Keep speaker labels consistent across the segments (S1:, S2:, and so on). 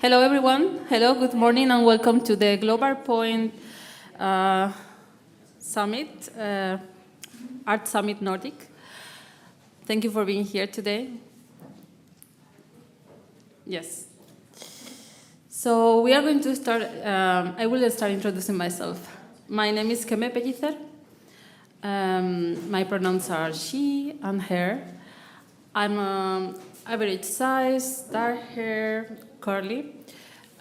S1: Hello, everyone. Hello, good morning, and welcome to the Global Point Summit, ART SUMMIT NORDIC. Thank you for being here today. Yes. So we are going to start, I will start introducing myself. My name is Keme Pellicer. My pronouns are she and her. I'm average size, dark hair, curly.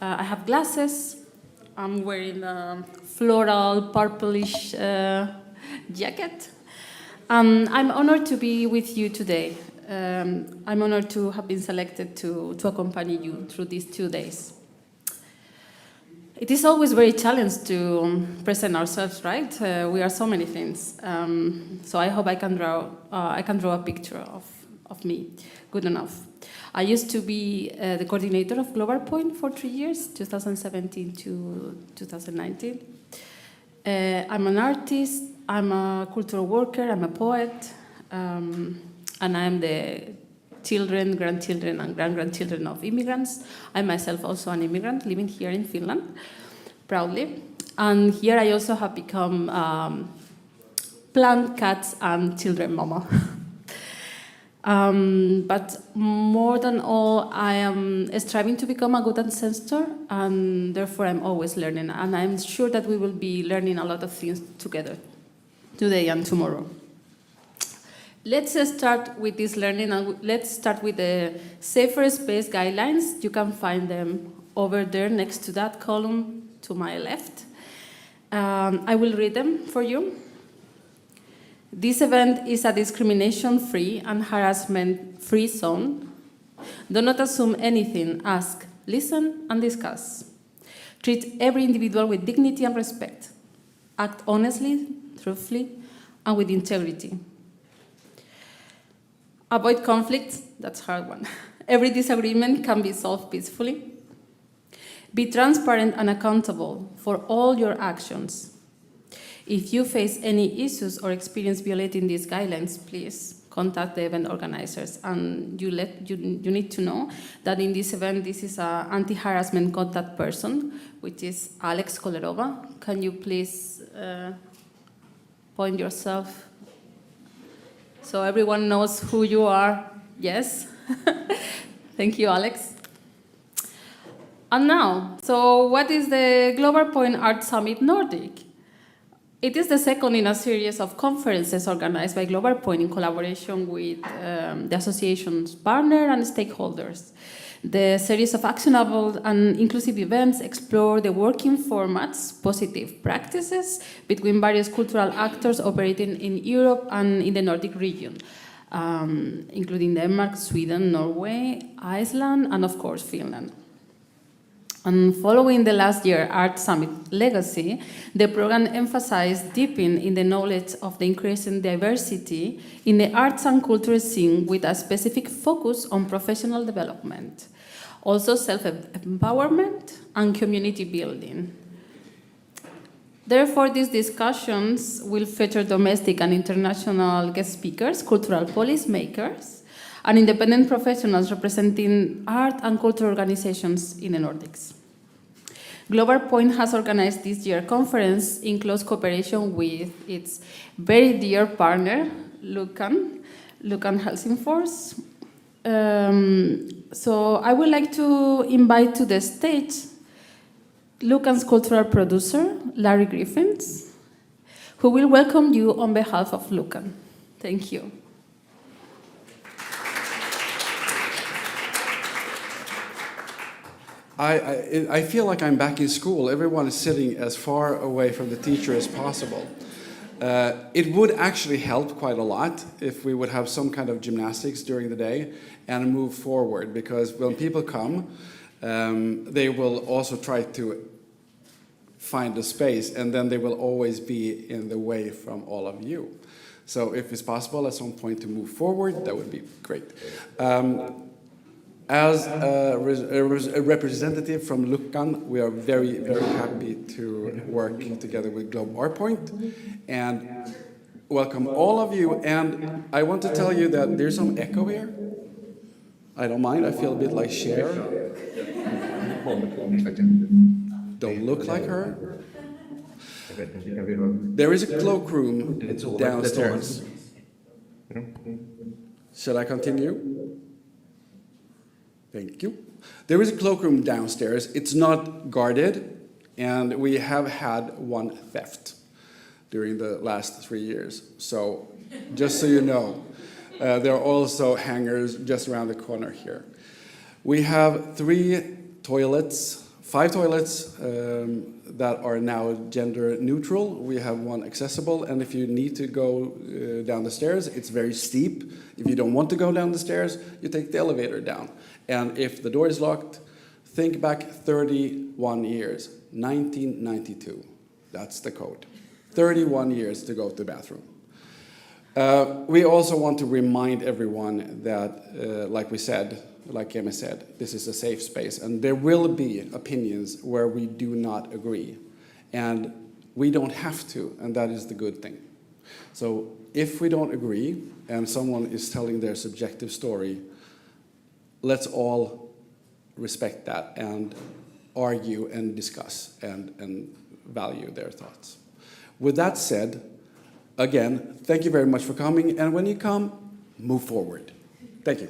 S1: I have glasses. I'm wearing a floral purplish jacket. I'm honored to be with you today. I'm honored to have been selected to accompany you through these 2 days. It is always very challenging to present ourselves, right? We are so many things. So I hope I can draw a picture of me good enough. I used to be the coordinator of Global Point for 3 years, 2017 to 2019. I'm an artist, I'm a cultural worker, I'm a poet, and I'm the children, grandchildren, and grand-grandchildren of immigrants. I myself also an immigrant living here in Finland, proudly. And here I also have become plant, cats, and children mama. But more than all, I am striving to become a good ancestor, and therefore I'm always learning. And I'm sure that we will be learning a lot of things together, today and tomorrow. Let's start with this learning, and let's start with the safer space guidelines. You can find them over there next to that column to my left. I will read them for you. This event is a discrimination-free and harassment-free zone. Do not assume anything, ask, listen, and discuss. Treat every individual with dignity and respect. Act honestly, truthfully, and with integrity. Avoid conflict, that's a hard one. Every disagreement can be solved peacefully. Be transparent and accountable for all your actions. If you face any issues or experience violating these guidelines, please contact the event organizers. And you need to know that in this event, this is an anti-harassment contact person, which is Alex Kolerova. Can you please point yourself so everyone knows who you are? Yes. Thank you, Alex. And now, so what is the Global Point Art Summit Nordic? It is the second in a series of conferences organized by Global Point in collaboration with the association's partner and stakeholders. The series of actionable and inclusive events explore the working formats, positive practices between various cultural actors operating in Europe and in the Nordic region, including Denmark, Sweden, Norway, Iceland, and of course Finland. And following the last year Art Summit Legacy, the program emphasized deepening in the knowledge of the increasing diversity in the arts and culture scene with a specific focus on professional development, also self-empowerment and community building. Therefore, these discussions will feature domestic and international guest speakers, cultural policymakers, and independent professionals representing art and cultural organizations in the Nordics. Global Point has organized this year's conference in close cooperation with its very dear partner, Luckan Helsingfors. So I would like to invite to the stage Luckan's cultural producer, Larry Griffiths, who will welcome you on behalf of Luckan. Thank you.
S2: I feel like I'm back in school. Everyone is sitting as far away from the teacher as possible. It would actually help quite a lot if we would have some kind of gymnastics during the day and move forward, because when people come, they will also try to find a space, and then they will always be in the way from all of you. So if it's possible at some point to move forward, that would be great. As a representative from Luckan, we are very, very happy to work together with Global Art Point and welcome all of you. And I want to tell you that there's some echo here. I don't mind, I feel a bit like Cher. Don't look like her? There is a cloakroom downstairs. Should I continue? Thank you. There is a cloakroom downstairs. It's not guarded, and we have had one theft during the last 3 years. So, just so you know, there are also hangars just around the corner here. We have 5 toilets that are now gender neutral. We have one accessible, and if you need to go down the stairs, it's very steep. If you don't want to go down the stairs, you take the elevator down. And if the door is locked, think back 31 years, 1992. That's the code. 31 years to go to the bathroom. We also want to remind everyone that, like Kemi said, this is a safe space, and there will be opinions where we do not agree, and we don't have to, and that is the good thing. So if we don't agree, and someone is telling their subjective story, let's all respect that and argue and discuss and value their thoughts. With that said, again, thank you very much for coming, and when you come, move forward. Thank you.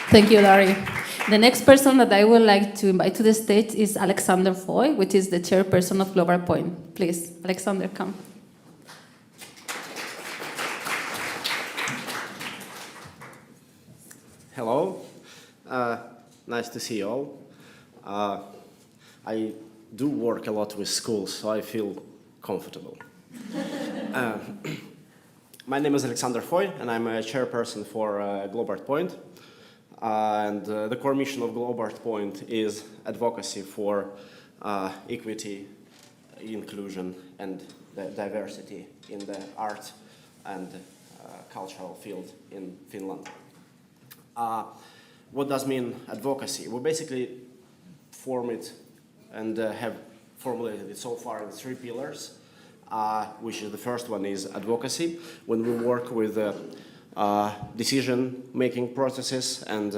S1: Thank you, Larry. The next person that I would like to invite to the stage is Alexander Foy, which is the chairperson of Global Point. Please, Alexander, come.
S3: Hello. Nice to see you all. I do work a lot with schools, so I feel comfortable. My name is Alexander Foy, and I'm a chairperson for Global Point. And the core mission of Global Point is advocacy for equity, inclusion, and diversity in the art and cultural field in Finland. What does mean advocacy? We basically form it and have formulated it so far in 3 pillars, which is the first one is advocacy. When we work with decision-making processes and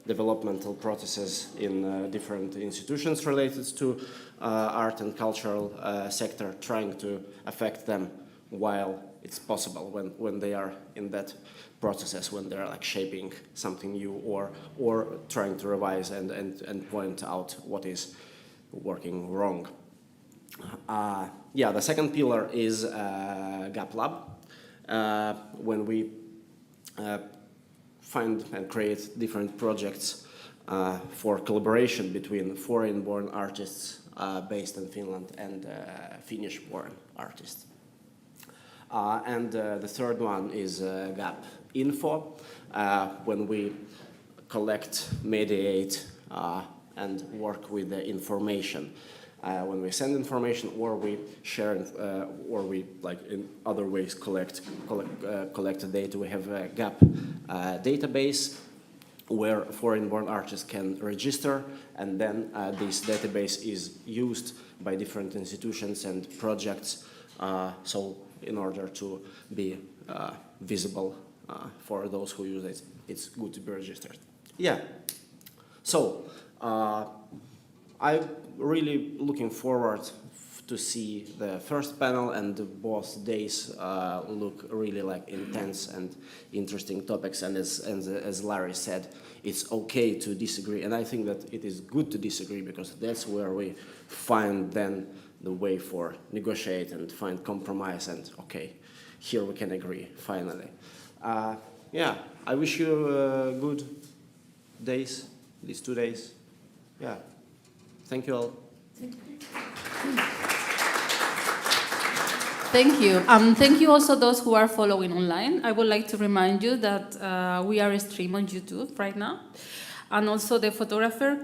S3: developmental processes in different institutions related to art and cultural sector, trying to affect them while it's possible when they are in that processes, when they're like shaping something new or trying to revise and point out what is working wrong. The second pillar is Gap Lab. When we find and create different projects for collaboration between foreign-born artists based in Finland and Finnish-born artists. And the third one is Gap Info, when we collect, mediate, and work with the information. When we send information, or we share, or we, like in other ways, collect data. We have a Gap database where foreign-born artists can register, and then this database is used by different institutions and projects. So in order to be visible for those who use it, it's good to be registered. Yeah. So I'm really looking forward to see the first panel, and both days look really like intense and interesting topics. And as Larry said, it's okay to disagree, and I think that it is good to disagree, because that's where we find then the way for negotiate and find compromise, and okay, here we can agree finally. Yeah, I wish you good days, these 2 days. Yeah, thank you all.
S1: Thank you. Thank you also those who are following online. I would like to remind you that we are streamed on YouTube right now. And also the photographer,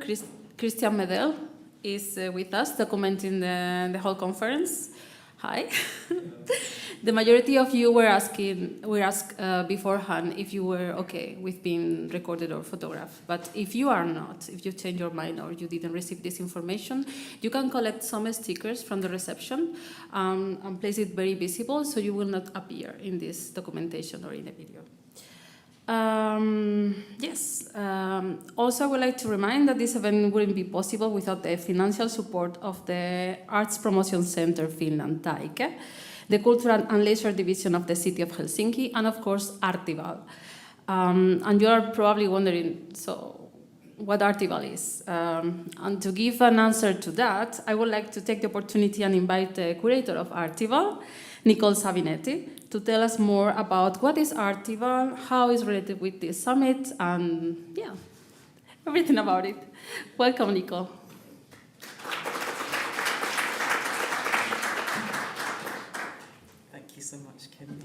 S1: Christian Medel, is with us documenting the whole conference. Hi. The majority of you were asked beforehand if you were okay with being recorded or photographed. But if you are not, if you change your mind or you didn't receive this information, you can collect some stickers from the reception and place it very visible so you will not appear in this documentation or in the video. Yes. Also, I would like to remind that this event wouldn't be possible without the financial support of the Arts Promotion Centre Finland, Taike, the Cultural and Leisure Division of the City of Helsinki, and of course, ARTIVAL. And you are probably wondering, so what ARTIVAL is? And to give an answer to that, I would like to take the opportunity and invite the curator of ARTIVAL, Nicole Savinetti, to tell us more about what is ARTIVAL, how it's related with this summit, and yeah, everything about it. Welcome, Nicole.
S4: Thank you so much, Kim.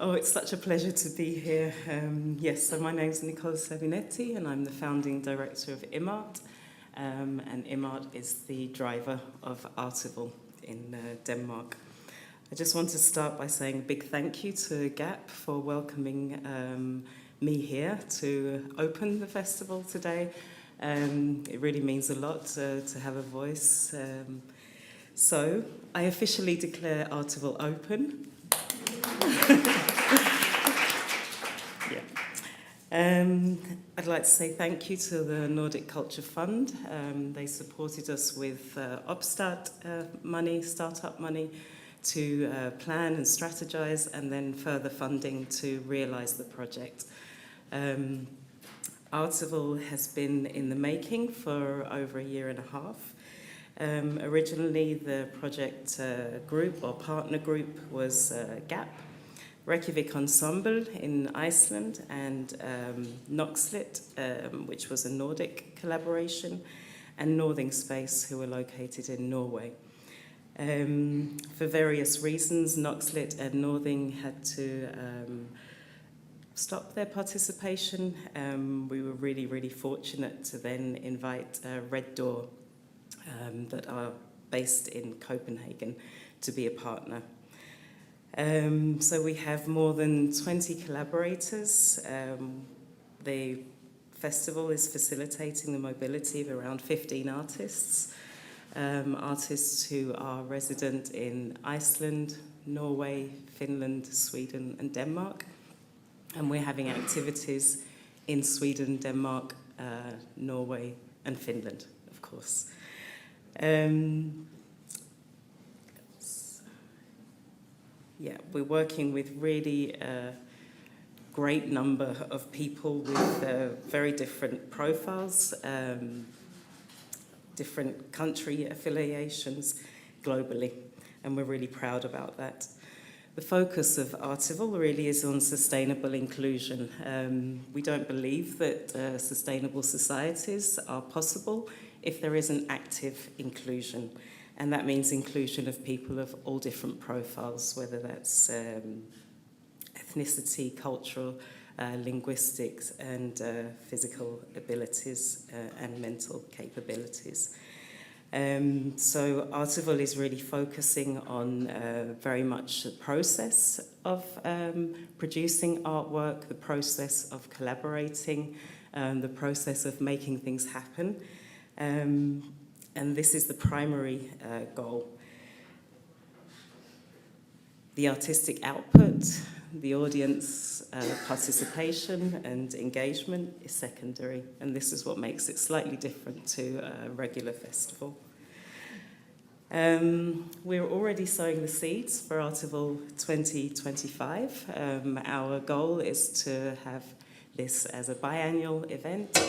S4: Oh, it's such a pleasure to be here. Yes, so my name's Nicole Savinetti, and I'm the founding director of IMART. And IMART is the driver of ARTIVAL in Denmark. I just want to start by saying a big thank you to GAP for welcoming me here to open the festival today. It really means a lot to have a voice. So I officially declare ARTIVAL open. I'd like to say thank you to the Nordic Culture Fund. They supported us with Upstart money, startup money, to plan and strategize, and then further funding to realize the project. ARTIVAL has been in the making for over a year and a half. Originally, the project group or partner group was GAP, Reykjavik Ensemble in Iceland, and Noxlit, which was a Nordic collaboration, and Northing Space, who are located in Norway. For various reasons, Noxlit and Northing had to stop their participation. We were really, really fortunate to then invite Red Door, that are based in Copenhagen, to be a partner. So we have more than 20 collaborators. The festival is facilitating the mobility of around 15 artists. Artists who are resident in Iceland, Norway, Finland, Sweden and Denmark. And we're having activities in Sweden, Denmark, Norway and Finland, of course. We're working with really great number of people with very different profiles, different country affiliations globally, and we're really proud about that. The focus of ARTIVAL really is on sustainable inclusion. We don't believe that sustainable societies are possible if there is an active inclusion, and that means inclusion of people of all different profiles, whether that's ethnicity, cultural, linguistics and physical abilities and mental capabilities. So ARTIVAL is really focusing on very much the process of producing artwork, the process of collaborating, the process of making things happen. And this is the primary goal. The artistic output, the audience participation and engagement is secondary, and this is what makes it slightly different to a regular festival. We're already sowing the seeds for ARTIVAL 2025. Our goal is to have this as a biannual event,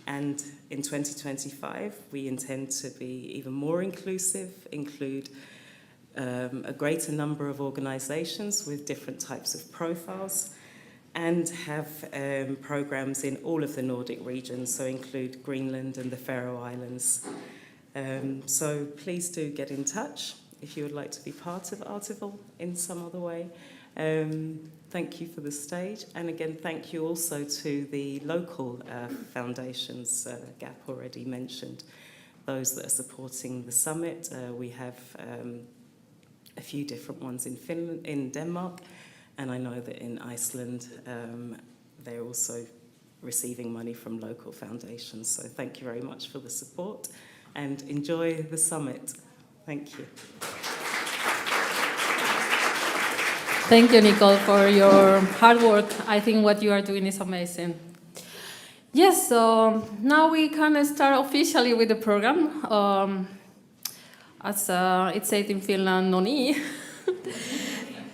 S4: and in 2025 we intend to be even more inclusive, include a greater number of organisations with different types of profiles, and have programmes in all of the Nordic regions, so include Greenland and the Faroe Islands. So please do get in touch if you would like to be part of ARTIVAL in some other way. Thank you for the stage, and again thank you also to the local foundations, GAP already mentioned, those that are supporting the summit. We have a few different ones in Finland, in Denmark, and I know that in Iceland they're also receiving money from local foundations. So thank you very much for the support and enjoy the summit. Thank you.
S1: Thank you, Nicole, for your hard work. I think what you are doing is amazing. Yes, so now we can start officially with the program. As it said in Finland, no niin.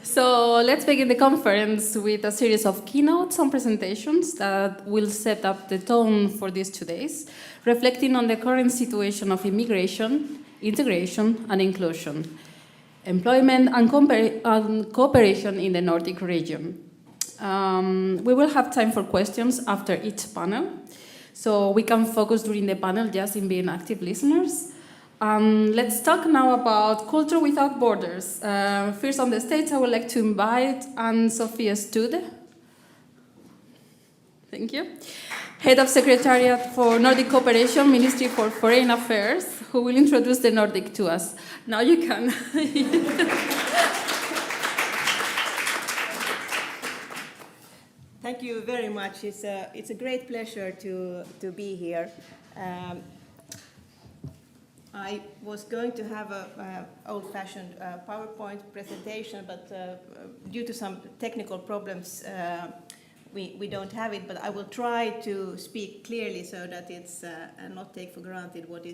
S1: So let's begin the conference with a series of keynotes and presentations that will set up the tone for these 2 days, reflecting on the current situation of immigration, integration and inclusion, employment and cooperation in the Nordic region. We will have time for questions after each panel, so we can focus during the panel just in being active listeners. Let's talk now about Culture Without Borders. First on the stage, I would like to invite Anne-Sophie Stude. Thank you. Head of Secretariat for Nordic Cooperation, Ministry for Foreign Affairs, who will introduce the Nordic to us. Now you can.
S5: Thank you very much. It's a great pleasure to be here. I was going to have an old-fashioned PowerPoint presentation, but due to some technical problems, we don't have it. But I will try to speak clearly so that it's and not take for granted what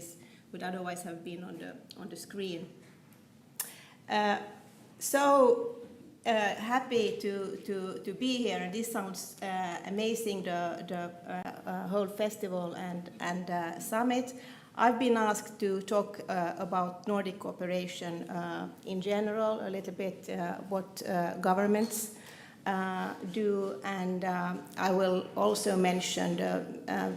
S5: would otherwise have been on the screen. Happy to be here, and this sounds amazing. The whole festival and summit. I've been asked to talk about Nordic cooperation in general, a little bit what governments do, and I will also mention the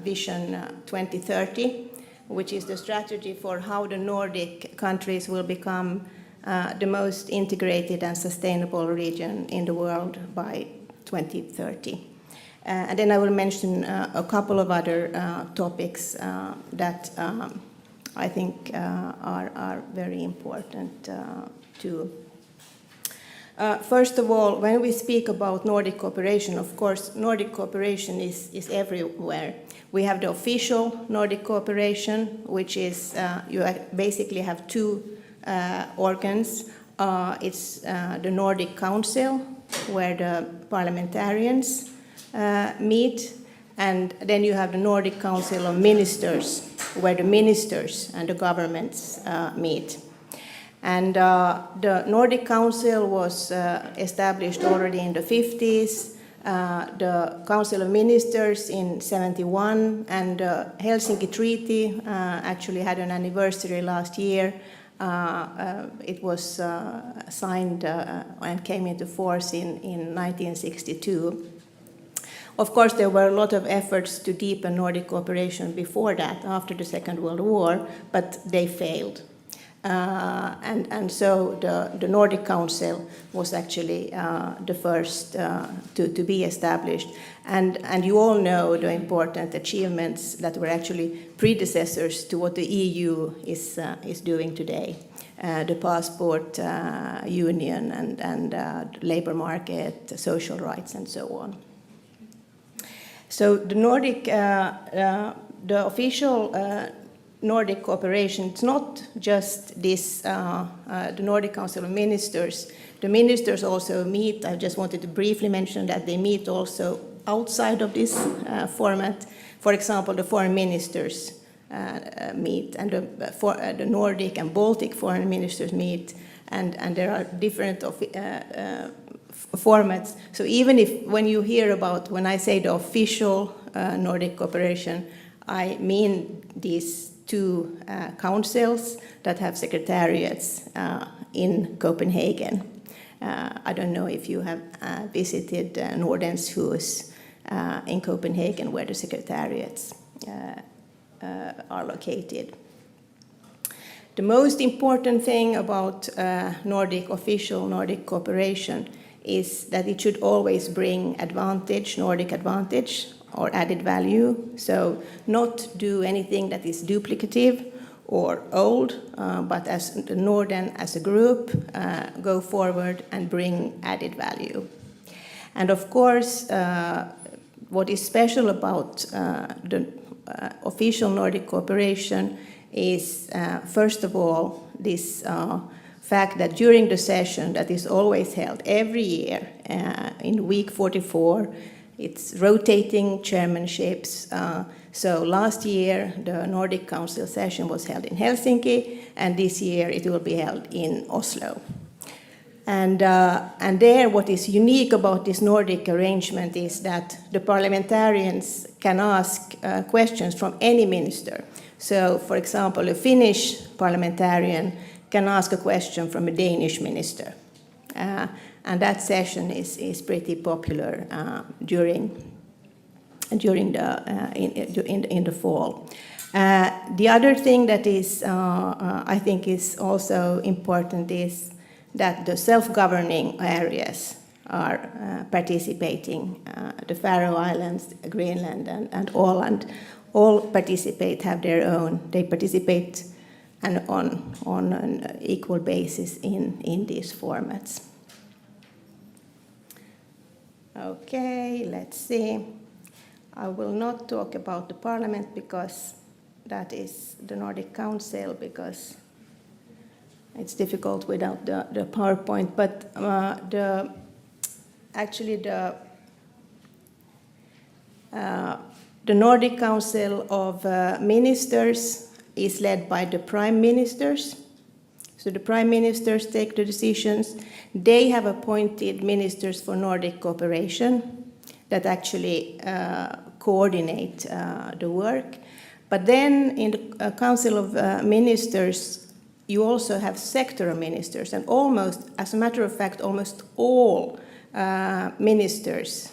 S5: Vision 2030, which is the strategy for how the Nordic countries will become the most integrated and sustainable region in the world by 2030. And then I will mention a couple of other topics that I think are very important too. First of all, when we speak about Nordic cooperation, of course, Nordic cooperation is everywhere. We have the official Nordic cooperation, which is, you basically have two organs. It's the Nordic Council, where the parliamentarians meet, and then you have the Nordic Council of Ministers, where the ministers and the governments meet. And the Nordic Council was established already in the 50s, the Council of Ministers in 71, and the Helsinki Treaty actually had an anniversary last year. It was signed and came into force in 1962. Of course, there were a lot of efforts to deepen Nordic cooperation before that, after the Second World War, but they failed. And so the Nordic Council was actually the first to be established. And you all know the important achievements that were actually predecessors to what the EU is doing today. The passport union and labor market, social rights, and so on. So the Nordic, the official Nordic cooperation, it's not just this, the Nordic Council of Ministers. The ministers also meet, I just wanted to briefly mention that they meet also outside of this format. For example, the foreign ministers meet, and the Nordic and Baltic foreign ministers meet, and there are different formats. So even if, when you hear about, when I say the official Nordic cooperation, I mean these two councils that have secretariats in Copenhagen. I don't know if you have visited Nordens Hus in Copenhagen, where the secretariats are located. The most important thing about official Nordic cooperation is that it should always bring advantage, Nordic advantage, or added value. So not do anything that is duplicative or old, but as the Norden as a group go forward and bring added value. And of course, what is special about the official Nordic cooperation is, first of all, this fact that during the session that is always held every year in week 44, it's rotating chairmanships. So last year the Nordic Council session was held in Helsinki, and this year it will be held in Oslo. And there, what is unique about this Nordic arrangement is that the parliamentarians can ask questions from any minister. So, for example, a Finnish parliamentarian can ask a question from a Danish minister. And that session is pretty popular during the fall. The other thing that is, I think, is also important is that the self-governing areas are participating. The Faroe Islands, Greenland, and Åland all participate, have their own. They participate on an equal basis in these formats. Okay, let's see. I will not talk about the Parliament because that is the Nordic Council, because it's difficult without the PowerPoint. But the Nordic Council of Ministers is led by the Prime Ministers. So the Prime Ministers take the decisions. They have appointed ministers for Nordic cooperation that actually coordinate the work. But then in the Council of Ministers, you also have sectoral ministers, and almost, as a matter of fact, almost all ministers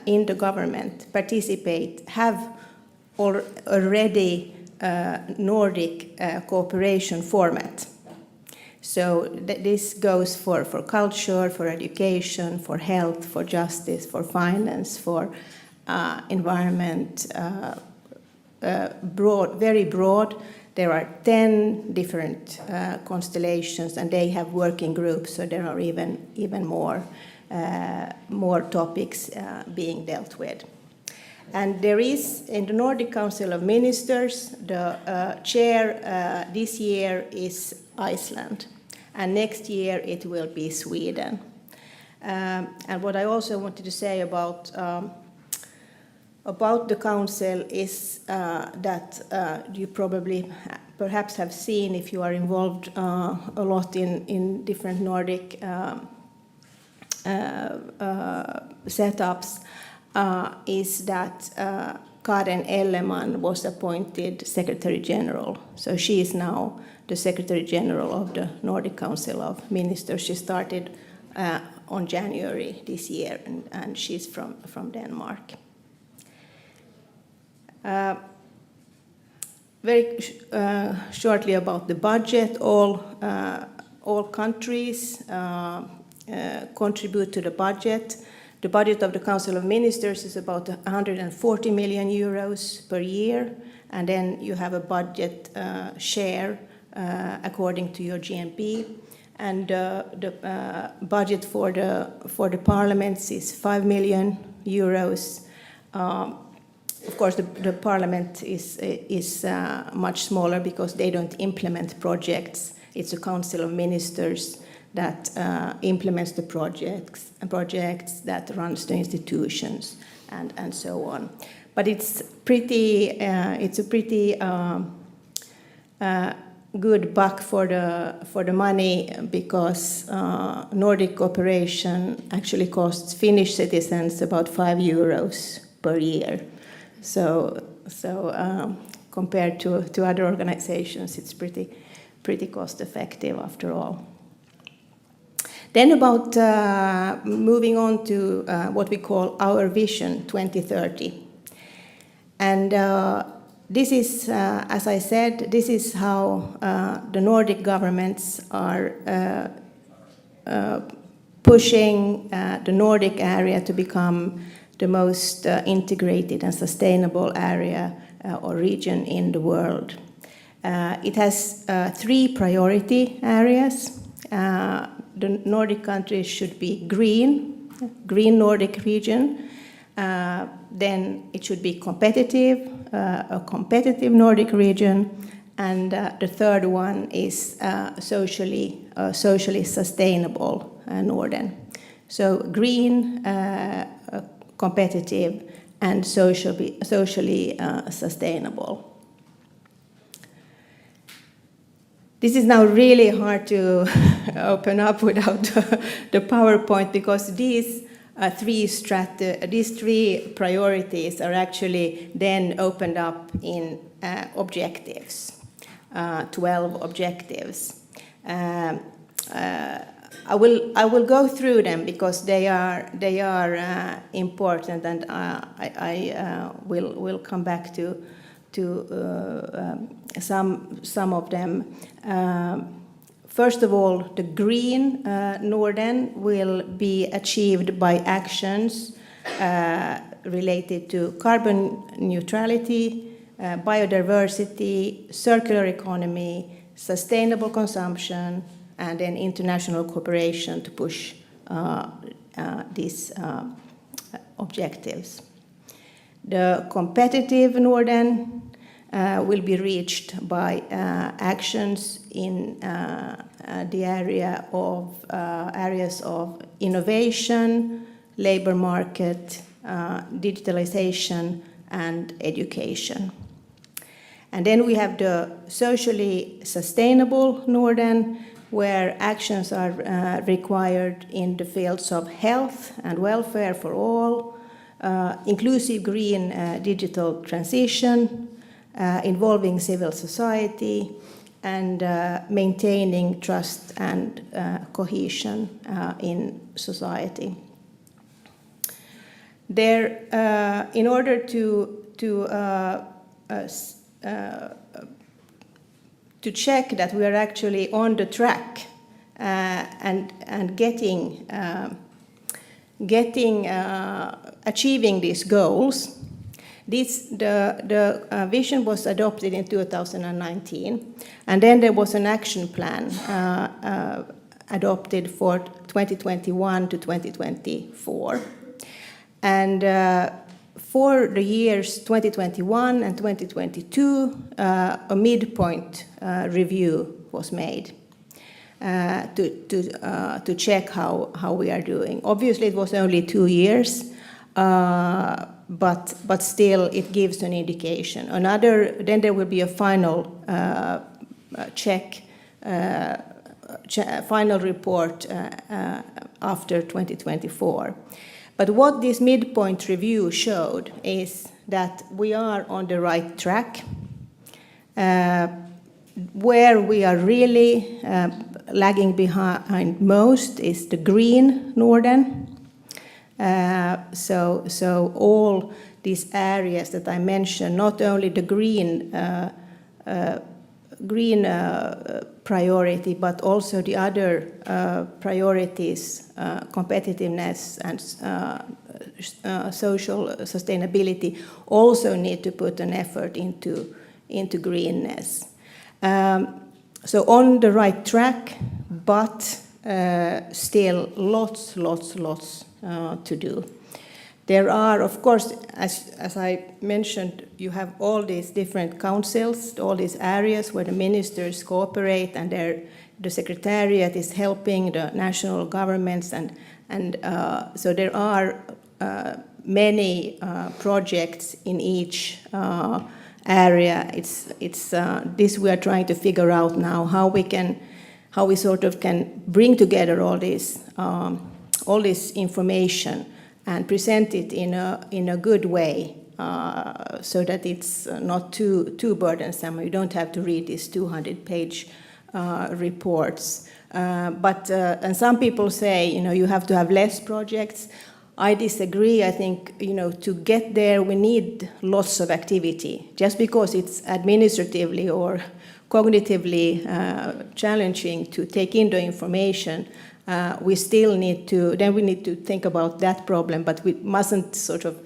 S5: in the government participate, have already Nordic cooperation format. So this goes for culture, for education, for health, for justice, for finance, for environment, very broad. There are 10 different constellations, and they have working groups, so there are even more topics being dealt with. And there is, in the Nordic Council of Ministers, the chair this year is Iceland, and next year it will be Sweden. And what I also wanted to say about the council is that you perhaps have seen, if you are involved a lot in different Nordic setups, is that Karen Elleman was appointed Secretary General. So she is now the Secretary General of the Nordic Council of Ministers. She started on January this year, and she's from Denmark. Very shortly about the budget. All countries contribute to the budget. The budget of the Council of Ministers is about 140 million euros per year, and then you have a budget share according to your GNP. And the budget for the parliaments is 5 million euros. Of course, the parliament is much smaller because they don't implement projects. It's a council of ministers that implements the projects that runs the institutions and so on. But it's a pretty good buck for the money, because Nordic cooperation actually costs Finnish citizens about 5 euros per year. So compared to other organizations, it's pretty cost effective after all. Then about moving on to what we call our Vision 2030. And this is, as I said, this is how the Nordic governments are pushing the Nordic area to become the most integrated and sustainable area or region in the world. It has 3 priority areas. The Nordic countries should be green Nordic region. Then it should be competitive, a competitive Nordic region, And the third one is socially sustainable Norden. So green, competitive, and socially sustainable. This is now really hard to open up without the PowerPoint, because these three priorities are actually then opened up in objectives, 12 objectives. I will go through them because they are important, and I will come back to some of them. First of all, the green Norden will be achieved by actions related to carbon neutrality, biodiversity, circular economy, sustainable consumption, and then international cooperation to push these objectives. The competitive Norden will be reached by actions in the areas of innovation, labor market, digitalization, and education. And then we have the socially sustainable Norden, where actions are required in the fields of health and welfare for all, inclusive green digital transition, involving civil society, and maintaining trust and cohesion in society. There, in order to check that we are actually on the track and achieving these goals. The vision was adopted in 2019, and then there was an action plan adopted for 2021 to 2024. And for the years 2021 and 2022, a midpoint review was made to check how we are doing. Obviously, it was only 2 years, but still it gives an indication. Then there will be a final check, final report after 2024. But what this midpoint review showed is that we are on the right track. Where we are really lagging behind most is the green Norden. So all these areas that I mentioned, not only the green priority, but also the other priorities, competitiveness and social sustainability, also need to put an effort into greenness. So on the right track, but still lots to do. There are, of course, as I mentioned, you have all these different councils, all these areas where the ministers cooperate, and the secretariat is helping the national governments, and so there are many projects in each area. It's this we are trying to figure out now, how we sort of can bring together all this information and present it in a good way, so that it's not too burdensome. You don't have to read these 200-page reports. And some people say, you have to have less projects. I disagree. I think, to get there, we need lots of activity. Just because it's administratively or cognitively challenging to take in the information, we still need to think about that problem, but we mustn't sort of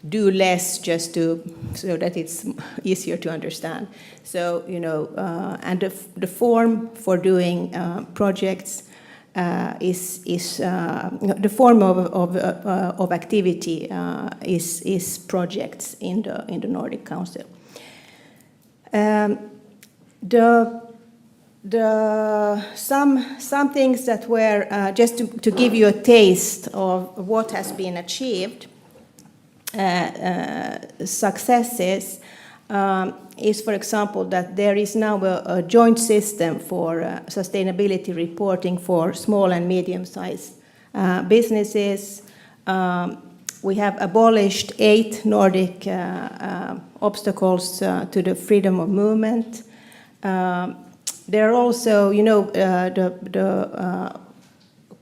S5: do less just so that it's easier to understand. So, and the form for doing projects is the form of activity is projects in the Nordic Council. Some things that were just to give you a taste of what has been achieved, successes, is, for example, that there is now a joint system for sustainability reporting for small and medium-sized businesses. We have abolished 8 Nordic obstacles to the freedom of movement. There are also, the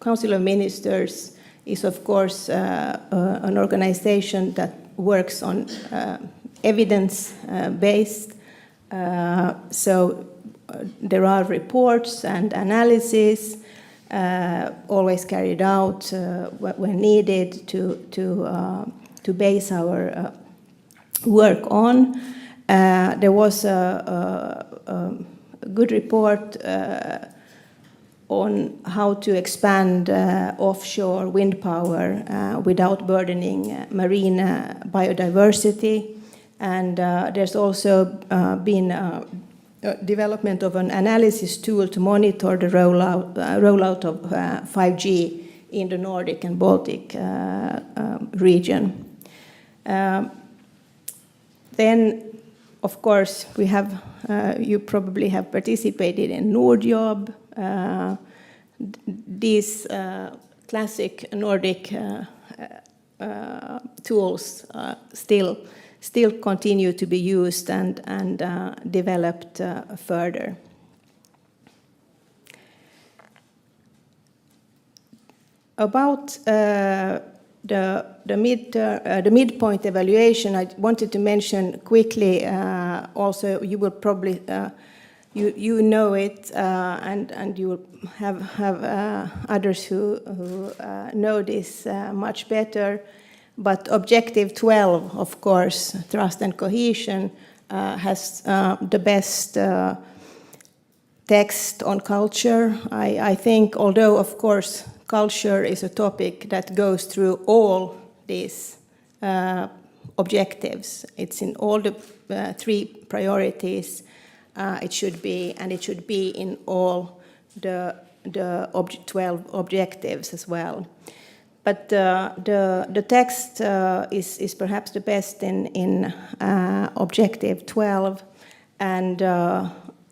S5: Council of Ministers is, of course, an organization that works on evidence-based. So there are reports and analysis always carried out when needed to base our work on. There was a good report on how to expand offshore wind power without burdening marine biodiversity. And there's also been development of an analysis tool to monitor the rollout of 5G in the Nordic and Baltic region. Then, of course, we have, you probably have participated in Nordjob. These classic Nordic tools still continue to be used and developed further. About the midpoint evaluation, I wanted to mention quickly. Also, you will probably you know it, and you will have others who know this much better. But Objective 12, of course, trust and cohesion, has the best text on culture. I think, although, of course, culture is a topic that goes through all these objectives. It's in all the 3 priorities. It should be, and it should be in all the 12 objectives as well. But the text is perhaps the best in Objective 12, and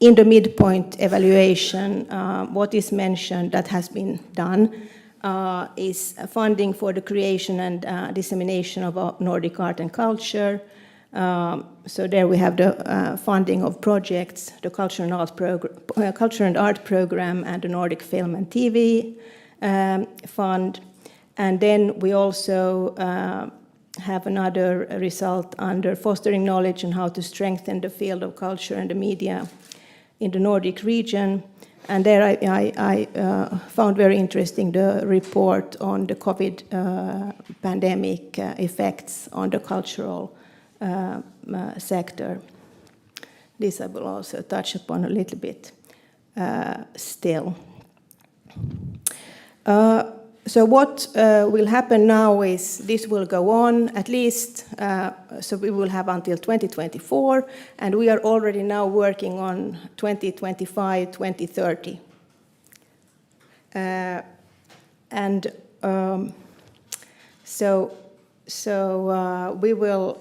S5: in the midpoint evaluation, what is mentioned that has been done is funding for the creation and dissemination of Nordic art and culture. So there we have the funding of projects, the Culture and Art Program, and the Nordic Film and TV Fund. And then we also have another result under fostering knowledge and how to strengthen the field of culture and the media in the Nordic region. And there I found very interesting the report on the COVID pandemic effects on the cultural sector. This I will also touch upon a little bit still. So what will happen now is this will go on at least, so we will have until 2024, and we are already now working on 2025, 2030. So we will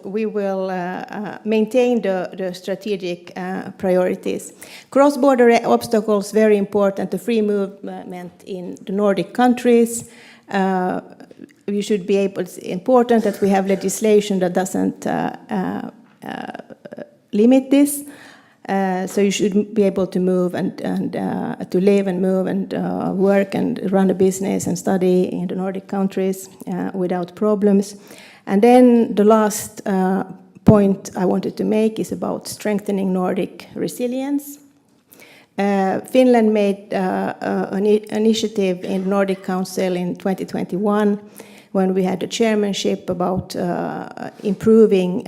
S5: maintain the strategic priorities. Cross-border obstacles, very important. The free movement in the Nordic countries. We should be able. It's important that we have legislation that doesn't limit this. So you should be able to move and to live and move and work and run a business and study in the Nordic countries without problems. And then the last point I wanted to make is about strengthening Nordic resilience. Finland made an initiative in Nordic Council in 2021 when we had the chairmanship about improving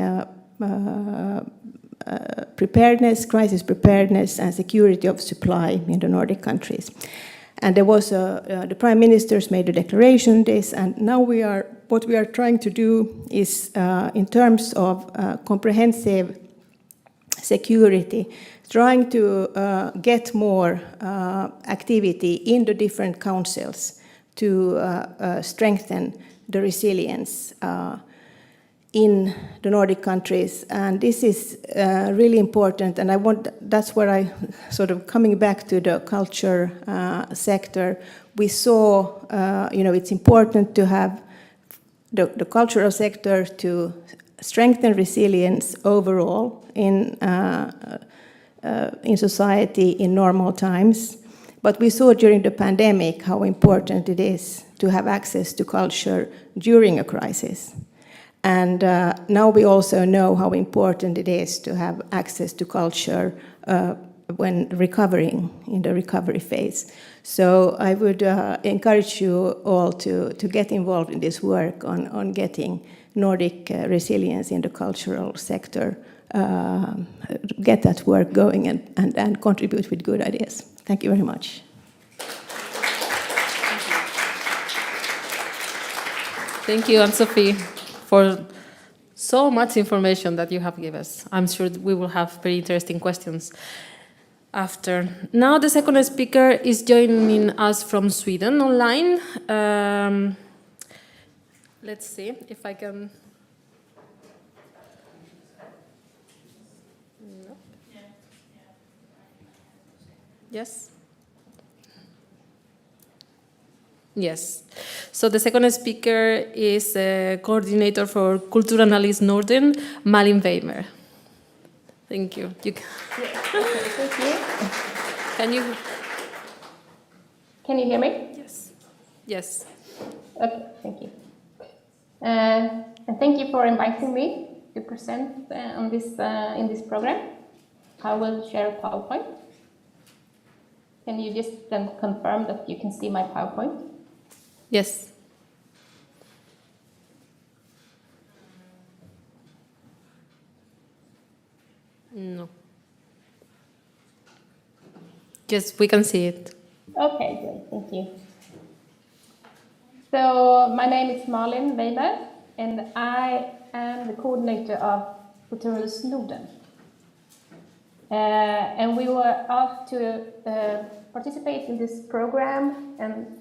S5: preparedness, crisis preparedness, and security of supply in the Nordic countries. And there was the prime ministers made a declaration on this, and now what we are trying to do is, in terms of comprehensive security, trying to get more activity in the different councils to strengthen the resilience in the Nordic countries. And this is really important, and that's where I sort of coming back to the culture sector. We saw, it's important to have the cultural sector to strengthen resilience overall in society in normal times. But we saw during the pandemic how important it is to have access to culture during a crisis. And now we also know how important it is to have access to culture when recovering, in the recovery phase. So I would encourage you all to get involved in this work on getting Nordic resilience in the cultural sector, get that work going and contribute with good ideas. Thank you very much.
S1: Thank you, Ann-Sofi, for so much information that you have given us. I'm sure we will have very interesting questions after. Now the second speaker is joining us from Sweden online. Let's see if I can... No. Yes? Yes. So the second speaker is coordinator for Kulturanalys Norden, Malin Weimer. Thank you.
S6: Thank you. Can you hear me?
S1: Yes. Yes.
S6: Okay, thank you. And thank you for inviting me to present on this in this program. I will share a PowerPoint. Can you just then confirm that you can see my PowerPoint?
S1: Yes. No. Yes, we can see it.
S6: Okay, great, thank you. So my name is Malin Weimer, and I am the coordinator of Kulturanalys Norden. And we were asked to participate in this program and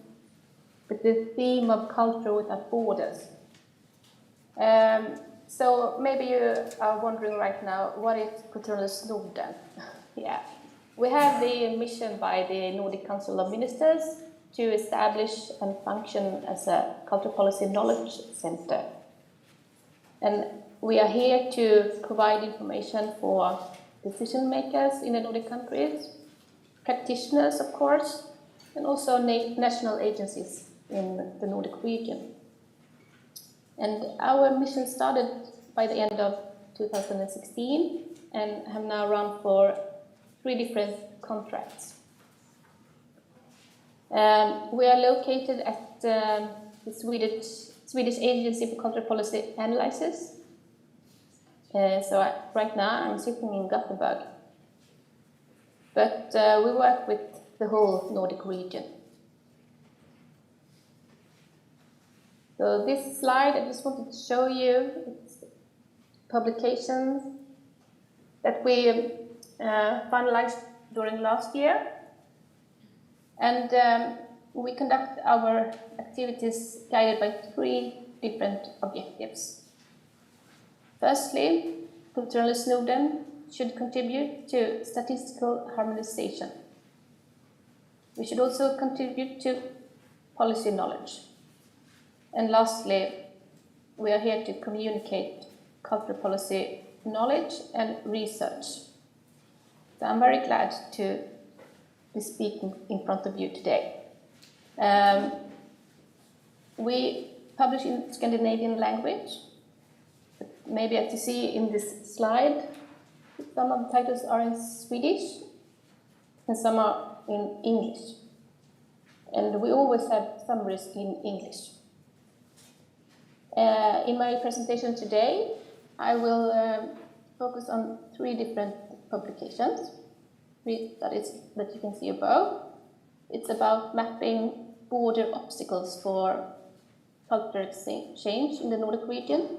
S6: with the theme of culture without borders. So maybe you are wondering right now, what is Kulturanalys Norden? Yeah, we have the mission by the Nordic Council of Ministers to establish and function as a cultural policy knowledge center. And we are here to provide information for decision makers in the Nordic countries, practitioners, of course, and also national agencies in the Nordic region. And our mission started by the end of 2016 and have now run for 3 different contracts. We are located at the Swedish Agency for Cultural Policy Analysis. Right now I'm sitting in Gothenburg. But we work with the whole Nordic region. So this slide, I just wanted to show you publications that we finalized during last year. And we conduct our activities guided by 3 different objectives. Firstly, Kulturanalys Norden should contribute to statistical harmonization. We should also contribute to policy knowledge. And lastly, we are here to communicate cultural policy knowledge and research. So I'm very glad to be speaking in front of you today. We publish in Scandinavian language. Maybe as you see in this slide, some of the titles are in Swedish and some are in English. And we always have summaries in English. In my presentation today, I will focus on 3 different publications, 3 studies that you can see above. It's about mapping border obstacles for cultural exchange in the Nordic region.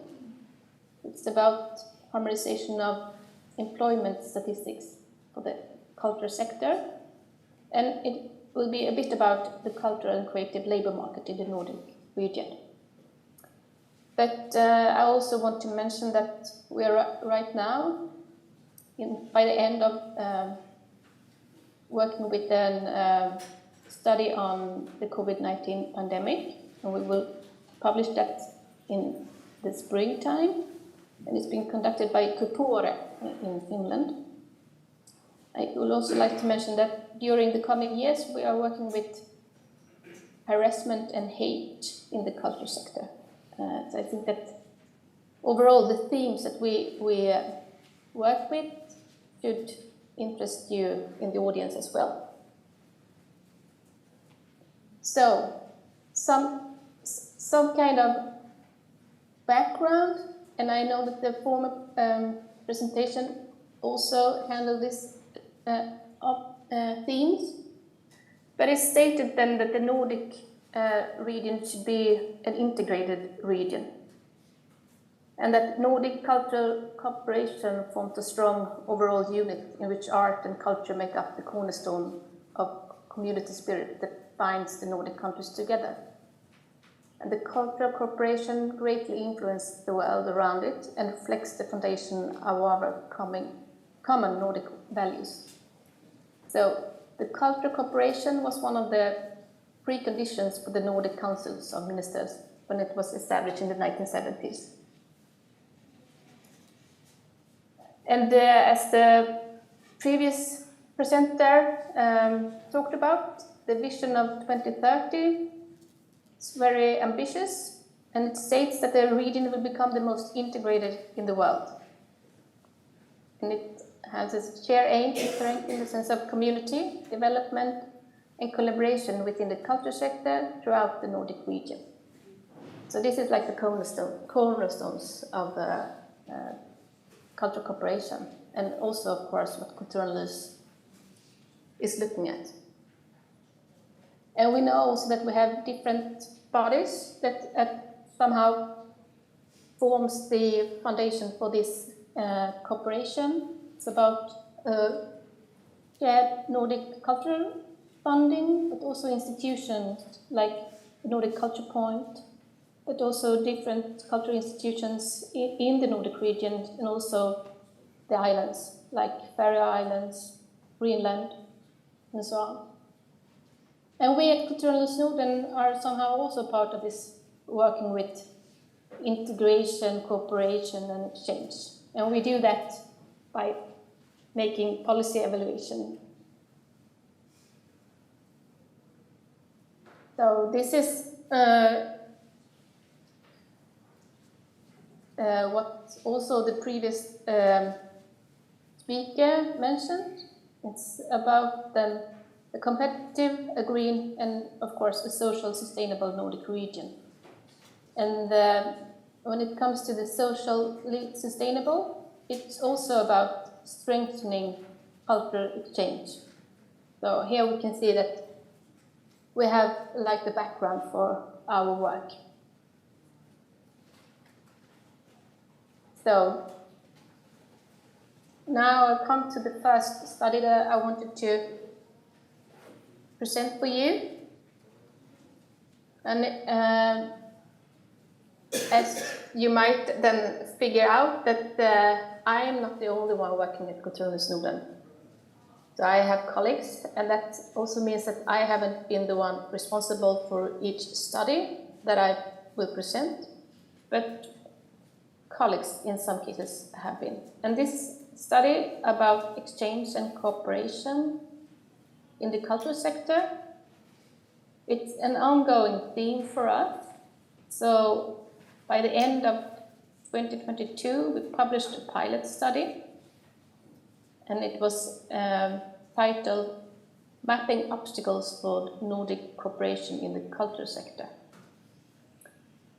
S6: It's about harmonization of employment statistics for the culture sector, and it will be a bit about the cultural and creative labour market in the Nordic region. But I also want to mention that we are right now, by the end of working with a study on the COVID-19 pandemic, and we will publish that in the springtime, and it's being conducted by Kupore in Finland. I would also like to mention that during the coming years we are working with harassment and hate in the culture sector. So I think that overall the themes that we work with should interest you in the audience as well. So some kind of background, and I know that the former presentation also handled this themes, but it's stated then that the Nordic region should be an integrated region, and that Nordic cultural cooperation forms a strong overall unit in which art and culture make up the cornerstone of community spirit that binds the Nordic countries together. And the cultural cooperation greatly influenced the world around it and reflects the foundation of our common Nordic values. So the cultural cooperation was one of the preconditions for the Nordic Councils of Ministers when it was established in the 1970s. And as the previous presenter talked about, the vision of 2030 is very ambitious, and it states that the region will become the most integrated in the world. And it has a shared aim to strengthen the sense of community, development, and collaboration within the culture sector throughout the Nordic region. So this is like the cornerstones of cultural cooperation, and also, of course, what Kulturanalyse is looking at. And we know also that we have different bodies that somehow forms the foundation for this cooperation. It's about shared Nordic cultural funding, but also institutions like Nordic Culture Point, but also different cultural institutions in the Nordic region, and also the islands, like Faroe Islands, Greenland, and so on. And we at Kulturanalyse Norden are somehow also part of this, working with integration, cooperation, and exchange. And we do that by making policy evaluation. So this is what also the previous speaker mentioned. It's about a competitive, a green, and of course a social sustainable Nordic region. And when it comes to the socially sustainable, it's also about strengthening cultural exchange. So here we can see that we have like the background for our work. So now I come to the first study that I wanted to present for you. And as you might then figure out that I am not the only one working at Kulturanalyse Norden. So I have colleagues, and that also means that I haven't been the one responsible for each study that I will present, but colleagues in some cases have been. And this study about exchange and cooperation in the cultural sector, it's an ongoing theme for us. So by the end of 2022, we published a pilot study, and it was titled Mapping Obstacles for Nordic Cooperation in the Culture Sector.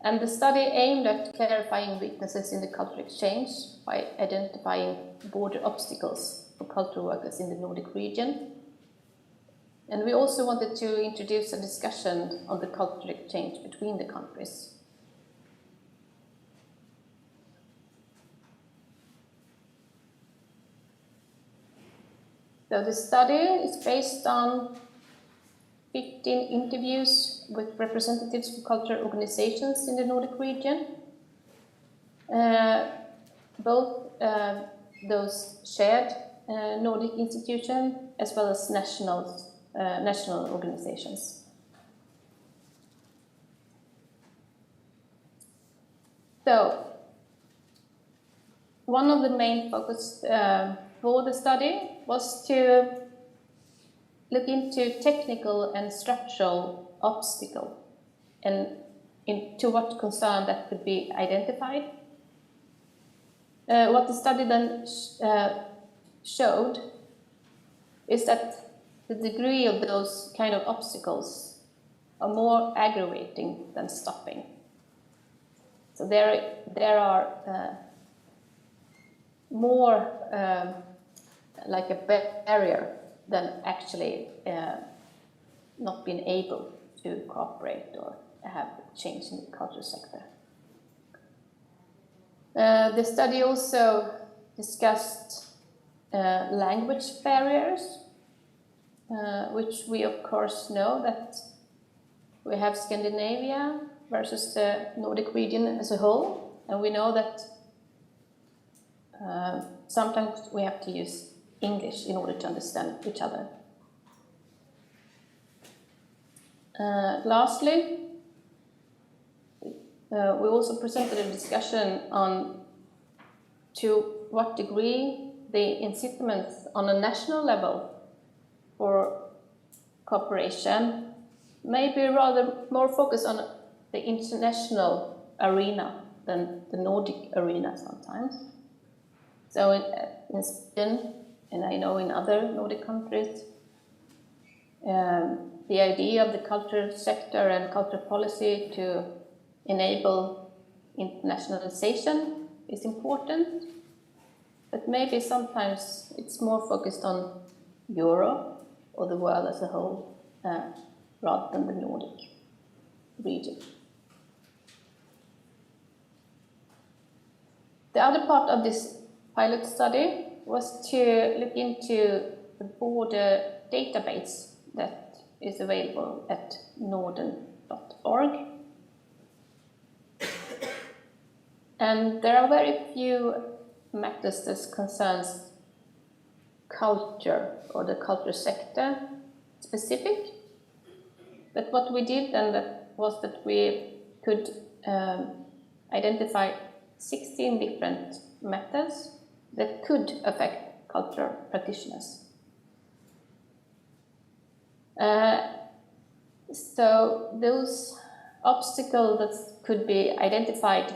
S6: And the study aimed at clarifying weaknesses in the cultural exchange by identifying border obstacles for cultural workers in the Nordic region. And we also wanted to introduce a discussion on the cultural exchange between the countries. So the study is based on 15 interviews with representatives from cultural organizations in the Nordic region, both those shared Nordic institutions as well as national organizations. So, one of the main focus for the study was to look into technical and structural obstacle and to what concern that could be identified. What the study then showed is that the degree of those kind of obstacles are more aggravating than stopping. So there are more like a barrier than actually not being able to cooperate or have change in the culture sector. The study also discussed language barriers, which we of course know that we have Scandinavia versus the Nordic region as a whole, and we know that sometimes we have to use English in order to understand each other. Lastly, we also presented a discussion on to what degree the incentives on a national level for cooperation may be rather more focused on the international arena than the Nordic arena sometimes. So in Sweden, and I know in other Nordic countries, the idea of the culture sector and culture policy to enable internationalization is important, but maybe sometimes it's more focused on Europe or the world as a whole rather than the Nordic region. The other part of this pilot study was to look into the border database that is available at norden.org. And there are very few matters that concerns culture or the culture sector specific. But what we did was that we could identify 16 different methods that could affect cultural practitioners. So those obstacles that could be identified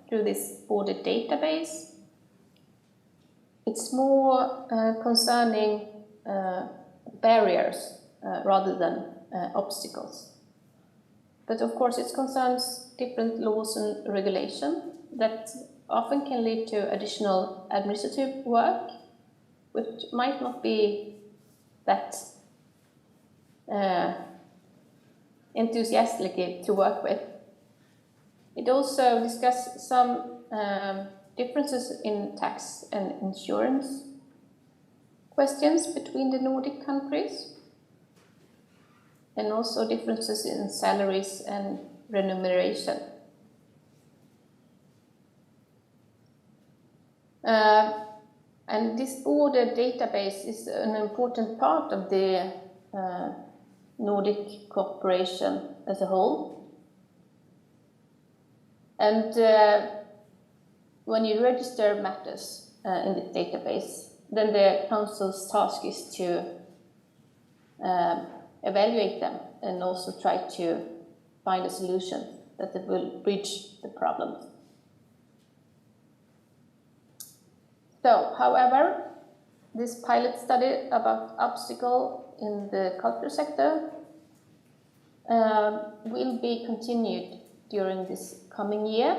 S6: through this border database, it's more concerning barriers rather than obstacles. But of course it concerns different laws and regulations that often can lead to additional administrative work, which might not be that enthusiastic to work with. It also discussed some differences in tax and insurance questions between the Nordic countries, and also differences in salaries and remuneration. And this border database is an important part of the Nordic cooperation as a whole. And when you register matters in the database, then the Council's task is to evaluate them and also try to find a solution that will bridge the problems. So, however, this pilot study about obstacle in the culture sector will be continued during this coming year.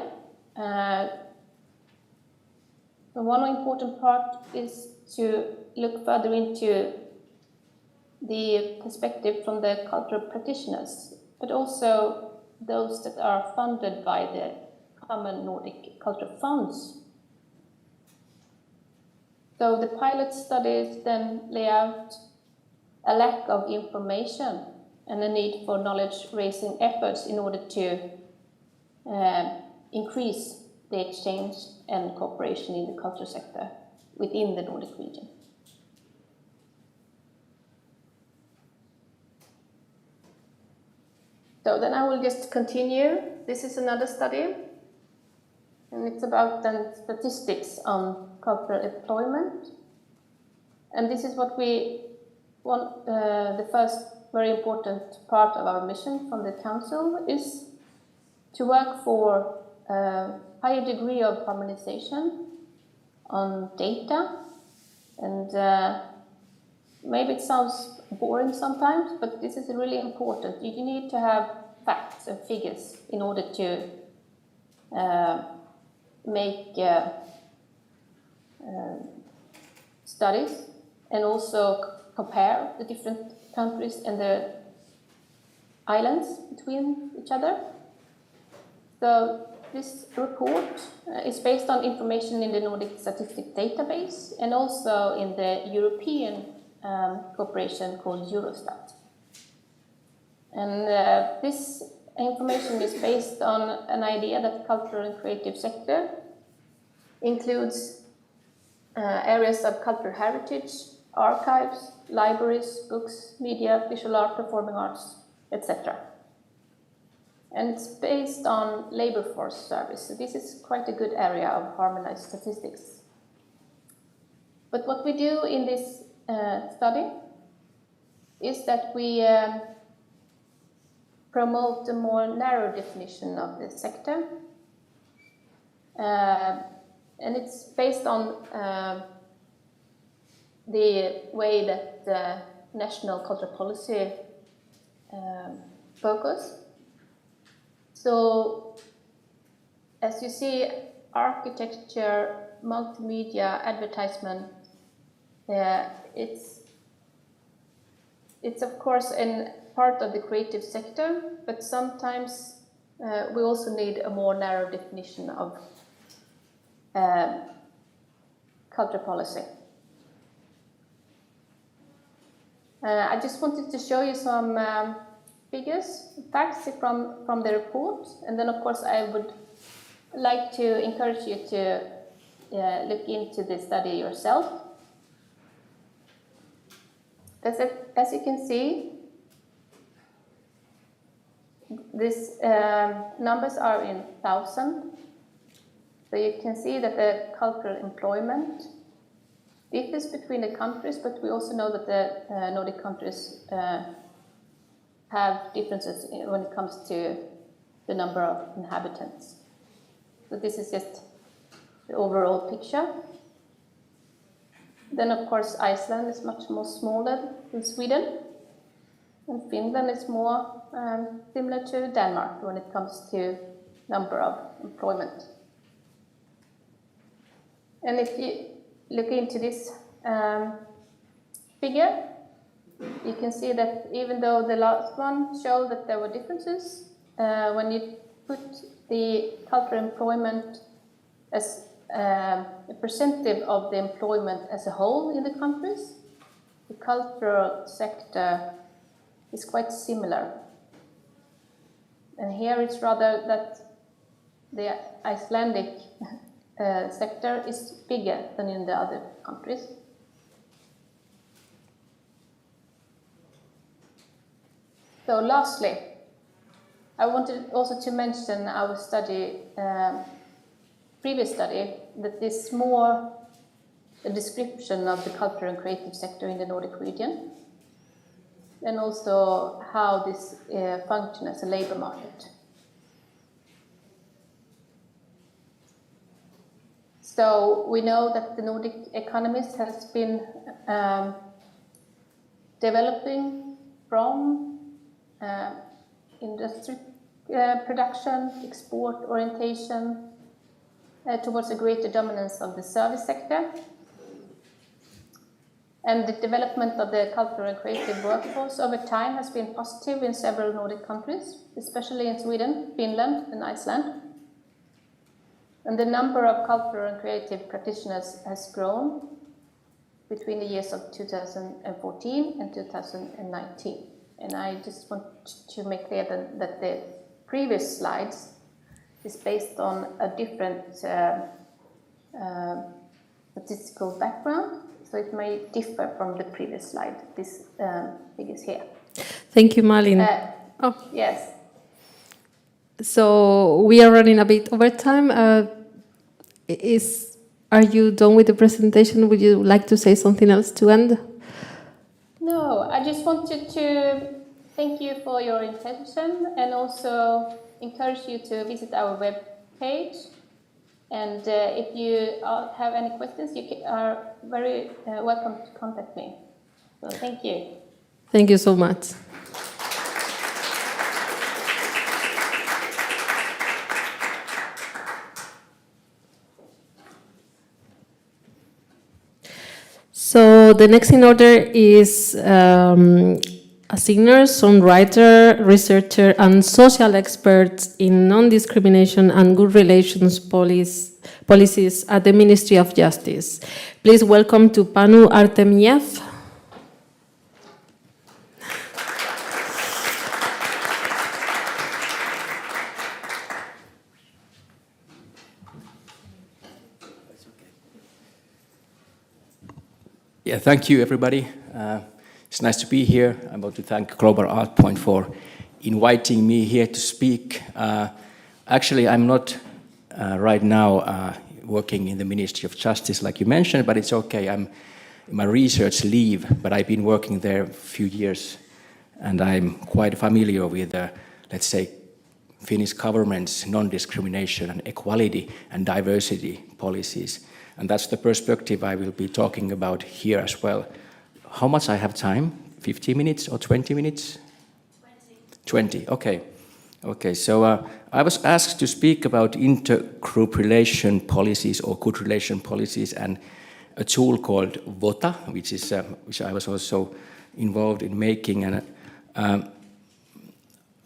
S6: One important part is to look further into the perspective from the cultural practitioners, but also those that are funded by the common Nordic cultural funds. So the pilot studies then lay out a lack of information and a need for knowledge-raising efforts in order to increase the exchange and cooperation in the culture sector within the Nordic region. So then I will just continue. This is another study, and it's about the statistics on cultural employment. And this is what we want, the first very important part of our mission from the Council is to work for a higher degree of harmonization on data. And maybe it sounds boring sometimes, but this is really important. You need to have facts and figures in order to make studies and also compare the different countries and the islands between each other. So this report is based on information in the Nordic Statistic Database and also in the European cooperation called Eurostat. And this information is based on an idea that the cultural and creative sector includes areas of cultural heritage, archives, libraries, books, media, visual art, performing arts, etc. And it's based on labor force service. So this is quite a good area of harmonized statistics. But what we do in this study is that we promote a more narrow definition of the sector. And it's based on the way that the national cultural policy focus. So, as you see, architecture, multimedia, advertisement, it's of course in part of the creative sector, but sometimes we also need a more narrow definition of cultural policy. I just wanted to show you some figures, facts from the report, and then of course I would like to encourage you to look into the study yourself. As you can see, these numbers are in thousand. So you can see that the cultural employment differs between the countries, but we also know that the Nordic countries have differences when it comes to the number of inhabitants. So this is just the overall picture. Then of course Iceland is much more smaller than Sweden, and Finland is more similar to Denmark when it comes to number of employment. And if you look into this figure, you can see that even though the last one showed that there were differences, when you put the cultural employment as a percentage of the employment as a whole in the countries, the cultural sector is quite similar. And here it's rather that the Icelandic sector is bigger than in the other countries. So lastly, I wanted also to mention our study, previous study, that is more a description of the cultural and creative sector in the Nordic region, and also how this functions as a labor market. So we know that the Nordic economies has been developing from industry production, export orientation, towards a greater dominance of the service sector. And the development of the cultural and creative workforce over time has been positive in several Nordic countries, especially in Sweden, Finland, and Iceland. And the number of cultural and creative practitioners has grown, between the years of 2014 and 2019. And I just want to make clear that the previous slides is based on a different statistical background, so it may differ from the previous slide, this figures here.
S1: Thank you, Malin.
S6: Yes.
S1: So we are running a bit over time. Are you done with the presentation? Would you like to say something else to end?
S6: No, I just wanted to thank you for your attention and also encourage you to visit our web page. And if you have any questions, you are very welcome to contact me. So thank you.
S1: Thank you so much. So the next in order is a singer, songwriter, researcher, and social expert in non-discrimination and good relations policies at the Ministry of Justice. Please welcome to Panu Artemiev.
S7: Yeah, thank you, everybody. It's nice to be here. I want to thank Global Art Point for inviting me here to speak. Actually, I'm not right now working in the Ministry of Justice, like you mentioned, but it's okay. I'm in my research leave, but I've been working there a few years, and I'm quite familiar with, let's say, Finnish government's non-discrimination and equality and diversity policies. And that's the perspective I will be talking about here as well. How much I have time? 15 minutes or 20 minutes? 20, okay. Okay, so I was asked to speak about intergroup relation policies or good relation policies and a tool called VOTA, which I was also involved in making. And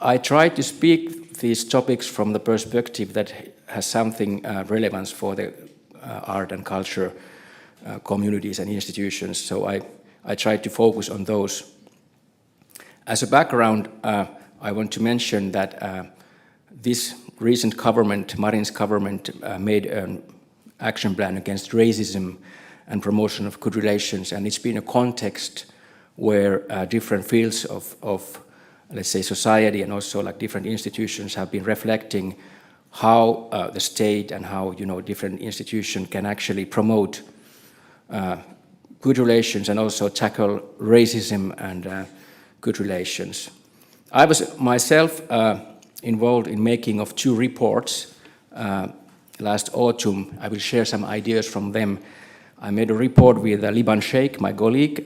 S7: I tried to speak these topics from the perspective that has something relevance for the art and culture communities and institutions. So I tried to focus on those. As a background, I want to mention that this recent government, Marin's government, made an action plan against racism and promotion of good relations, and it's been a context where different fields of let's say society and also like different institutions have been reflecting how the state and how different institutions can actually promote good relations and also tackle racism and good relations. I was myself involved in making of 2 reports last autumn. I will share some ideas from them. I made a report with Liban Sheikh, my colleague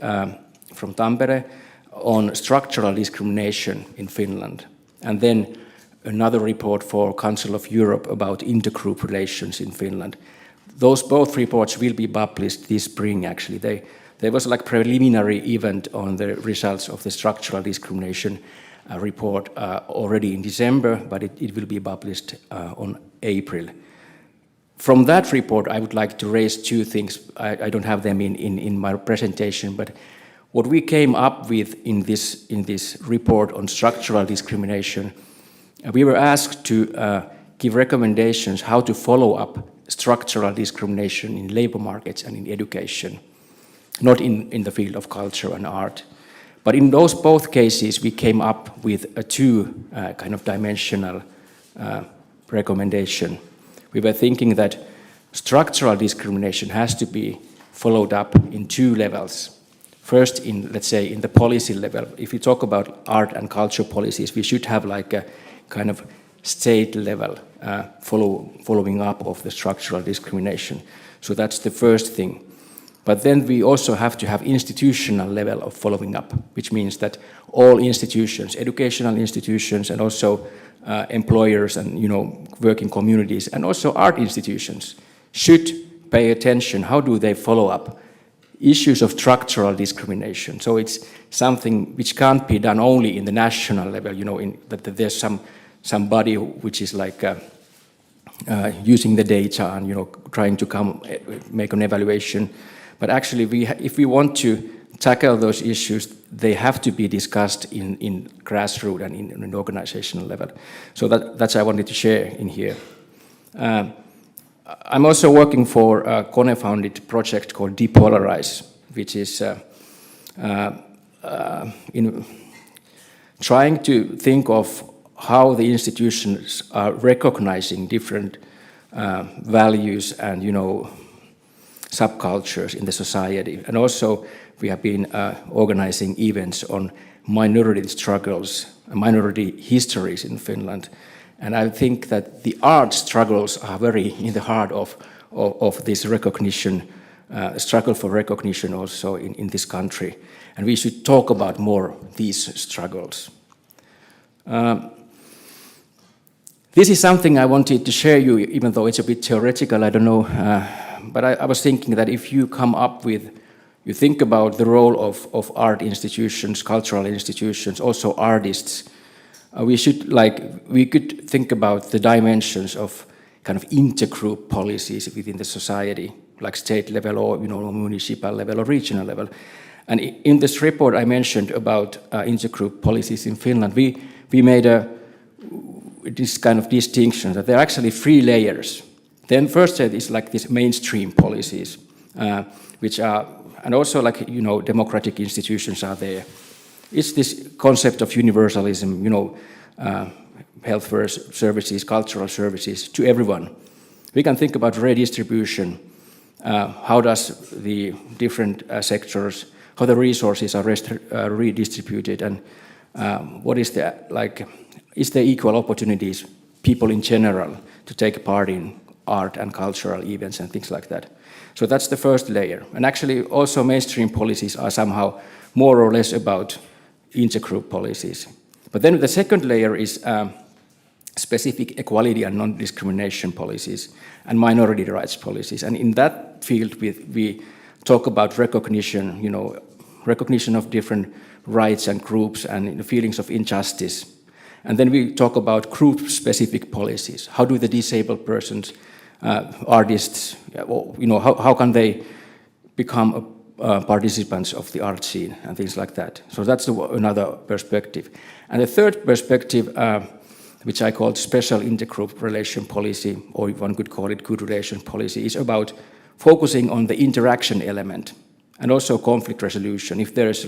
S7: from Tampere, on structural discrimination in Finland, and then another report for Council of Europe about intergroup relations in Finland. Those both reports will be published this spring, actually. There was like preliminary event on the results of the structural discrimination report already in December, but it will be published on April. From that report, I would like to raise 2 things. I don't have them in my presentation, but what we came up with in this report on structural discrimination, we were asked to give recommendations how to follow up structural discrimination in labor markets and in education, not in the field of culture and art. But in those both cases, we came up with a 2 kind of dimensional recommendation. We were thinking that structural discrimination has to be followed up in 2 levels. First, let's say, in the policy level. If we talk about art and culture policies, we should have like a kind of state level following up of the structural discrimination. So that's the first thing. But then we also have to have institutional level of following up, which means that all institutions, educational institutions, and also employers and working communities, and also art institutions should pay attention. How do they follow up issues of structural discrimination? So it's something which can't be done only in the national level, that there's somebody which is like using the data and trying to make an evaluation. But actually, if we want to tackle those issues, they have to be discussed in grassroots and in an organizational level. So that's I wanted to share in here. I'm also working for a Kone-founded project called Depolarize, which is in trying to think of how the institutions are recognizing different values and, subcultures in the society. And also we have been organizing events on minority struggles, minority histories in Finland. And I think that the art struggles are very in the heart of this recognition, struggle for recognition also in this country. And we should talk about more these struggles. This is something I wanted to share you, even though it's a bit theoretical, I don't know. But I was thinking that if you come up with, you think about the role of art institutions, cultural institutions, also artists, we could think about the dimensions of kind of intergroup policies within the society, like state level or municipal level or regional level. And in this report I mentioned about intergroup policies in Finland, we made this kind of distinction that there are actually 3 layers. Then first is like these mainstream policies, which are, and also like, democratic institutions are there. It's this concept of universalism, health services, cultural services to everyone. We can think about redistribution, how does the different sectors, how the resources are redistributed, and what is the, is there equal opportunities, people in general, to take part in art and cultural events and things like that. So that's the first layer. And actually also mainstream policies are somehow more or less about intergroup policies. But then the second layer is specific equality and non-discrimination policies and minority rights policies. And in that field we talk about recognition, recognition of different rights and groups and feelings of injustice. And then we talk about group-specific policies. How do the disabled persons, artists, how can they become participants of the art scene and things like that? So that's another perspective. And the third perspective, which I called special intergroup relation policy, or one could call it good relation policy, is about focusing on the interaction element and also conflict resolution. If there is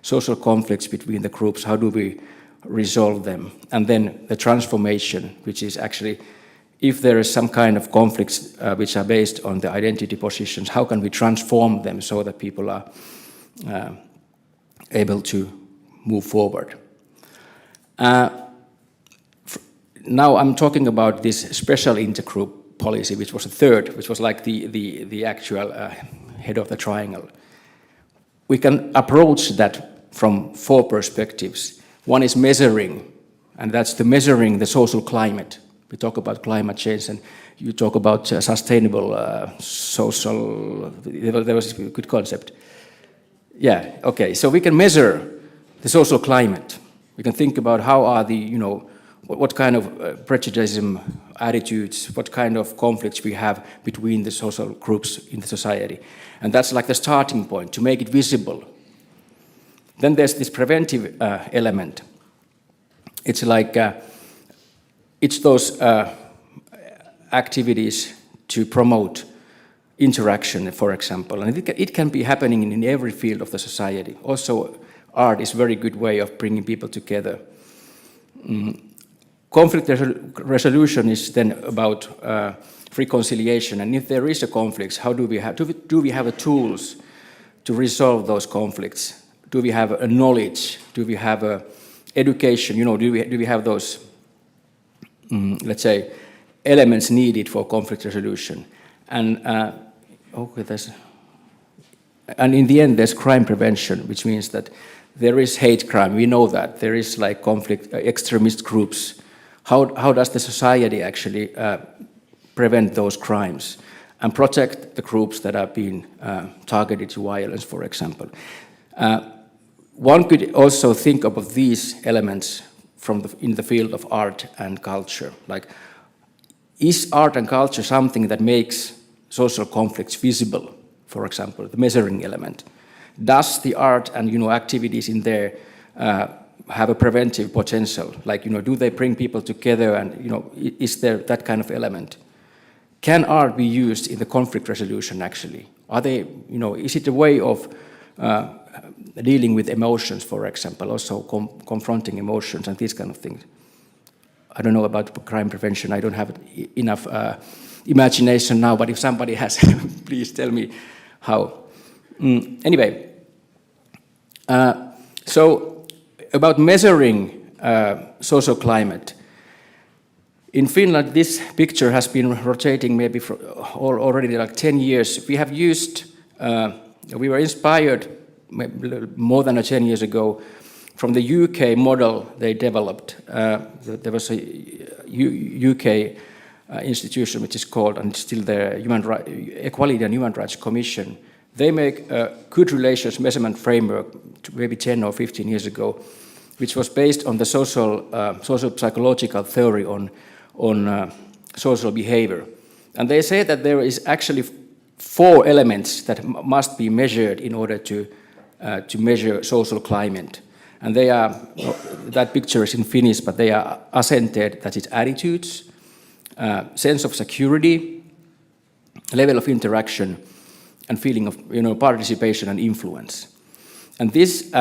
S7: social conflicts between the groups, how do we resolve them? And then the transformation, which is actually, if there is some kind of conflicts which are based on the identity positions, how can we transform them so that people are able to move forward? Now I'm talking about this special intergroup policy, which was a third, which was like the actual head of the triangle. We can approach that from 4 perspectives. One is measuring, and that's measuring the social climate. We talk about climate change, and you talk about sustainable social. There was a good concept. Yeah. Okay. So we can measure the social climate. We can think about how are the what kind of prejudice, attitudes, what kind of conflicts we have between the social groups in the society, and that's like the starting point to make it visible. Then there's this preventive element. It's like it's those activities to promote interaction, for example, and it can be happening in every field of the society. Also, art is a very good way of bringing people together. Conflict resolution is then about reconciliation, and if there is a conflict, how do we have tools to resolve those conflicts? Do we have a knowledge? Do we have a education? Do we have those, let's say, elements needed for conflict resolution? And and in the end, there's crime prevention, which means that there is hate crime. We know that there is conflict, extremist groups. How does the society actually prevent those crimes and protect the groups that are being targeted to violence, for example? One could also think of these elements in the field of art and culture. Is art and culture something that makes social conflicts visible? for example, the measuring element. Does the art and activities in there have a preventive potential? Like, do they bring people together, and is there that kind of element? Can art be used in the conflict resolution actually? Are they, is it a way of dealing with emotions, for example, also confronting emotions and these kind of things? I don't know about crime prevention. I don't have enough imagination now, but if somebody has, please tell me how. Anyway, so about measuring social climate. In Finland, this picture has been rotating maybe for already like 10 years. We have used, we were inspired more than 10 years ago from the UK model they developed. There was a UK institution which is called, and still the Equality and Human Rights Commission. They make a good relations measurement framework maybe 10 or 15 years ago, which was based on the social psychological theory on social behavior. And they say that there is actually 4 elements that must be measured in order to measure social climate. And they are, that picture is in Finnish, but they are asenteet, that is attitudes, sense of security, level of interaction, and feeling of participation and influence. And this,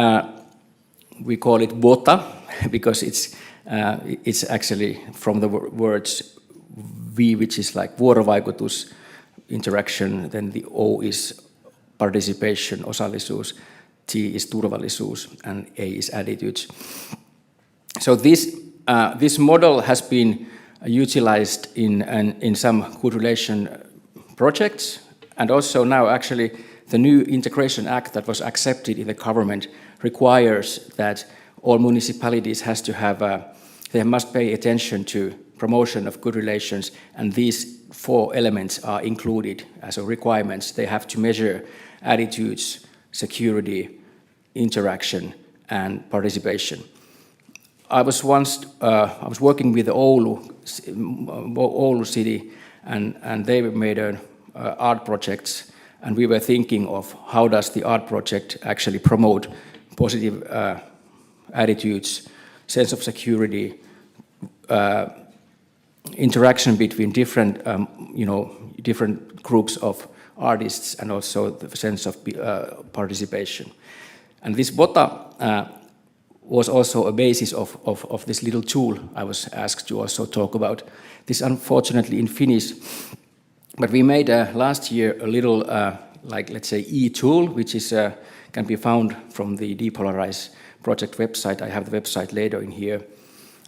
S7: we call it VOTA, because it's actually from the words V, which is like vuorovaikutus, interaction, then the O is participation, osallisuus, T is turvallisuus, and A is attitudes. So this model has been utilized in some good relation projects, and also now actually the new Integration Act that was accepted in the government requires that all municipalities has to have, they must pay attention to promotion of good relations, and these 4 elements are included as a requirements. They have to measure attitudes, security, interaction, and participation. I was working with the Oulu city, and they made an art projects, and we were thinking of how does the art project actually promote positive attitudes, sense of security, interaction between different groups of artists, and also the sense of participation. And this VOTA was also a basis of this little tool I was asked to also talk about. This unfortunately in Finnish, but we made last year a little, like let's say, e-tool, which is can be found from the Depolarize project website. I have the website later in here.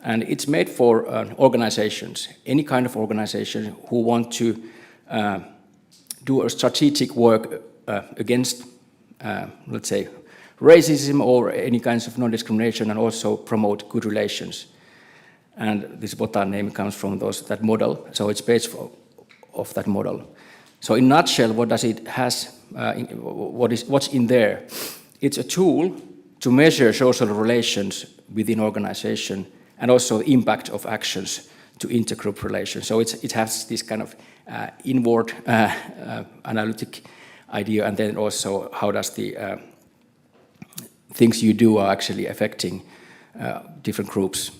S7: And it's made for organizations, any kind of organization who want to do a strategic work against, let's say, racism or any kinds of non-discrimination, and also promote good relations. And this VOTA name comes from that model, so it's based of that model. So in a nutshell, what does it has? What's in there? It's a tool to measure social relations within organization, and also the impact of actions to intergroup relations. So it has this kind of inward analytic idea, and then also how does the things you do are actually affecting different groups.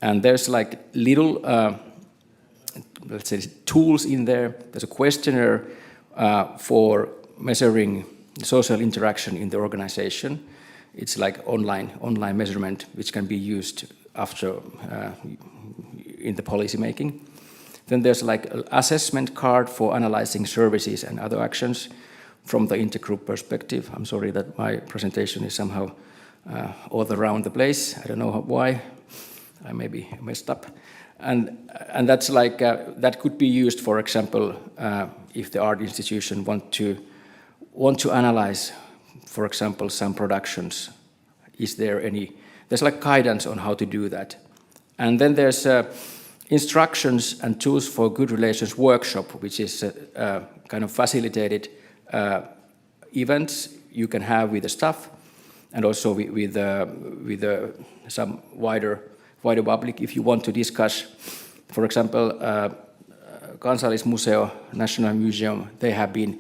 S7: And there's like little, let's say, tools in there. There's a questionnaire for measuring social interaction in the organization. It's like online measurement, which can be used after in the policy making. Then there's like an assessment card for analyzing services and other actions from the intergroup perspective. I'm sorry that my presentation is somehow all around the place. I don't know why. I maybe messed up. And that's like, that could be used, for example, if the art institution want to analyze, for example, some productions. Is there there's like guidance on how to do that. And then there's instructions and tools for good relations workshop, which is kind of facilitated events you can have with the staff, and also with some wider public if you want to discuss. For example, Kansallismuseo, National Museum, they have been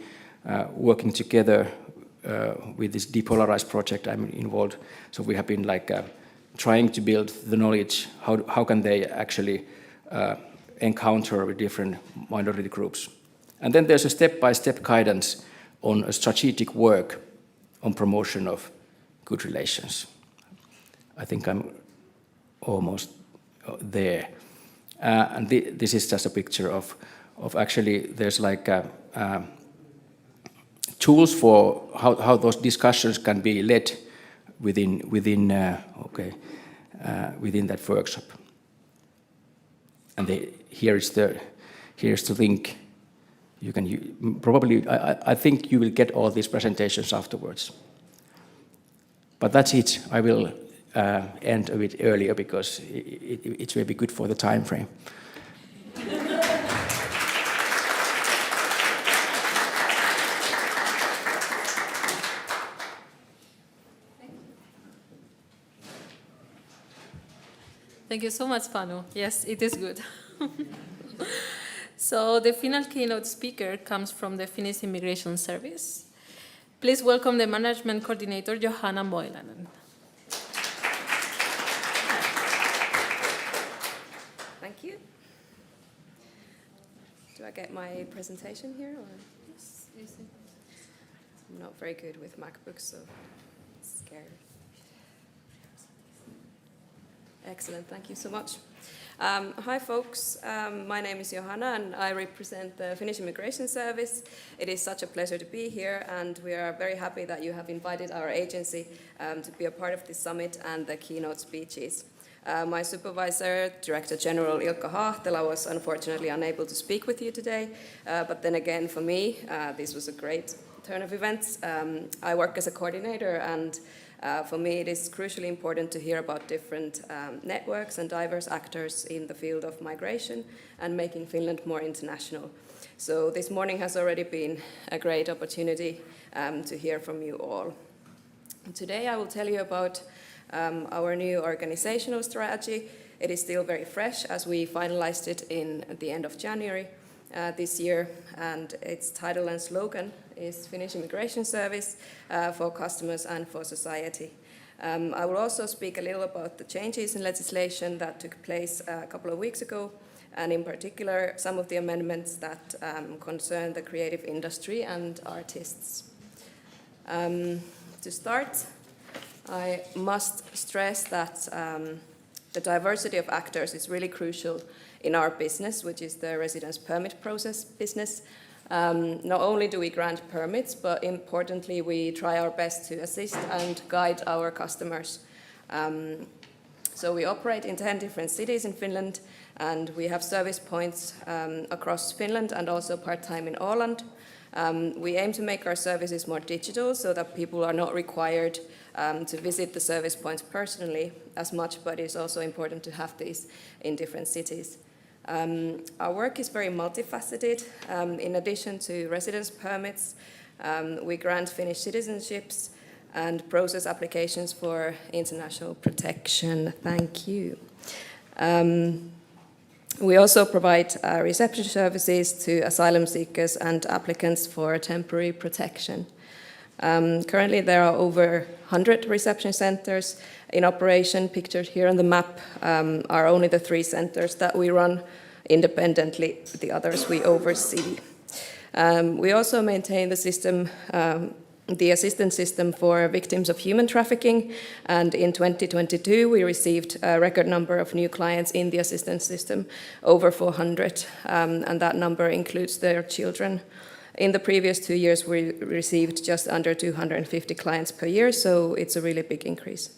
S7: working together with this depolarized project I'm involved. So we have been like trying to build the knowledge, how can they actually encounter with different minority groups. And then there's a step-by-step guidance on a strategic work on promotion of good relations. I think I'm almost there. And this is just a picture of actually, there's like tools for how those discussions can be led within that workshop. And here's the link. You can probably, I think you will get all these presentations afterwards. But that's it. I will end a bit earlier because it will be good for the time frame.
S1: Thank you so much, Panu. Yes, it is good. So the final keynote speaker comes from the Finnish Immigration Service. Please welcome the Management Coordinator, Johanna Moilanen.
S8: Thank you. Do I get my presentation here? Or?
S1: Yes, yes.
S8: I'm not very good with MacBooks, so I'm scared. Excellent, thank you so much. Hi folks, my name is Johanna and I represent the Finnish Immigration Service. It is such a pleasure to be here and we are very happy that you have invited our agency to be a part of this summit and the keynote speeches. My supervisor, Director General Ilkka Hahtela, was unfortunately unable to speak with you today, but then again for me, this was a great turn of events. I work as a coordinator and for me, it is crucially important to hear about different networks and diverse actors in the field of migration and making Finland more international. So this morning has already been a great opportunity to hear from you all. Today I will tell you about our new organizational strategy. It is still very fresh as we finalized it at the end of January this year, and its title and slogan is Finnish Immigration Service for customers and for society. I will also speak a little about the changes in legislation that took place a couple of weeks ago, and in particular some of the amendments that concern the creative industry and artists. To start, I must stress that the diversity of actors is really crucial in our business, which is the residence permit process business. Not only do we grant permits, but importantly, we try our best to assist and guide our customers. So we operate in 10 different cities in Finland, and we have service points across Finland and also part-time in Åland. We aim to make our services more digital so that people are not required to visit the service points personally as much, but it's also important to have these in different cities. Our work is very multifaceted. In addition to residence permits, we grant Finnish citizenships and process applications for international protection. Thank you. We also provide reception services to asylum seekers and applicants for temporary protection. Currently there are over 100 reception centers in operation. Pictured here on the map are only the 3 centers that we run independently. The others we oversee. We also maintain the system, the assistance system for victims of human trafficking, and in 2022 we received a record number of new clients in the assistance system, over 400, and that number includes their children. In the previous 2 years we received just under 250 clients per year, so it's a really big increase.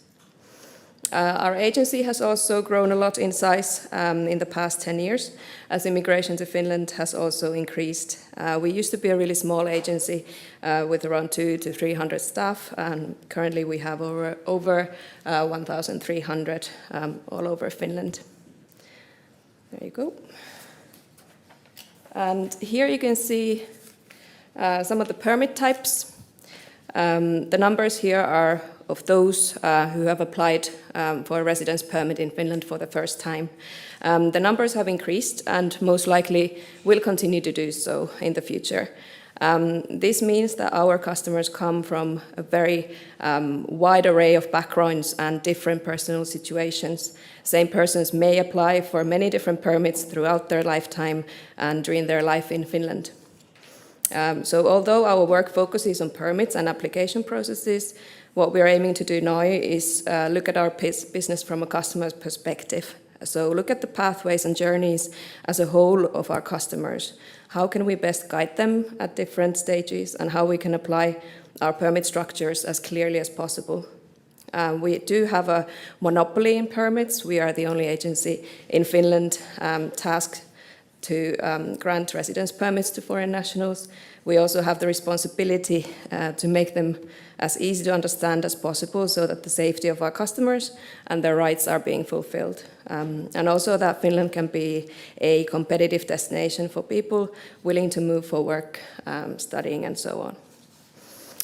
S8: Our agency has also grown a lot in size in the past 10 years, as immigration to Finland has also increased. We used to be a really small agency with around 200 to 300 staff, and currently we have over 1,300 all over Finland. There you go. And here you can see some of the permit types. The numbers here are of those who have applied for a residence permit in Finland for the first time. The numbers have increased and most likely will continue to do so in the future. This means that our customers come from a very wide array of backgrounds and different personal situations. Same persons may apply for many different permits throughout their lifetime and during their life in Finland. So although our work focuses on permits and application processes, what we're aiming to do now is look at our business from a customer's perspective. So look at the pathways and journeys as a whole of our customers. How can we best guide them at different stages, and how we can apply our permit structures as clearly as possible. We do have a monopoly in permits. We are the only agency in Finland tasked to grant residence permits to foreign nationals. We also have the responsibility to make them as easy to understand as possible so that the safety of our customers and their rights are being fulfilled. And also that Finland can be a competitive destination for people willing to move for work, studying and so on.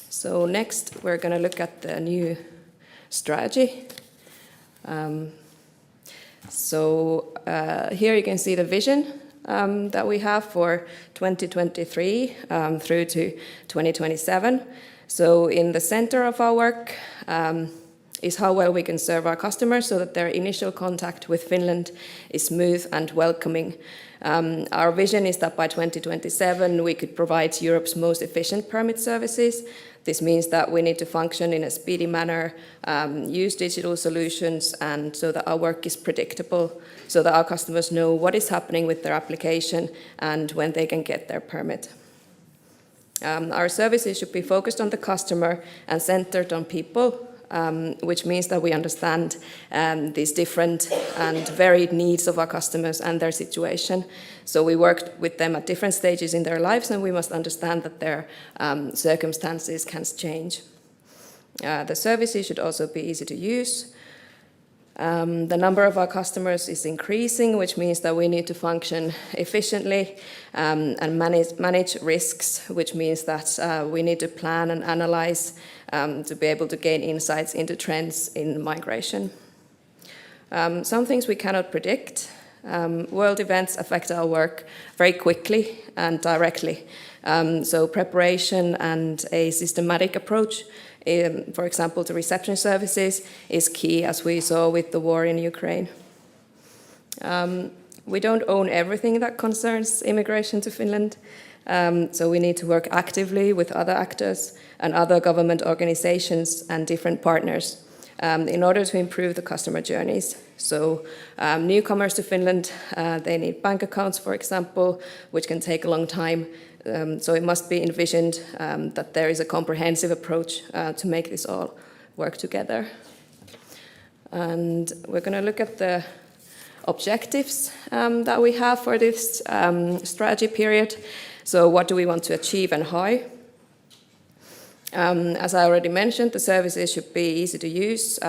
S8: So next we're going to look at the new strategy. Here you can see the vision that we have for 2023 through to 2027. So in the center of our work is how well we can serve our customers so that their initial contact with Finland is smooth and welcoming. Our vision is that by 2027 we could provide Europe's most efficient permit services. This means that we need to function in a speedy manner, use digital solutions, and so that our work is predictable, so that our customers know what is happening with their application and when they can get their permit. Our services should be focused on the customer and centered on people, which means that we understand these different and varied needs of our customers and their situation. So we work with them at different stages in their lives, and we must understand that their circumstances can change. The services should also be easy to use. The number of our customers is increasing, which means that we need to function efficiently and manage risks, which means that we need to plan and analyze to be able to gain insights into trends in migration. Some things we cannot predict. World events affect our work very quickly and directly. So preparation and a systematic approach, for example, to reception services, is key, as we saw with the war in Ukraine. We don't own everything that concerns immigration to Finland, so we need to work actively with other actors and other government organizations and different partners in order to improve the customer journeys. So newcomers to Finland, they need bank accounts, for example, which can take a long time. So it must be envisioned that there is a comprehensive approach to make this all work together. And we're going to look at the objectives that we have for this strategy period. So what do we want to achieve and how? As I already mentioned, the services should be easy to use.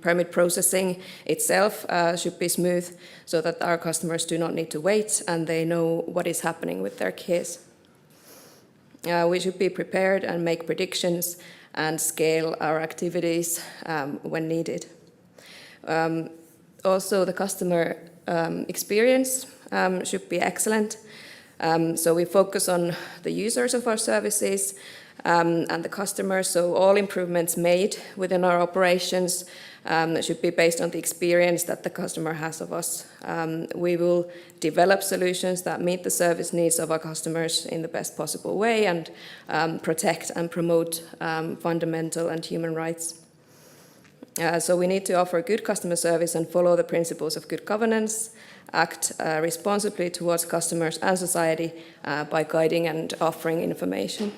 S8: Permit processing itself should be smooth so that our customers do not need to wait and they know what is happening with their case. We should be prepared and make predictions and scale our activities when needed. Also, the customer experience should be excellent. So we focus on the users of our services and the customers. So all improvements made within our operations should be based on the experience that the customer has of us. We will develop solutions that meet the service needs of our customers in the best possible way and protect and promote fundamental and human rights. So we need to offer good customer service and follow the principles of good governance, act responsibly towards customers and society by guiding and offering information.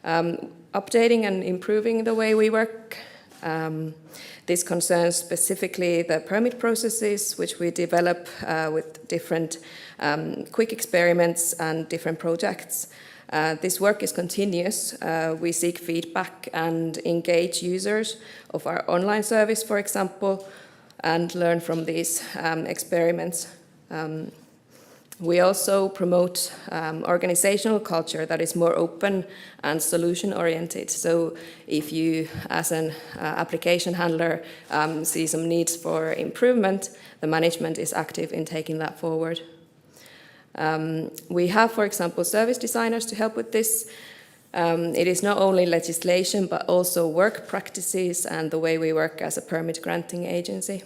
S8: Updating and improving the way we work. This concerns specifically the permit processes, which we develop with different quick experiments and different projects. This work is continuous. We seek feedback and engage users of our online service, for example, and learn from these experiments. We also promote organizational culture that is more open and solution-oriented. So if you, as an application handler, see some needs for improvement, the management is active in taking that forward. We have, for example, service designers to help with this. It is not only legislation, but also work practices and the way we work as a permit granting agency.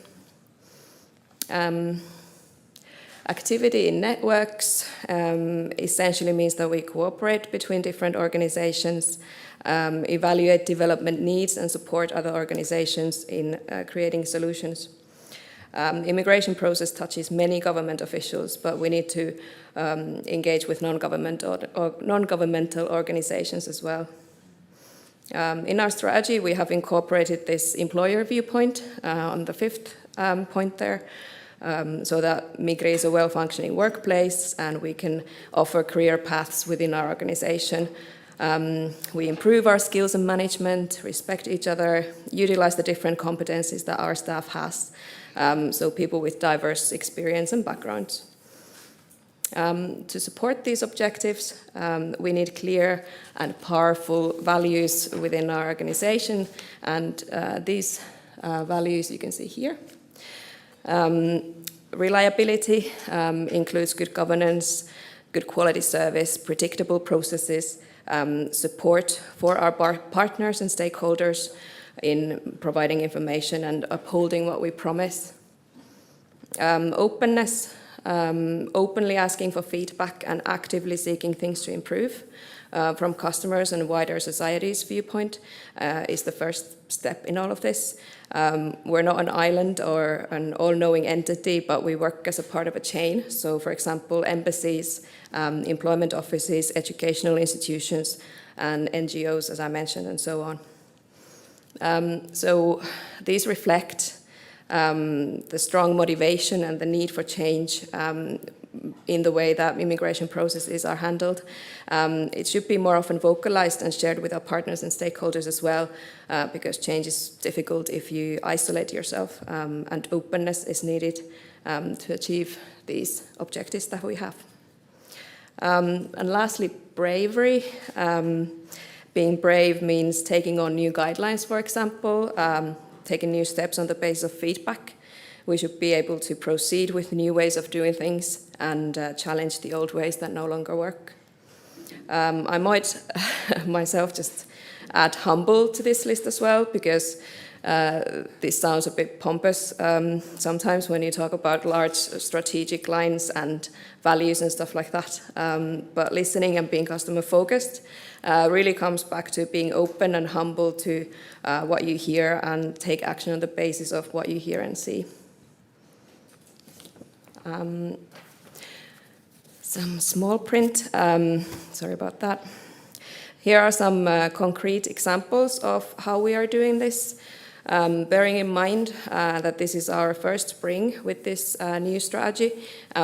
S8: Activity in networks essentially means that we cooperate between different organizations, evaluate development needs and support other organizations in creating solutions. Immigration process touches many government officials, but we need to engage with non-governmental organizations as well. In our strategy, we have incorporated this employer viewpoint on the 5th point there, so that Migri is a well-functioning workplace and we can offer career paths within our organization. We improve our skills and management, respect each other, utilize the different competencies that our staff has, so people with diverse experience and backgrounds. To support these objectives, we need clear and powerful values within our organization, and these values you can see here. Reliability includes good governance, good quality service, predictable processes, support for our partners and stakeholders in providing information and upholding what we promise. Openness, openly asking for feedback and actively seeking things to improve from customers and wider society's viewpoint is the first step in all of this. We're not an island or an all-knowing entity, but we work as a part of a chain. So, for example, embassies, employment offices, educational institutions, and NGOs, as I mentioned, and so on. So these reflect the strong motivation and the need for change in the way that immigration processes are handled. It should be more often vocalized and shared with our partners and stakeholders as well, because change is difficult if you isolate yourself, and openness is needed to achieve these objectives that we have. And lastly, bravery. Being brave means taking on new guidelines, for example, taking new steps on the basis of feedback. We should be able to proceed with new ways of doing things and challenge the old ways that no longer work. I might myself just add humble to this list as well, because this sounds a bit pompous sometimes when you talk about large strategic lines and values and stuff like that. But listening and being customer focused really comes back to being open and humble to what you hear and take action on the basis of what you hear and see. Some small print, sorry about that. Here are some concrete examples of how we are doing this. Bearing in mind that this is our first spring with this new strategy,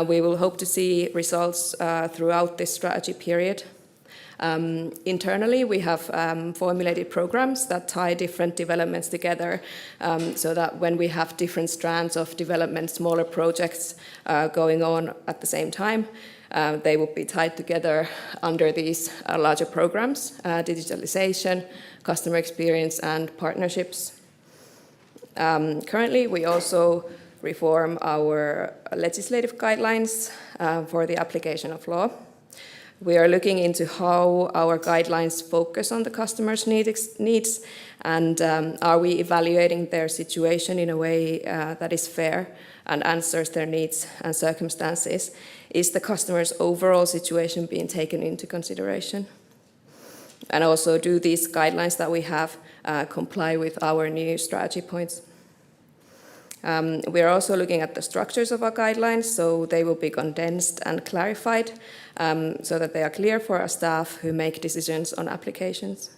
S8: we will hope to see results throughout this strategy period. Internally, we have formulated programs that tie different developments together, so that when we have different strands of development, smaller projects going on at the same time, they will be tied together under these larger programs, digitalization, customer experience, and partnerships. Currently, we also reform our legislative guidelines for the application of law. We are looking into how our guidelines focus on the customer's needs, and are we evaluating their situation in a way that is fair and answers their needs and circumstances? Is the customer's overall situation being taken into consideration? And also, do these guidelines that we have comply with our new strategy points? We are also looking at the structures of our guidelines, so they will be condensed and clarified, so that they are clear for our staff who make decisions on applications.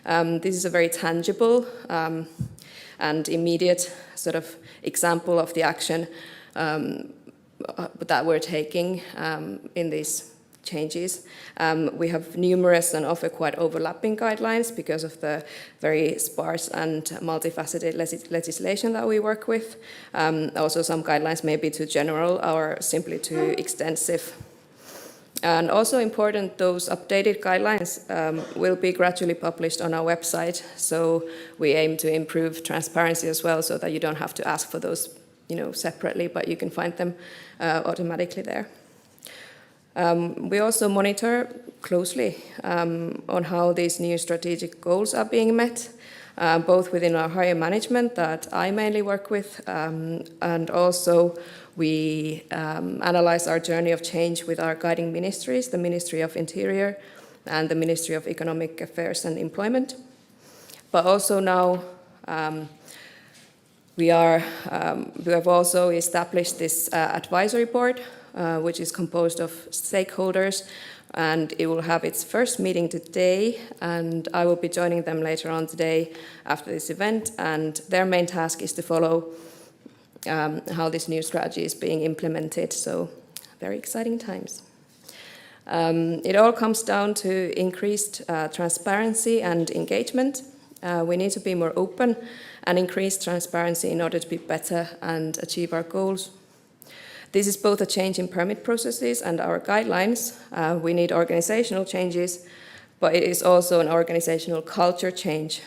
S8: This is a very tangible and immediate sort of example of the action that we're taking in these changes. We have numerous and often quite overlapping guidelines because of the very sparse and multifaceted legislation that we work with. Also, some guidelines may be too general or simply too extensive. And also important, those updated guidelines will be gradually published on our website. So we aim to improve transparency as well, so that you don't have to ask for those, separately, but you can find them automatically there. We also monitor closely on how these new strategic goals are being met, both within our higher management that I mainly work with, and also we analyze our journey of change with our guiding ministries, the Ministry of Interior and the Ministry of Economic Affairs and Employment. But also now we have also established this advisory board, which is composed of stakeholders, and it will have its first meeting today, and I will be joining them later on today after this event, and their main task is to follow how this new strategy is being implemented, so very exciting times. It all comes down to increased transparency and engagement. We need to be more open and increase transparency in order to be better and achieve our goals. This is both a change in permit processes and our guidelines. We need organizational changes, but it is also an organizational culture change,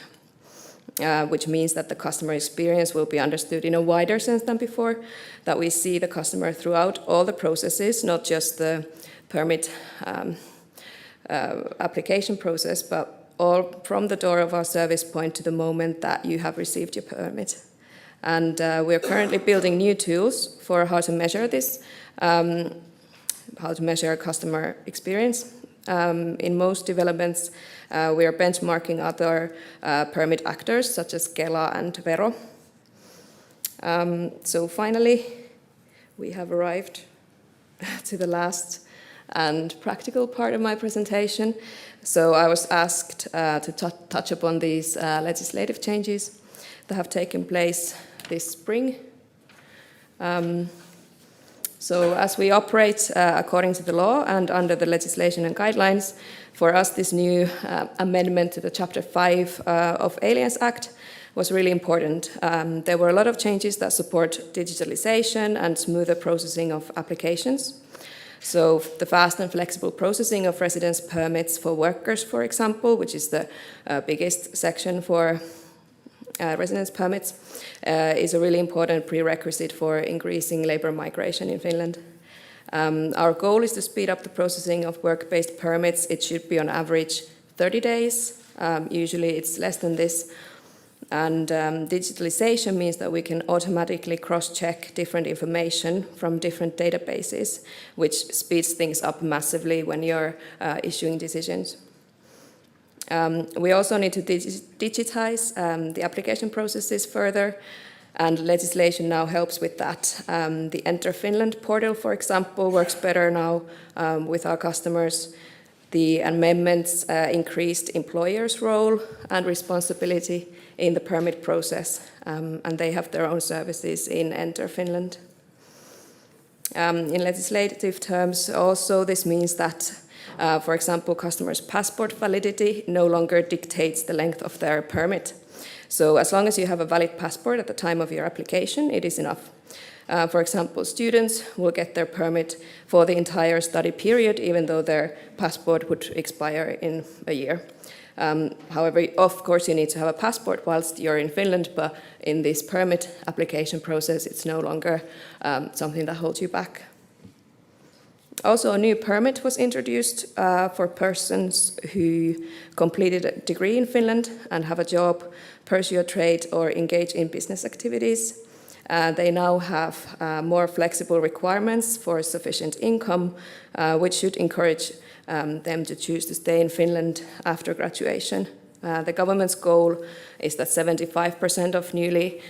S8: which means that the customer experience will be understood in a wider sense than before, that we see the customer throughout all the processes, not just the permit application process, but all from the door of our service point to the moment that you have received your permit. And we are currently building new tools for how to measure this, how to measure customer experience. In most developments, we are benchmarking other permit actors such as Kela and Vero. So finally, we have arrived to the last and practical part of my presentation. So I was asked to touch upon these legislative changes that have taken place this spring. So as we operate according to the law and under the legislation and guidelines, for us this new amendment to the Chapter 5 of Aliens Act was really important. There were a lot of changes that support digitalization and smoother processing of applications. So the fast and flexible processing of residence permits for workers, for example, which is the biggest section for residence permits, is a really important prerequisite for increasing labor migration in Finland. Our goal is to speed up the processing of work-based permits. It should be on average 30 days. Usually it's less than this. And digitalization means that we can automatically cross-check different information from different databases, which speeds things up massively when you're issuing decisions. We also need to digitize the application processes further, and legislation now helps with that. The Enter Finland portal, for example, works better now with our customers. The amendments increased employers' role and responsibility in the permit process, and they have their own services in Enter Finland. In legislative terms, also, this means that, for example, customers' passport validity no longer dictates the length of their permit. So as long as you have a valid passport at the time of your application, it is enough. For example, students will get their permit for the entire study period, even though their passport would expire in a year. However, of course, you need to have a passport whilst you're in Finland, but in this permit application process, it's no longer something that holds you back. Also, a new permit was introduced for persons who completed a degree in Finland and have a job, pursue a trade, or engage in business activities. They now have more flexible requirements for sufficient income, which should encourage them to choose to stay in Finland after graduation. The government's goal is that 75% of newly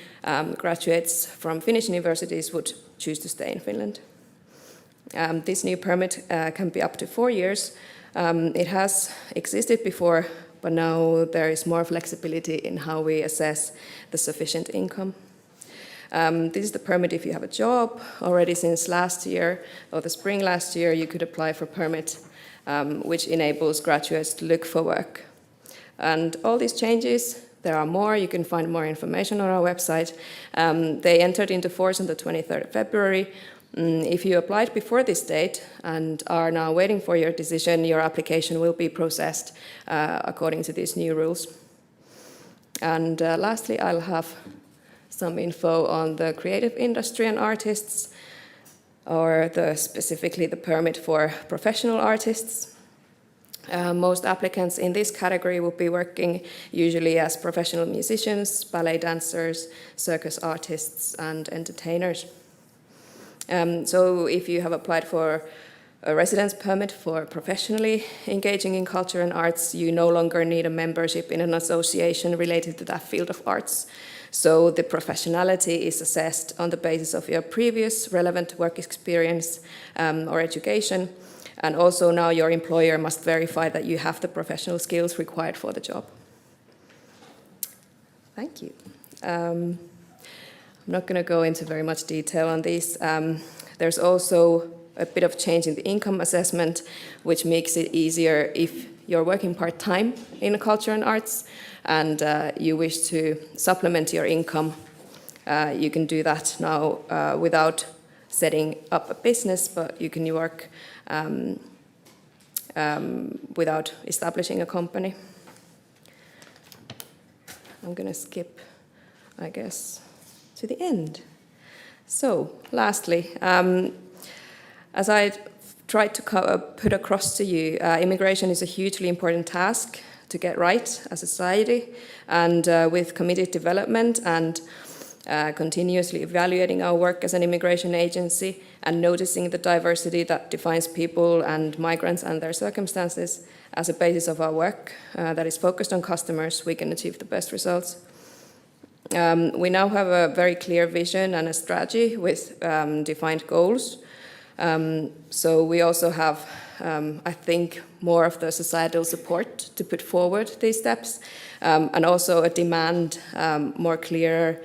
S8: graduates from Finnish universities would choose to stay in Finland. This new permit can be up to 4 years. It has existed before, but now there is more flexibility in how we assess the sufficient income. This is the permit if you have a job. Already since last year, or the spring last year, you could apply for permit, which enables graduates to look for work. And all these changes, there are more. You can find more information on our website. They entered into force on the 23rd of February. If you applied before this date and are now waiting for your decision, your application will be processed according to these new rules. And lastly, I'll have some info on the creative industry and artists. or specifically the permit for professional artists. Most applicants in this category will be working usually as professional musicians, ballet dancers, circus artists, and entertainers. So if you have applied for a residence permit for professionally engaging in culture and arts, you no longer need a membership in an association related to that field of arts. So the professionality is assessed on the basis of your previous relevant work experience or education. And also now your employer must verify that you have the professional skills required for the job. Thank you. I'm not going to go into very much detail on these. There's also a bit of change in the income assessment, which makes it easier if you're working part-time in culture and arts and you wish to supplement your income. You can do that now without setting up a business, but you can work without establishing a company. I'm going to skip, I guess, to the end. So, lastly, as I tried to put across to you, immigration is a hugely important task to get right as a society, and with committed development and continuously evaluating our work as an immigration agency and noticing the diversity that defines people and migrants and their circumstances as a basis of our work that is focused on customers, we can achieve the best results. We now have a very clear vision and a strategy with defined goals. So we also have, I think, more of the societal support to put forward these steps, and also a demand more clear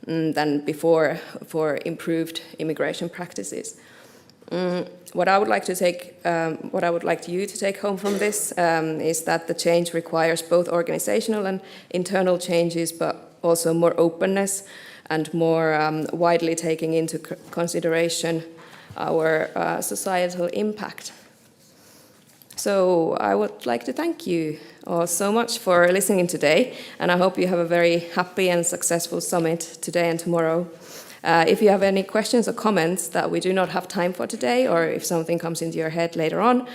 S8: than before for improved immigration practices. What I would like you to take home from this is that the change requires both organizational and internal changes, but also more openness and more widely taking into consideration our societal impact. So I would like to thank you all so much for listening today, and I hope you have a very happy and successful summit today and tomorrow. If you have any questions or comments that we do not have time for today, or if something comes into your head later on,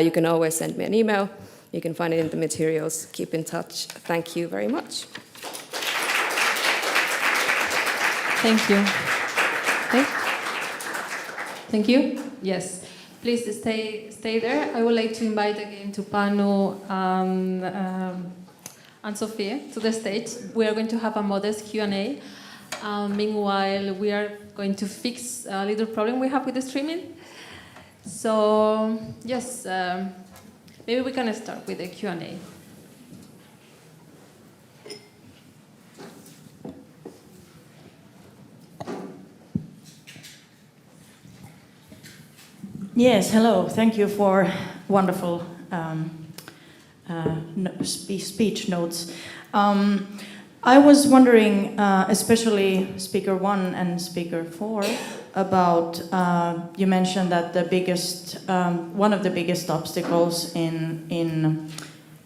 S8: you can always send me an email. You can find it in the materials. Keep in touch. Thank you very much.
S1: Thank you. Okay. Thank you. Yes. Please stay there. I would like to invite again to Panu and Sophie to the stage. We are going to have a modest Q&A. Meanwhile, we are going to fix a little problem we have with the streaming. So, yes, maybe we can start with the Q&A.
S9: Yes, hello. Thank you for wonderful speech notes. I was wondering, especially Speaker 1 and Speaker 4, about, you mentioned that the biggest, one of the biggest obstacles in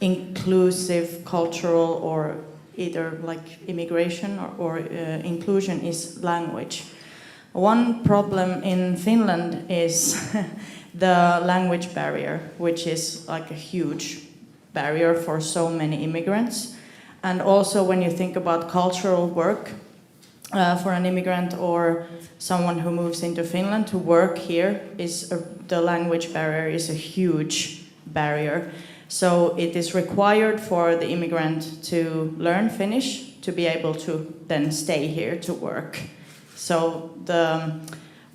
S9: inclusive cultural or either like immigration or inclusion is language. One problem in Finland is the language barrier, which is like a huge barrier for so many immigrants. And also when you think about cultural work for an immigrant or someone who moves into Finland to work here, the language barrier is a huge barrier. So it is required for the immigrant to learn Finnish to be able to then stay here to work. So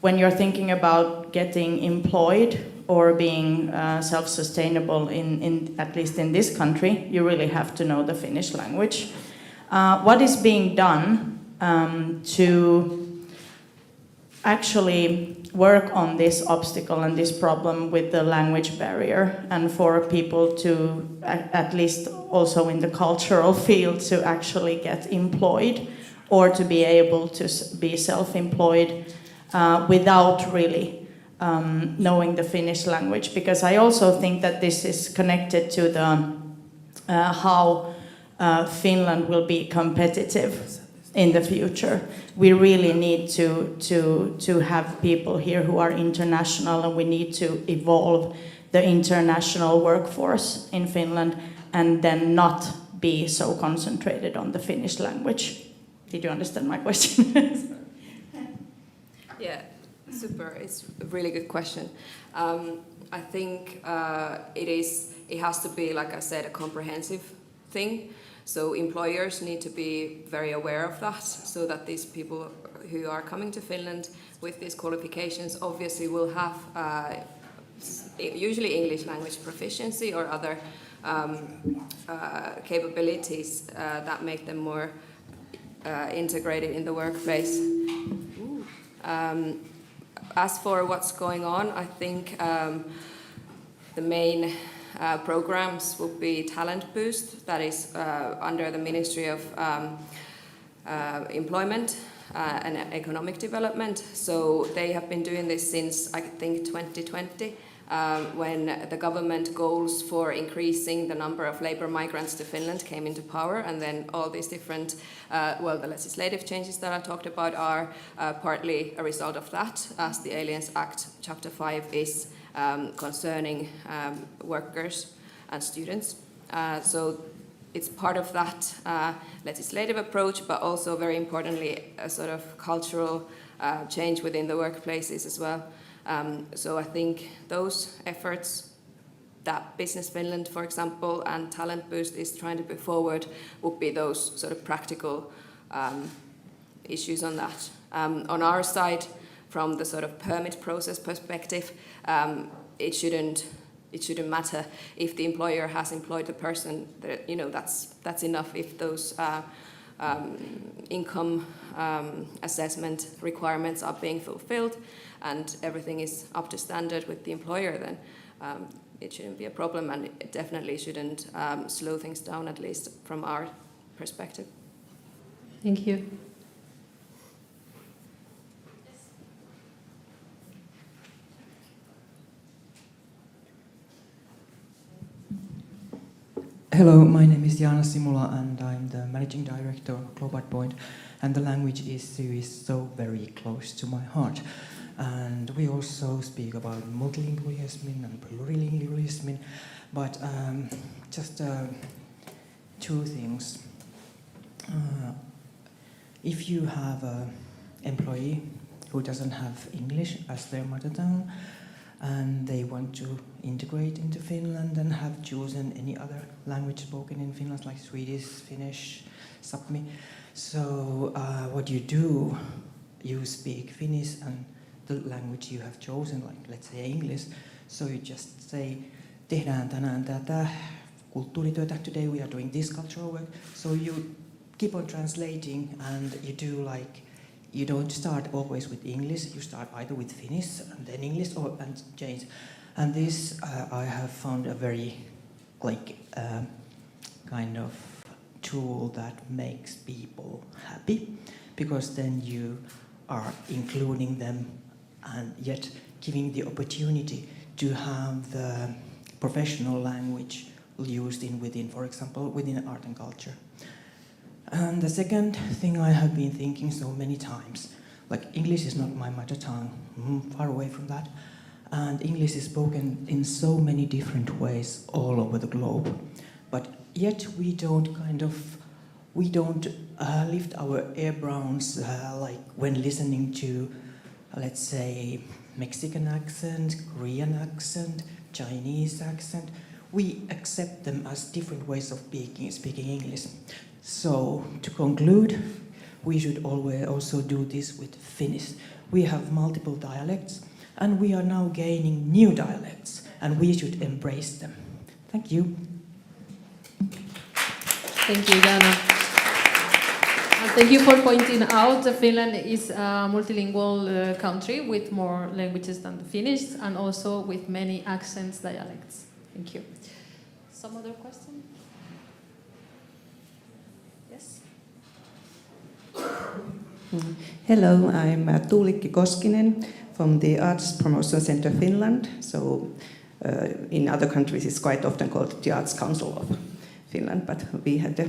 S9: when you're thinking about getting employed or being self-sustainable in at least in this country, you really have to know the Finnish language. What is being done to actually work on this obstacle and this problem with the language barrier, and for people to, at least also in the cultural field, to actually get employed or to be able to be self-employed without really knowing the Finnish language? Because I also think that this is connected to the how Finland will be competitive in the future. We really need to have people here who are international, and we need to evolve the international workforce in Finland and then not be so concentrated on the Finnish language. Did you understand my question?
S8: Yeah, super. It's a really good question. I think it has to be, like I said, a comprehensive thing. So employers need to be very aware of that, so that these people who are coming to Finland with these qualifications obviously will have usually English language proficiency or other capabilities that make them more integrated in the workplace. As for what's going on, I think the main programs would be Talent Boost, that is under the Ministry of Employment and Economic Development. So they have been doing this since, I think, 2020, when the government goals for increasing the number of labor migrants to Finland came into power, and then all these different, the legislative changes that I talked about are partly a result of that, as the Aliens Act Chapter 5 is concerning workers and students. So it's part of that legislative approach, but also very importantly a sort of cultural change within the workplaces as well. So I think those efforts that Business Finland, for example, and Talent Boost is trying to put forward would be those sort of practical issues on that. On our side, from the sort of permit process perspective, it shouldn't matter if the employer has employed the person. That's enough if those income assessment requirements are being fulfilled and everything is up to standard with the employer, then it shouldn't be a problem, and it definitely shouldn't slow things down, at least from our perspective.
S1: Thank you.
S10: Hello, my name is Jaana Simula and I'm the Managing Director of Global Point, and the language issue is so very close to my heart. And we also speak about multilingualism and plurilingualism, but just two things. If you have an employee who doesn't have English as their mother tongue, and they want to integrate into Finland and have chosen any other language spoken in Finland, like Swedish, Finnish, Sapmi. So what you do, you speak Finnish and the language you have chosen, like let's say English. So you just say, tehdään tänään tätä kulttuurityötä, today we are doing this cultural work. So you keep on translating, and you do like, you don't start always with English, you start either with Finnish and then English, and change. And this I have found a very kind of tool that makes people happy, because then you are including them and yet giving the opportunity to have the professional language used within, for example, within art and culture. And the second thing I have been thinking so many times, like English is not my mother tongue, far away from that, and English is spoken in so many different ways all over the globe, but yet we don't lift our eyebrows like when listening to, let's say, Mexican accent, Korean accent, Chinese accent. We accept them as different ways of speaking English. So, to conclude, we should always also do this with Finnish. We have multiple dialects, and we are now gaining new dialects, and we should embrace them. Thank you.
S1: Thank you, Jana. And thank you for pointing out that Finland is a multilingual country with more languages than Finnish, and also with many accents, dialects. Thank you. Some other question? Yes?
S11: Hello, I'm Tuulikki Koskinen from the Arts Promotion Centre Finland. So in other countries it's quite often called the Arts Council of Finland, but we had the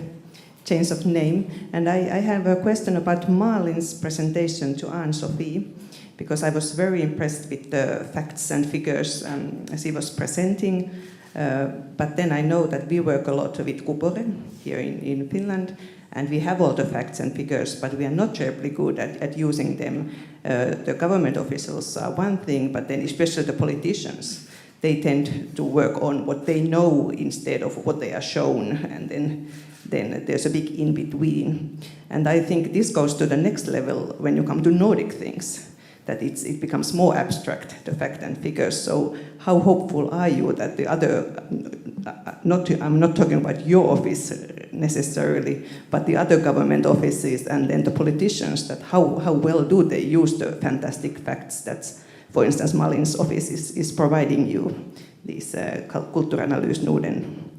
S11: change of name. And I have a question about Malin's presentation to Anne-Sophie, because I was very impressed with the facts and figures as he was presenting. But then I know that we work a lot with Kupore here in Finland, and we have all the facts and figures, but we are not terribly good at using them. The government officials are one thing, but then especially the politicians, they tend to work on what they know instead of what they are shown, and then there's a big in-between. And I think this goes to the next level when you come to Nordic things, that it becomes more abstract, the fact and figures. So how hopeful are you that the other, I'm not talking about your office necessarily, but the other government offices and then the politicians, that how well do they use the fantastic facts that, for instance, Malin's office is providing you, these Kulturanalys Norden.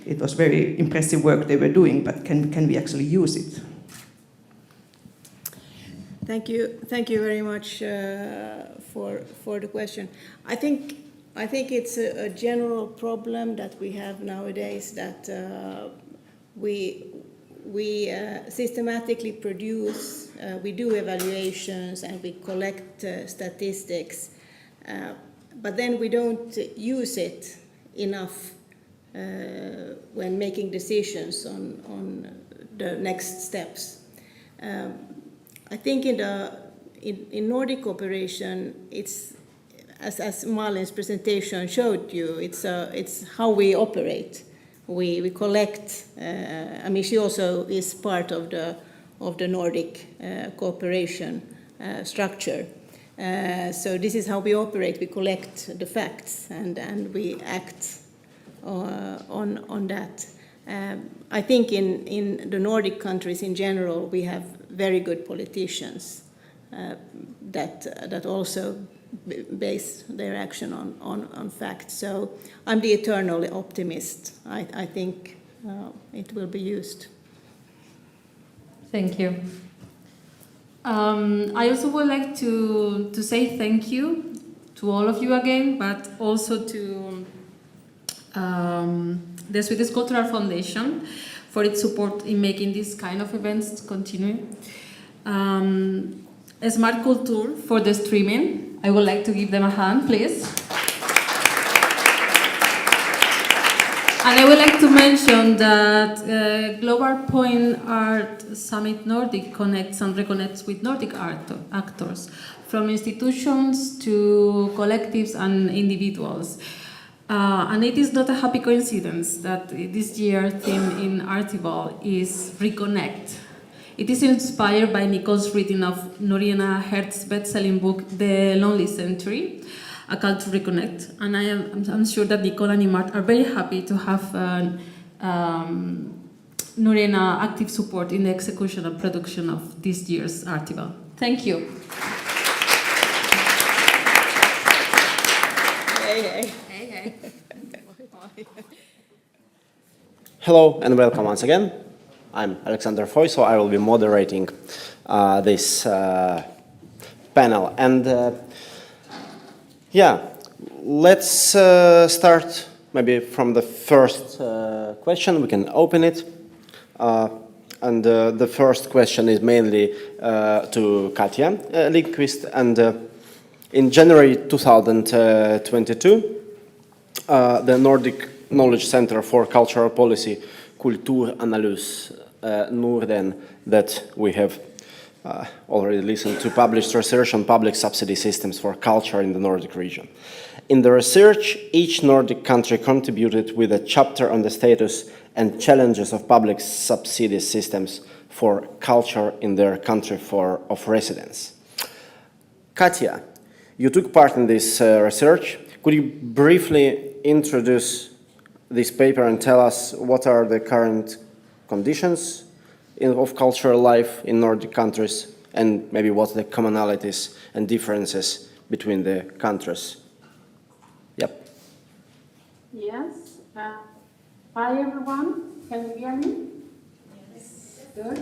S11: It was very impressive work they were doing, but can we actually use it?
S5: Thank you very much for the question. I think it's a general problem that we have nowadays, that we systematically produce, we do evaluations and we collect statistics, but then we don't use it enough when making decisions on the next steps. I think in Nordic cooperation, it's as Malin's presentation showed you, it's how we operate. We collect. I mean, she also is part of the Nordic cooperation structure. So this is how we operate. We collect the facts and we act on that. I think in the Nordic countries in general, we have very good politicians that also base their action on facts. So I'm the eternal optimist. I think it will be used.
S1: Thank you. I also would like to say thank you to all of you again, but also to the Swedish Cultural Foundation for its support in making this kind of events continue. Smart Culture for the streaming. I would like to give them a hand, please. And I would like to mention that Global Point Art Summit Nordic connects and reconnects with Nordic art actors, from institutions to collectives and individuals. And it is not a happy coincidence that this year's theme in ARTIVAL is Reconnect. It is inspired by Nicole's reading of Norina Hertz's best-selling book, The Lonely Century, A Call to Reconnect. And I'm sure that Nicole and Imart are very happy to have Norina active support in the execution and production of this year's ARTIVAL. Thank you.
S5: Hey.
S3: Hello and welcome once again. I'm Alexander Foy, so I will be moderating this panel. And let's start maybe from the first question. We can open it. And the first question is mainly to Katja Lindqvist. And in January 2022, the Nordic Knowledge Centre for Cultural Policy, Kulturanalys Norden, that we have already listened to, published research on public subsidy systems for culture in the Nordic region. In the research, each Nordic country contributed with a chapter on the status and challenges of public subsidy systems for culture in their country of residence. Katja, you took part in this research. Could you briefly introduce this paper and tell us what are the current conditions of cultural life in Nordic countries, and maybe what the commonalities and differences between the countries? Yep.
S12: Yes. Hi everyone. Can you hear me? Yes. Good.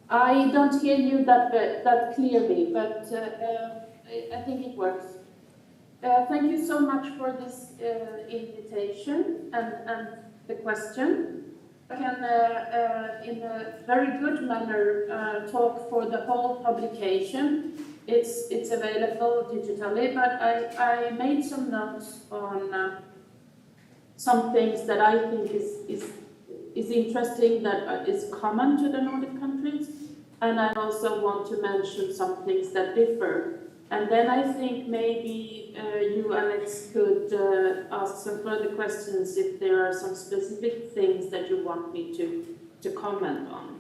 S12: I don't hear you that clearly, but I think it works. Thank you so much for this invitation and the question. can, in a very good manner, talk for the whole publication. It's available digitally, but I made some notes on some things that I think is interesting, that is common to the Nordic countries, and I also want to mention some things that differ. And then I think maybe you, Alex, could ask some further questions if there are some specific things that you want me to comment on.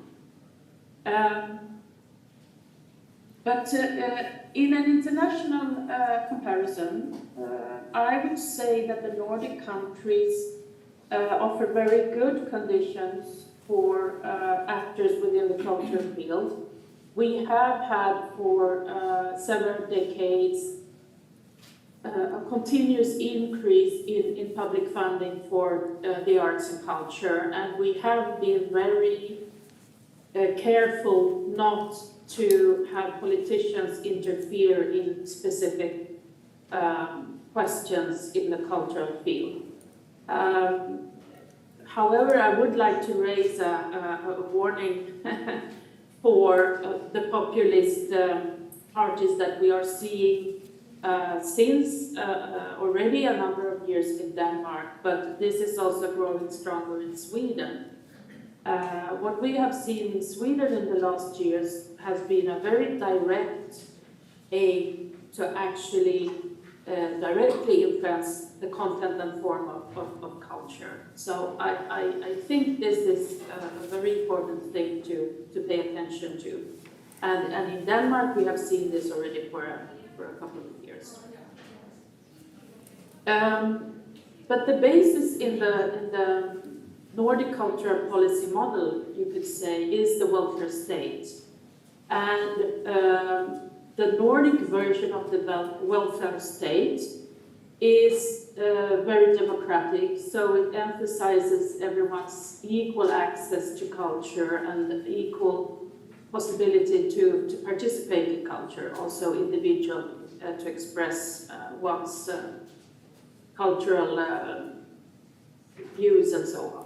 S12: But in an international comparison, I would say that the Nordic countries offer very good conditions for actors within the cultural field. We have had for several decades a continuous increase in public funding for the arts and culture, and we have been very careful not to have politicians interfere in specific questions in the cultural field. However, I would like to raise a warning for the populist parties that we are seeing since already a number of years in Denmark, but this is also growing stronger in Sweden. What we have seen in Sweden in the last years has been a very direct aim to actually directly influence the content and form of culture. So I think this is a very important thing to pay attention to. And in Denmark we have seen this already for a couple of years. But the basis in the Nordic cultural policy model, you could say, is the welfare state. And the Nordic version of the welfare state is very democratic, so it emphasizes everyone's equal access to culture and equal possibility to participate in culture, also individual to express one's cultural views and so on.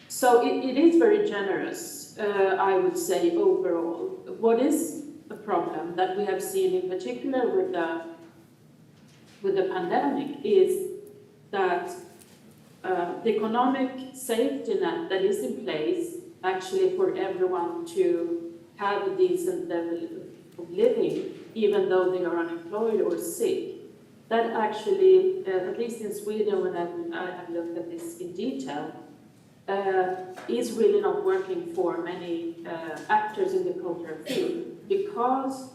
S12: So it is very generous, I would say, overall. What is a problem that we have seen in particular with the pandemic is that the economic safety net that is in place actually for everyone to have a decent level of living, even though they are unemployed or sick, that actually, at least in Sweden, when I have looked at this in detail, is really not working for many actors in the cultural field, because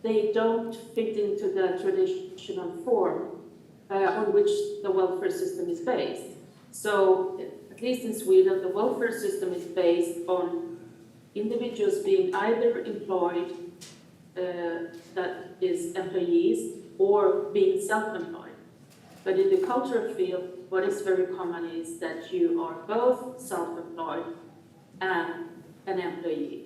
S12: they don't fit into the traditional form on which the welfare system is based. So, at least in Sweden, the welfare system is based on individuals being either employed, that is employees, or being self-employed. But in the cultural field, what is very common is that you are both self-employed and an employee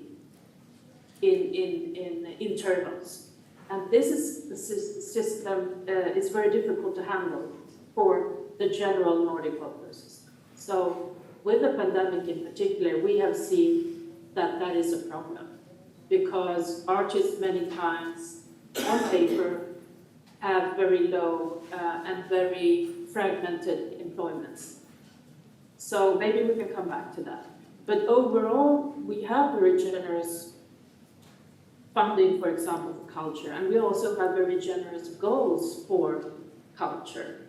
S12: in internals. And this is the system is very difficult to handle for the general Nordic welfare system. So with the pandemic in particular, we have seen that that is a problem, because artists many times on paper have very low and very fragmented employments. So maybe we can come back to that. But overall, we have very generous funding, for example, for culture, and we also have very generous goals for culture.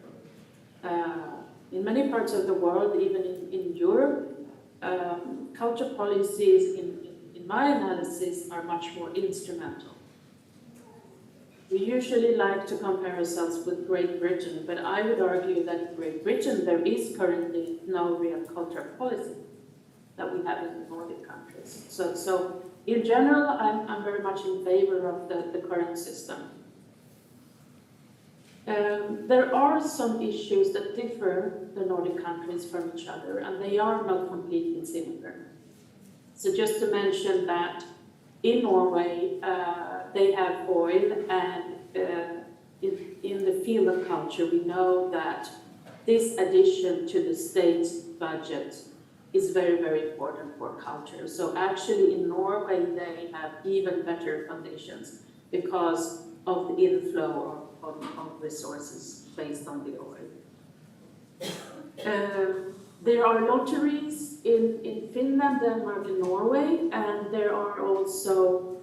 S12: In many parts of the world, even in Europe, culture policies, in my analysis, are much more instrumental. We usually like to compare ourselves with Great Britain, but I would argue that in Great Britain there is currently no real cultural policy that we have in the Nordic countries. So in general, I'm very much in favor of the current system. There are some issues that differ the Nordic countries from each other, and they are not completely similar. So just to mention that in Norway, they have oil, and in the field of culture, we know that this addition to the state budget is very, very important for culture. So actually in Norway, they have even better foundations because of the inflow of resources based on the oil. There are lotteries in Finland, Denmark, and Norway, and there are also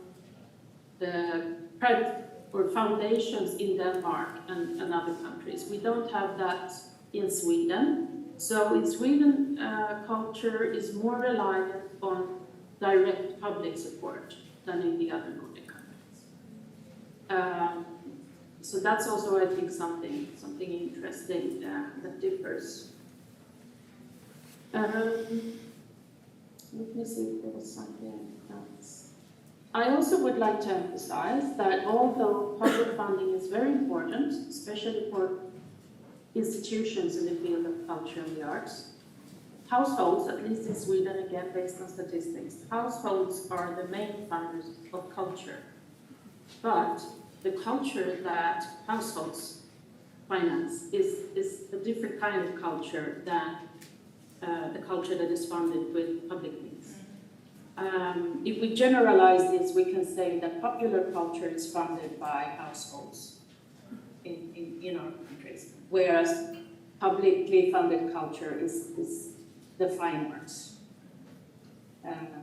S12: private or foundations in Denmark and other countries. We don't have that in Sweden. So in Sweden, culture is more reliant on direct public support than in the other Nordic countries. So that's also, I think, something interesting that differs. Let me see if there was something else. I also would like to emphasize that although public funding is very important, especially for institutions in the field of culture and the arts, households, at least in Sweden, again based on statistics, households are the main funders of culture. But the culture that households finance is a different kind of culture than the culture that is funded with public means. If we generalize this, we can say that popular culture is funded by households in our countries, whereas publicly funded culture is the fine arts.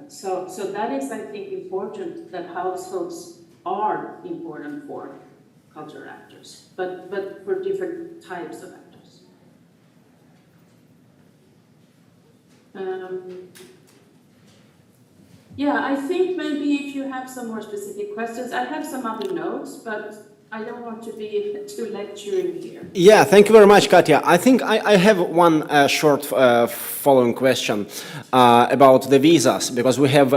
S12: So that is, I think, important, that households are important for cultural actors, but for different types of actors. Yeah, I think maybe if you have some more specific questions, I have some other notes, but I don't want to be too lecturing here.
S3: Yeah, thank you very much, Katja. I think I have one short following question about the visas, because we have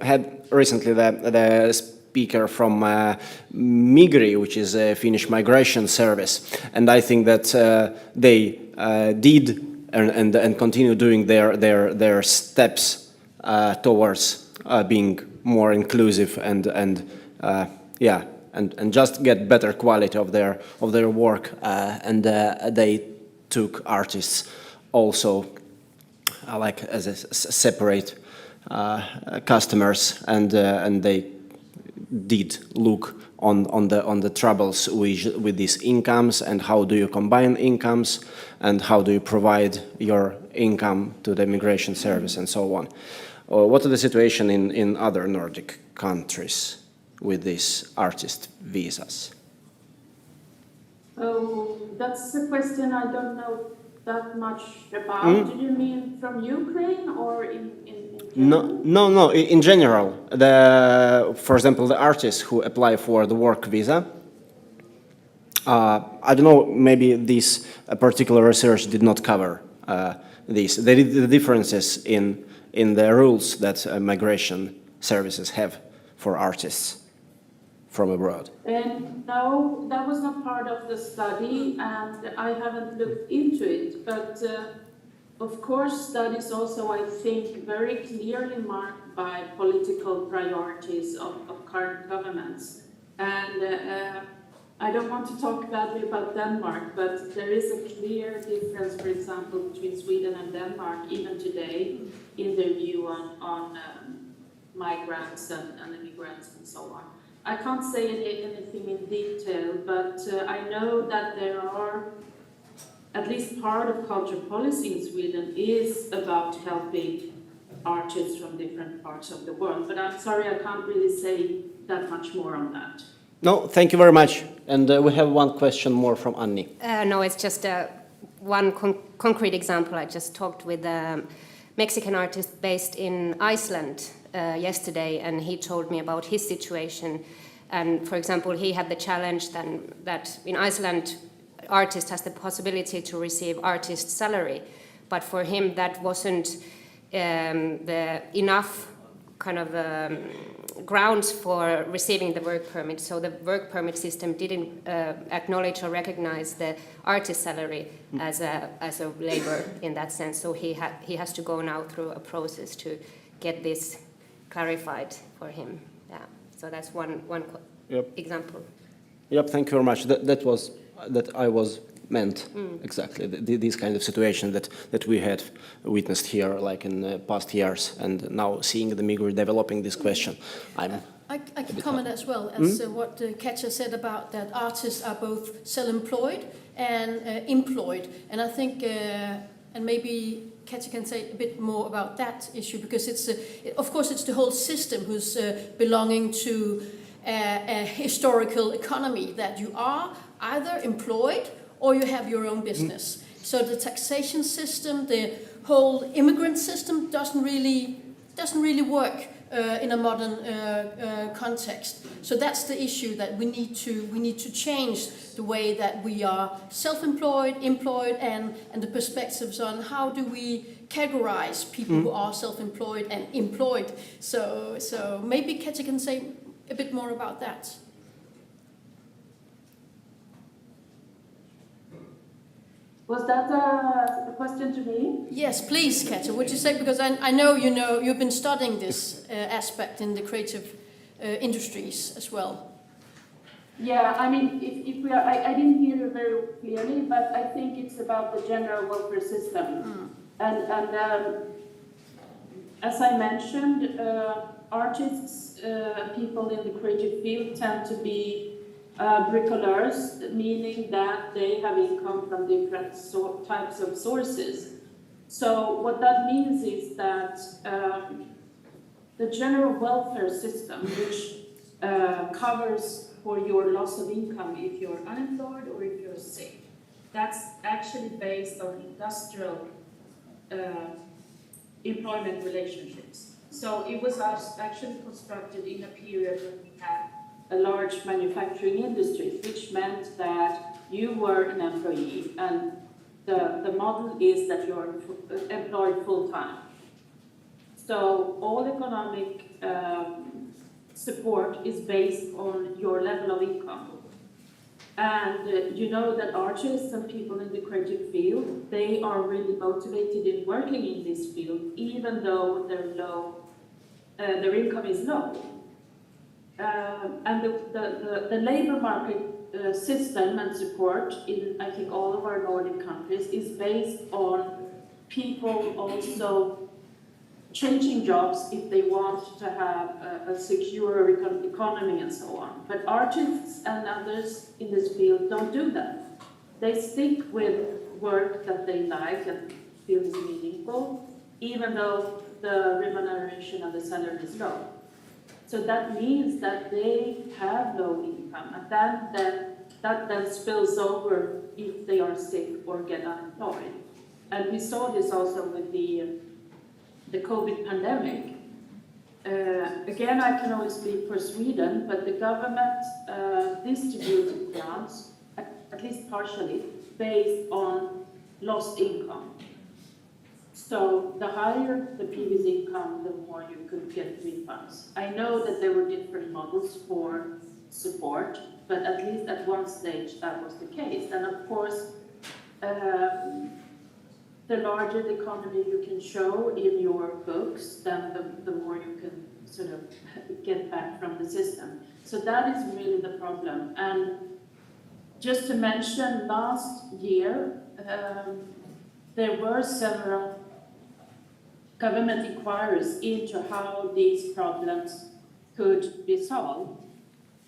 S3: had recently the speaker from Migri, which is a Finnish migration service, and I think that they did and continue doing their steps towards being more inclusive and just get better quality of their work, and they took artists also like as a separate customers, and they did look on the troubles with these incomes, and how do you combine incomes, and how do you provide your income to the immigration service, and so on. What is the situation in other Nordic countries with these artist visas?
S12: Oh, that's a question I don't know that much about. Do you mean from Ukraine or in general?
S3: No. In general, for example, the artists who apply for the work visa. I don't know. Maybe this particular research did not cover this. They did the differences in the rules that migration services have for artists from abroad.
S12: No, that was not part of the study, and I haven't looked into it. But of course, that is also, I think, very clearly marked by political priorities of current governments. And I don't want to talk badly about Denmark, but there is a clear difference, for example, between Sweden and Denmark, even today, in their view on migrants and immigrants and so on. I can't say anything in detail, but I know that there are, at least part of culture policy in Sweden is about helping artists from different parts of the world. But I'm sorry, I can't really say that much more on that.
S3: No, thank you very much. And we have one question more from Anni.
S13: No, it's just one concrete example. I just talked with a Mexican artist based in Iceland yesterday, and he told me about his situation. And for example, he had the challenge then that in Iceland, artist has the possibility to receive artist salary, but for him that wasn't the enough kind of grounds for receiving the work permit. So the work permit system didn't acknowledge or recognize the artist salary as a labor in that sense. So he has to go now through a process to get this clarified for him. Yeah. So that's one example.
S3: Yep. Thank you very much. That I was meant exactly this kind of situation that we had witnessed here, like in the past years, and now seeing the Migri developing this question,
S14: I can comment as well as what Katja said about that artists are both self-employed and employed, and I think, and maybe Katja can say a bit more about that issue, because of course it's the whole system who's belonging to a historical economy, that you are either employed or you have your own business. So the taxation system, the whole immigrant system doesn't really work in a modern context. So that's the issue, that we need to change the way that we are self-employed, employed, and the perspectives on how do we categorize people who are self-employed and employed. So maybe Katja can say a bit more about that.
S12: Was that a question to me?
S14: Yes, please, Katja. Would you say, because I know you've been studying this aspect in the creative industries as well.
S12: Yeah, I mean, if we are, I didn't hear you very clearly, but I think it's about the general welfare system. And as I mentioned, artists, people in the creative field tend to be bricoleurs, meaning that they have income from different types of sources. So what that means is that the general welfare system, which covers for your loss of income if you're unemployed or if you're sick, that's actually based on industrial employment relationships. So it was actually constructed in a period when we had a large manufacturing industry, which meant that you were an employee, and the model is that you're employed full-time. So all economic support is based on your level of income. And you know that artists and people in the creative field, they are really motivated in working in this field, even though their income is low. And the labor market system and support in, I think, all of our Nordic countries is based on people also changing jobs if they want to have a secure economy and so on. But artists and others in this field don't do that. They stick with work that they like and feel is meaningful, even though the remuneration of the salary is low. So that means that they have low income, and that then spills over if they are sick or get unemployed. And we saw this also with the COVID pandemic. Again, I can only speak for Sweden, but the government distributed grants, at least partially, based on lost income. So the higher the previous income, the more you could get refunds. I know that there were different models for support, but at least at one stage that was the case. And of course, the larger the economy you can show in your books, then the more you can sort of get back from the system. So that is really the problem. And just to mention, last year, there were several government inquiries into how these problems could be solved.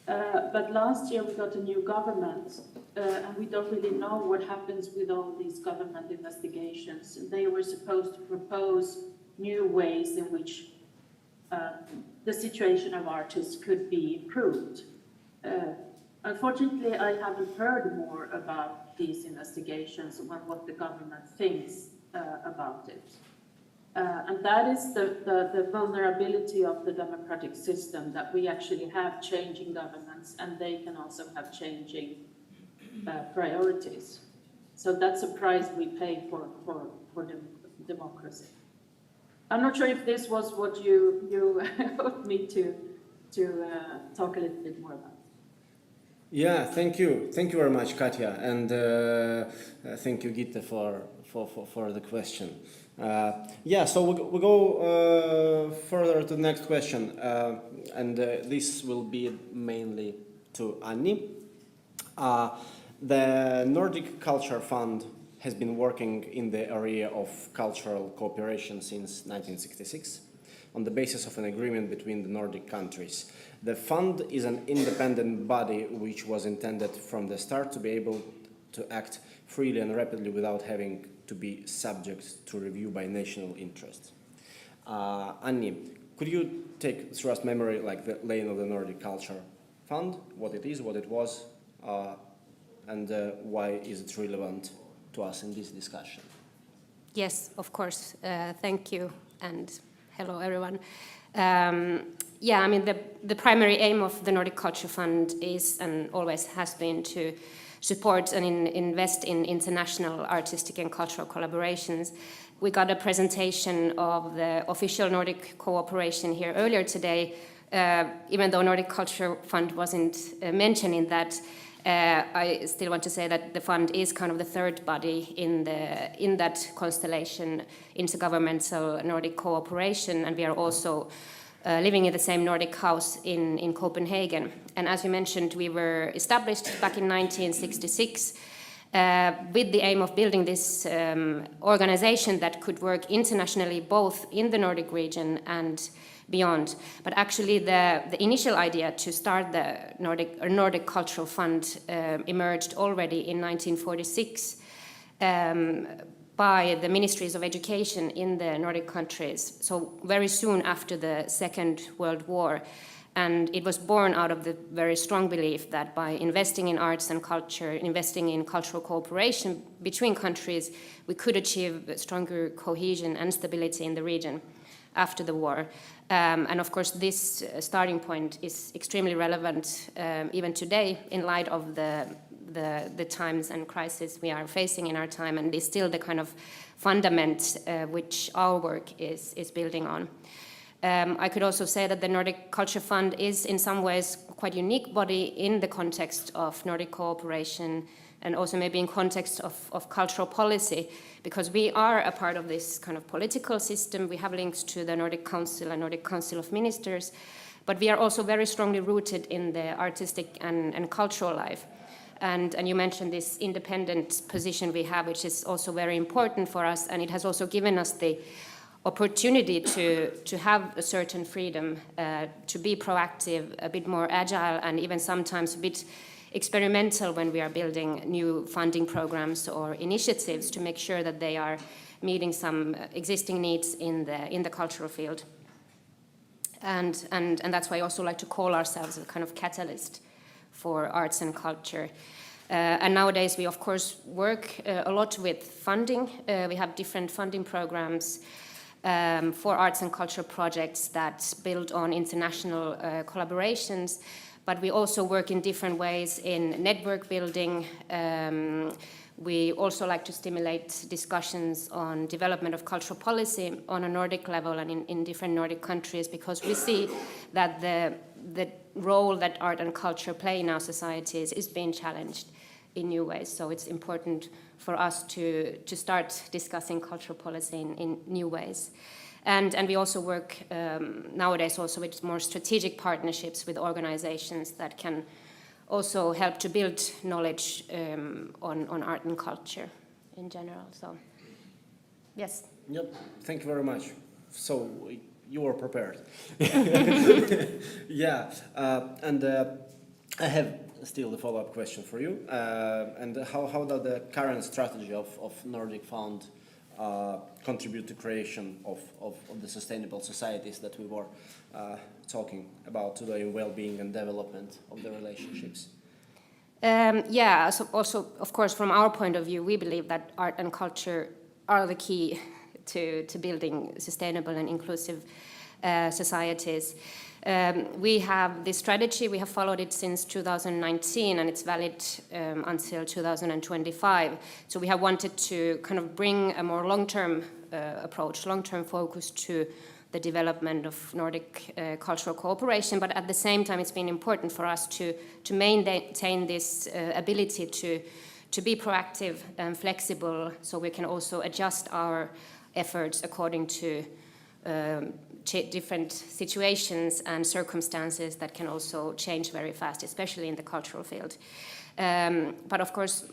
S12: But last year we got a new government, and we don't really know what happens with all these government investigations. They were supposed to propose new ways in which the situation of artists could be improved. Unfortunately, I haven't heard more about these investigations and what the government thinks about it. And that is the vulnerability of the democratic system, that we actually have changing governments and they can also have changing priorities. So that's a price we pay for democracy. I'm not sure if this was what you hoped me to talk a little bit more about.
S3: Yeah, thank you very much, Katja, and thank you, Gitte, for the question. Yeah, so we'll go further to the next question, and this will be mainly to Anni. The Nordic Culture Fund has been working in the area of cultural cooperation since 1966 on the basis of an agreement between the Nordic countries. The fund is an independent body which was intended from the start to be able to act freely and rapidly without having to be subject to review by national interests. Anni, could you take through us memory like the laying of the Nordic Culture Fund, what it is, what it was, and why is it relevant to us in this discussion?
S13: Yes, of course. Thank you, and hello, everyone. Yeah, I mean, the primary aim of the Nordic Culture Fund is and always has been to support and invest in international artistic and cultural collaborations. We got a presentation of the official Nordic cooperation here earlier today. Even though Nordic Culture Fund wasn't mentioned in that, I still want to say that the fund is kind of the third body in that constellation, intergovernmental Nordic cooperation, and we are also living in the same Nordic house in Copenhagen. And as you mentioned, we were established back in 1966 with the aim of building this organization that could work internationally, both in the Nordic region and beyond. But actually the initial idea to start the Nordic Cultural Fund emerged already in 1946 by the ministries of education in the Nordic countries, so very soon after the Second World War. And it was born out of the very strong belief that by investing in arts and culture, investing in cultural cooperation between countries, we could achieve stronger cohesion and stability in the region after the war. And of course, this starting point is extremely relevant even today in light of the times and crises we are facing in our time, and is still the kind of fundament which our work is building on. I could also say that the Nordic Culture Fund is in some ways quite a unique body in the context of Nordic cooperation and also maybe in context of cultural policy, because we are a part of this kind of political system. We have links to the Nordic Council and Nordic Council of Ministers, but we are also very strongly rooted in the artistic and cultural life. And you mentioned this independent position we have, which is also very important for us, and it has also given us the opportunity to have a certain freedom, to be proactive, a bit more agile, and even sometimes a bit experimental when we are building new funding programs or initiatives to make sure that they are meeting some existing needs in the cultural field. And that's why I also like to call ourselves a kind of catalyst for arts and culture. And nowadays we of course work a lot with funding. We have different funding programs for arts and culture projects that build on international collaborations, but we also work in different ways in network building. We also like to stimulate discussions on development of cultural policy on a Nordic level and in different Nordic countries, because we see that the role that art and culture play in our societies is being challenged in new ways. So it's important for us to start discussing cultural policy in new ways. And we also work nowadays also with more strategic partnerships with organizations that can also help to build knowledge on art and culture in general. So, yes.
S3: Yep, thank you very much. So, you were prepared. Yeah, and I have still a follow-up question for you. And how does the current strategy of Nordic Fund contribute to creation of the sustainable societies that we were talking about today, well-being and development of the relationships?
S13: Yeah, so also, of course, from our point of view, we believe that art and culture are the key to building sustainable and inclusive societies. We have this strategy, we have followed it since 2019, and it's valid until 2025. So we have wanted to kind of bring a more long-term approach, long-term focus to the development of Nordic cultural cooperation, but at the same time it's been important for us to maintain this ability to be proactive and flexible, so we can also adjust our efforts according to different situations and circumstances that can also change very fast, especially in the cultural field. But of course,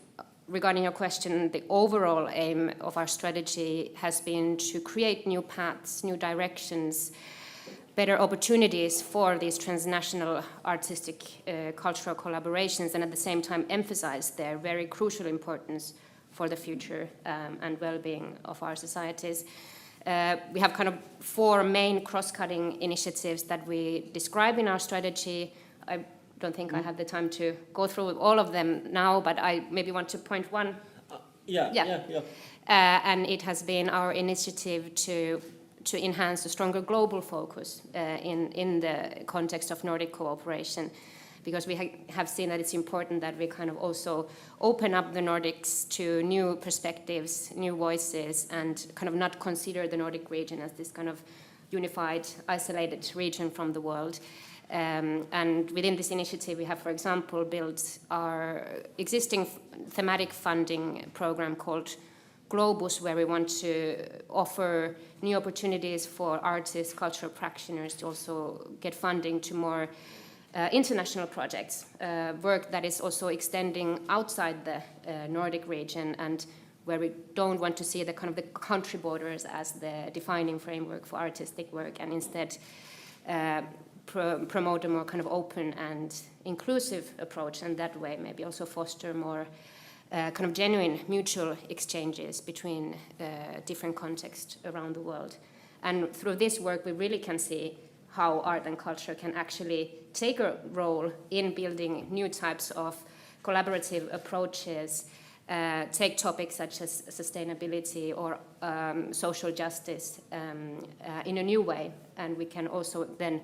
S13: regarding your question, the overall aim of our strategy has been to create new paths, new directions, better opportunities for these transnational artistic cultural collaborations, and at the same time emphasize their very crucial importance for the future and well-being of our societies. We have kind of 4 main cross-cutting initiatives that we describe in our strategy. I don't think I have the time to go through all of them now, but I maybe want to point one. And it has been our initiative to enhance a stronger global focus in the context of Nordic cooperation, because we have seen that it's important that we kind of also open up the Nordics to new perspectives, new voices, and kind of not consider the Nordic region as this kind of unified, isolated region from the world. And within this initiative, we have, for example, built our existing thematic funding program called Globus, where we want to offer new opportunities for artists, cultural practitioners to also get funding to more international projects, work that is also extending outside the Nordic region, and where we don't want to see the kind of the country borders as the defining framework for artistic work, and instead promote a more kind of open and inclusive approach, and that way maybe also foster more kind of genuine mutual exchanges between different contexts around the world. And through this work, we really can see how art and culture can actually take a role in building new types of collaborative approaches, take topics such as sustainability or social justice in a new way, and we can also then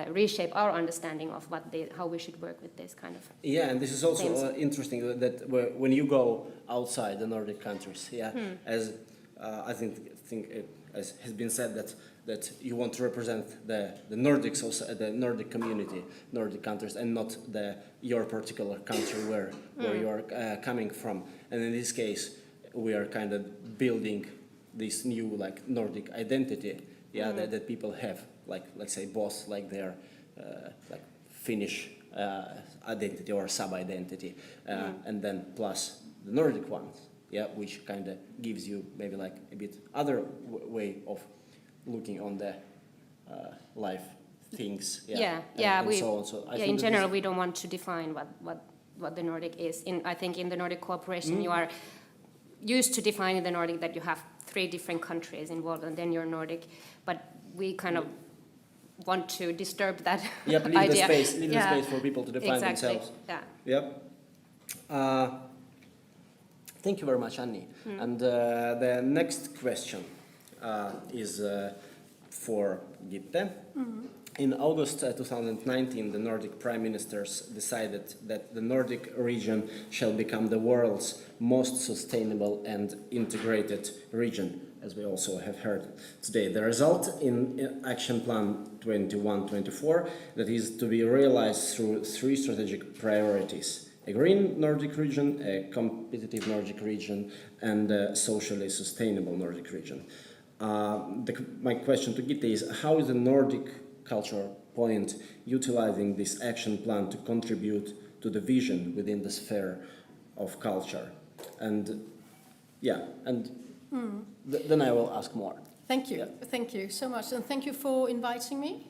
S13: reshape our understanding of how we should work with this kind of
S3: and this is also interesting that when you go outside the Nordic countries, as I think it has been said that you want to represent the Nordics, also the Nordic community, Nordic countries, and not your particular country where you are coming from. And in this case, we are kind of building this new like Nordic identity, that people have, like let's say both like their like Finnish identity or sub-identity, and then plus the Nordic ones, which kind of gives you maybe like a bit other way of looking on the life things.
S13: And
S3: so on. So I think
S13: in general, we don't want to define what the Nordic is. I think in the Nordic cooperation, you are used to defining the Nordic that you have 3 different countries involved, and then you're Nordic. But we kind of want to disturb that
S3: leave
S13: idea.
S3: The space for people to define themselves. Thank you very much, Anni. And the next question is for Gitte. In August 2019, the Nordic Prime Ministers decided that the Nordic region shall become the world's most sustainable and integrated region, as we also have heard today. The result in Action Plan 21-24 that is to be realized through 3 strategic priorities: a green Nordic region, a competitive Nordic region, and a socially sustainable Nordic region. My question to Gitte is, how is the Nordic Cultural Point utilizing this action plan to contribute to the vision within the sphere of culture? And then I will ask more.
S14: Thank you. Thank you so much. And thank you for inviting me.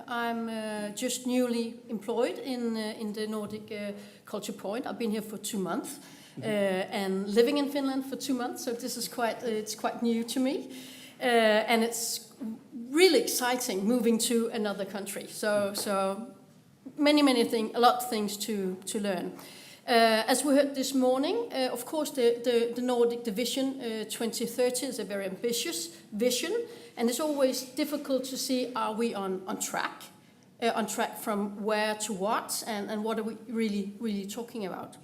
S14: I'm just newly employed in the Nordic Culture Point. I've been here for 2 months and living in Finland for 2 months. So this is quite new to me. And it's really exciting moving to another country. So many things, a lot of things to learn. As we heard this morning, of course, the Nordic Vision 2030 is a very ambitious vision, and it's always difficult to see, are we on track from where to what, and what are we really talking about?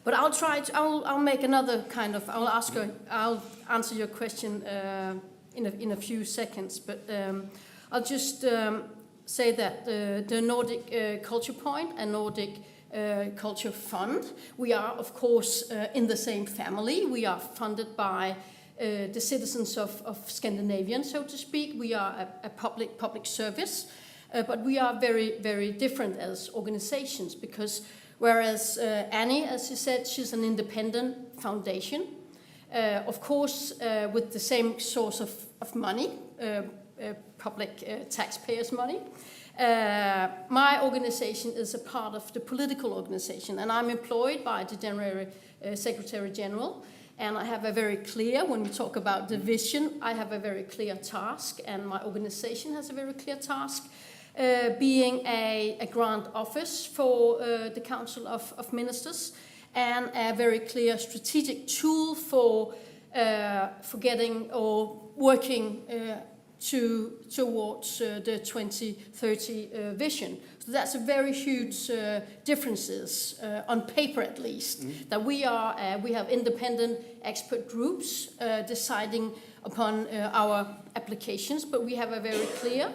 S14: But I'll make another kind of, I'll answer your question in a few seconds, but I'll just say that the Nordic Culture Point and Nordic Culture Fund, we are of course in the same family. We are funded by the citizens of Scandinavia, so to speak. We are a public service, but we are very, very different as organizations, because whereas Annie, as you said, she's an independent foundation, of course, with the same source of money, public taxpayers' money. My organization is a part of the political organization, and I'm employed by the Secretary General, and I have a very clear, when we talk about the vision, I have a very clear task, and my organization has a very clear task, being a grant office for the Council of Ministers, and a very clear strategic tool for getting or working towards the 2030 vision. So that's a very huge differences on paper, at least. That we have independent expert groups deciding upon our applications, but we have a very clear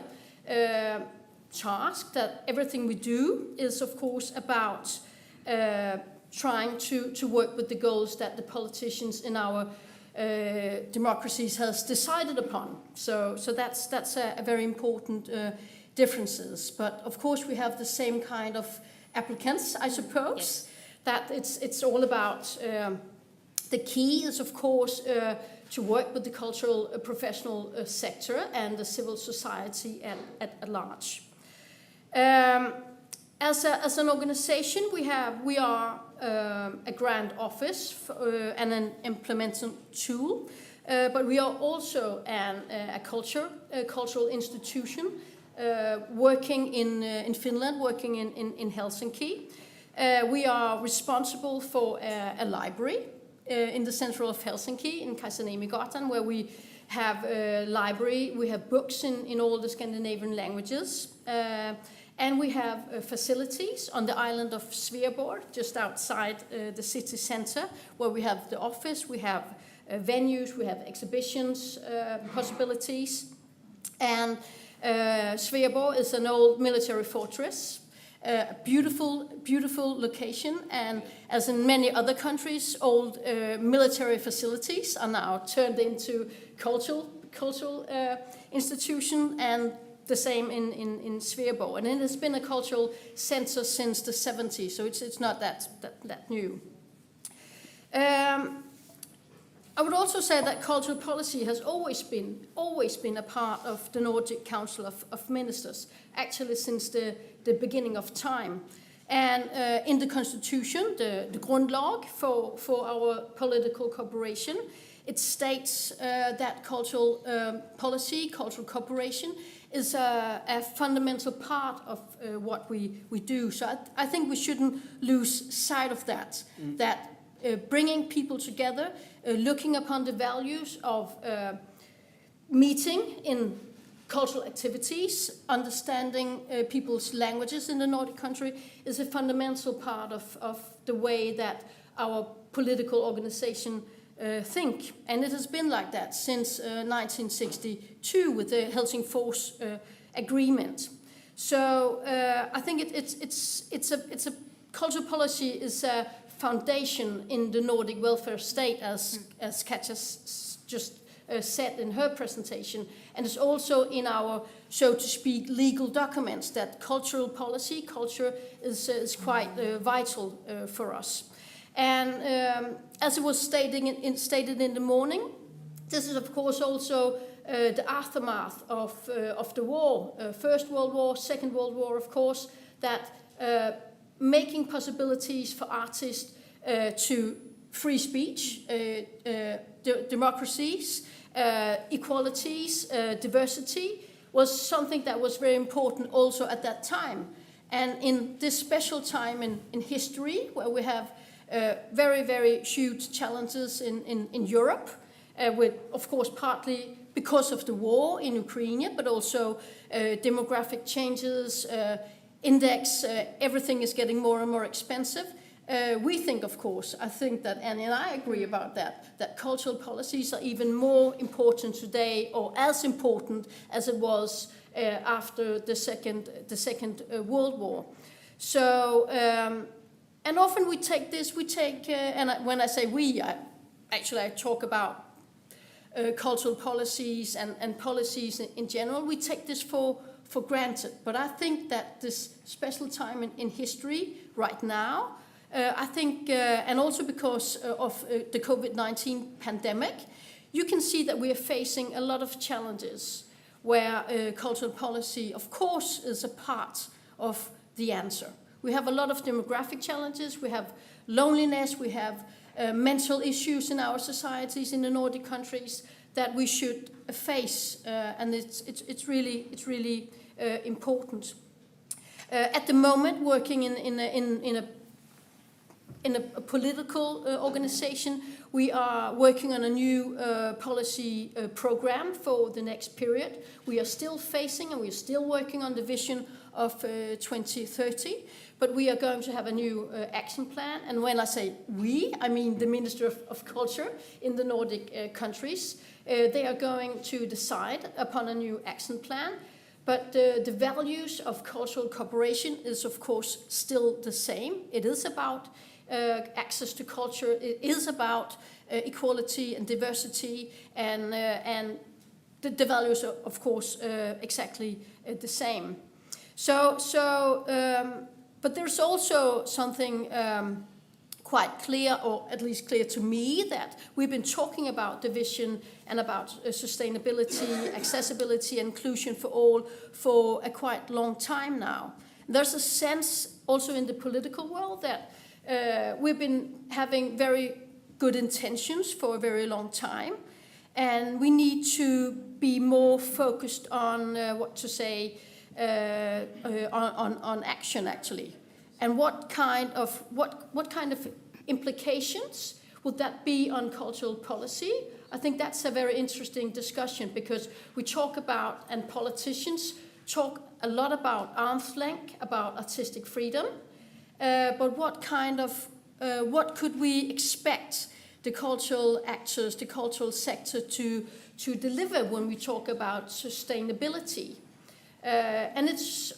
S14: task that everything we do is, of course, about trying to work with the goals that the politicians in our democracies has decided upon. So that's a very important differences. But of course we have the same kind of applicants, I suppose. Yes. That it's all about the key is, of course, to work with the cultural professional sector and the civil society at large. As an organization, we are a grant office and an implementing tool, but we are also a cultural institution working in Finland, working in Helsinki. We are responsible for a library in the center of Helsinki, in Kaisaniemigatan, where we have a library. We have books in all the Scandinavian languages. And we have facilities on the island of Sveaborg, just outside the city center, where we have the office, we have venues, we have exhibitions possibilities. And Sveaborg is an old military fortress, a beautiful location. And as in many other countries, old military facilities are now turned into cultural institution, and the same in Sveaborg, and it has been a cultural center since the 70s, so it's not that new. I would also say that cultural policy has always been a part of the Nordic Council of Ministers, actually since the beginning of time. And in the constitution, the Grundlag for our political cooperation, it states that cultural policy, cultural cooperation, is a fundamental part of what we do. So I think we shouldn't lose sight of that, that bringing people together, looking upon the values of meeting in cultural activities, understanding people's languages in the Nordic country is a fundamental part of the way that our political organization think, and it has been like that since 1962 with the Helsingfors Agreement. So I think it's a cultural policy is a foundation in the Nordic welfare state, as Katja just said in her presentation, and it's also in our, so to speak, legal documents that cultural policy, culture is quite vital for us. And as it was stated in the morning, this is of course also the aftermath of the war, First World War, Second World War, of course, that making possibilities for artists to free speech, democracies, equalities, diversity was something that was very important also at that time. And in this special time in history, where we have very, very huge challenges in Europe, with, of course, partly because of the war in Ukraine, but also demographic changes, index, everything is getting more and more expensive. We think, of course, I think that Annie and I agree about that cultural policies are even more important today, or as important as it was after the Second World War. So, and often we take, and when I say we, I talk about cultural policies and policies in general. We take this for granted. But I think that this special time in history right now, I think, and also because of the COVID-19 pandemic, you can see that we are facing a lot of challenges where cultural policy, of course, is a part of the answer. We have a lot of demographic challenges, we have loneliness, we have mental issues in our societies in the Nordic countries that we should face, and it's really important. At the moment, working in a political organization, we are working on a new policy program for the next period. We are still facing and we are still working on the vision of 2030, but we are going to have a new action plan. And when I say we, I mean the Minister of Culture in the Nordic countries. They are going to decide upon a new action plan. But the values of cultural cooperation is, of course, still the same. It is about access to culture. It is about equality and diversity, and the values are, of course, exactly the same. But there's also something quite clear, or at least clear to me, that we've been talking about the vision and about sustainability, accessibility, inclusion for all for a quite long time now. There's a sense also in the political world that we've been having very good intentions for a very long time, and we need to be more focused on on action actually, and what kind of implications would that be on cultural policy? I think that's a very interesting discussion, because we talk about, and politicians talk a lot about arm's length, about artistic freedom. But what could we expect the cultural actors, the cultural sector to deliver when we talk about sustainability? And it's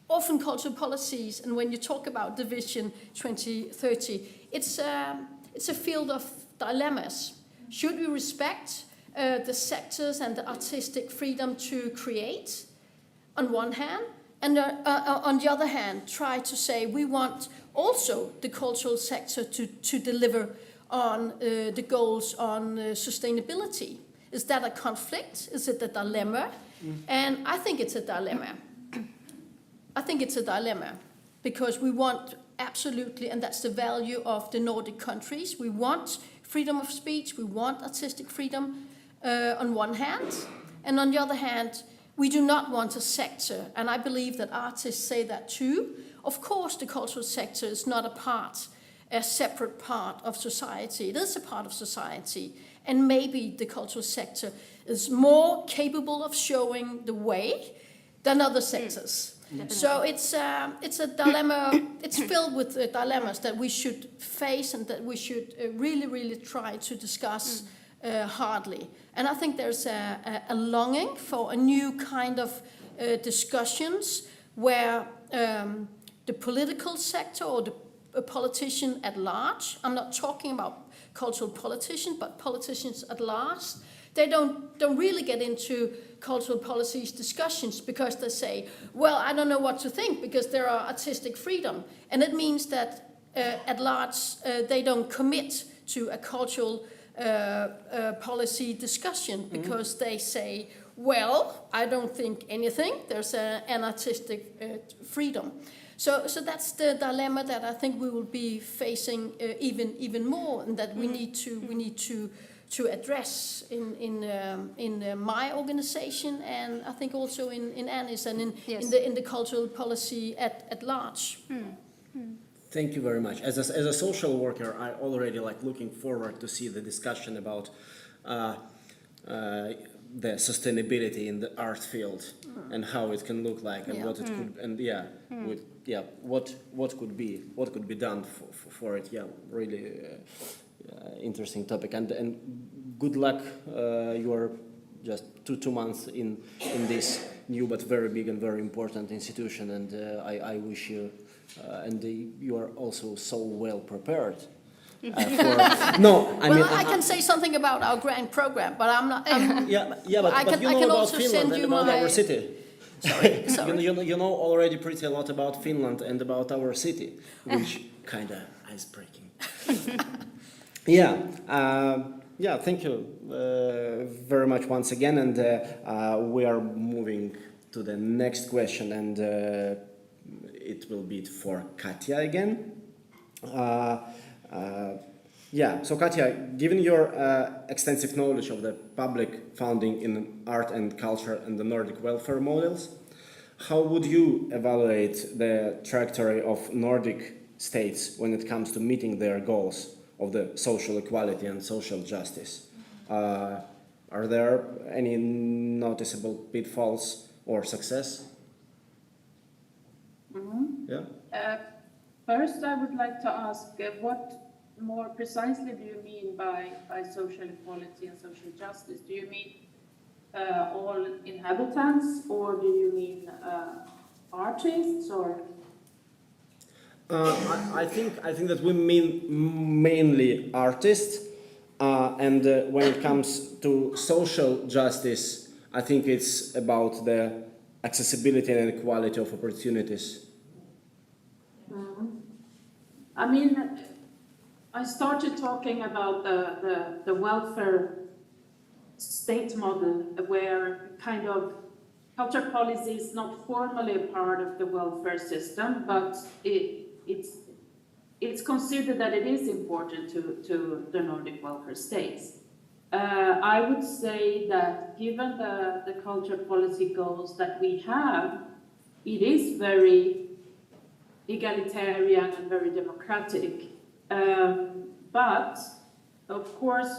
S14: often cultural policies, and when you talk about the Vision 2030, it's a field of dilemmas. Should we respect the sectors and the artistic freedom to create, on one hand, and on the other hand, try to say we want also the cultural sector to deliver on the goals on sustainability? Is that a conflict? Is it a dilemma? And I think it's a dilemma. I think it's a dilemma because we want absolutely, and that's the value of the Nordic countries, we want freedom of speech, we want artistic freedom on one hand, and on the other hand, we do not want a sector, and I believe that artists say that too. Of course, the cultural sector is not a separate part of society. It is a part of society, and maybe the cultural sector is more capable of showing the way than other sectors. So it's a dilemma. It's filled with dilemmas that we should face and that we should really try to discuss hardly. And I think there's a longing for a new kind of discussions where the political sector or the politician at large, I'm not talking about cultural politicians, but politicians at large, they don't really get into cultural policies discussions because they say, well, I don't know what to think because there are artistic freedom. And it means that at large they don't commit to a cultural policy discussion because they say, well, I don't think anything, there's an artistic freedom. So that's the dilemma that I think we will be facing even more, and that we need to address in my organization, and I think also in Annie's and in the cultural policy at large.
S3: Thank you very much. As a social worker, I already looking forward to see the discussion about the sustainability in the art field and how it can look like and what it could and what could be done for it. Yeah, really interesting topic, and good luck. You are just two months in this new but very big and very important institution, and I wish you. And you are also so well prepared
S14: No, I mean, I can say something about our grant program, but I'm not.
S3: but you know about
S14: also
S3: Finland and about our city.
S14: Sorry.
S3: You know already pretty a lot about Finland and about our city, which kind of ice-breaking. Thank you very much once again, and we are moving to the next question, and it will be for Katja again. So Katja, given your extensive knowledge of the public funding in art and culture and the Nordic welfare models, how would you evaluate the trajectory of Nordic states when it comes to meeting their goals of the social equality and social justice? Are there any noticeable pitfalls or success?
S12: First, I would like to ask what more precisely do you mean by social equality and social justice? Do you mean all inhabitants, or do you mean artists, or?
S3: I think that we mean mainly artists, and when it comes to social justice, I think it's about the accessibility and equality of opportunities.
S12: I mean, I started talking about the welfare state model, where kind of culture policy is not formally a part of the welfare system, but it's considered that it is important to the Nordic welfare states. I would say that given the culture policy goals that we have, it is very egalitarian and very democratic. But of course,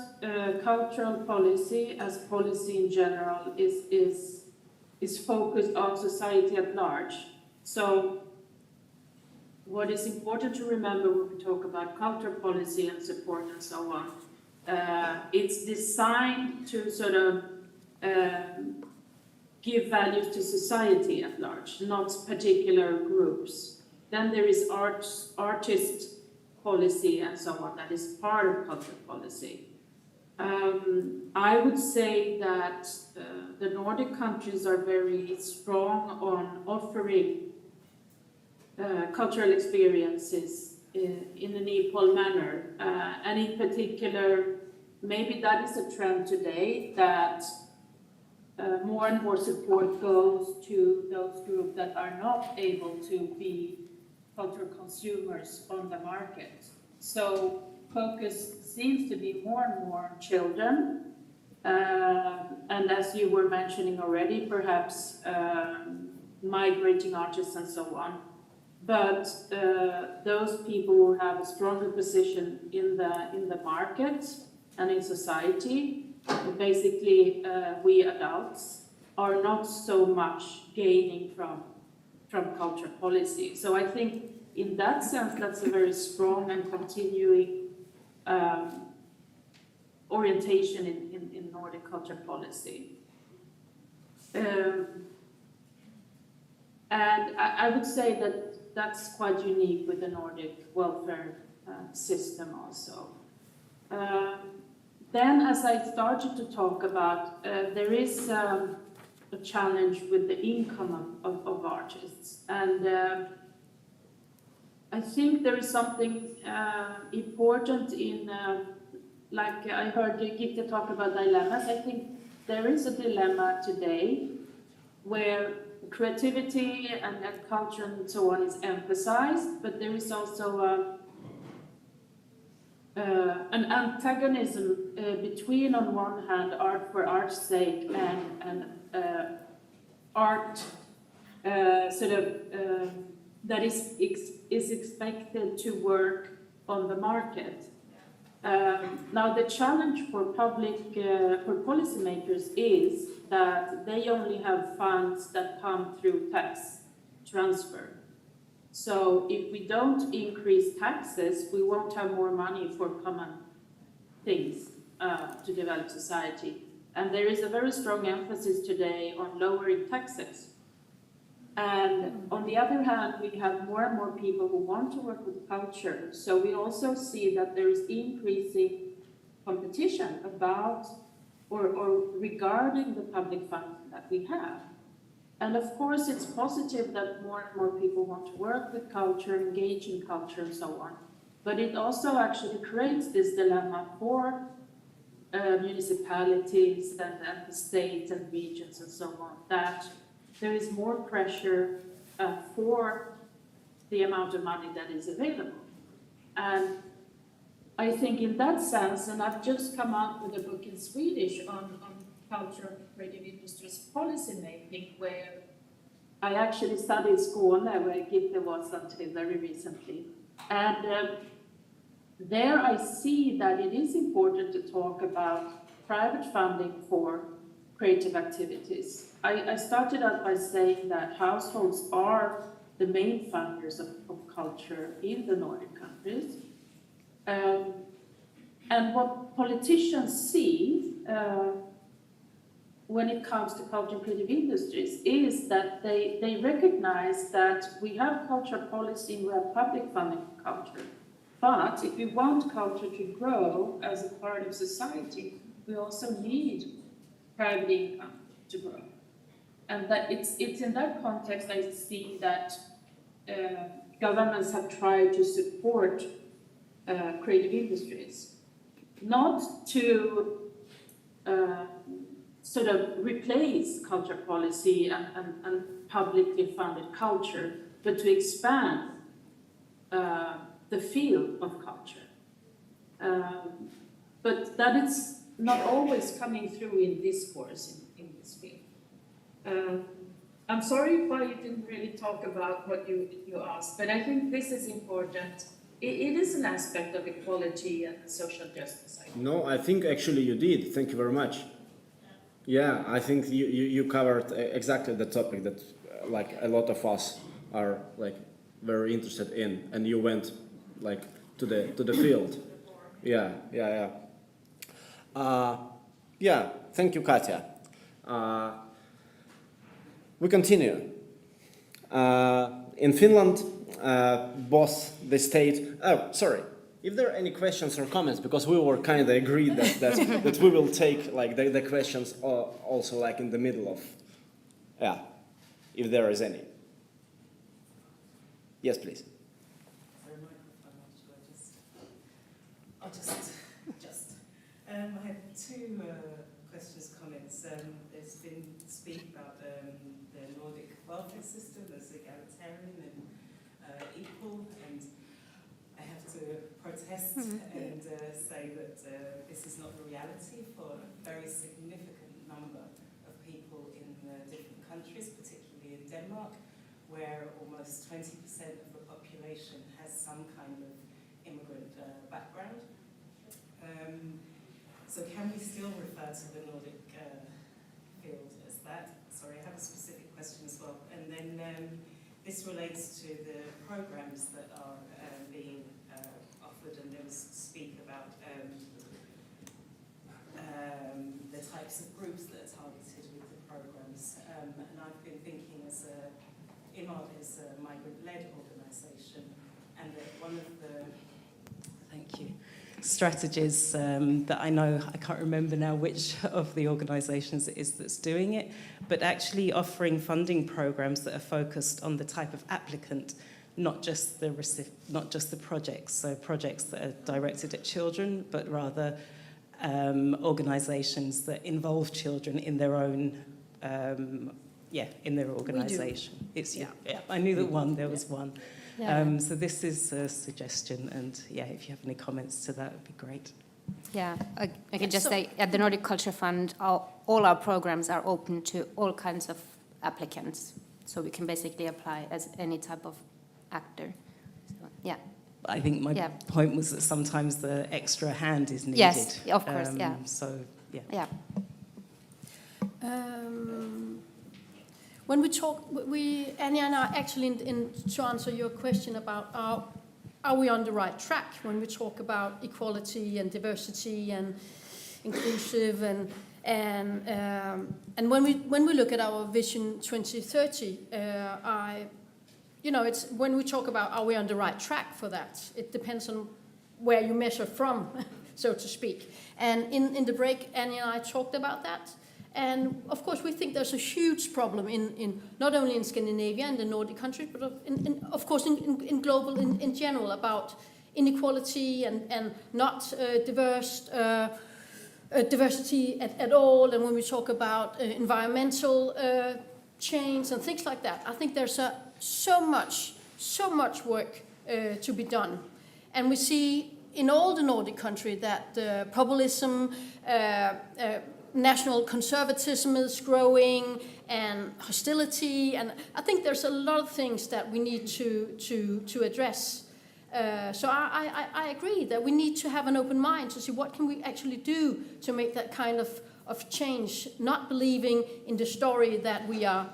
S12: cultural policy, as policy in general, is focused on society at large. So what is important to remember when we talk about culture policy and support and so on, it's designed to sort of give values to society at large, not particular groups. Then there is artist policy and so on that is part of culture policy. I would say that the Nordic countries are very strong on offering cultural experiences in an equal manner. And in particular, maybe that is a trend today, that more and more support goes to those groups that are not able to be cultural consumers on the market. So focus seems to be more and more on children, and as you were mentioning already, perhaps migrating artists and so on. But those people who have a stronger position in the market and in society, basically we adults, are not so much gaining from culture policy. So I think in that sense, that's a very strong and continuing orientation in Nordic culture policy. And I would say that that's quite unique with the Nordic welfare system also. Then, as I started to talk about, there is a challenge with the income of artists. And I think there is something important in, like I heard Gitte talk about dilemmas. I think there is a dilemma today where creativity and culture and so on is emphasized, but there is also an antagonism between, on one hand, art for art's sake and art that is expected to work on the market. Now the challenge for for policymakers is that they only have funds that come through tax transfer. So if we don't increase taxes, we won't have more money for common things to develop society. And there is a very strong emphasis today on lowering taxes. And on the other hand, we have more and more people who want to work with culture. So we also see that there is increasing competition about or regarding the public funding that we have. And of course, it's positive that more and more people want to work with culture, engage in culture, and so on. But it also actually creates this dilemma for municipalities and the state and regions and so on, that there is more pressure for the amount of money that is available. And I think in that sense, and I've just come out with a book in Swedish on culture and creative industries policy making, where I actually studied Skåne, where Gitte was until very recently. And there I see that it is important to talk about private funding for creative activities. I started out by saying that households are the main funders of culture in the Nordic countries. And what politicians see when it comes to culture and creative industries is that they recognize that we have culture policy and we have public funding for culture. But if we want culture to grow as a part of society, we also need private income to grow. And that it's in that context I see that governments have tried to support creative industries. Not to sort of replace culture policy and publicly funded culture, but to expand the field of culture. But that it's not always coming through in discourse in this field. I'm sorry if I didn't really talk about what you asked, but I think this is important. It is an aspect of equality and social justice.
S3: No, I think actually you did. Thank you very much. Yeah, I think you covered exactly the topic that like a lot of us are like very interested in, and you went like to the field. Yeah. Yeah. Thank you, Katja. We continue. In Finland, both the state. Oh, sorry. If there are any questions or comments, because we were kind of agreed that we will take like the questions also like in the middle of, yeah, if there is any. Yes, please.
S4: I have two questions, comments. There's been speak about the Nordic welfare system as egalitarian and equal, and I have to protest and say that this is not the reality for a very significant number of people in different countries, particularly in Denmark, where almost 20% of the population has some kind of immigrant background. So can we still refer to the Nordic field as that? Sorry, I have a specific question as well. And then this relates to the programs that are being offered, and there was speak about the types of groups that are targeted with the programs. And I've been thinking as IMART is a migrant-led organisation, and that one of the strategies that I know, I can't remember now which of the organisations it is that's doing it, but actually offering funding programmes that are focused on the type of applicant, not just the projects, so projects that are directed at children, but rather organisations that involve children in their own, in their organisation. It's I knew that there was one.
S13: Yeah.
S4: So this is a suggestion, and if you have any comments to that, it would be great.
S13: Yeah, I could just say at the Nordic Culture Fund, all our programs are open to all kinds of applicants. So we can basically apply as any type of actor. So, yeah.
S4: I think my point was that sometimes the extra hand is needed.
S13: Yes, of course,
S4: So,
S13: Yeah.
S14: When we talk, Anya and I actually, to answer your question about are we on the right track when we talk about equality and diversity and inclusive And when we look at our Vision 2030, it's when we talk about are we on the right track for that, it depends on where you measure from, so to speak. And in the break, Annie and I talked about that. And of course, we think there's a huge problem in not only in Scandinavia and the Nordic countries, but of course in global in general, about inequality and not diversity at all. And when we talk about environmental change and things like that, I think there's so much work to be done. And we see in all the Nordic countries that populism, national conservatism is growing, and hostility, and I think there's a lot of things that we need to address. So I agree that we need to have an open mind to see what can we actually do to make that kind of change, not believing in the story that we are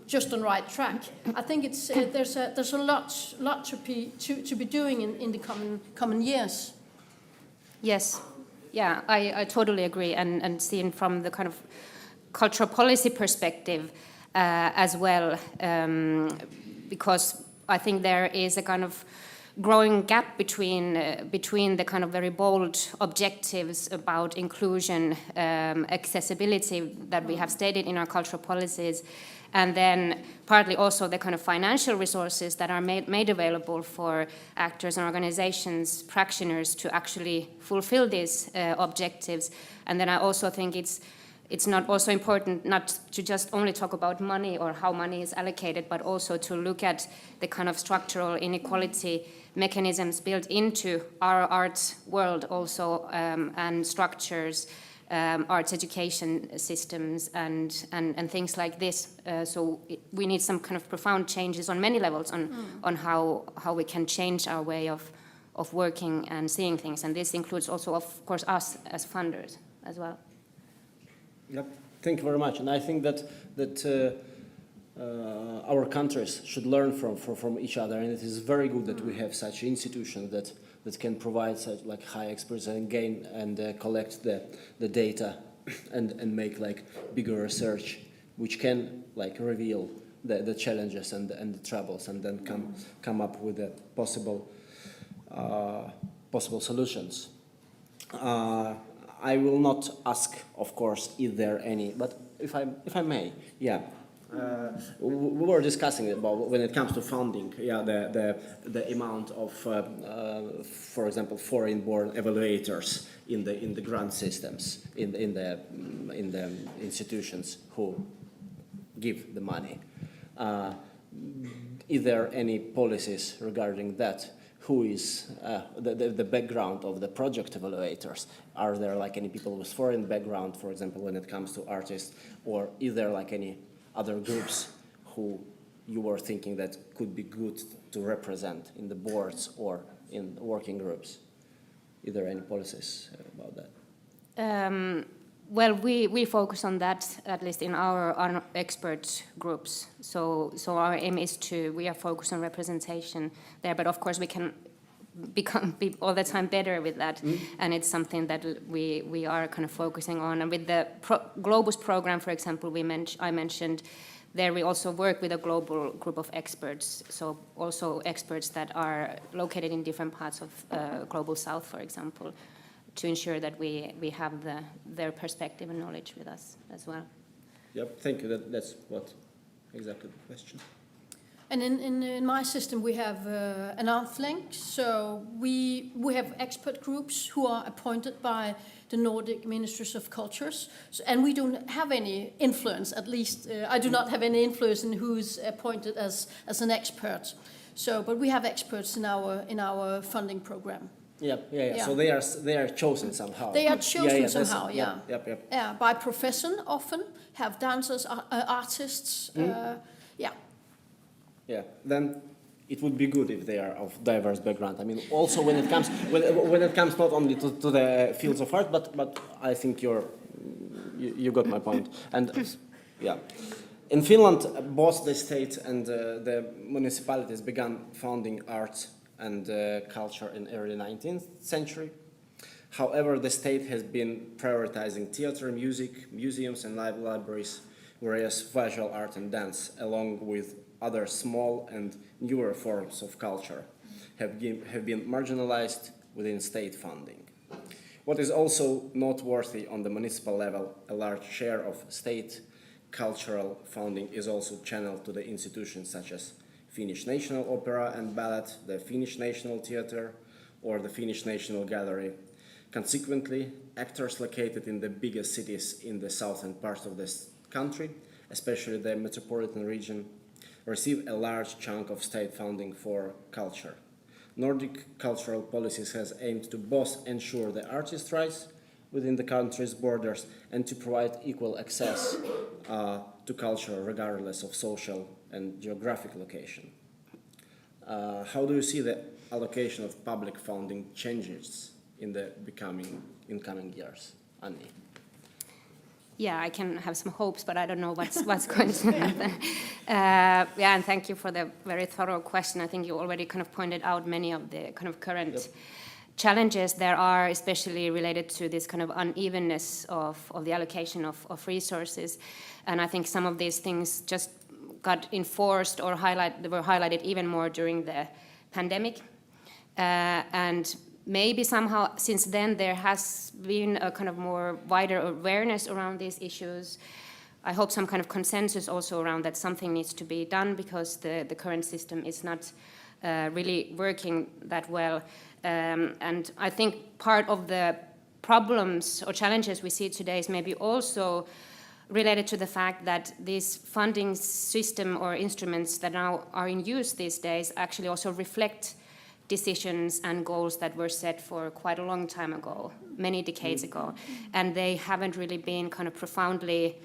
S14: just on right track. I think it's there's a lot to be doing in the coming years.
S13: Yes, yeah, I totally agree, and seen from the kind of cultural policy perspective as well, because I think there is a kind of growing gap between the kind of very bold objectives about inclusion, accessibility that we have stated in our cultural policies, and then partly also the kind of financial resources that are made available for actors and organizations, practitioners, to actually fulfill these objectives. And then I also think it's not also important not to just only talk about money or how money is allocated, but also to look at the kind of structural inequality mechanisms built into our art world also, and structures, arts education systems and things like this. So we need some kind of profound changes on many levels on how we can change our way of working and seeing things. And this includes also, of course, us as funders as well.
S3: Yep. Thank you very much. And I think that our countries should learn from each other, and it is very good that we have such institutions that can provide such like high experts and gain and collect the data and make like bigger research, which can like reveal the challenges and the troubles, and then come up with the possible solutions. I will not ask, of course, is there any, but if I may, yeah. We were discussing about when it comes to funding, yeah, the amount of, for example, foreign-born evaluators in the grant systems in the institutions who give the money. Is there any policies regarding that? Who is the background of the project evaluators? Are there like any people with foreign background, for example, when it comes to artists, or is there like any other groups who you were thinking that could be good to represent in the boards or in working groups? Is there any policies about that?
S13: Well, we focus on that, at least in our expert groups. So our aim is we are focused on representation there, but of course we can be all the time better with that, and it's something that we are kind of focusing on. And with the Globus program, for example, I mentioned, there we also work with a global group of experts, so also experts that are located in different parts of Global South, for example, to ensure that we have their perspective and knowledge with us as well.
S3: Yep, thank you. That's what exactly the question.
S14: And in my system, we have an arm's length. So we have expert groups who are appointed by the Nordic Ministries of Cultures, and we don't have any influence. At least I do not have any influence in who's appointed as an expert. So, but we have experts in our funding program.
S3: Yeah. So they are chosen somehow.
S14: They are chosen somehow.
S3: Yep.
S14: Yeah, by profession often, have dancers, artists.
S3: Yeah, then it would be good if they are of diverse background. I mean, also when it comes not only to the fields of art, but I think you got my point. And yeah, in Finland, both the state and the municipalities began founding arts and culture in early 19th century. However, the state has been prioritizing theater, music, museums and libraries, whereas visual art and dance, along with other small and newer forms of culture, have been marginalized within state funding. What is also noteworthy on the municipal level, a large share of state cultural funding is also channeled to the institutions such as Finnish National Opera and Ballet, the Finnish National Theatre, or the Finnish National Gallery. Consequently, actors located in the biggest cities in the southern part of this country, especially the metropolitan region, receive a large chunk of state funding for culture. Nordic cultural policies has aimed to both ensure the artist rights within the country's borders and to provide equal access to culture regardless of social and geographic location. How do you see the allocation of public funding changes in the incoming years? Anni?
S13: Yeah, I can have some hopes, but I don't know what's going to happen. And thank you for the very thorough question. I think you already kind of pointed out many of the kind of current challenges there are, especially related to this kind of unevenness of the allocation of resources. And I think some of these things just got enforced or were highlighted even more during the pandemic. And maybe somehow since then there has been a kind of more wider awareness around these issues. I hope some kind of consensus also around that something needs to be done because the current system is not really working that well. And I think part of the problems or challenges we see today is maybe also related to the fact that this funding system or instruments that now are in use these days actually also reflect decisions and goals that were set for quite a long time ago, many decades ago, and they haven't really been kind of profoundly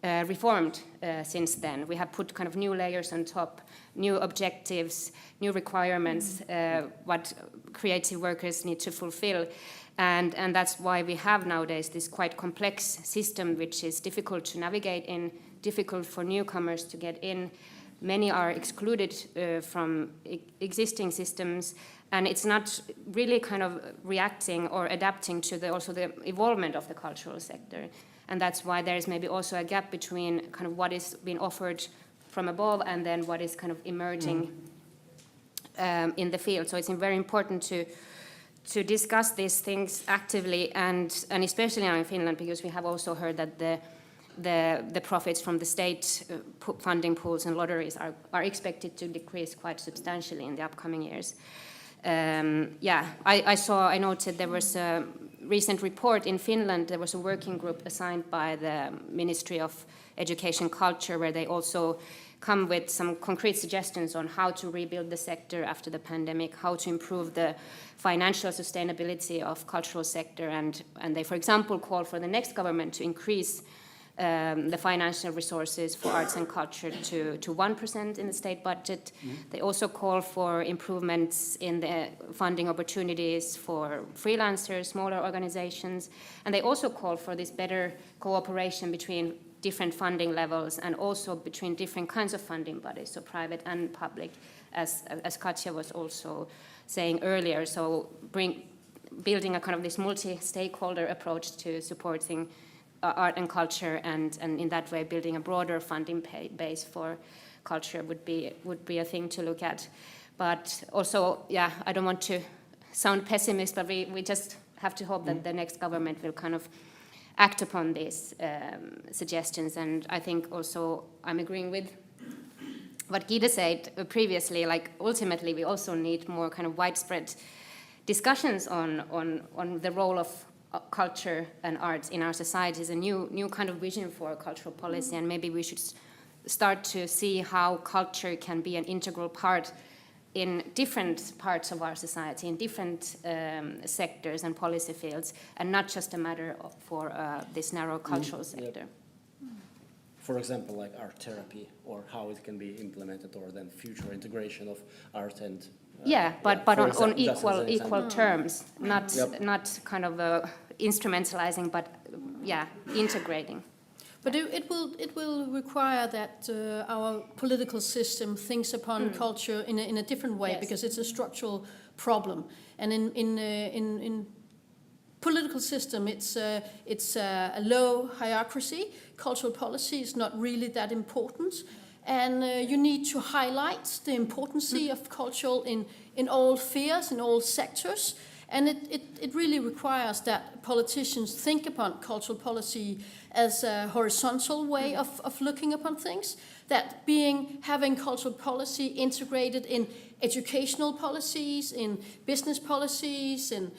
S13: reformed since then. We have put kind of new layers on top, new objectives, new requirements, what creative workers need to fulfill, and that's why we have nowadays this quite complex system which is difficult to navigate in, difficult for newcomers to get in. Many are excluded from existing systems, and it's not really kind of reacting or adapting to also the evolvement of the cultural sector. And that's why there is maybe also a gap between kind of what is being offered from above and then what is kind of emerging in the field. So it's very important to discuss these things actively, and especially now in Finland, because we have also heard that the profits from the state funding pools and lotteries are expected to decrease quite substantially in the upcoming years. I noted there was a recent report in Finland. There was a working group assigned by the Ministry of Education Culture where they also come with some concrete suggestions on how to rebuild the sector after the pandemic, how to improve the financial sustainability of cultural sector, and they, for example, call for the next government to increase the financial resources for arts and culture to 1% in the state budget. They also call for improvements in the funding opportunities for freelancers, smaller organizations, and they also call for this better cooperation between different funding levels and also between different kinds of funding bodies, so private and public, as Katja was also saying earlier. So building a kind of this multi-stakeholder approach to supporting art and culture, and in that way building a broader funding base for culture would be a thing to look at. But also, I don't want to sound pessimist, but we just have to hope that the next government will kind of act upon these suggestions. And I think also I'm agreeing with what Guida said previously, like ultimately we also need more kind of widespread discussions on the role of culture and arts in our societies, a new kind of vision for cultural policy, and maybe we should start to see how culture can be an integral part in different parts of our society, in different sectors and policy fields, and not just a matter for this narrow cultural sector.
S3: For example, like art therapy, or how it can be implemented, or then future integration of art and
S13: but on equal terms, not kind of instrumentalizing, but integrating.
S14: But it will require that our political system thinks upon culture in a different way, because it's a structural problem. And in political system, it's a low hierarchy. Cultural policy is not really that important, and you need to highlight the importance of culture in all spheres, in all sectors. And it really requires that politicians think upon cultural policy as a horizontal way of looking upon things, that having cultural policy integrated in educational policies, in business policies, in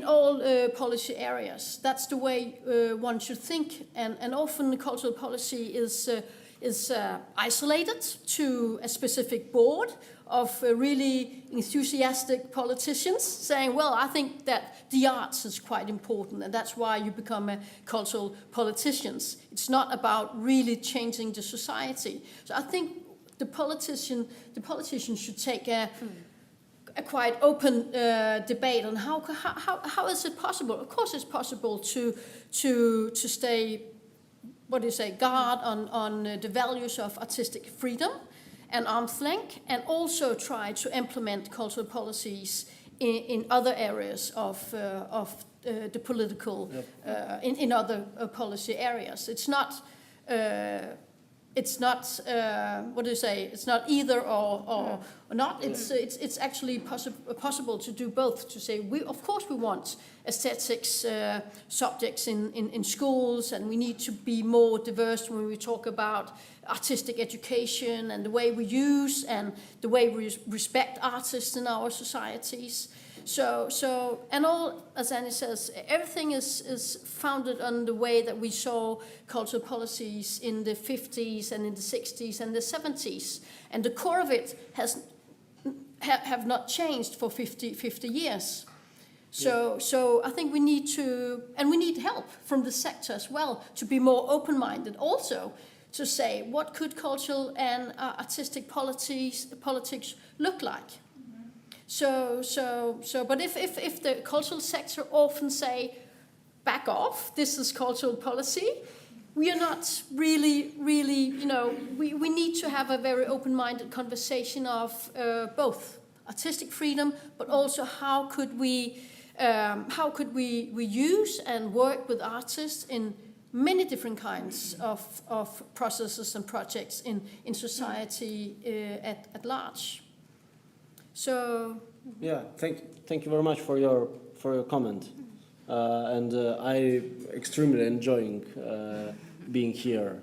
S14: all policy areas. That's the way one should think, and often the cultural policy is isolated to a specific board of really enthusiastic politicians saying, well, I think that the arts is quite important, and that's why you become a cultural politicians. It's not about really changing the society. So I think the politician should take a quite open debate on how is it possible. Of course, it's possible to stay, guard on the values of artistic freedom and arm's length, and also try to implement cultural policies in other areas of the political, in other policy areas. It's not it's not either or not. It's actually possible to do both. To say, of course we want aesthetics subjects in schools, and we need to be more diverse when we talk about artistic education and the way we use and the way we respect artists in our societies. So and all, as Annie says, everything is founded on the way that we saw cultural policies in the 50s and in the 60s and the 70s. And the core of it have not changed for 50 years. So I think we need to, and we need help from the sector as well to be more open-minded also, to say what could cultural and artistic politics look like. But if the cultural sector often say, back off, this is cultural policy, we are not really, we need to have a very open-minded conversation of both artistic freedom, but also how could we use and work with artists in many different kinds of processes and projects in society at large. So
S3: yeah, thank you very much for your comment, and I extremely enjoying being here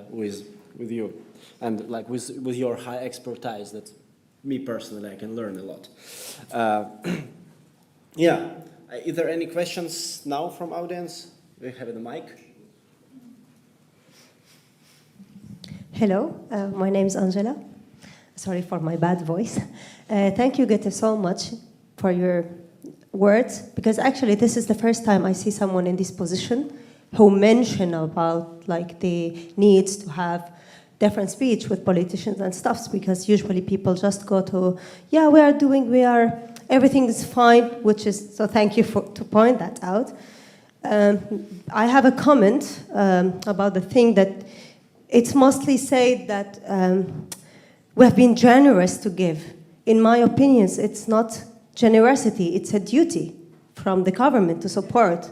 S3: with you, and like with your high expertise that me personally I can learn a lot. Yeah, is there any questions now from audience? We have the mic.
S15: Hello, my name is Angela. Sorry for my bad voice. Thank you, Goethe, so much for your words, because actually this is the first time I see someone in this position who mention about like the needs to have different speech with politicians and stuff, because usually people just go to, yeah, everything is fine, which is, so thank you to point that out. I have a comment about the thing that it's mostly said that we have been generous to give. In my opinion, it's not generosity, it's a duty from the government to support.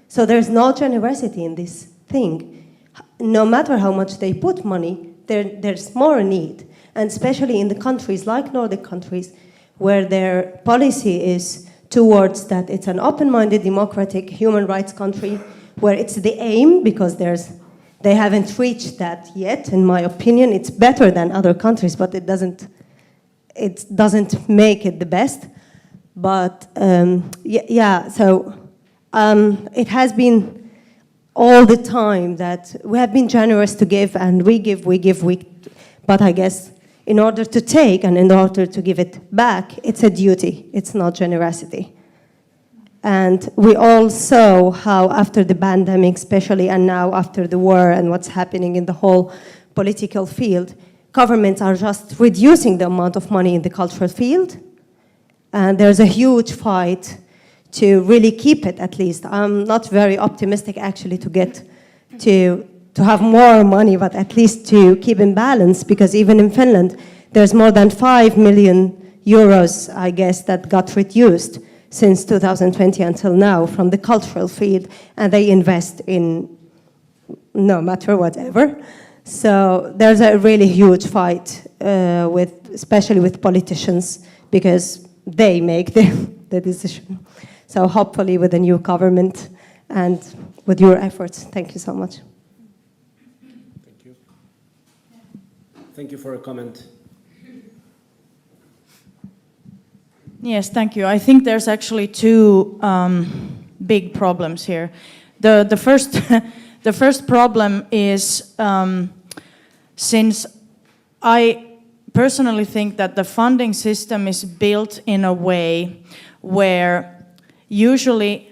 S15: So there's no generosity in this thing. No matter how much they put money, there's more need. And especially in the countries like Nordic countries, where their policy is towards that it's an open-minded, democratic, human rights country, where it's the aim, because they haven't reached that yet, in my opinion. It's better than other countries, but it doesn't make it the best. But it has been all the time that we have been generous to give, and we give, but I guess in order to take and in order to give it back, it's a duty, it's not generosity. And we all saw how after the pandemic especially, and now after the war and what's happening in the whole political field, governments are just reducing the amount of money in the cultural field. And there's a huge fight to really keep it, at least. I'm not very optimistic actually to get to have more money, but at least to keep in balance, because even in Finland, there's more than 5 million euros, I guess, that got reduced since 2020 until now from the cultural field, and they invest in no matter whatever. So there's a really huge fight, especially with politicians, because they make the decision. So hopefully with the new government and with your efforts. Thank you so much.
S3: Thank you. Thank you for a comment.
S9: Yes, thank you. I think there's actually two big problems here. The first, the first problem is since I personally think that the funding system is built in a way where usually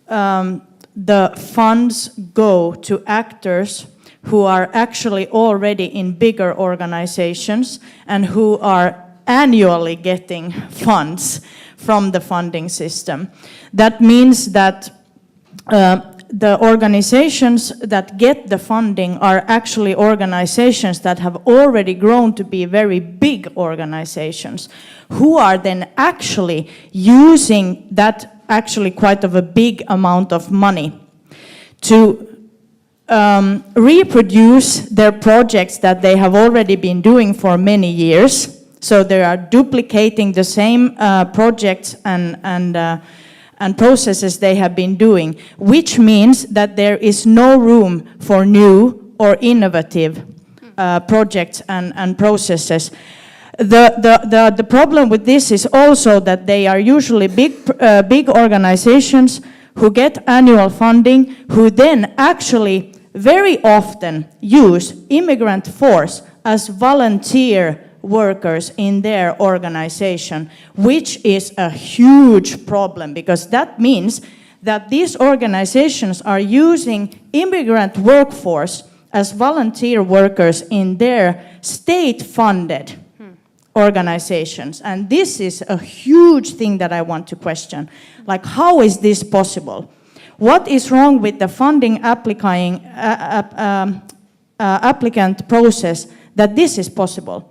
S9: the funds go to actors who are actually already in bigger organizations and who are annually getting funds from the funding system. That means that the organizations that get the funding are actually organizations that have already grown to be very big organizations, who are then actually using that actually quite of a big amount of money to reproduce their projects that they have already been doing for many years. So they are duplicating the same projects and processes they have been doing, which means that there is no room for new or innovative projects and processes. The problem with this is also that they are usually big organizations who get annual funding, who then actually very often use immigrant force as volunteer workers in their organization, which is a huge problem, because that means that these organizations are using immigrant workforce as volunteer workers in their state-funded organizations. And this is a huge thing that I want to question. Like, how is this possible? What is wrong with the funding applicant process that this is possible?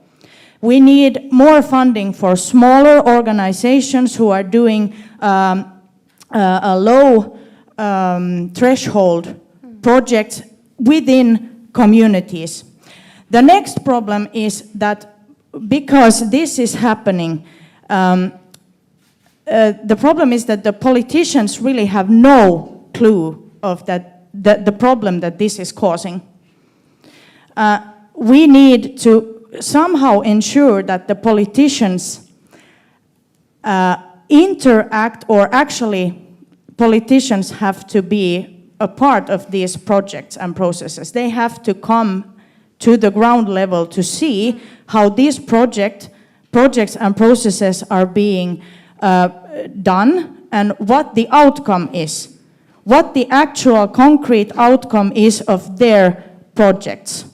S9: We need more funding for smaller organizations who are doing a low threshold projects within communities. The next problem is that because this is happening, the problem is that the politicians really have no clue of the problem that this is causing. We need to somehow ensure that the politicians interact, or actually politicians have to be a part of these projects and processes. They have to come to the ground level to see how these projects and processes are being done and what the outcome is, what the actual concrete outcome is of their projects.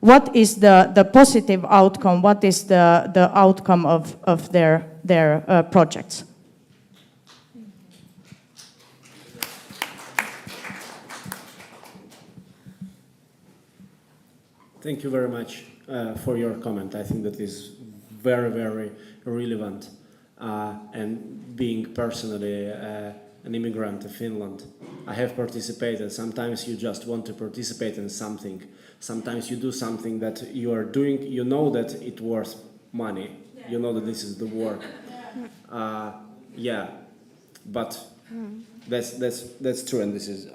S9: What is the positive outcome? What is the outcome of their projects?
S3: Thank you very much for your comment. I think that is very, very relevant. And being personally an immigrant to Finland, I have participated. Sometimes you just want to participate in something. Sometimes you do something that you are doing, you know that it worth money. Yeah. You know that this is the work. Yeah, but that's true, and this is,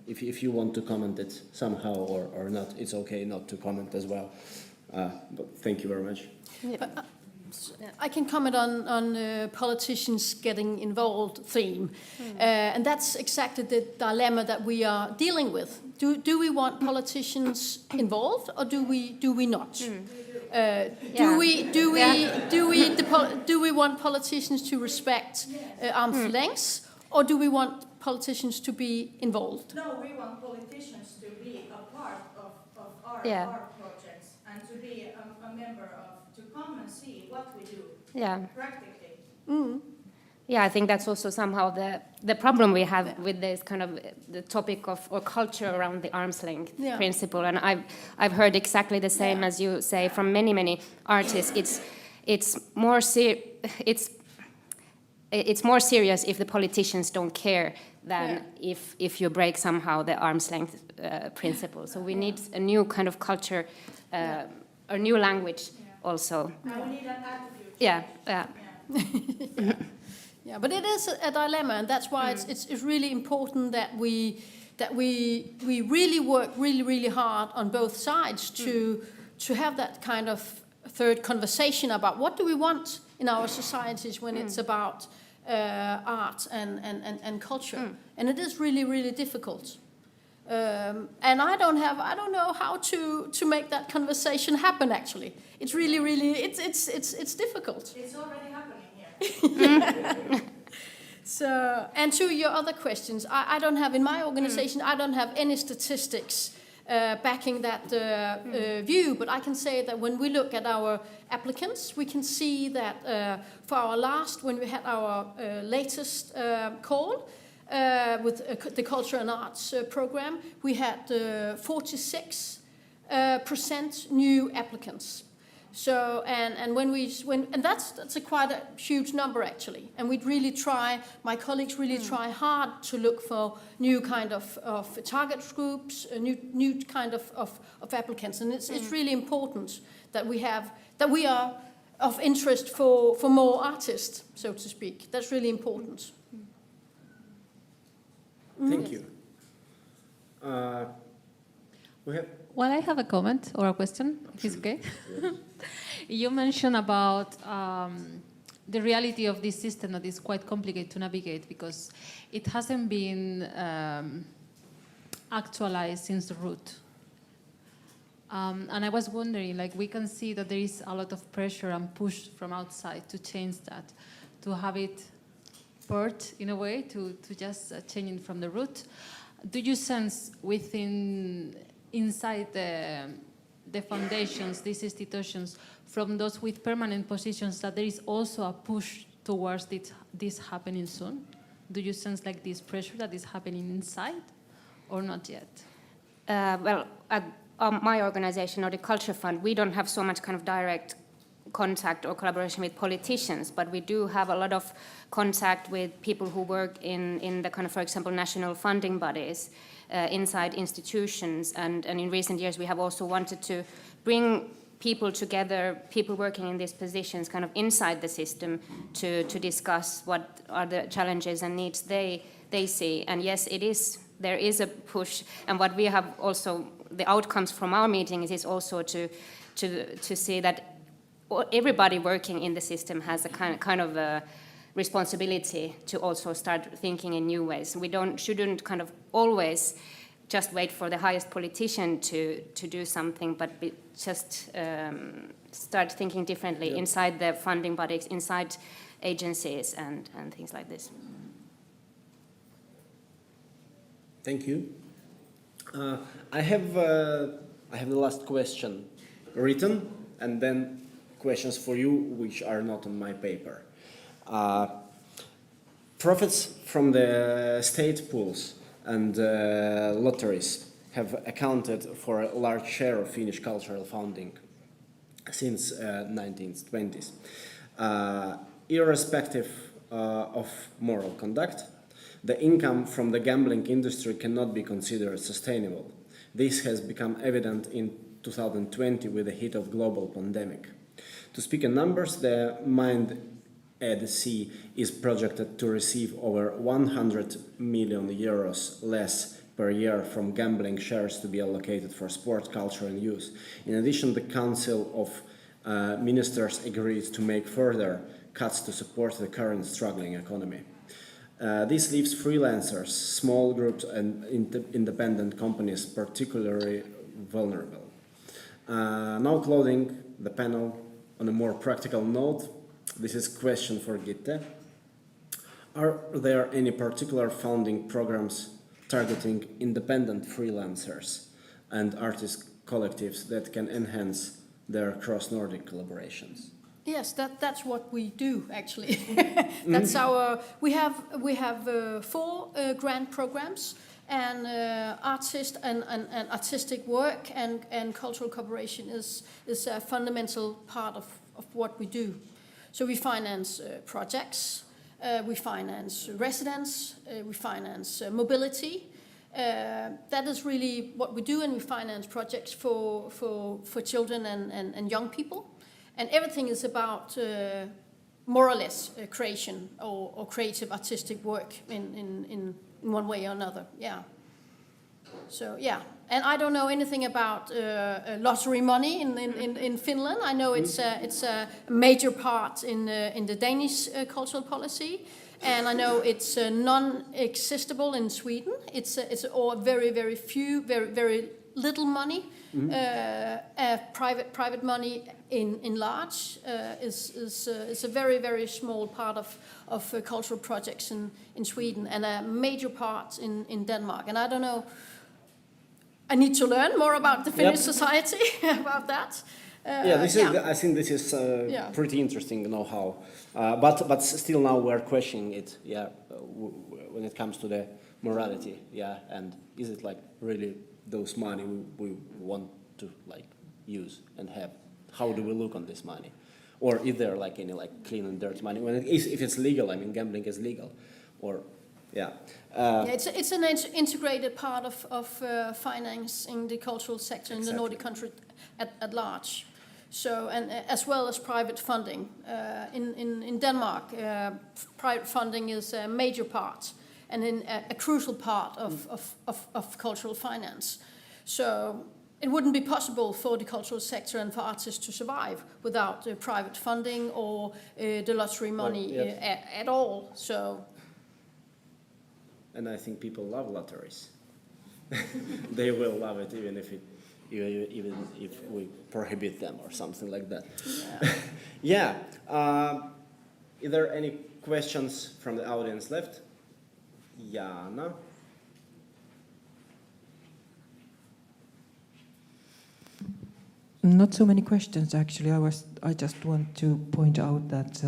S3: if you want to comment it somehow or not, it's okay not to comment as well. But thank you very much.
S14: Yeah. I can comment on politicians getting involved theme, and that's exactly the dilemma that we are dealing with. Do we want politicians involved, or do we not? Do we want politicians to respect arm's length, or do we want politicians to be involved?
S9: No, we want politicians to be a part of our projects and to be a member of, to come and see what we do practically.
S13: Yeah, I think that's also somehow the problem we have with this kind of the topic of or culture around the arm's length principle. And I've heard exactly the same as you say from many artists. It's more it's more serious if the politicians don't care than if you break somehow the arm's length principle. So we need a new kind of culture, a new language also.
S14: Now we need an attitude.
S13: Yeah.
S14: Yeah, but it is a dilemma, and that's why it's really important that we really work really hard on both sides to have that kind of third conversation about what do we want in our societies when it's about art and culture, and it is really difficult. And I don't know how to make that conversation happen. Actually, it's really it's difficult.
S9: It's already happening here.
S14: So, and to your other questions, I don't have in my organization. I don't have any statistics backing that view, but I can say that when we look at our applicants, we can see that for our when we had our latest call with the Culture and Arts program, we had 46% new applicants. So and that's quite a huge number actually, and we'd really try. My colleagues really try hard to look for new kind of target groups, new kind of applicants, and it's really important that we are of interest for more artists, so to speak. That's really important.
S3: Thank you.
S1: Well, I have a comment or a question, if it's okay. You mentioned about the reality of this system that is quite complicated to navigate because it hasn't been actualized since the root. And I was wondering, like, we can see that there is a lot of pressure and push from outside to change that, to have it birthed in a way, to just change it from the root. Do you sense inside the foundations, these institutions, from those with permanent positions, that there is also a push towards this happening soon? Do you sense like this pressure that is happening inside, or not yet?
S13: Well, at my organization, or the Culture Fund, we don't have so much kind of direct contact or collaboration with politicians, but we do have a lot of contact with people who work in the kind of, for example, national funding bodies, inside institutions, and in recent years we have also wanted to bring people together, people working in these positions kind of inside the system to discuss what are the challenges and needs they see. And yes, there is a push, and what we have also, the outcomes from our meetings is also to see that everybody working in the system has a kind of a responsibility to also start thinking in new ways. We shouldn't kind of always just wait for the highest politician to do something, but just start thinking differently inside the funding bodies, inside agencies and things like this.
S3: Thank you. I have the last question written, and then questions for you which are not on my paper. Profits from the state pools and lotteries have accounted for a large share of Finnish cultural funding since 1920s. Irrespective of moral conduct, the income from the gambling industry cannot be considered sustainable. This has become evident in 2020 with the hit of global pandemic. To speak in numbers, the Mind EdC is projected to receive over 100 million euros less per year from gambling shares to be allocated for sport, culture and youth. In addition, the Council of Ministers agreed to make further cuts to support the current struggling economy. This leaves freelancers, small groups and independent companies particularly vulnerable. Now closing the panel on a more practical note, this is a question for Gitte. Are there any particular funding programs targeting independent freelancers and artist collectives that can enhance their cross-Nordic collaborations?
S14: Yes, that's what we do actually. That's we have 4 grant programs, and artist and artistic work and cultural cooperation is a fundamental part of what we do. So we finance projects, we finance residence, we finance mobility. That is really what we do, and we finance projects for children and young people. And everything is about more or less creation or creative artistic work in one way or another. Yeah. So yeah, and I don't know anything about lottery money in Finland. I know it's a major part in the Danish cultural policy, and I know it's non-existable in Sweden. It's all very few, very little money. Private money in large is a very small part of cultural projects in Sweden, and a major part in Denmark. And I don't know. I need to learn more about the Finnish society about that.
S3: I think this is pretty interesting know-how. But still now we're questioning it. When it comes to the morality. And is it like really those money we want to like use and have? How do we look on this money? Or is there like any like clean and dirty money? If it's legal, I mean gambling is legal, or
S14: it's an integrated part of financing the cultural sector in the Nordic country at large. So, and as well as private funding. In Denmark, private funding is a major part and a crucial part of cultural finance. So it wouldn't be possible for the cultural sector and for artists to survive without private funding or the lottery money at all. So.
S3: And I think people love lotteries. They will love it even if we prohibit them or something like that. Is there any questions from the audience left? Jana?
S10: Not so many questions actually. I just want to point out that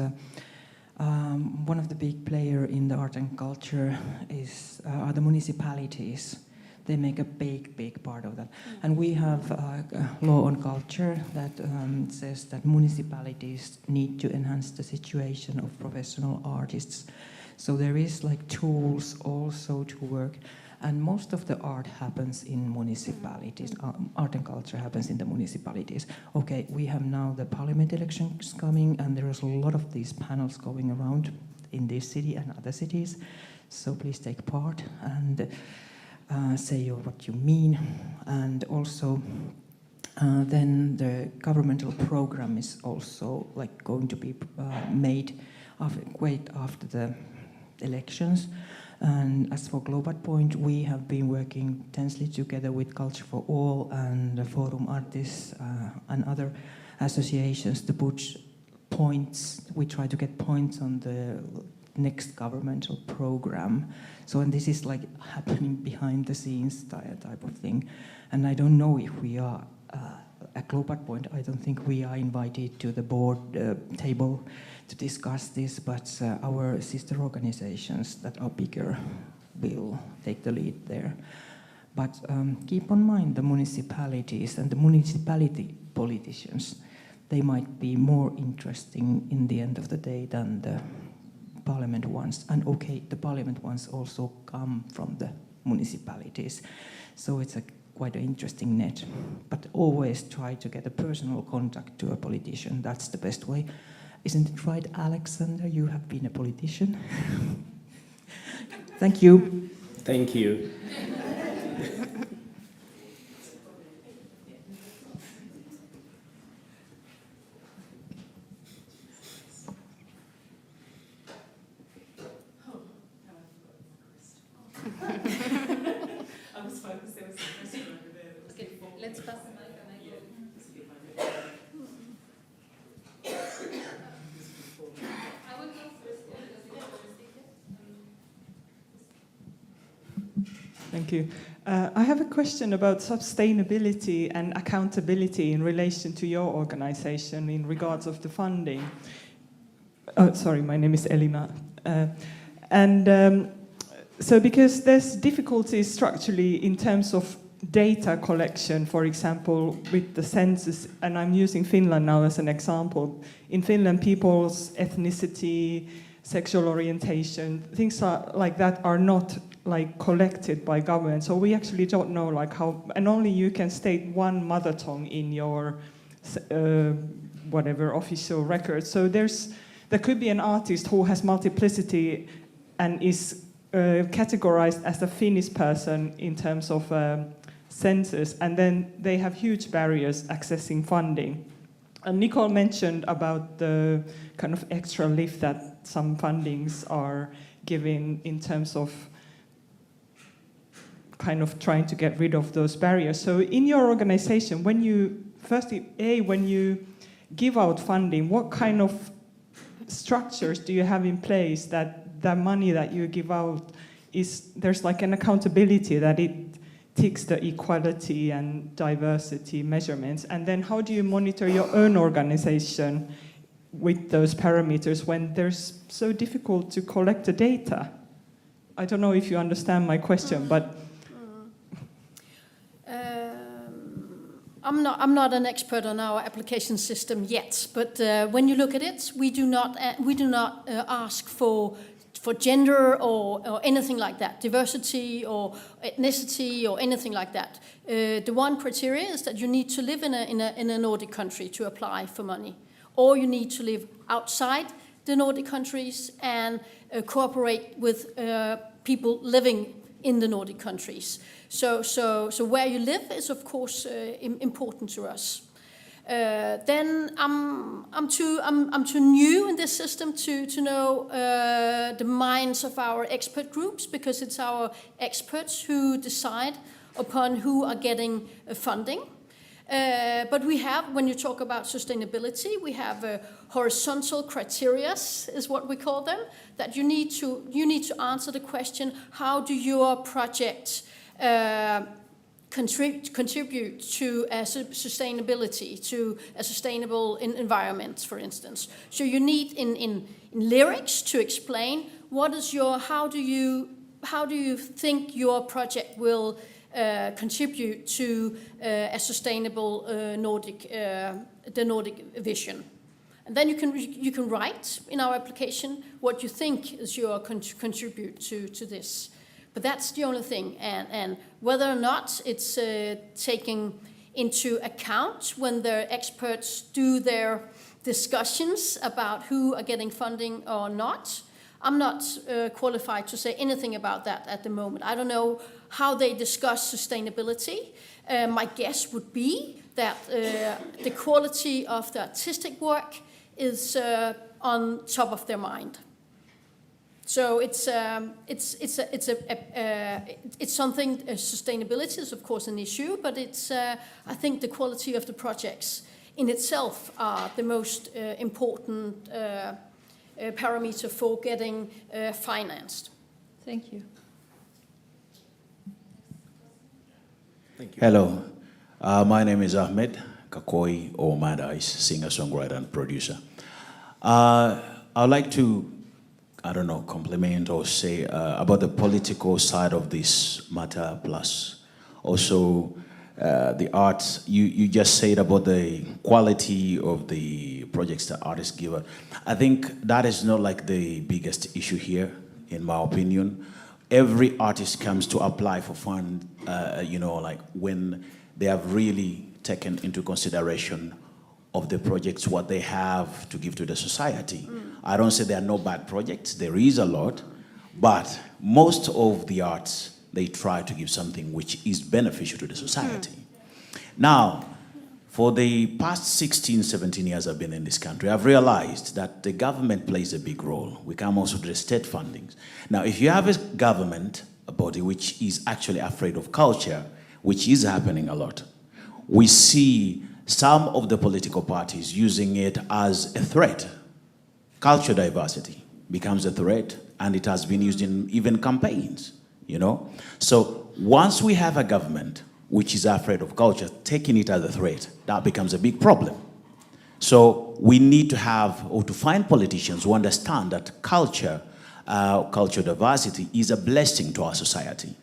S10: one of the big players in the art and culture are the municipalities. They make a big part of that. And we have a law on culture that says that municipalities need to enhance the situation of professional artists. So there is like tools also to work. And most of the art happens in municipalities. Art and culture happens in the municipalities. Okay, we have now the parliament elections coming, and there is a lot of these panels going around in this city and other cities. So please take part and say what you mean. And also, then the governmental program is also like going to be made after the elections. And as for Global Point, we have been working intensely together with Culture for All and the Forum Artists and other associations to put points. We try to get points on the next governmental program. So, and this is like happening behind the scenes type of thing. And I don't know if we are at Global Point. I don't think we are invited to the board table to discuss this, but our sister organizations that are bigger will take the lead there. But keep in mind the municipalities and the municipality politicians. They might be more interesting in the end of the day than the parliament ones. And okay, the parliament ones also come from the municipalities. So it's quite an interesting net. But always try to get a personal contact to a politician. That's the best way. Isn't it right, Alexander? You have been a politician. Thank you.
S3: Thank you.
S16: I was focused, there was a question over there. Okay, let's pass the mic.
S17: Thank you. I have a question about sustainability and accountability in relation to your organization in regards of the funding. Oh, sorry, my name is Elina. So because there's difficulties structurally in terms of data collection, for example, with the census, and I'm using Finland now as an example. In Finland, people's ethnicity, sexual orientation, things like that are not like collected by government. So we actually don't know like how, and only you can state one mother tongue in your whatever official record. So there could be an artist who has multiplicity and is categorized as a Finnish person in terms of census, and then they have huge barriers accessing funding. And Nicole mentioned about the kind of extra lift that some fundings are giving in terms of kind of trying to get rid of those barriers. So in your organization, when you give out funding, what kind of structures do you have in place that the money that you give out there's like an accountability that it ticks the equality and diversity measurements? And then how do you monitor your own organization with those parameters when there's so difficult to collect the data? I don't know if you understand my question, but
S14: I'm not an expert on our application system yet, but when you look at it, we do not ask for gender or anything like that, diversity or ethnicity or anything like that. The one criteria is that you need to live in a Nordic country to apply for money, or you need to live outside the Nordic countries and cooperate with people living in the Nordic countries. So where you live is of course important to us. Then I'm too new in this system to know the minds of our expert groups, because it's our experts who decide upon who are getting funding. But we have, when you talk about sustainability, we have horizontal criteria, is what we call them, that you need to answer the question: how do your project contribute to sustainability, to a sustainable environment, for instance. So you need in lyrics to explain how do you think your project will contribute to a sustainable the Nordic vision. And then you can write in our application what you think is your contribute to this. But that's the only thing, and whether or not it's taken into account when the experts do their discussions about who are getting funding or not, I'm not qualified to say anything about that at the moment. I don't know how they discuss sustainability. My guess would be that the quality of the artistic work is on top of their mind. So it's something. Sustainability is of course an issue, but I think the quality of the projects in itself are the most important parameter for getting financed.
S1: Thank you.
S18: Thank you. Hello, my name is Ahmed Kakoi, or Mad Ice, singer-songwriter and producer. I'd like to compliment or say about the political side of this matter, plus also the arts. You just said about the quality of the projects that artists give out. I think that is not like the biggest issue here, in my opinion. Every artist comes to apply for fund, like when they have really taken into consideration of the projects, what they have to give to the society. I don't say there are no bad projects, there is a lot, but most of the arts, they try to give something which is beneficial to the society. Now, for the past 16, 17 years I've been in this country, I've realized that the government plays a big role. We come also to the state fundings. Now, if you have a government, a body which is actually afraid of culture, which is happening a lot, we see some of the political parties using it as a threat. Culture diversity becomes a threat, and it has been used in even campaigns, So once we have a government which is afraid of culture, taking it as a threat, that becomes a big problem. So we need to have, or to find politicians who understand that culture diversity is a blessing to our society.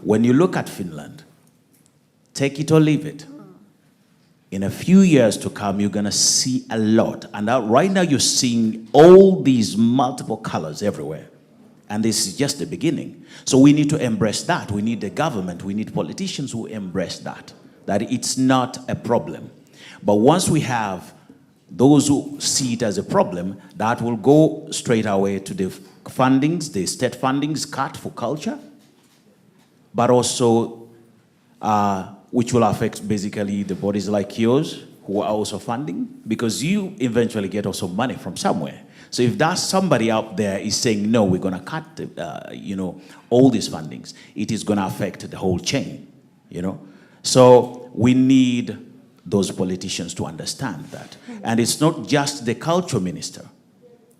S18: When you look at Finland, take it or leave it. In a few years to come, you're going to see a lot. And right now you're seeing all these multiple colors everywhere. And this is just the beginning. So we need to embrace that. We need the government, we need politicians who embrace that it's not a problem. But once we have those who see it as a problem, that will go straight away to the fundings, the state fundings cut for culture, but also which will affect basically the bodies like yours who are also funding, because you eventually get also money from somewhere. So if that somebody out there is saying, no, we're going to cut all these fundings, it is going to affect the whole chain, So we need those politicians to understand that. And it's not just the culture minister.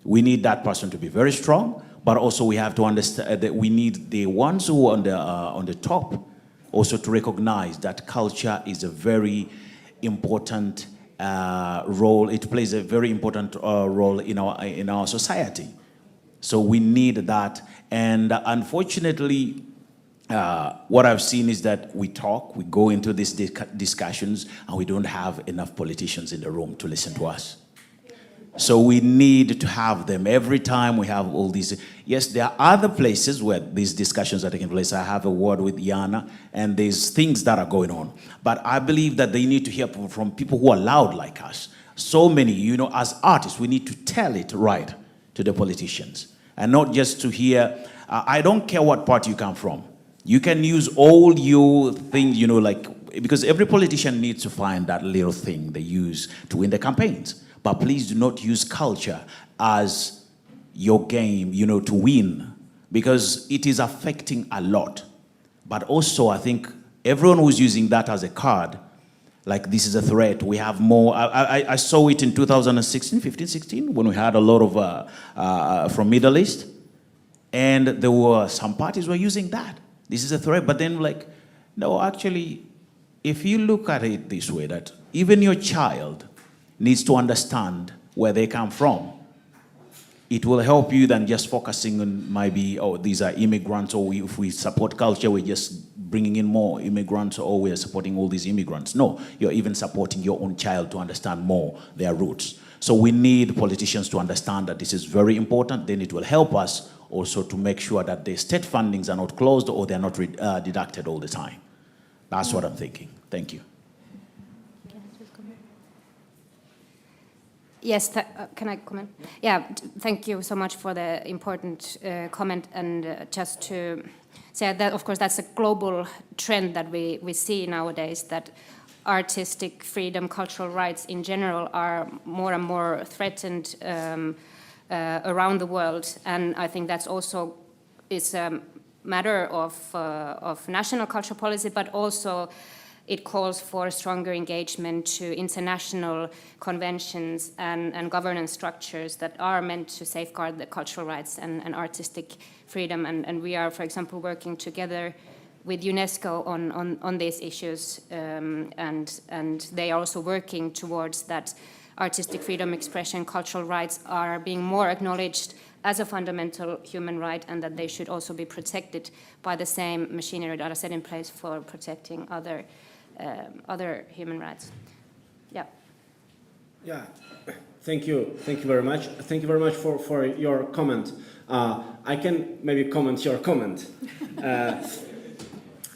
S18: We need that person to be very strong, but also we have to understand that we need the ones who are on the top also to recognize that culture is a very important role. It plays a very important role in our society. So we need that. And unfortunately, what I've seen is that we talk, we go into these discussions, and we don't have enough politicians in the room to listen to us. So we need to have them every time we have all these. Yes, there are other places where these discussions are taking place. I have a word with Jana, and there's things that are going on. But I believe that they need to hear from people who are loud like us. So many, as artists, we need to tell it right to the politicians. And not just to hear, I don't care what party you come from. You can use all your things, because every politician needs to find that little thing they use to win the campaigns. But please do not use culture as your game, to win, because it is affecting a lot. But also, I think everyone who's using that as a card, like this is a threat. We have more. I saw it in 2016, 15, 16, when we had a lot of from Middle East, and there were some parties were using that. This is a threat, but then no, actually, if you look at it this way, that even your child needs to understand where they come from. It will help you than just focusing on maybe, these are immigrants, or if we support culture, we're just bringing in more immigrants, or we're supporting all these immigrants. No, you're even supporting your own child to understand more their roots. So we need politicians to understand that this is very important. Then it will help us also to make sure that the state fundings are not closed or they're not deducted all the time. That's what I'm thinking. Thank you.
S13: Yes, can I comment? Yeah, thank you so much for the important comment, and just to say that, of course, that's a global trend that we see nowadays, that artistic freedom, cultural rights in general are more and more threatened around the world, and I think that's also is a matter of national cultural policy, but also it calls for stronger engagement to international conventions and governance structures that are meant to safeguard the cultural rights and artistic freedom. And we are, for example, working together with UNESCO on these issues, and they are also working towards that artistic freedom, expression, cultural rights are being more acknowledged as a fundamental human right, and that they should also be protected by the same machinery that are set in place for protecting other human rights. Yeah.
S3: Yeah. Thank you very much. Thank you very much for your comment. I can maybe comment your comment.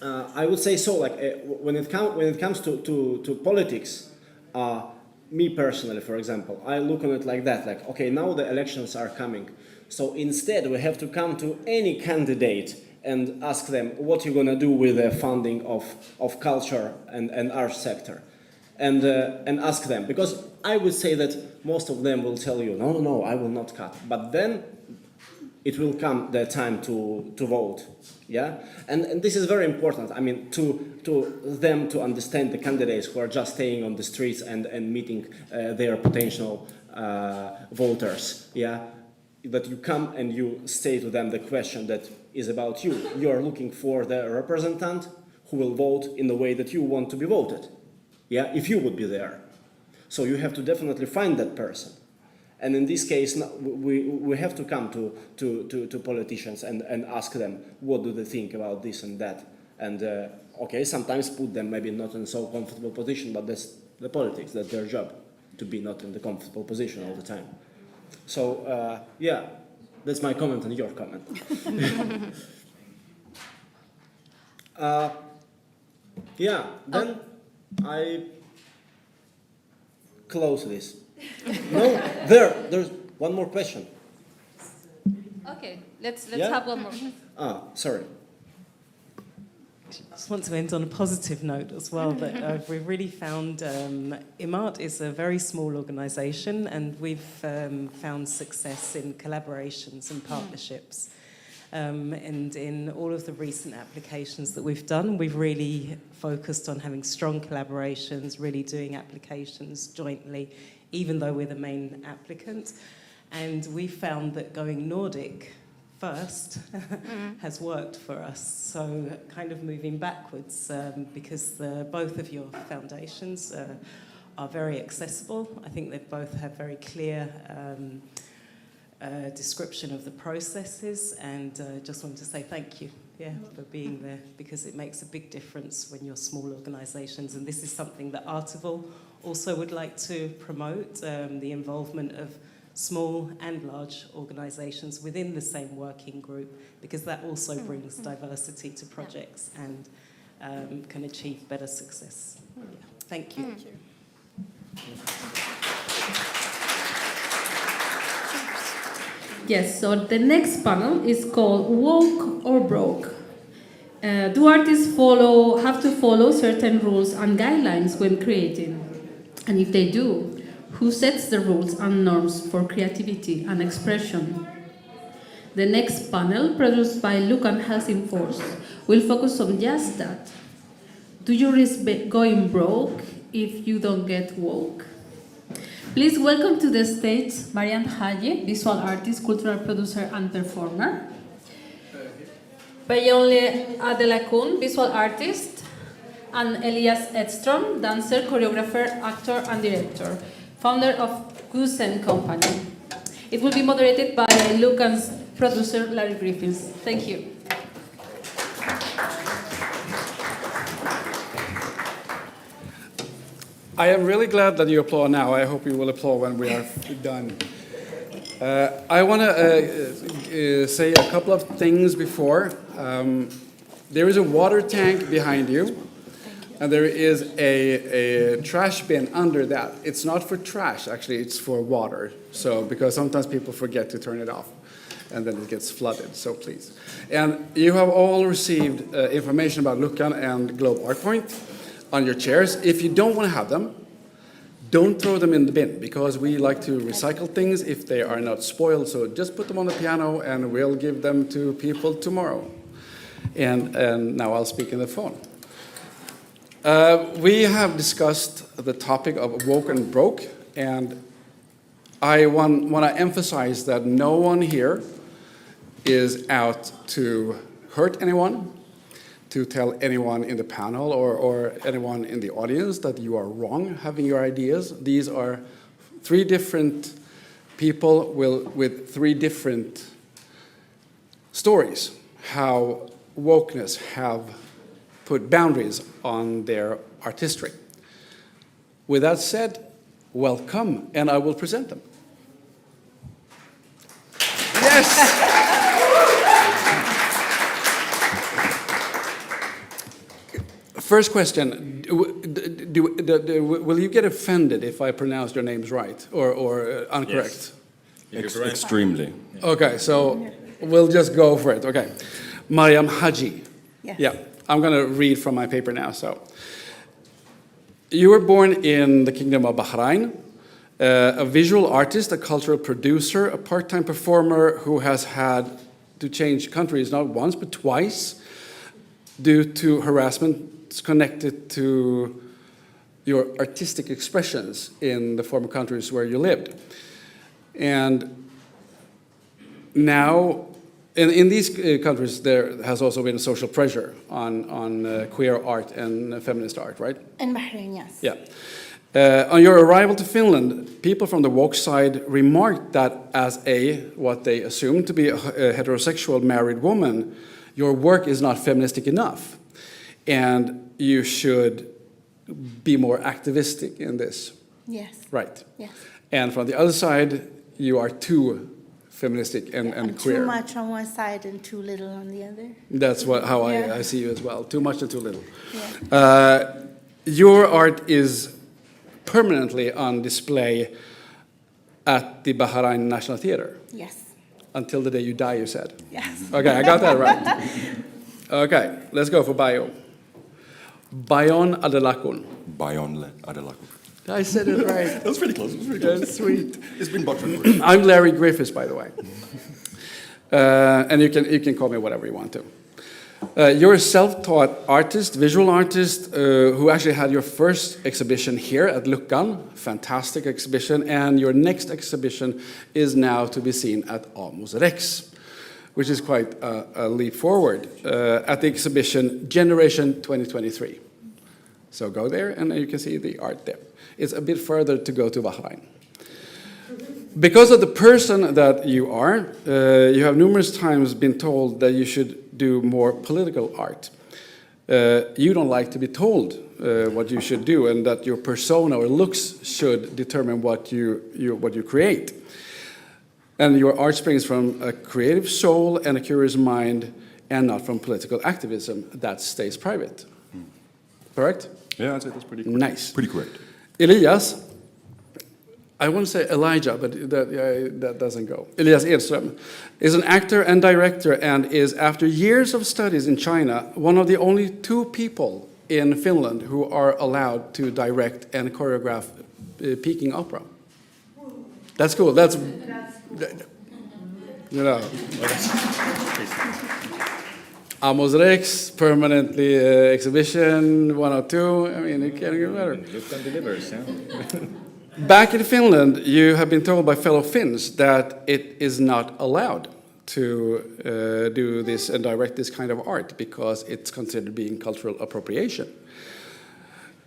S3: I would say so. When it comes to politics, me personally, for example, I look on it like that. Okay, now the elections are coming, so instead we have to come to any candidate and ask them what you're going to do with the funding of culture and arts sector, and ask them, because I would say that most of them will tell you, no, I will not cut. But then it will come the time to vote, yeah. And this is very important. I mean, to them to understand the candidates who are just staying on the streets and meeting their potential voters, yeah. That you come and you say to them the question that is about you. You are looking for the representative who will vote in the way that you want to be voted. Yeah, if you would be there. So you have to definitely find that person. And in this case, we have to come to politicians and ask them what do they think about this and that. And okay, sometimes put them maybe not in so comfortable position, but the politics. That's their job, to be not in the comfortable position all the time. So yeah, that's my comment on your comment. Yeah, then I close this. No, there's one more question.
S1: Okay, let's
S3: Yeah?
S1: have one more.
S3: Sorry.
S4: I just want to end on a positive note as well, that we've really found IMART is a very small organisation, and we've found success in collaborations and partnerships. And in all of the recent applications that we've done, we've really focused on having strong collaborations, really doing applications jointly, even though we're the main applicant. And we found that going Nordic first has worked for us. So kind of moving backwards, because both of your foundations are very accessible. I think they both have very clear description of the processes, and just want to say thank you, for being there, because it makes a big difference when you're small organisations, and this is something that ARTIVAL also would like to promote, the involvement of small and large organisations within the same working group, because that also brings diversity to projects and can achieve better success. Thank you.
S1: Thank you. Yes, so the next panel is called Woke or Broke. Do artists have to follow certain rules and guidelines when creating? And if they do, who sets the rules and norms for creativity and expression? The next panel, produced by Luckan Helsingfors, will focus on just that. Do you risk going broke if you don't get woke? Please welcome to the stage Marianne Haye, visual artist, cultural producer and performer. Peyonle Adelakun, visual artist, and Elias Edström, dancer, choreographer, actor and director, founder of Goose & Company. It will be moderated by Luckan's producer, Larry Griffiths. Thank you.
S2: I am really glad that you applaud now. I hope you will applaud when we are done. I want to say a couple of things before. There is a water tank behind you, and there is a trash bin under that. It's not for trash, actually, it's for water. So, because sometimes people forget to turn it off, and then it gets flooded, so please. And you have all received information about Luckan and Globe Art Point on your chairs. If you don't want to have them, don't throw them in the bin, because we like to recycle things if they are not spoiled. So just put them on the piano and we'll give them to people tomorrow. And now I'll speak in the phone. We have discussed the topic of woke and broke, and I want to emphasize that no one here is out to hurt anyone, to tell anyone in the panel or anyone in the audience that you are wrong having your ideas. These are three different people with three different stories, how wokeness have put boundaries on their artistry. With that said, welcome, and I will present them. Yes! First question, will you get offended if I pronounce your names right or incorrect?
S19: Yes. Extremely.
S2: Okay, so we'll just go for it. Okay. Mariam Haji.
S5: Yes.
S2: Yeah, I'm going to read from my paper now. So, you were born in the Kingdom of Bahrain, a visual artist, a cultural producer, a part-time performer who has had to change countries not once but twice due to harassment connected to your artistic expressions in the former countries where you lived. And now, in these countries, there has also been social pressure on queer art and feminist art, right?
S5: In Bahrain, yes.
S2: Yeah. On your arrival to Finland, people from the woke side remarked that as what they assumed to be a heterosexual married woman, your work is not feministic enough. And you should be more activistic in this.
S5: Yes.
S2: Right.
S5: Yes.
S2: And from the other side, you are too feministic and queer.
S5: Too much on one side and too little on the other.
S2: That's how
S5: Yeah.
S2: I see you as well. Too much and too little.
S5: Yeah.
S2: Your art is permanently on display at the Bahrain National Theatre.
S5: Yes.
S2: Until the day you die, you said.
S5: Yes.
S2: Okay, I got that right. Okay, let's go for bio. Bayon Adelakun.
S19: Bayon Adelakun.
S2: I said it right.
S19: That was pretty close. It was pretty close.
S2: That's sweet.
S19: It's been butchered.
S2: I'm Larry Griffiths, by the way. And you can call me whatever you want to. You're a self-taught artist, visual artist, who actually had your first exhibition here at Luckan, fantastic exhibition, and your next exhibition is now to be seen at Rex, which is quite a leap forward, at the exhibition Generation 2023. So go there and you can see the art there. It's a bit further to go to Bahrain. Because of the person that you are, you have numerous times been told that you should do more political art. You don't like to be told what you should do, and that your persona or looks should determine what you create. And your art springs from a creative soul and a curious mind, and not from political activism that stays private. Correct?
S19: Yeah, I'd say that's pretty correct.
S2: Nice.
S19: Pretty correct.
S2: Elias, I want to say Elijah, but that doesn't go. Elias Edström is an actor and director, and is, after years of studies in China, one of the only 2 people in Finland who are allowed to direct and choreograph Peking opera. That's cool. That's you know. Amos Rex, permanently exhibition 102. I mean, it can't get better.
S19: Luckan delivers, yeah.
S2: Back in Finland, you have been told by fellow Finns that it is not allowed to do this and direct this kind of art because it's considered being cultural appropriation.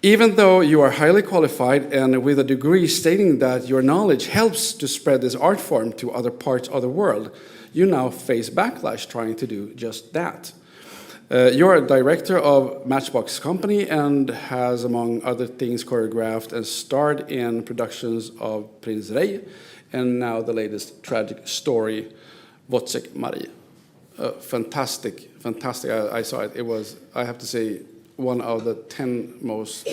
S2: Even though you are highly qualified and with a degree stating that your knowledge helps to spread this art form to other parts of the world, you now face backlash trying to do just that. You're a director of Matchbox Company and has, among other things, choreographed and starred in productions of Prince Rei and now the latest tragic story, Wojciech Marie. Fantastic. I saw it. It was, I have to say, one of the 10 most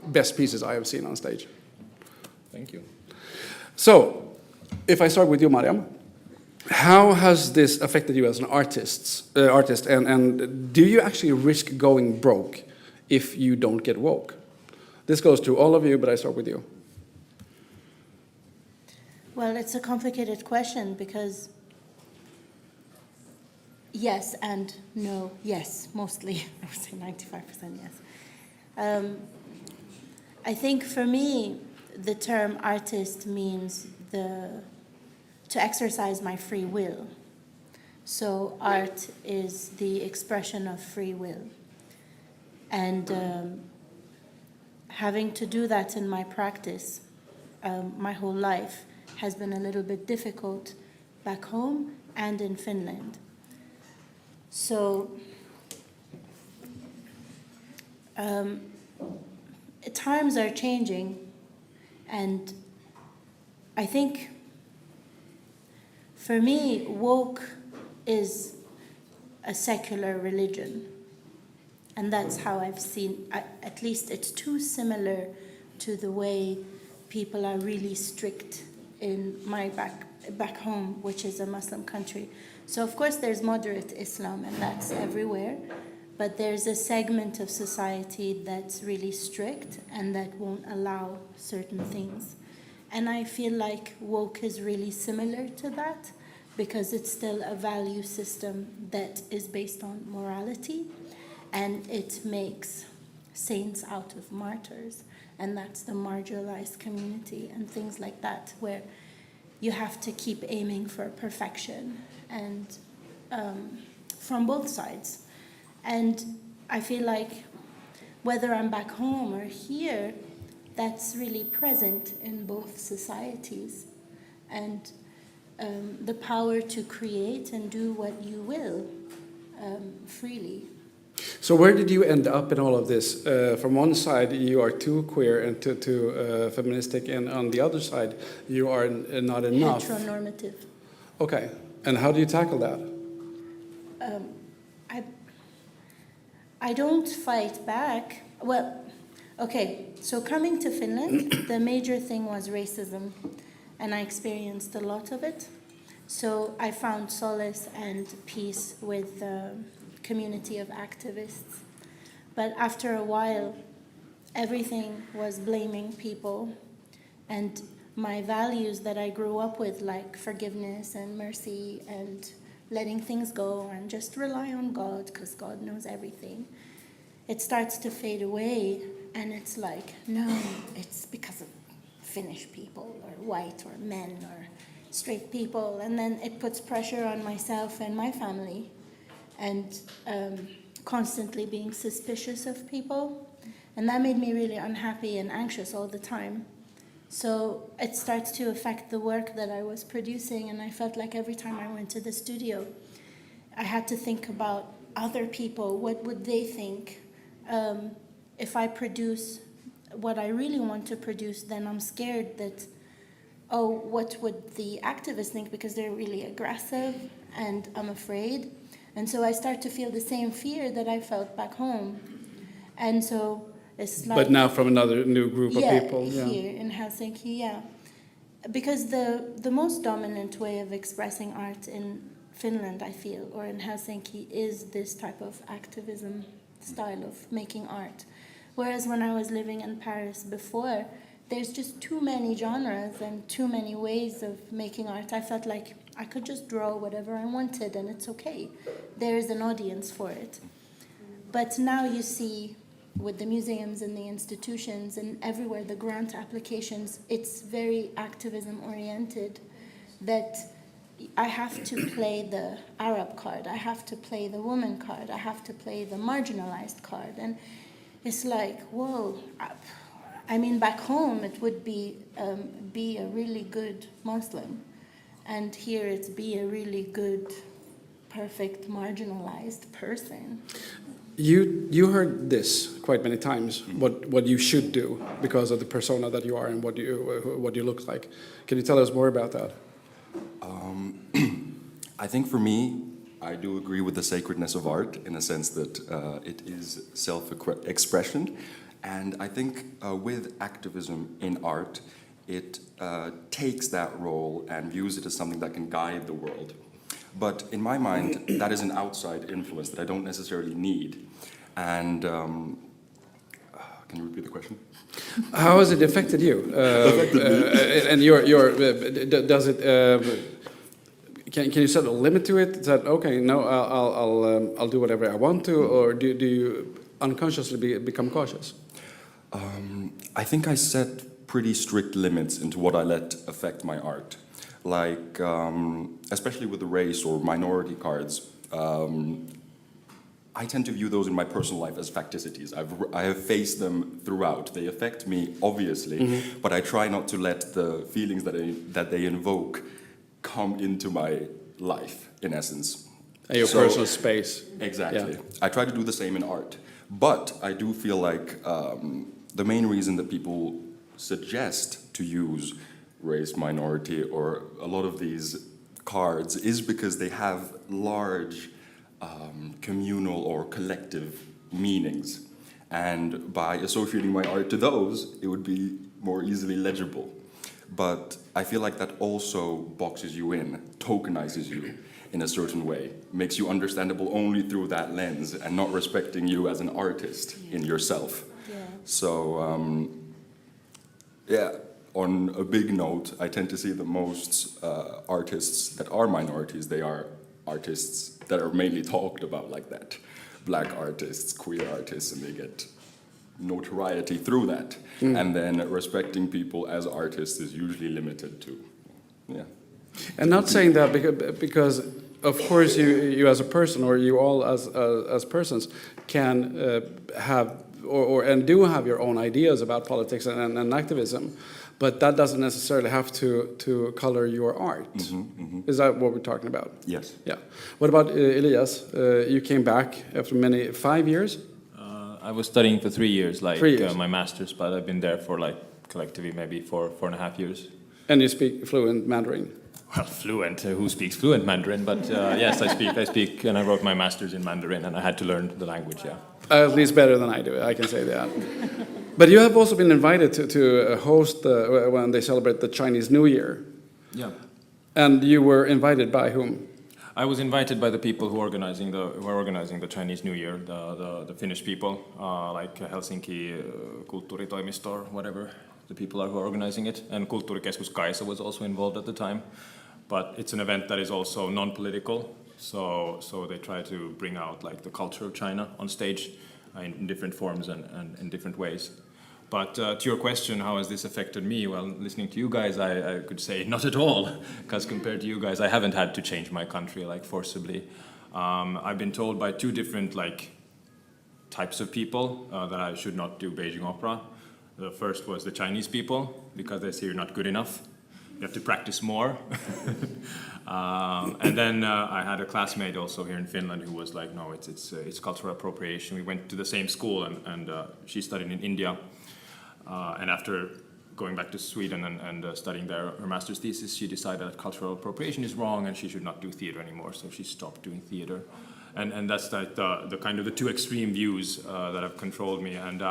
S2: best pieces I have seen on stage.
S19: Thank you.
S2: So, if I start with you, Mariam. How has this affected you as an artist? And do you actually risk going broke if you don't get woke? This goes to all of you, but I start with you.
S5: Well, it's a complicated question because yes and no. Yes, mostly. I would say 95% yes. I think for me, the term artist means to exercise my free will. So art is the expression of free will. And having to do that in my practice my whole life has been a little bit difficult back home and in Finland. So times are changing, and I think for me, woke is a secular religion. And that's how I've seen, at least it's too similar to the way people are really strict in my back home, which is a Muslim country. So of course there's moderate Islam, and that's everywhere. But there's a segment of society that's really strict and that won't allow certain things. And I feel like woke is really similar to that, because it's still a value system that is based on morality, and it makes saints out of martyrs, and that's the marginalized community and things like that, where you have to keep aiming for perfection, and from both sides. And I feel like whether I'm back home or here, that's really present in both societies. And the power to create and do what you will freely.
S2: So where did you end up in all of this? From one side, you are too queer and too feministic, and on the other side, you are not enough.
S5: Heteronormative.
S2: Okay, and how do you tackle that?
S5: I don't fight back. Well, okay, so coming to Finland, the major thing was racism, and I experienced a lot of it. So I found solace and peace with the community of activists. But after a while, everything was blaming people, and my values that I grew up with, like forgiveness and mercy and letting things go and just rely on God because God knows everything, it starts to fade away, and it's like, no, it's because of Finnish people or white or men or straight people, and then it puts pressure on myself and my family, and constantly being suspicious of people, and that made me really unhappy and anxious all the time. So it starts to affect the work that I was producing, and I felt like every time I went to the studio, I had to think about other people. What would they think? If I produce what I really want to produce, then I'm scared that, oh, what would the activists think, because they're really aggressive, and I'm afraid. And so I start to feel the same fear that I felt back home. And so it's like...
S2: But now from another new group of people?
S5: Yeah, here in Helsinki, yeah. Because the most dominant way of expressing art in Finland, I feel, or in Helsinki, is this type of activism style of making art. Whereas when I was living in Paris before, there's just too many genres and too many ways of making art. I felt like I could just draw whatever I wanted and it's okay. There is an audience for it. But now you see, with the museums and the institutions and everywhere, the grant applications, it's very activism oriented, that I have to play the Arab card, I have to play the woman card, I have to play the marginalized card. And it's like, whoa. I mean, back home it would be a really good Muslim. And here it's be a really good, perfect, marginalized person.
S2: You heard this quite many times, what you should do because of the persona that you are and what you look like. Can you tell us more about that?
S20: I think for me, I do agree with the sacredness of art in a sense that it is self-expression. And I think with activism in art, it takes that role and views it as something that can guide the world. But in my mind, that is an outside influence that I don't necessarily need. And can you repeat the question?
S2: How has it affected you? And does it? Can you set a limit to it? That okay, no, I'll do whatever I want to, or do you unconsciously become cautious?
S20: I think I set pretty strict limits into what I let affect my art. Like, especially with the race or minority cards, I tend to view those in my personal life as facticities. I have faced them throughout. They affect me, obviously, but I try not to let the feelings that they invoke come into my life, in essence.
S2: And your personal space.
S20: Exactly.
S2: Yeah.
S20: I try to do the same in art. But I do feel like the main reason that people suggest to use race, minority, or a lot of these cards is because they have large communal or collective meanings. And by associating my art to those, it would be more easily legible. But I feel like that also boxes you in, tokenizes you in a certain way, makes you understandable only through that lens and not respecting you as an artist in yourself.
S5: Yeah.
S20: So, yeah, on a big note, I tend to see that most artists that are minorities, they are artists that are mainly talked about like that. Black artists, queer artists, and they get notoriety through that. And then respecting people as artists is usually limited to, yeah.
S2: And not saying that because of course you as a person, or you all as persons, can have and do have your own ideas about politics and activism. but that doesn't necessarily have to color your art. Is that what we're talking about?
S20: Yes.
S2: Yeah. What about Elias? You came back after 5 years?
S19: I was studying for 3 years,
S2: 3 years.
S19: My master's, but I've been there for collectively maybe 4.5 years.
S2: And you speak fluent Mandarin?
S19: Well, fluent. Who speaks fluent Mandarin? But yes, I speak, and I wrote my master's in Mandarin, and I had to learn the language. Yeah.
S2: At least better than I do. I can say that. But you have also been invited to host when they celebrate the Chinese New Year.
S19: Yeah.
S2: And you were invited by whom?
S19: I was invited by the people who are organizing the Chinese New Year, the Finnish people, like Helsinki Kulttuuritoimisto or whatever. The people who are organizing it, and Kulttuurikeskus Kaisa was also involved at the time. But it's an event that is also non-political, so they try to bring out like the culture of China on stage in different forms and in different ways. But to your question, how has this affected me? Well, listening to you guys, I could say not at all, because compared to you guys, I haven't had to change my country like forcibly. I've been told by 2 different types of people that I should not do Beijing opera. The first was the Chinese people, because they say you're not good enough. You have to practice more. And then I had a classmate also here in Finland who was like, no, it's cultural appropriation. We went to the same school, and she studied in India. And after going back to Sweden and studying there her master's thesis, she decided that cultural appropriation is wrong and she should not do theater anymore. So she stopped doing theater. And that's like the kind of the 2 extreme views that have controlled me and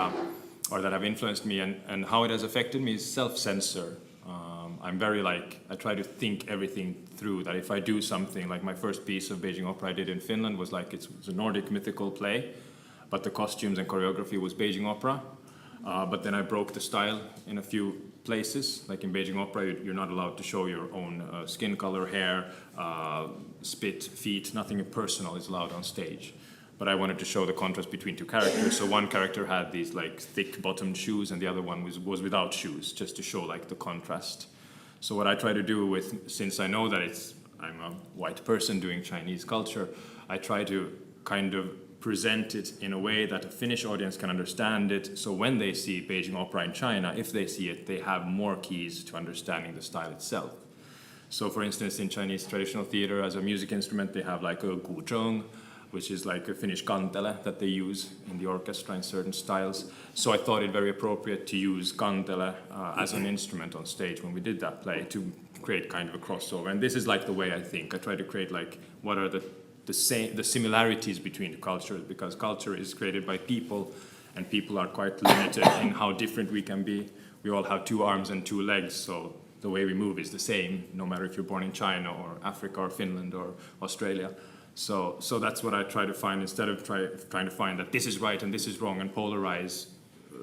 S19: or that have influenced me. And how it has affected me is self-censor. I'm very I try to think everything through, that if I do something, like my first piece of Beijing opera I did in Finland was it's a Nordic mythical play, but the costumes and choreography was Beijing opera. But then I broke the style in a few places. Like in Beijing opera, you're not allowed to show your own skin color, hair, spit, feet, nothing personal is allowed on stage. But I wanted to show the contrast between 2 characters. So one character had these thick bottomed shoes and the other one was without shoes, just to show the contrast. So what I try to do since I know that I'm a white person doing Chinese culture, I try to kind of present it in a way that a Finnish audience can understand it. So when they see Beijing opera in China, if they see it, they have more keys to understanding the style itself. So for instance, in Chinese traditional theater, as a music instrument, they have a guzheng, which is like a Finnish kantele that they use in the orchestra in certain styles. So I thought it very appropriate to use kantele as an instrument on stage when we did that play to create kind of a crossover. And this is the way I think. I try to create what are the similarities between the cultures, because culture is created by people and people are quite limited in how different we can be. We all have 2 arms and 2 legs, so the way we move is the same, no matter if you're born in China or Africa or Finland or Australia. So that's what I try to find. Instead of trying to find that this is right and this is wrong and polarize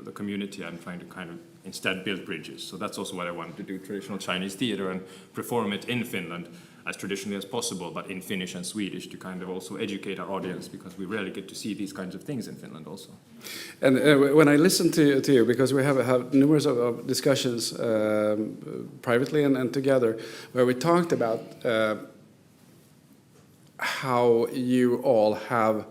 S19: the community, I'm trying to kind of instead build bridges. So that's also what I wanted to do, traditional Chinese theater, and perform it in Finland as traditionally as possible, but in Finnish and Swedish, to kind of also educate our audience, because we rarely get to see these kinds of things in Finland also.
S2: And when I listen to you, because we have had numerous of discussions privately and together, where we talked about how you all have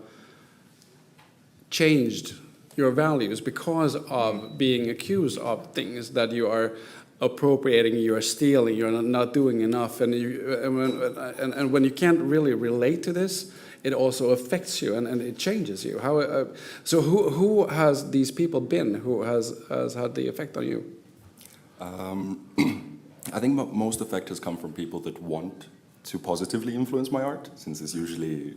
S2: changed your values because of being accused of things that you are appropriating, you are stealing, you're not doing enough, and when you can't really relate to this, it also affects you and it changes you. So who has these people been who has had the effect on you?
S20: I think most effect has come from people that want to positively influence my art, since it's usually,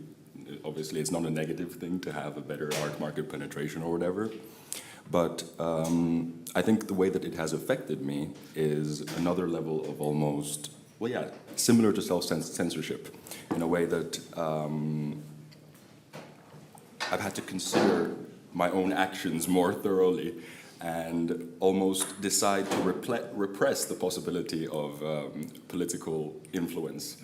S20: obviously it's not a negative thing to have a better art market penetration or whatever. But I think the way that it has affected me is another level of almost, similar to self-censorship, in a way that I've had to consider my own actions more thoroughly and almost decide to repress the possibility of political influence,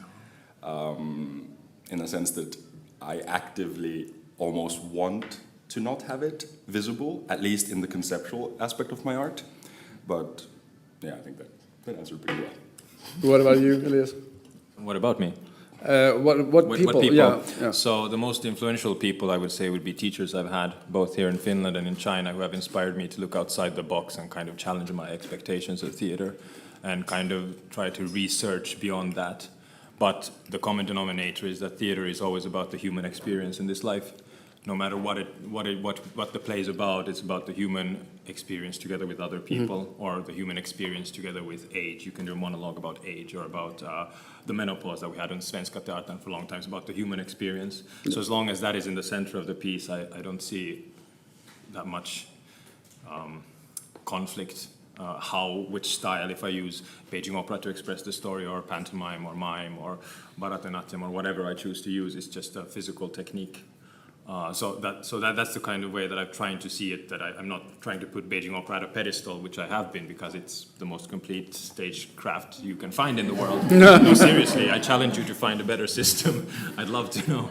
S20: in a sense that I actively almost want to not have it visible, at least in the conceptual aspect of my art. But I think that answered pretty well.
S2: What about you, Elias?
S19: What about me?
S2: What people? Yeah.
S19: So the most influential people I would say would be teachers I've had both here in Finland and in China who have inspired me to look outside the box and kind of challenge my expectations of theater and kind of try to research beyond that. But the common denominator is that theater is always about the human experience in this life. No matter what the play is about, it's about the human experience together with other people, or the human experience together with age. You can do a monologue about age, or about the menopause that we had on Svenska Teatern for a long time. It's about the human experience. So as long as that is in the center of the piece, I don't see that much conflict. Which style, if I use Beijing opera to express the story, or pantomime, or mime, or Bharatanatyam, or whatever I choose to use, it's just a physical technique. So that's the kind of way that I'm trying to see it, that I'm not trying to put Beijing opera at a pedestal, which I have been, because it's the most complete stage craft you can find in the world. No, seriously, I challenge you to find a better system. I'd love to know.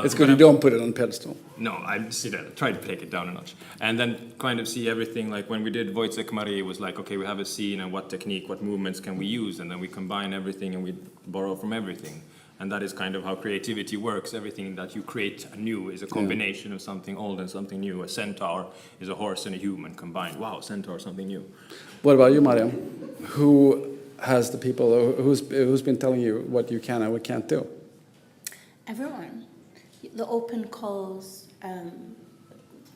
S2: It's good you don't put it on pedestal.
S19: No, I see that. Try to take it down a notch. And then kind of see everything, like when we did Wojciech Marie, it was like, okay, we have a scene, and what technique, what movements can we use? And then we combine everything and we borrow from everything. And that is kind of how creativity works. Everything that you create anew is a combination of something old and something new. A centaur is a horse and a human combined. Wow, centaur, something new.
S2: What about you, Mariam? Who has the people, who's been telling you what you can and what can't do?
S21: Everyone. The open calls,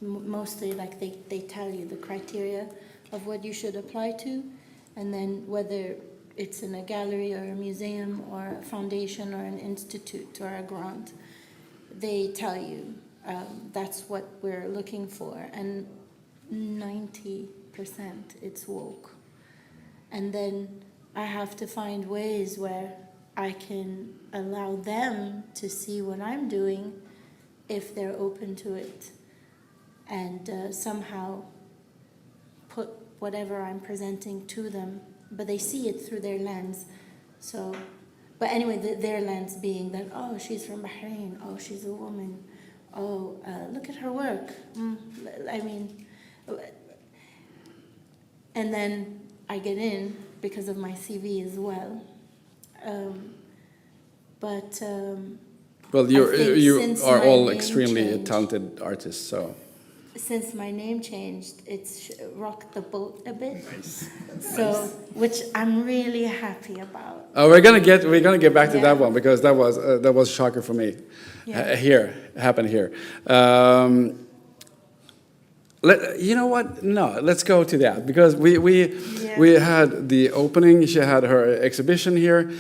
S21: mostly like they tell you the criteria of what you should apply to, and then whether it's in a gallery or a museum or a foundation or an institute or a grant, they tell you that's what we're looking for, and 90% it's woke. And then I have to find ways where I can allow them to see what I'm doing if they're open to it, and somehow put whatever I'm presenting to them, but they see it through their lens. So, but anyway, their lens being that, oh, she's from Bahrain, oh, she's a woman, oh, look at her work. I mean, and then I get in because of my CV as well.
S2: Well, you are all extremely talented artists, so.
S21: Since my name changed, it's rocked the boat a bit. Nice. So, which I'm really happy about.
S2: We're gonna get back to that one, because that was a shocker for me. Yeah. Happened here. You know what? No, let's go to that, because we had the opening. She had her exhibition here.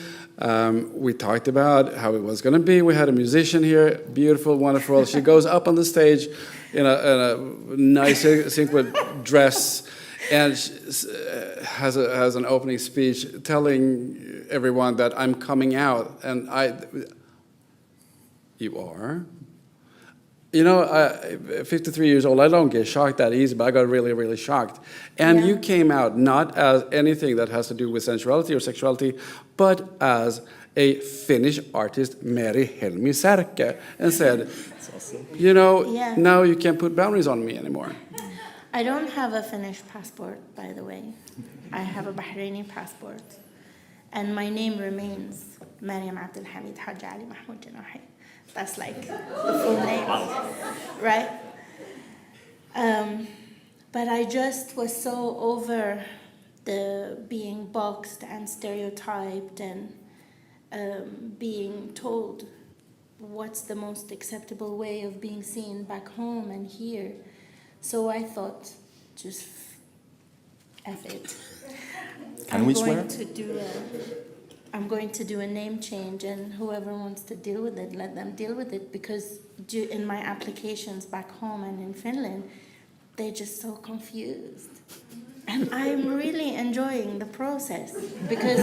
S2: We talked about how it was going to be. We had a musician here, beautiful, wonderful. She goes up on the stage in a nice sequin dress, and has an opening speech telling everyone that I'm coming out, and you are. You know, 53 years old, I don't get shocked that easy, but I got really, really shocked. And you came out not as anything that has to do with sensuality or sexuality, but as a Finnish artist, Meri Helmi Särkkä, and said, you know, now you can't put boundaries on me anymore.
S21: I don't have a Finnish passport, by the way. I have a Bahraini passport. And my name remains Mariam Abdelhamid Haj Ali Mahmoud Janahi. That's like the full name, right? But I just was so over the being boxed and stereotyped and being told what's the most acceptable way of being seen back home and here. So I thought, just F it.
S20: Can we swear?
S21: I'm going to do a name change, and whoever wants to deal with it, let them deal with it, because in my applications back home and in Finland, they're just so confused. And I'm really enjoying the process, because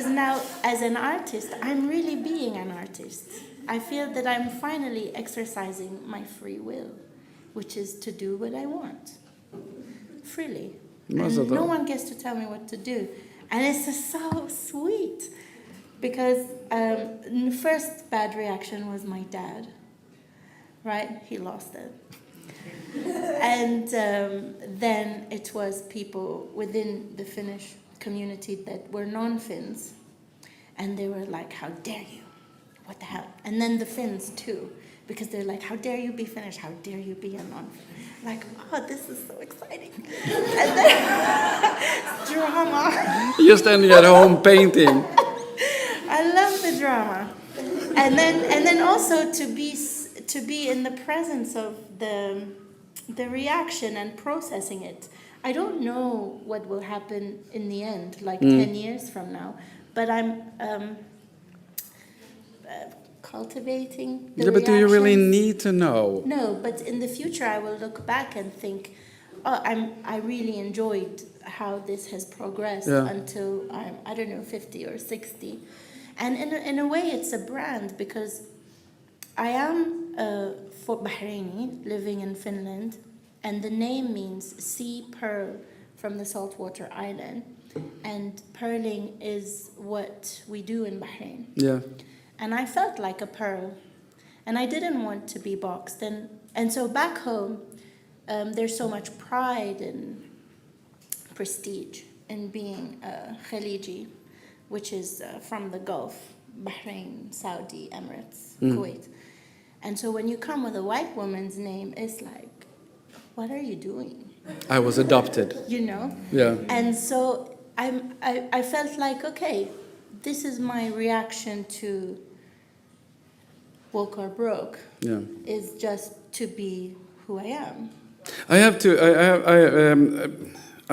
S21: now as an artist, I'm really being an artist. I feel that I'm finally exercising my free will, which is to do what I want, freely. And no one gets to tell me what to do. And it's just so sweet, because the first bad reaction was my dad, right? He lost it. And then it was people within the Finnish community that were non-Finns. And they were like, how dare you? What the hell? And then the Finns too, because they're like, how dare you be Finnish? How dare you be a non-Finnish? Like, oh, this is so exciting. And then drama.
S2: You're standing at home painting.
S21: I love the drama. And then also to be in the presence of the reaction and processing it. I don't know what will happen in the end, like 10 years from now, but I'm cultivating the
S2: But do you really
S21: reactions.
S2: need to know?
S21: No, but in the future I will look back and think, oh, I really enjoyed how this has progressed until I'm, I don't know, 50 or 60. And in a way it's a brand, because I am for Bahraini living in Finland, and the name means sea pearl from the saltwater island, and pearling is what we do in Bahrain.
S2: Yeah.
S21: And I felt like a pearl, and I didn't want to be boxed. And so back home, there's so much pride and prestige in being Khaliji, which is from the Gulf, Bahrain, Saudi, Emirates, Kuwait. And so when you come with a white woman's name, it's like, what are you doing?
S2: I was adopted.
S21: You know?
S2: Yeah.
S21: And so I felt like, okay, this is my reaction to woke or broke.
S2: Yeah.
S21: Is just to be who I am.
S2: I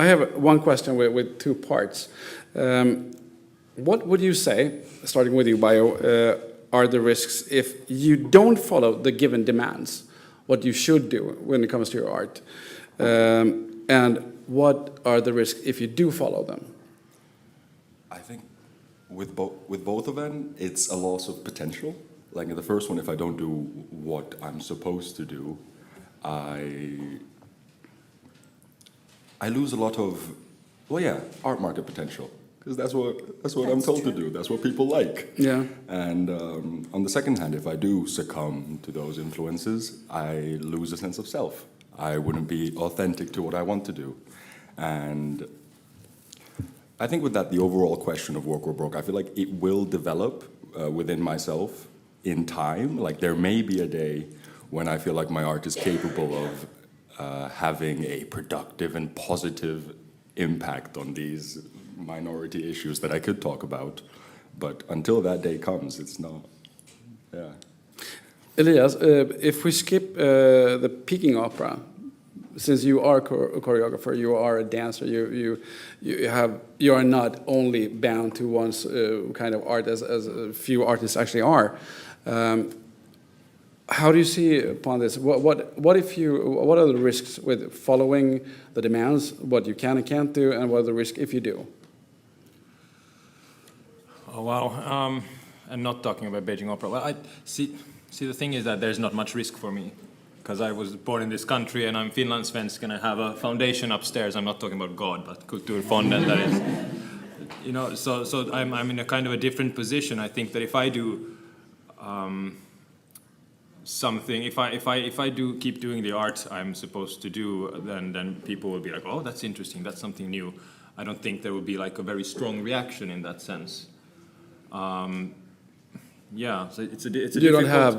S2: have one question with two parts. What would you say, starting with you, Bio, are the risks if you don't follow the given demands, what you should do when it comes to your art? And what are the risks if you do follow them?
S20: I think with both of them, it's a loss of potential. Like in the first one, if I don't do what I'm supposed to do, I lose a lot of, art market potential. Because that's what I'm told to do. That's what people like.
S2: Yeah.
S20: And on the second hand, if I do succumb to those influences, I lose a sense of self. I wouldn't be authentic to what I want to do. And I think with that, the overall question of woke or broke, I feel like it will develop within myself in time. Like there may be a day when I feel like my art is capable of having a productive and positive impact on these minority issues that I could talk about. But until that day comes, it's not. Yeah.
S2: Elias, if we skip the Peking opera, since you are a choreographer, you are a dancer, you are not only bound to one kind of art as a few artists actually are. How do you see upon this? What are the risks with following the demands? What you can and can't do, and what are the risks if you do?
S19: Oh wow! And not talking about Beijing Opera. Well, I see. The thing is that there's not much risk for me, because I was born in this country and I'm Finlandssvensk and I have a foundation upstairs. I'm not talking about God, but Kulturfonden. That is, you know. So I'm in a kind of a different position. I think that if I do something, if I do keep doing the art I'm supposed to do, then people will be like, oh, that's interesting. That's something new. I don't think there will be like a very strong reaction in that sense. Yeah, so it's a
S2: you don't have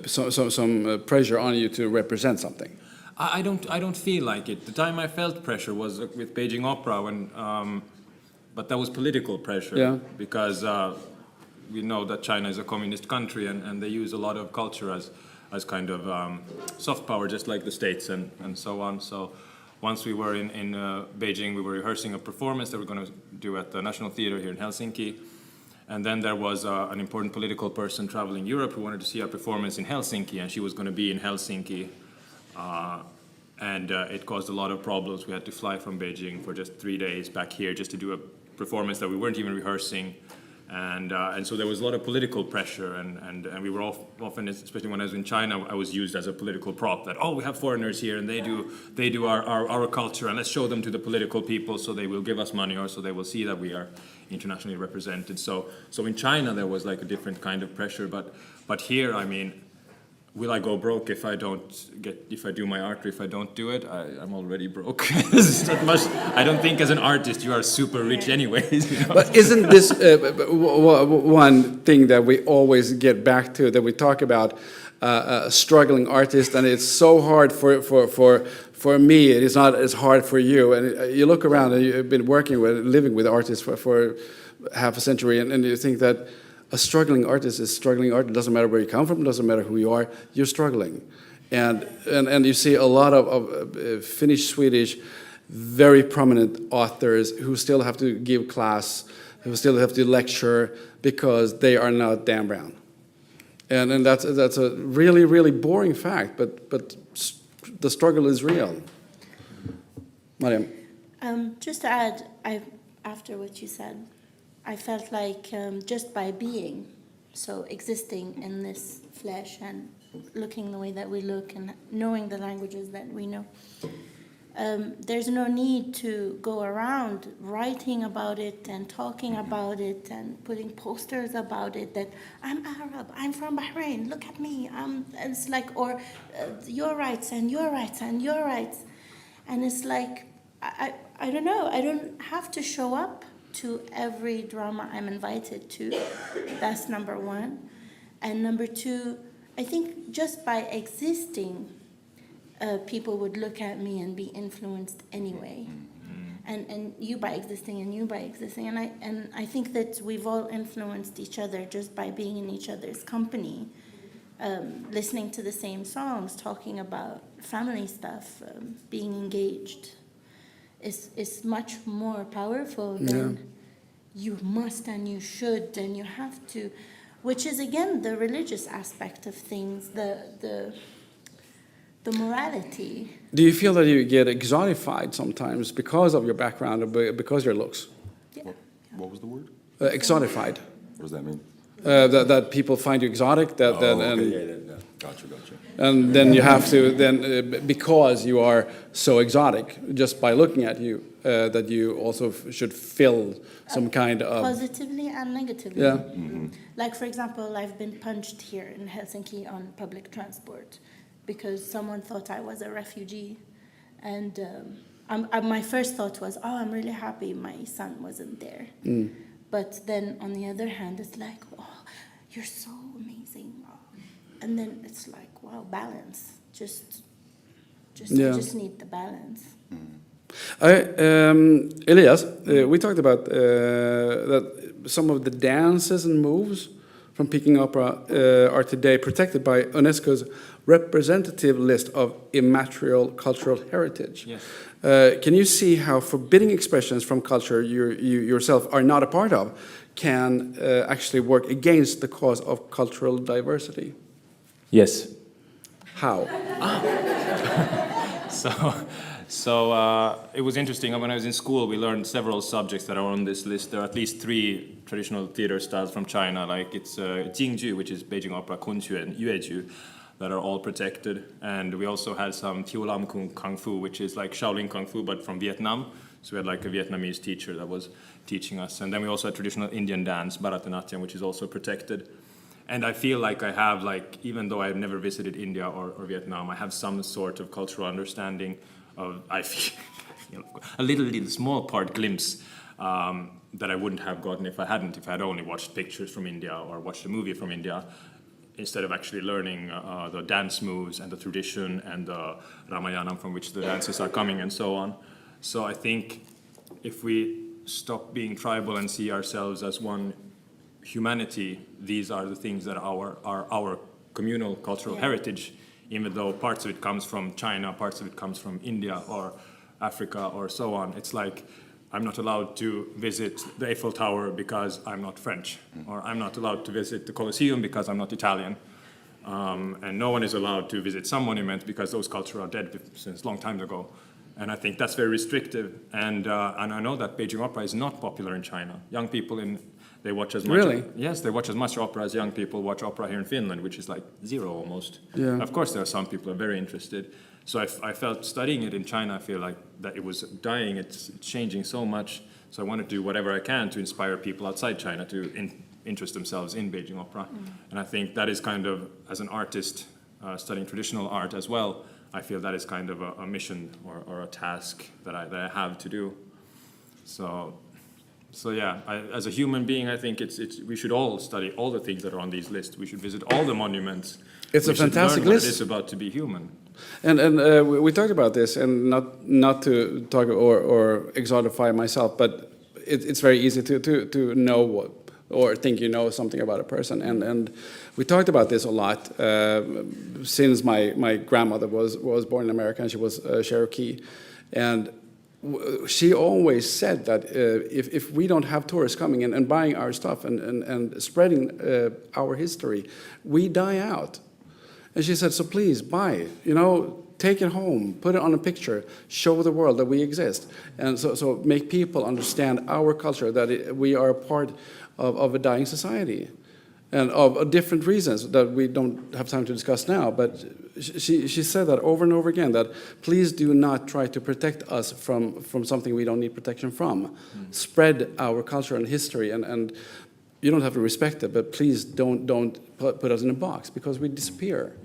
S2: some pressure on you to represent something.
S19: I don't feel like it. The time I felt pressure was with Beijing Opera when, but that was political pressure.
S2: Yeah.
S19: Because we know that China is a communist country and they use a lot of culture as kind of soft power, just like the States and so on. So once we were in Beijing, we were rehearsing a performance that we're going to do at the National Theatre here in Helsinki. And then there was an important political person traveling Europe who wanted to see our performance in Helsinki, and she was going to be in Helsinki. And it caused a lot of problems. We had to fly from Beijing for just 3 days back here just to do a performance that we weren't even rehearsing. And so there was a lot of political pressure, and we were often, especially when I was in China, I was used as a political prop. That we have foreigners here, and they do our culture, and let's show them to the political people, so they will give us money, or so they will see that we are internationally represented. So in China there was like a different kind of pressure, but here, I mean, will I go broke if I do my art, or if I don't do it? I'm already broke. I don't think as an artist you are super rich anyways. You know?
S2: But isn't this one thing that we always get back to, that we talk about a struggling artist, and it's so hard for me, it is not as hard for you. And you look around and you've been living with artists for half a century, and you think that a struggling artist is struggling art. It doesn't matter where you come from, it doesn't matter who you are, you're struggling. And you see a lot of Finnish, Swedish, very prominent authors who still have to give class, who still have to lecture because they are not Dan Brown. And that's a really, really boring fact, but the struggle is real. Mariam.
S21: Just to add, after what you said, I felt like just by being, so existing in this flesh and looking the way that we look and knowing the languages that we know, there's no need to go around writing about it and talking about it and putting posters about it that I'm Arab, I'm from Bahrain, look at me. It's like, or your rights and your rights and your rights. And it's like, I don't know, I don't have to show up to every drama I'm invited to. That's number one. And number two, I think just by existing, people would look at me and be influenced anyway. And you by existing and you by existing. And I think that we've all influenced each other just by being in each other's company, listening to the same songs, talking about family stuff, being engaged. Is much more powerful than you must and you should and you have to, which is again the religious aspect of things, the morality.
S2: Do you feel that you get exotified sometimes because of your background or because of your looks?
S21: Yeah.
S20: What was the word?
S2: Exotified.
S20: What does that mean?
S2: That people find you exotic.
S20: Okay, Gotcha.
S2: And then you have to, because you are so exotic, just by looking at you, that you also should fill some kind of...
S21: Positively and negatively.
S2: Yeah.
S20: Mm-hmm.
S21: Like, for example, I've been punched here in Helsinki on public transport because someone thought I was a refugee. And my first thought was, oh, I'm really happy my son wasn't there.
S2: Mm.
S21: But then on the other hand, it's like, oh, you're so amazing. And then it's like, wow, balance. I just need the balance.
S2: Elias, we talked about that some of the dances and moves from Peking Opera are today protected by UNESCO's representative list of immaterial cultural heritage.
S19: Yes.
S2: Can you see how forbidding expressions from culture you yourself are not a part of can actually work against the cause of cultural diversity?
S19: Yes.
S2: How?
S19: So it was interesting. When I was in school, we learned several subjects that are on this list. There are at least 3 traditional theater styles from China, like it's Jingju, which is Beijing opera, Kunqu, and Yueju, that are all protected. And we also had some Thieu Lam Kung Fu, which is like Shaolin Kung Fu, but from Vietnam. So we had like a Vietnamese teacher that was teaching us. And then we also had traditional Indian dance, Bharatanatyam, which is also protected. And I feel like I have, like, even though I've never visited India or Vietnam, I have some sort of cultural understanding of, I feel, a little small part glimpse that I wouldn't have gotten if I had only watched pictures from India or watched a movie from India, instead of actually learning the dance moves and the tradition and the Ramayana from which the dances are coming and so on. So I think if we stop being tribal and see ourselves as one humanity, these are the things that are our communal cultural heritage, even though parts of it comes from China, parts of it comes from India or Africa or so on. It's like, I'm not allowed to visit the Eiffel Tower because I'm not French, or I'm not allowed to visit the Colosseum because I'm not Italian. And no one is allowed to visit some monuments because those cultures are dead since a long time ago. And I think that's very restrictive. And I know that Beijing opera is not popular in China. Young people they watch as much.
S2: Really?
S19: Yes, they watch as much opera as young people watch opera here in Finland, which is like 0 almost.
S2: Yeah.
S19: Of course, there are some people who are very interested. So I felt studying it in China, I feel like that it was dying, it's changing so much. So I want to do whatever I can to inspire people outside China to interest themselves in Beijing opera. And I think that is kind of, as an artist, studying traditional art as well, I feel that is kind of a mission or a task that I have to do. So yeah, as a human being, I think we should all study all the things that are on these lists. We should visit all the monuments.
S2: It's a fantastic
S19: learn
S2: list.
S19: What it is about to be human.
S2: And we talked about this, and not to talk or exotify myself, but it's very easy to know what or think you know something about a person. And we talked about this a lot since my grandmother was born in America, and she was Cherokee, and she always said that if we don't have tourists coming in and buying our stuff and spreading our history, we die out. And she said, so please buy, take it home, put it on a picture, show the world that we exist. And so make people understand our culture, that we are a part of a dying society. And of different reasons that we don't have time to discuss now. But she said that over and over again, that please do not try to protect us from something we don't need protection from. Spread our culture and history, and you don't have to respect it, but please don't put us in a box, because we disappear.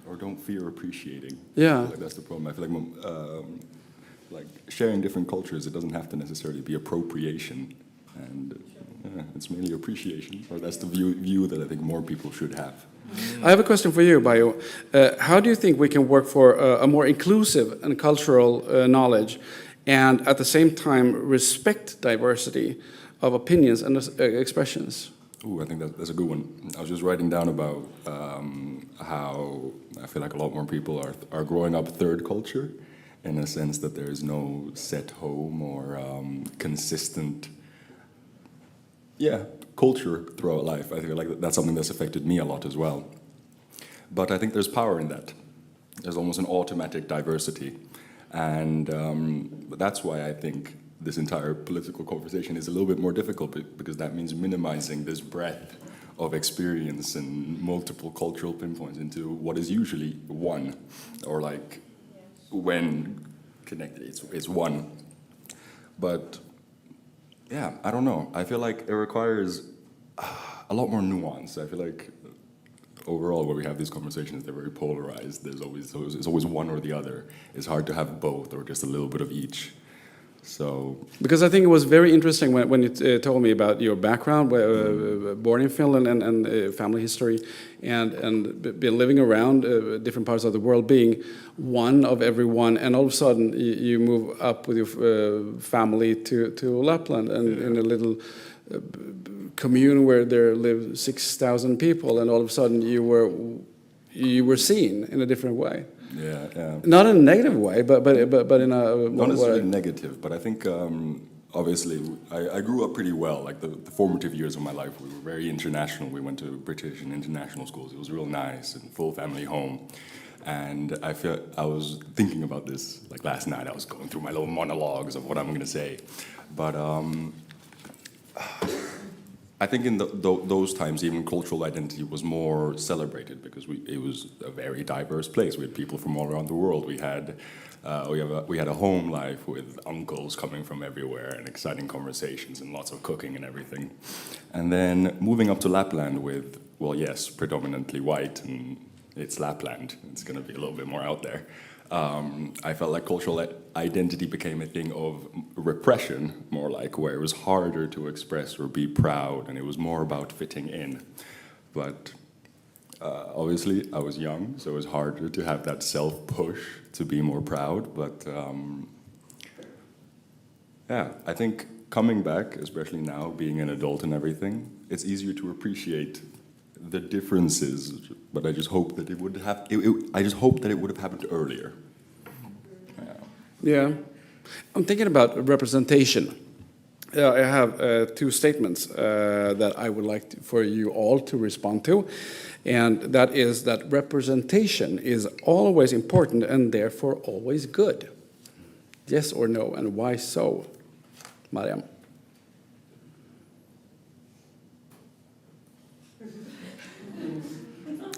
S20: Or don't fear appreciating.
S2: Yeah.
S20: I feel like that's the problem. I feel like sharing different cultures, it doesn't have to necessarily be appropriation. And it's mainly appreciation, or that's the view that I think more people should have.
S2: I have a question for you, Bayo. How do you think we can work for a more inclusive and cultural knowledge, and at the same time respect diversity of opinions and expressions?
S20: Ooh, I think that's a good one. I was just writing down about how I feel like a lot more people are growing up third culture, in a sense that there is no set home or consistent culture throughout life. I feel like that's something that's affected me a lot as well. But I think there's power in that. There's almost an automatic diversity. And that's why I think this entire political conversation is a little bit more difficult, because that means minimizing this breadth of experience and multiple cultural pinpoints into what is usually one, or like when connected, it's one. But yeah, I don't know. I feel like it requires a lot more nuance. I feel like overall, when we have these conversations, they're very polarized. There's always one or the other. It's hard to have both or just a little bit of each. So,
S2: because I think it was very interesting when you told me about your background, born in Finland and family history, and been living around different parts of the world, being one of everyone, and all of a sudden you move up with your family to Lapland, and in a little commune where there live 6,000 people, and all of a sudden you were seen in a different way.
S20: Yeah.
S2: Not in a negative way, but in a
S20: not necessarily negative. But I think obviously I grew up pretty well. Like the formative years of my life, we were very international. We went to British and international schools. It was real nice and full family home. And I was thinking about this like last night. I was going through my little monologues of what I'm going to say, but I think in those times, even cultural identity was more celebrated, because it was a very diverse place. We had people from all around the world. We had a home life with uncles coming from everywhere, and exciting conversations and lots of cooking and everything. And then moving up to Lapland with, predominantly white, and it's Lapland. It's going to be a little bit more out there. I felt like cultural identity became a thing of repression, more like, where it was harder to express or be proud, and it was more about fitting in. But obviously, I was young, so it was harder to have that self-push to be more proud. But I think coming back, especially now, being an adult and everything, it's easier to appreciate the differences, but I just hope that it would have. I just hope that it would have happened earlier.
S2: Yeah, I'm thinking about representation. I have two statements that I would like for you all to respond to, and that is that representation is always important and therefore always good. Yes or no, and why so, Mariam?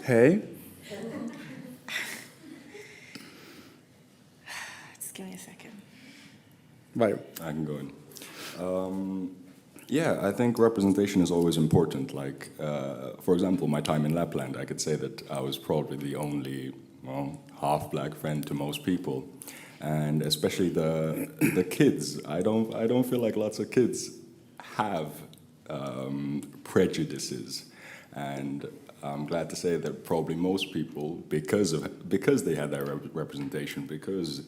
S2: Hey.
S4: Just give me a second.
S2: Right.
S20: I can go in. Yeah, I think representation is always important. Like, for example, my time in Lapland, I could say that I was probably the only, well, half-black friend to most people, and especially the kids. I don't feel like lots of kids have prejudices, and I'm glad to say that probably most people, because they had that representation, because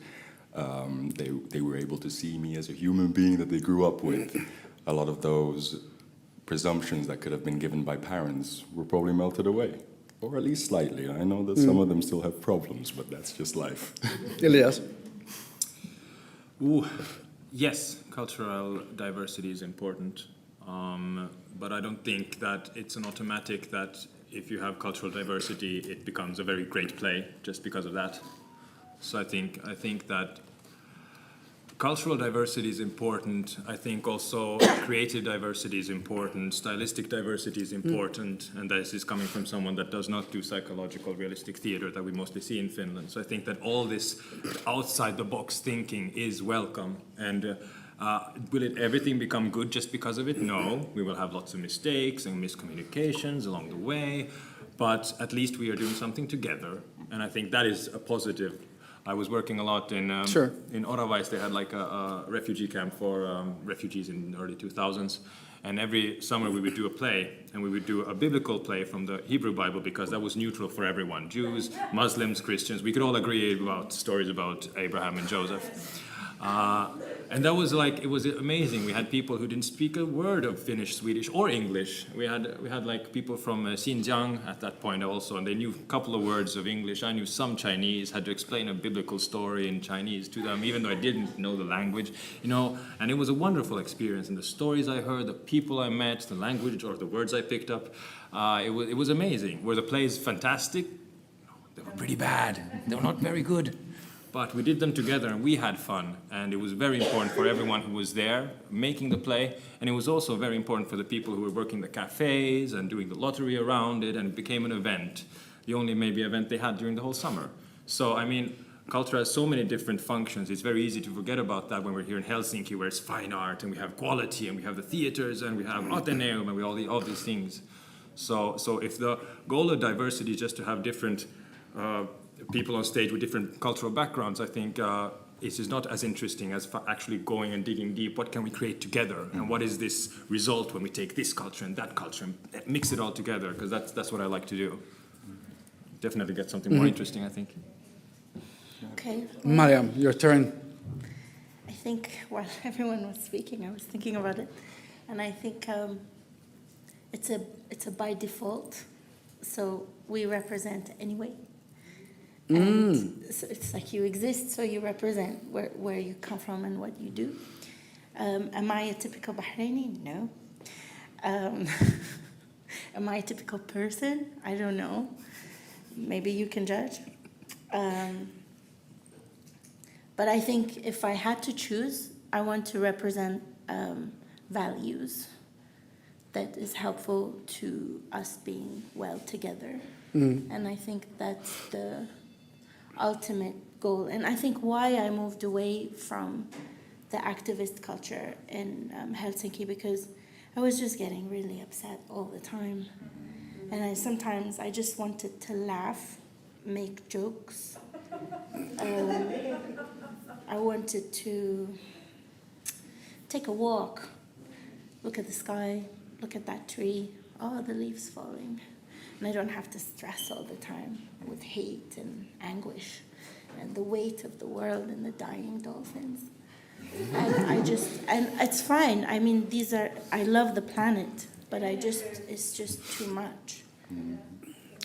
S20: they were able to see me as a human being that they grew up with. A lot of those presumptions that could have been given by parents were probably melted away, or at least slightly. I know that some of them still have problems, but that's just life.
S2: Elias?
S19: Ooh, yes, cultural diversity is important, but I don't think that it's an automatic that if you have cultural diversity, it becomes a very great play just because of that. So I think that cultural diversity is important. I think also creative diversity is important. Stylistic diversity is important. And this is coming from someone that does not do psychological realistic theater that we mostly see in Finland. So I think that all this outside-the-box thinking is welcome. And will everything become good just because of it? No. We will have lots of mistakes and miscommunications along the way. But at least we are doing something together. And I think that is a positive. I was working a lot in Oravais. They had like a refugee camp for refugees in the early 2000s. And every summer we would do a play, and we would do a biblical play from the Hebrew Bible because that was neutral for everyone. Jews, Muslims, Christians. We could all agree about stories about Abraham and Joseph. And that was like, it was amazing. We had people who didn't speak a word of Finnish, Swedish, or English. We had like people from Xinjiang at that point also, and they knew a couple of words of English. I knew some Chinese, had to explain a biblical story in Chinese to them, even though I didn't know the language, you know. And it was a wonderful experience. And the stories I heard, the people I met, the language or the words I picked up, it was amazing. Were the plays fantastic? They were pretty bad. They were not very good. But we did them together and we had fun, and it was very important for everyone who was there making the play, and it was also very important for the people who were working the cafes and doing the lottery around it, and it became an event, the only maybe event they had during the whole summer. So, I mean, culture has so many different functions. It's very easy to forget about that when we're here in Helsinki, where it's fine art, and we have quality, and we have the theaters, and we have Atheneum, and we all these things. So if the goal of diversity is just to have different people on stage with different cultural backgrounds, I think it is not as interesting as actually going and digging deep. What can we create together? And what is this result when we take this culture and that culture and mix it all together? Because that's what I like to do. Definitely get something more interesting, I think.
S21: Okay.
S2: Mariam, your turn.
S21: I think while everyone was speaking, I was thinking about it. And I think it's a by default. So we represent anyway. And so it's like you exist, so you represent where you come from and what you do. Am I a typical Bahraini? No. Am I a typical person? I don't know. Maybe you can judge. But I think if I had to choose, I want to represent values that is helpful to us being well together. And I think that's the ultimate goal. And I think why I moved away from the activist culture in Helsinki, because I was just getting really upset all the time. And sometimes I just wanted to laugh, make jokes. I wanted to take a walk, look at the sky, look at that tree, oh, the leaves falling. And I don't have to stress all the time with hate and anguish and the weight of the world and the dying dolphins. And it's fine. I mean, I love the planet, but it's just too much.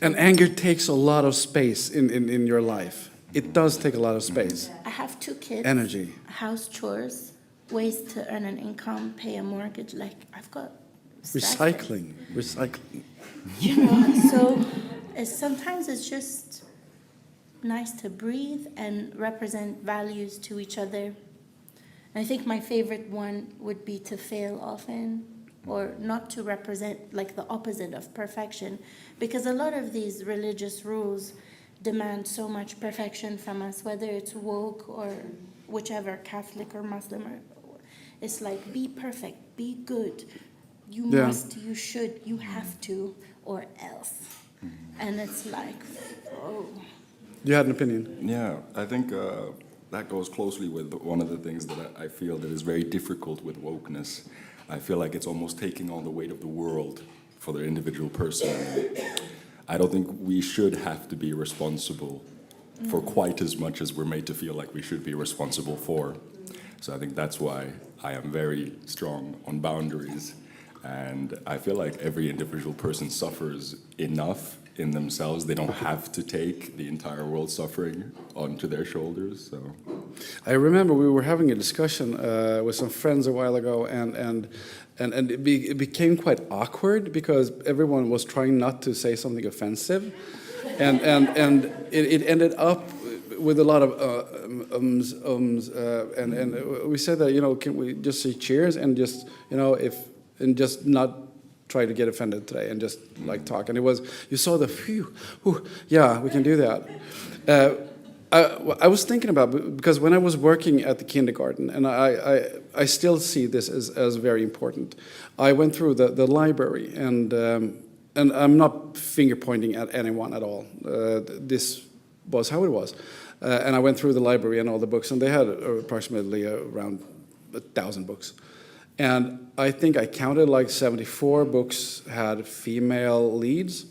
S2: And anger takes a lot of space in your life. It does take a lot of space.
S21: I have 2 kids.
S2: Energy.
S21: House chores, ways to earn an income, pay a mortgage. Like, I've got stuff.
S2: Recycling.
S21: You know, so sometimes it's just nice to breathe and represent values to each other. And I think my favorite one would be to fail often, or not to represent like the opposite of perfection, because a lot of these religious rules demand so much perfection from us, whether it's woke or whichever, Catholic or Muslim, it's like be perfect. be good. You
S2: Yeah.
S21: must, you should, you have to, or else. And it's like, oh.
S2: You had an opinion?
S20: Yeah, I think that goes closely with one of the things that I feel that is very difficult with wokeness. I feel like it's almost taking on the weight of the world for the individual person. I don't think we should have to be responsible for quite as much as we're made to feel like we should be responsible for. So I think that's why I am very strong on boundaries. And I feel like every individual person suffers enough in themselves. They don't have to take the entire world's suffering onto their shoulders. So
S2: I remember we were having a discussion with some friends a while ago, and it became quite awkward because everyone was trying not to say something offensive, and it ended up with a lot of and we said that, you know, can we just say cheers and just, you know, and just not try to get offended today and just like talk. And it was, you saw the phew, yeah, we can do that. I was thinking about, because when I was working at the kindergarten, and I still see this as very important. I went through the library, and I'm not finger pointing at anyone at all. This was how it was. And I went through the library and all the books, and they had approximately around 1,000 books. And I think I counted like 74 books had female leads,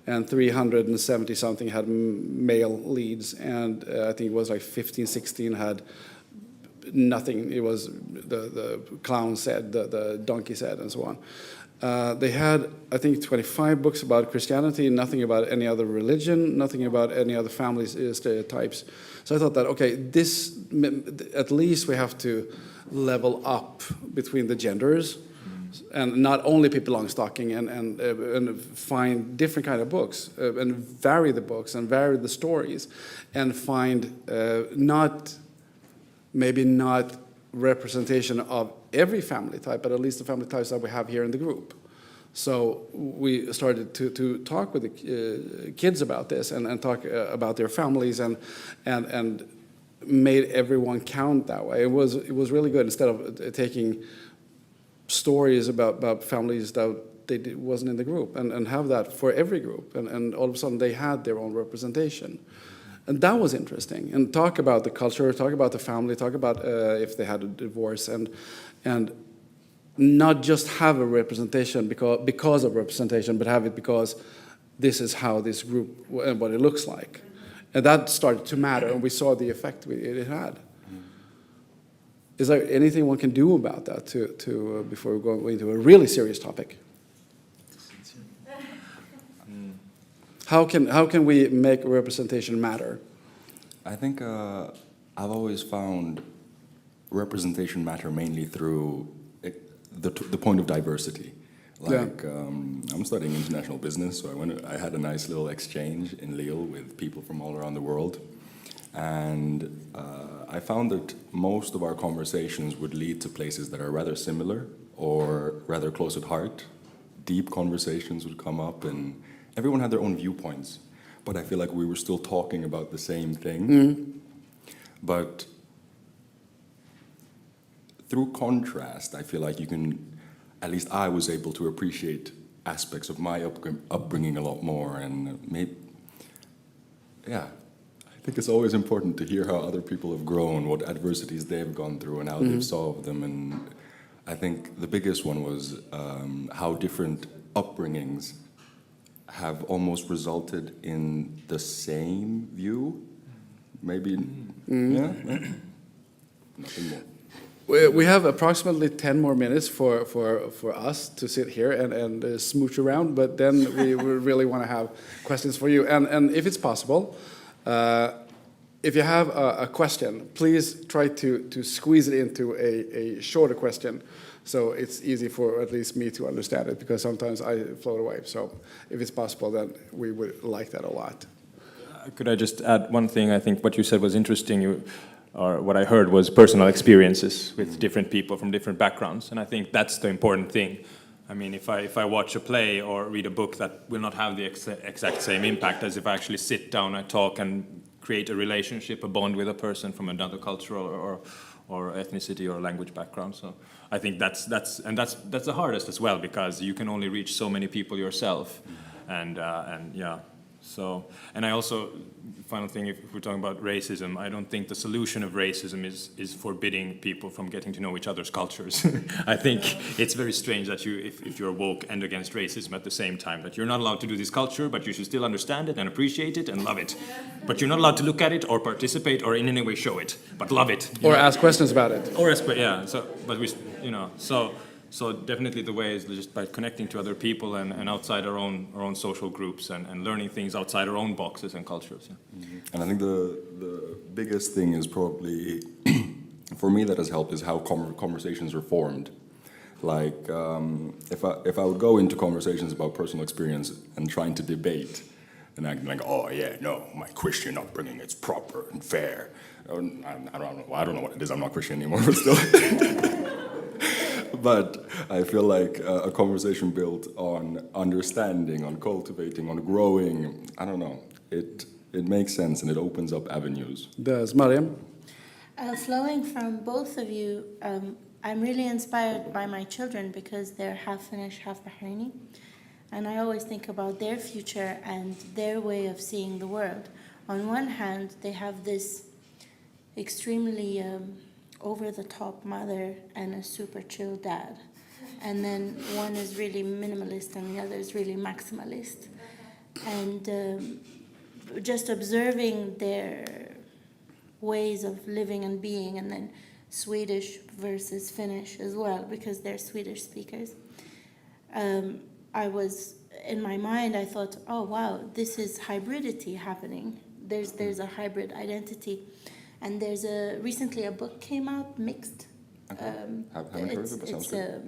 S2: and 370 something had male leads, and I think it was like 15, 16 had nothing. It was the clown said, the donkey said, and so on. They had, I think, 25 books about Christianity, nothing about any other religion, nothing about any other family stereotypes. So I thought that, okay, this, at least we have to level up between the genders, and not only people long stocking, and find different kind of books, and vary the books and vary the stories, and find maybe not representation of every family type, but at least the family types that we have here in the group. So we started to talk with the kids about this, and talk about their families, and made everyone count that way. It was really good, instead of taking stories about families that wasn't in the group, and have that for every group, and all of a sudden they had their own representation. And that was interesting. And talk about the culture, talk about the family, talk about if they had a divorce, and not just have a representation because of representation, but have it because this is how this group and what it looks like. And that started to matter, and we saw the effect it had. Is there anything one can do about that before we go into a really serious topic? How can we make representation matter?
S20: I think I've always found representation matter mainly through the point of diversity. Like, I'm studying international business, so I had a nice little exchange in Lille with people from all around the world. And I found that most of our conversations would lead to places that are rather similar or rather close at heart. Deep conversations would come up, and everyone had their own viewpoints. But I feel like we were still talking about the same thing.
S2: Mm.
S20: But through contrast, I feel like you can, at least I was able to appreciate aspects of my upbringing a lot more. And I think it's always important to hear how other people have grown, what adversities they've gone through, and how they've solved them. And I think the biggest one was how different upbringings have almost resulted in the same view. Maybe, nothing more.
S2: We have approximately 10 more minutes for us to sit here and smooch around, but then we really want to have questions for you. And if it's possible, if you have a question, please try to squeeze it into a shorter question, so it's easy for at least me to understand it, because sometimes I float away. So if it's possible, then we would like that a lot.
S19: Could I just add one thing? I think what you said was interesting. Or what I heard was personal experiences with different people from different backgrounds, and I think that's the important thing. I mean, if I watch a play or read a book, that will not have the exact same impact as if I actually sit down and talk and create a relationship, a bond with a person from another culture or ethnicity or language background. So I think that's the hardest as well, because you can only reach so many people yourself, and yeah. So, and I also, final thing, if we're talking about racism, I don't think the solution of racism is forbidding people from getting to know each other's cultures. I think it's very strange that you, if you're woke and against racism at the same time, that you're not allowed to do this culture, but you should still understand it and appreciate it and love it. But you're not allowed to look at it or participate or in any way show it, but love it.
S2: Or ask questions about it.
S19: Or ask, yeah. So, but we, so definitely the way is just by connecting to other people and outside our own social groups and learning things outside our own boxes and cultures. Yeah.
S20: Mm-hmm. And I think the biggest thing is probably, for me that has helped, is how conversations are formed. Like if I would go into conversations about personal experience and trying to debate, and I'm like, oh yeah, no, my Christian upbringing is proper and fair. I don't know what it is. I'm not Christian anymore, but still. But I feel like a conversation built on understanding, on cultivating, on growing, I don't know, it makes sense and it opens up avenues.
S2: Does Mariam?
S21: Flowing from both of you, I'm really inspired by my children because they're half Finnish, half Bahraini. And I always think about their future and their way of seeing the world. On one hand, they have this extremely over-the-top mother and a super chill dad. And then one is really minimalist and the other is really maximalist. And just observing their ways of living and being, and then Swedish versus Finnish as well, because they're Swedish speakers. In my mind, I thought, oh wow, this is hybridity happening. There's a hybrid identity. And recently a book came out, Mixed.
S20: Haven't heard of it,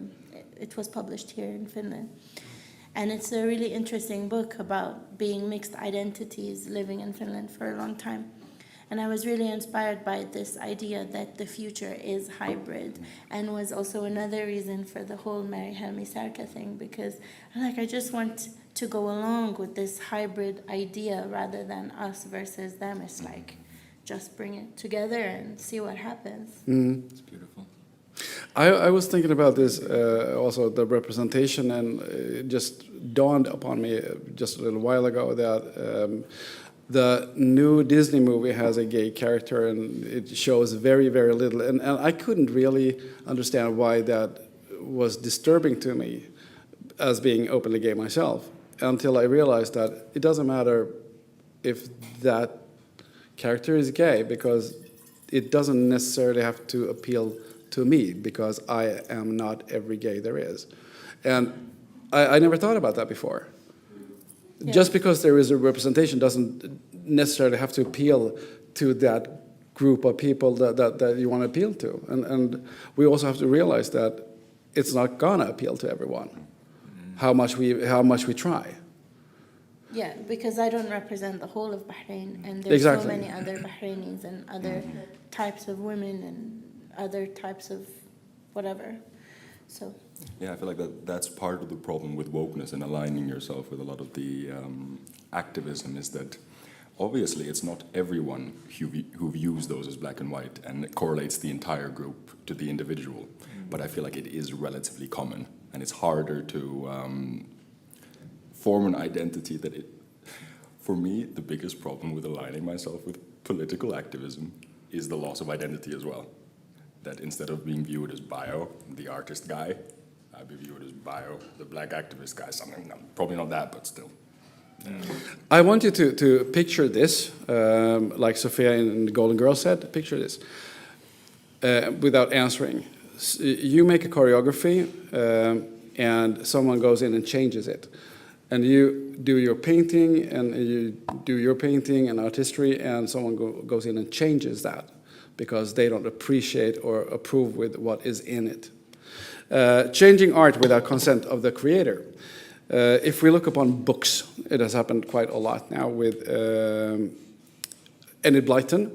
S21: it was published here in Finland. And it's a really interesting book about being mixed identities living in Finland for a long time. And I was really inspired by this idea that the future is hybrid, and was also another reason for the whole Meri Helmi Särkä thing, because I just want to go along with this hybrid idea rather than us versus them. It's like, just bring it together and see what happens.
S19: It's beautiful.
S2: I was thinking about this also, the representation, and it just dawned upon me just a little while ago that the new Disney movie has a gay character, and it shows very, very little. And I couldn't really understand why that was disturbing to me as being openly gay myself, until I realized that it doesn't matter if that character is gay, because it doesn't necessarily have to appeal to me, because I am not every gay there is. And I never thought about that before. Yeah. Just because there is a representation doesn't necessarily have to appeal to that group of people that you want to appeal to. And we also have to realize that it's not gonna appeal to everyone, how much we try.
S21: Yeah, because I don't represent the whole of Bahrain, and there's so many other Bahrainis and other types of women and other types of whatever. So.
S20: Yeah, I feel like that's part of the problem with wokeness and aligning yourself with a lot of the activism, is that obviously it's not everyone who views those as black and white and it correlates the entire group to the individual. But I feel like it is relatively common, and it's harder to form an identity that it... For me, the biggest problem with aligning myself with political activism is the loss of identity as well. That instead of being viewed as bio, the artist guy, I'd be viewed as bio, the black activist guy, something, probably not that, but still.
S2: I want you to picture this, like Sophia in the Golden Girls said, picture this, without answering. You make a choreography, and someone goes in and changes it. And you do your painting, and you do your painting and artistry, and someone goes in and changes that, because they don't appreciate or approve with what is in it. Changing art without consent of the creator. If we look upon books, it has happened quite a lot now with Enid Blyton,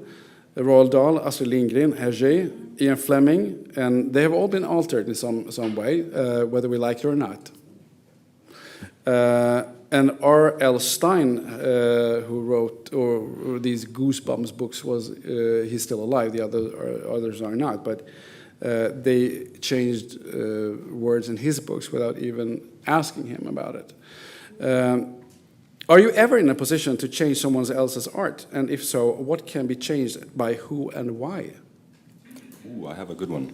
S2: Roald Dahl, Astrid Lindgren, Hergé, Ian Fleming, and they have all been altered in some way, whether we like it or not. And R.L. Stein, who wrote or these Goosebumps books, he's still alive. The others are not, but they changed words in his books without even asking him about it. Are you ever in a position to change someone else's art? And if so, what can be changed by who and why?
S20: Ooh, I have a good one.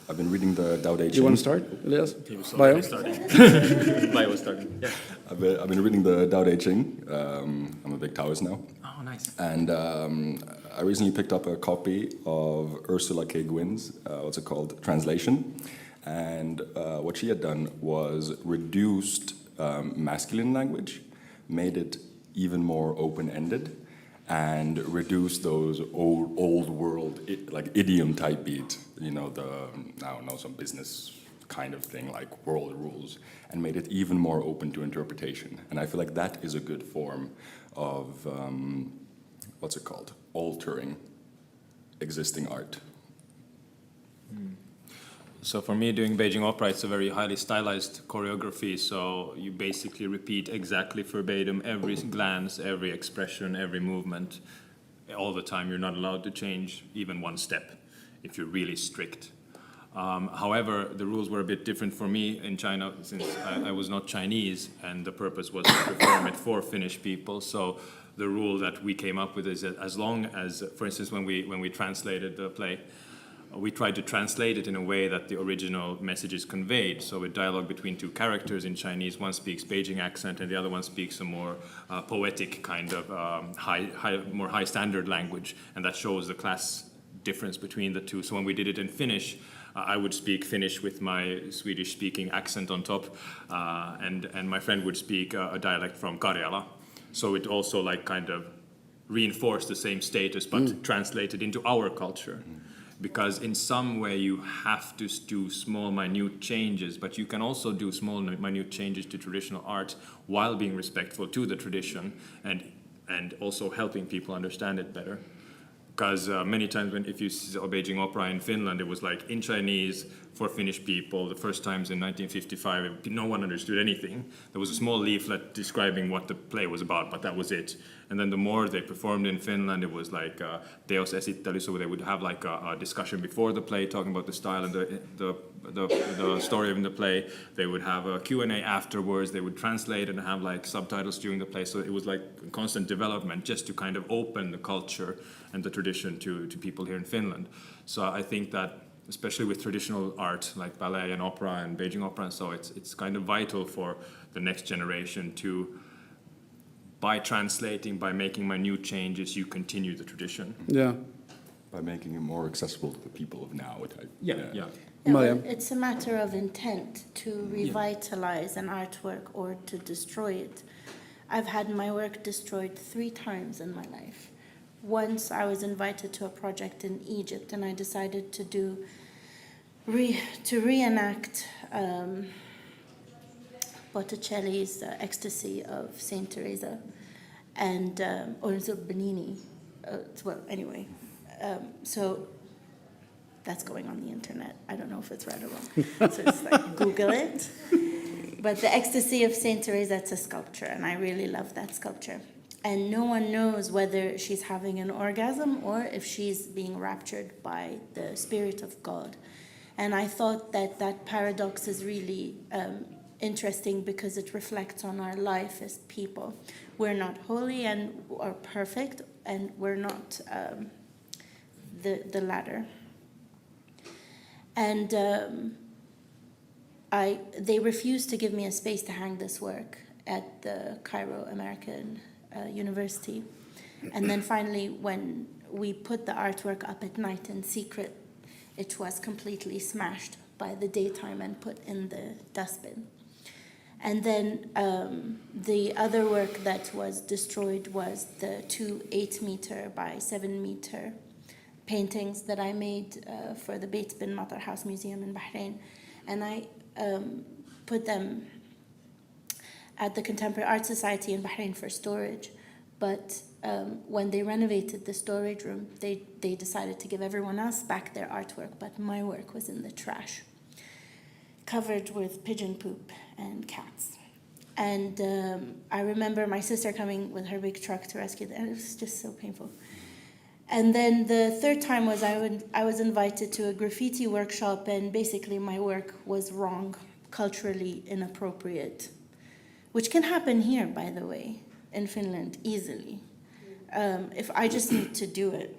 S20: I've been reading the Tao Te Ching.
S2: You want to start, Elias?
S19: He was
S2: Bio?
S19: already starting. Bio was starting. Yeah.
S20: I've been reading the Tao Te Ching. I'm a big Taoist now.
S19: Oh, nice.
S20: And I recently picked up a copy of Ursula K. Guin's, what's it called, Translation. And what she had done was reduced masculine language, made it even more open-ended, and reduced those old world like idiom type beat, you know, I don't know, some business kind of thing like world rules, and made it even more open to interpretation. And I feel like that is a good form of what's it called, altering existing art.
S19: So for me, doing Beijing opera, it's a very highly stylized choreography. So you basically repeat exactly verbatim every glance, every expression, every movement, all the time. You're not allowed to change even one step if you're really strict. However, the rules were a bit different for me in China, since I was not Chinese, and the purpose was to perform it for Finnish people. So the rule that we came up with is that as long as, for instance, when we translated the play, we tried to translate it in a way that the original message is conveyed. So a dialogue between two characters in Chinese, one speaks Beijing accent and the other one speaks a more poetic kind of more high standard language, and that shows the class difference between the two. So when we did it in Finnish, I would speak Finnish with my Swedish speaking accent on top, and my friend would speak a dialect from Karjala. So it also like kind of reinforced the same status but translated into our culture. Because in some way you have to do small, minute changes, but you can also do small, minute changes to traditional art while being respectful to the tradition and also helping people understand it better. Because many times if you saw Beijing opera in Finland, it was like in Chinese for Finnish people. The first times in 1955, no one understood anything. There was a small leaflet describing what the play was about, but that was it. And then the more they performed in Finland, it was like teos esittely, so they would have like a discussion before the play, talking about the style and the story of the play. They would have a Q&A afterwards. They would translate and have like subtitles during the play. So it was like constant development just to kind of open the culture and the tradition to people here in Finland. So I think that especially with traditional art like ballet and opera and Beijing opera, and so it's kind of vital for the next generation to, by translating, by making minute changes, you continue the tradition.
S2: Yeah.
S20: By making it more accessible to the people of now.
S19: Yeah.
S21: Well, it's a matter of intent to revitalize an artwork or to destroy it. I've had my work destroyed 3 times in my life. Once I was invited to a project in Egypt, and I decided to reenact Botticelli's Ecstasy of Saint Teresa, and also Bernini. Well, anyway, so that's going on the internet. I don't know if it's right or wrong. So it's like Google it. But the Ecstasy of Saint Teresa, it's a sculpture, and I really love that sculpture. And no one knows whether she's having an orgasm or if she's being raptured by the Spirit of God. And I thought that paradox is really interesting because it reflects on our life as people. We're not holy or perfect, and we're not the latter. And they refused to give me a space to hang this work at the Cairo American University. And then finally, when we put the artwork up at night in secret, it was completely smashed by the daytime and put in the dustbin. And then the other work that was destroyed was the 2 8-meter by 7-meter paintings that I made for the Beit bin Matar House Museum in Bahrain. And I put them at the Contemporary Art Society in Bahrain for storage. But when they renovated the storage room, they decided to give everyone else back their artwork, but my work was in the trash, covered with pigeon poop and cats. And I remember my sister coming with her big truck to rescue them, and it was just so painful. And then the third time was I was invited to a graffiti workshop, and basically my work was wrong, culturally inappropriate, which can happen here, by the way, in Finland, easily. If I just need to do it.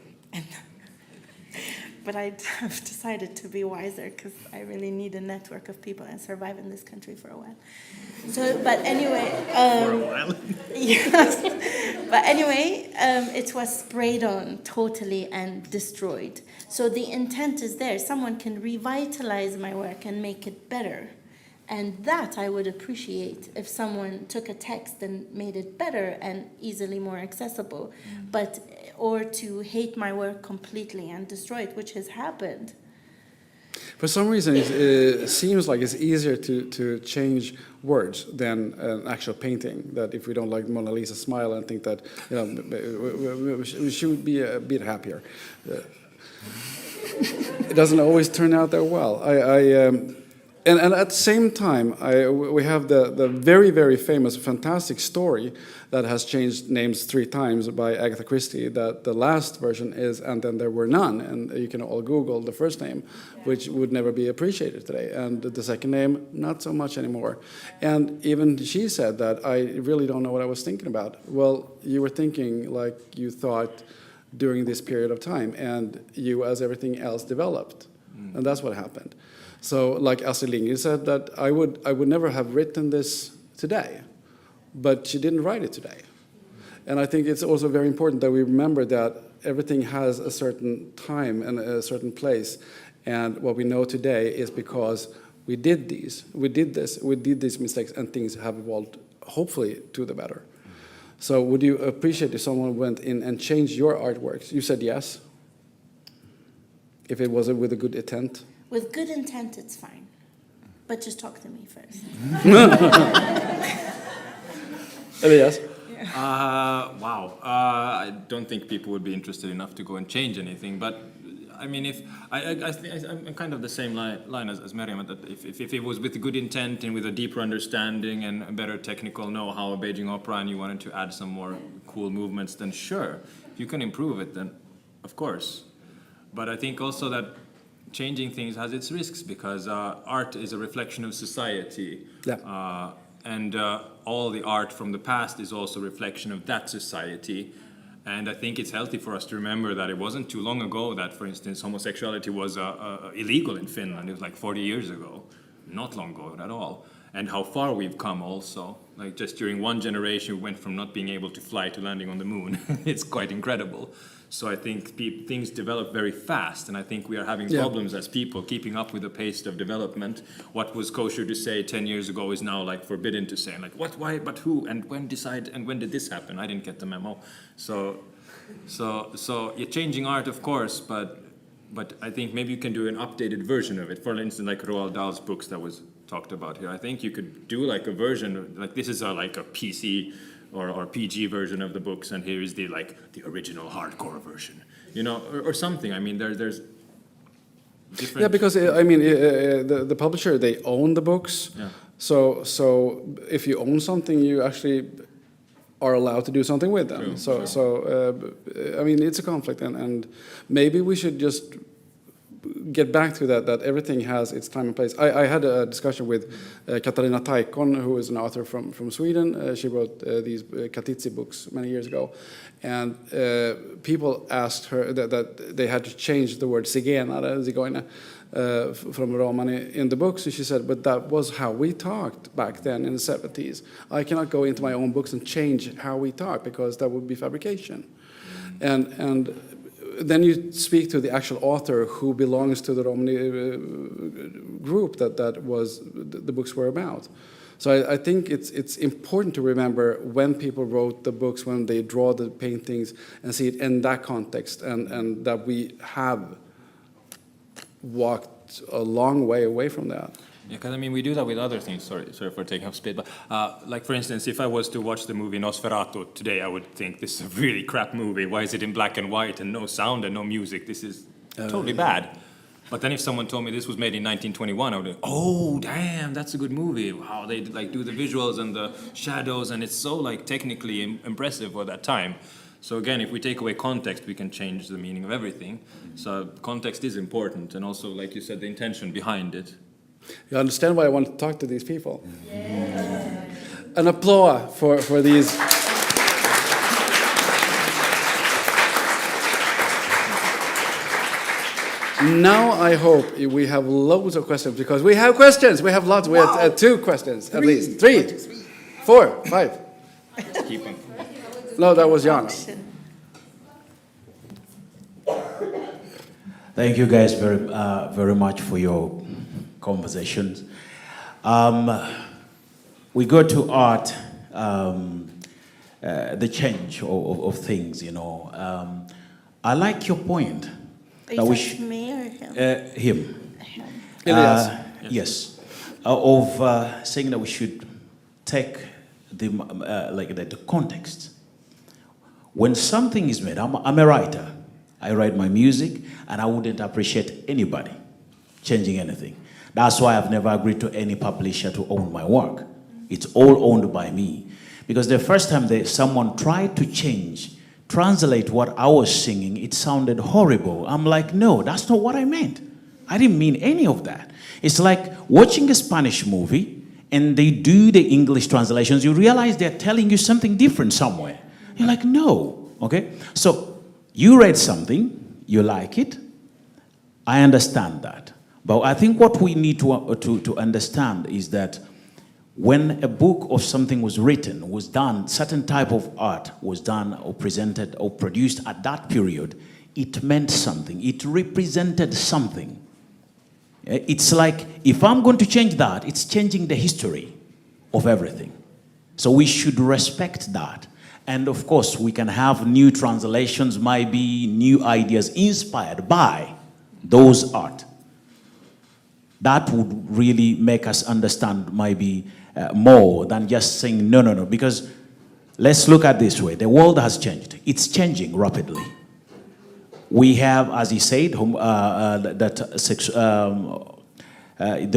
S21: But I have decided to be wiser because I really need a network of people and survive in this country for a while. So, but anyway,
S19: For a while.
S21: yes. But anyway, it was sprayed on totally and destroyed. So the intent is there. Someone can revitalize my work and make it better. And that I would appreciate if someone took a text and made it better and easily more accessible. But or to hate my work completely and destroy it, which has happened.
S2: For some reason, it seems like it's easier to change words than an actual painting. That if we don't like Mona Lisa's smile and think that, you know, we should be a bit happier. It doesn't always turn out that well. And at the same time, we have the very, very famous, fantastic story that has changed names 3 times by Agatha Christie, that the last version is "And Then There Were None," and you can all Google the first name, which would never be appreciated today, and the second name, not so much anymore. And even she said that, I really don't know what I was thinking about. Well, you were thinking like you thought during this period of time, and you, as everything else, developed. And that's what happened. So, like Astrid Lindgren said, that I would never have written this today, but she didn't write it today. And I think it's also very important that we remember that everything has a certain time and a certain place. And what we know today is because we did these mistakes, and things have evolved, hopefully, to the better. So would you appreciate if someone went in and changed your artworks? You said yes. If it was with a good intent?
S21: With good intent, it's fine. But just talk to me first.
S2: Elias?
S19: Wow. I don't think people would be interested enough to go and change anything. But I mean, I'm kind of the same line as Meriam, that if it was with good intent and with a deeper understanding and a better technical know-how of Beijing opera, and you wanted to add some more cool movements, then sure. If you can improve it, then of course. But I think also that changing things has its risks, because art is a reflection of society.
S2: Yeah.
S19: And all the art from the past is also a reflection of that society. And I think it's healthy for us to remember that it wasn't too long ago that, for instance, homosexuality was illegal in Finland. It was like 40 years ago. Not long ago at all. And how far we've come also. Like just during one generation, we went from not being able to fly to landing on the moon. It's quite incredible. So I think things develop very fast, and I think we are having problems as people keeping up with the pace of development. What was kosher to say 10 years ago is now like forbidden to say. Like what, why, but who, and when decide, and when did this happen? I didn't get the memo. So you're changing art, of course, but I think maybe you can do an updated version of it. For instance, like Roald Dahl's books that was talked about here. I think you could do like a version, like this is like a PC or PG version of the books, and here is the original hardcore version, you know, or something. I mean, there's different.
S2: Yeah, because I mean, the publisher, they own the books.
S19: Yeah.
S2: So if you own something, you actually are allowed to do something with them.
S19: True.
S2: So I mean, it's a conflict, and maybe we should just get back to that everything has its time and place. I had a discussion with Katarina Taike, who is an author from Sweden. She wrote these Katitzi books many years ago. And people asked her that they had to change the word zigeunare, from Romani in the books. And she said, but that was how we talked back then in the 70s. I cannot go into my own books and change how we talk, because that would be fabrication. And then you speak to the actual author who belongs to the Romani group that was the books were about. So I think it's important to remember when people wrote the books, when they draw the paintings, and see it in that context, and that we have walked a long way away from that.
S19: Yeah, because I mean, we do that with other things. Sorry for taking up speed, but like for instance, if I was to watch the movie Nosferatu today, I would think this is a really crap movie. Why is it in black and white and no sound and no music? This is totally bad. But then if someone told me this was made in 1921, I would be, oh, damn, that's a good movie. Wow, they like do the visuals and the shadows, and it's so like technically impressive for that time. So again, if we take away context, we can change the meaning of everything. So context is important, and also, like you said, the intention behind it.
S2: You understand why I want to talk to these people? Yeah. An applause for these. Now I hope we have loads of questions, because we have questions. We have lots. We have 2 questions at least. 3, 4, 5.
S19: Keep them.
S2: No, that was Jana.
S18: Thank you guys very much for your conversations. We go to art, the change of things, you know. I like your point.
S21: Is that me or him?
S18: Him.
S2: Yes.
S18: Of saying that we should take the context. When something is made, I'm a writer. I write my music, and I wouldn't appreciate anybody changing anything. That's why I've never agreed to any publisher to own my work. It's all owned by me. Because the first time someone tried to translate what I was singing, it sounded horrible. I'm like, no, that's not what I meant. I didn't mean any of that. It's like watching a Spanish movie and they do the English translations. You realize they're telling you something different somewhere. You're like, no, okay? So you read something, you like it, I understand that. But I think what we need to understand is that when a book or something was written, was done, certain type of art was done or presented or produced at that period, it meant something. It represented something. It's like, if I'm going to change that, it's changing the history of everything. So we should respect that. And of course, we can have new translations, might be new ideas inspired by those art. That would really make us understand maybe more than just saying no, because let's look at this way. The world has changed. It's changing rapidly. We have, as he said, there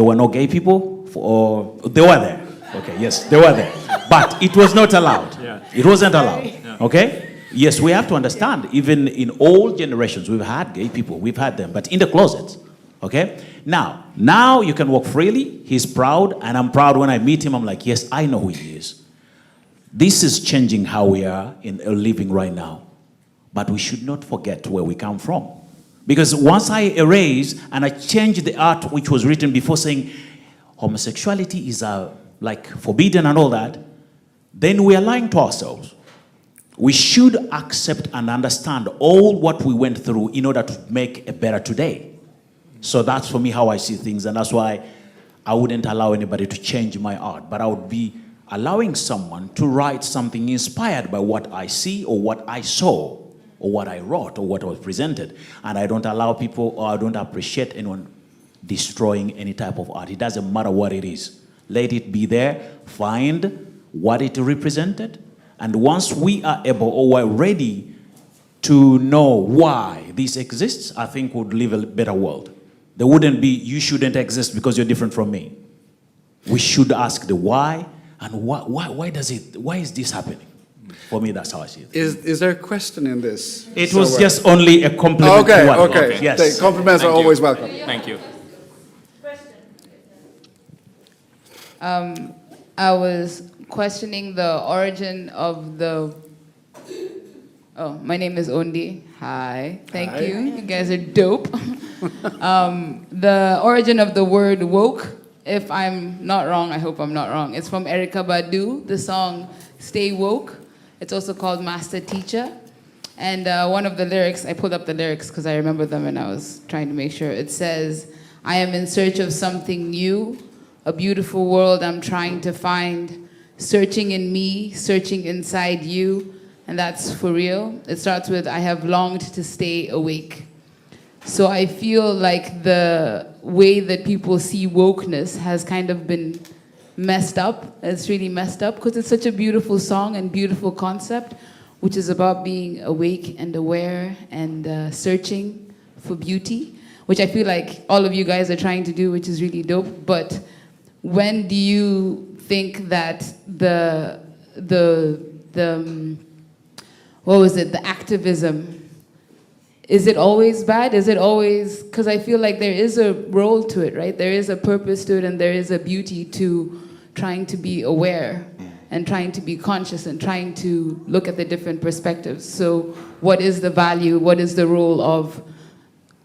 S18: were no gay people, they were there. Okay, yes, they were there. But it was not allowed. Yeah. It wasn't allowed. Yeah. Okay? Yes, we have to understand, even in all generations, we've had gay people, we've had them, but in the closets. Okay? Now you can walk freely. He's proud, and I'm proud when I meet him. I'm like, yes, I know who he is. This is changing how we are living right now. But we should not forget where we come from. Because once I erase and I change the art which was written before saying homosexuality is like forbidden and all that, then we are lying to ourselves. We should accept and understand all what we went through in order to make a better today. So that's for me how I see things, and that's why I wouldn't allow anybody to change my art, but I would be allowing someone to write something inspired by what I see or what I saw or what I wrote or what was presented. And I don't allow people, or I don't appreciate anyone destroying any type of art. It doesn't matter what it is. Let it be there, find what it represented, and once we are able or we're ready to know why this exists, I think we'd live a better world. There wouldn't be, you shouldn't exist because you're different from me. We should ask the why, and why is this happening? For me, that's how I see it.
S2: Is there a question in this?
S18: It was just only a compliment.
S2: Okay.
S18: Yes.
S2: The compliments are always welcome.
S19: Thank you.
S6: I was questioning the origin of the... Oh, my name is Ondi. Hi. Thank you. You guys are dope. The origin of the word woke, if I'm not wrong, I hope I'm not wrong. It's from Erykah Badu, the song Stay Woke. It's also called Master Teacher. And one of the lyrics, I pulled up the lyrics because I remember them and I was trying to make sure. It says, I am in search of something new, a beautiful world I'm trying to find, searching in me, searching inside you. And that's for real. It starts with, I have longed to stay awake. So I feel like the way that people see wokeness has kind of been messed up. It's really messed up because it's such a beautiful song and beautiful concept, which is about being awake and aware and searching for beauty. which I feel like all of you guys are trying to do, which is really dope. But when do you think that the activism, is it always bad? Is it always, because I feel like there is a role to it, right? There is a purpose to it, and there is a beauty to trying to be aware and trying to be conscious and trying to look at the different perspectives. So what is the value, what is the role of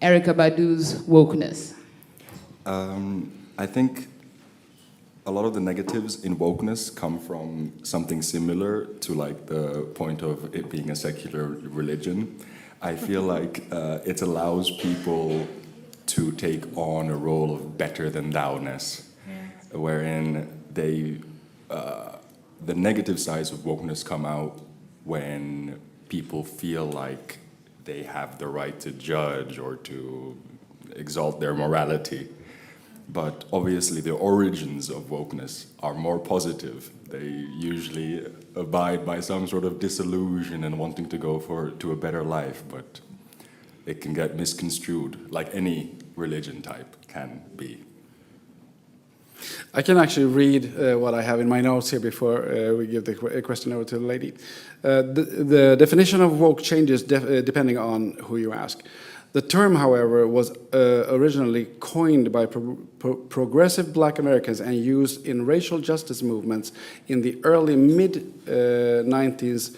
S6: Erykah Badu's wokeness?
S20: I think a lot of the negatives in wokeness come from something similar to like the point of it being a secular religion. I feel like it allows people to take on a role of better than thou-ness, wherein they, the negative sides of wokeness come out when people feel like they have the right to judge or to exalt their morality. But obviously the origins of wokeness are more positive. They usually abide by some sort of disillusion and wanting to go to a better life, but it can get misconstrued, like any religion type can be.
S2: I can actually read what I have in my notes here before we give the question over to the lady. The definition of woke changes depending on who you ask. The term, however, was originally coined by progressive Black Americans and used in racial justice movements in the early to mid 1900s,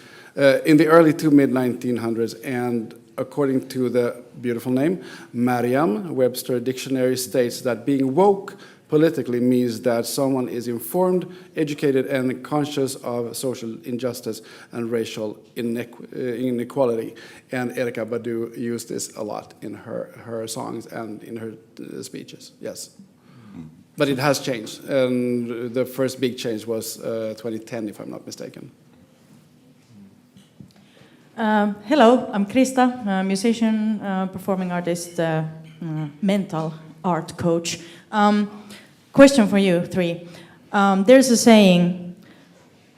S2: and according to the beautiful name, Merriam-Webster dictionary states that being woke politically means that someone is informed, educated, and conscious of social injustice and racial inequality. And Erykah Badu used this a lot in her songs and in her speeches, yes. But it has changed, and the first big change was 2010, if I'm not mistaken.
S9: Hello, I'm Krista, a musician, performing artist, mental art coach. Question for you three. There's a saying,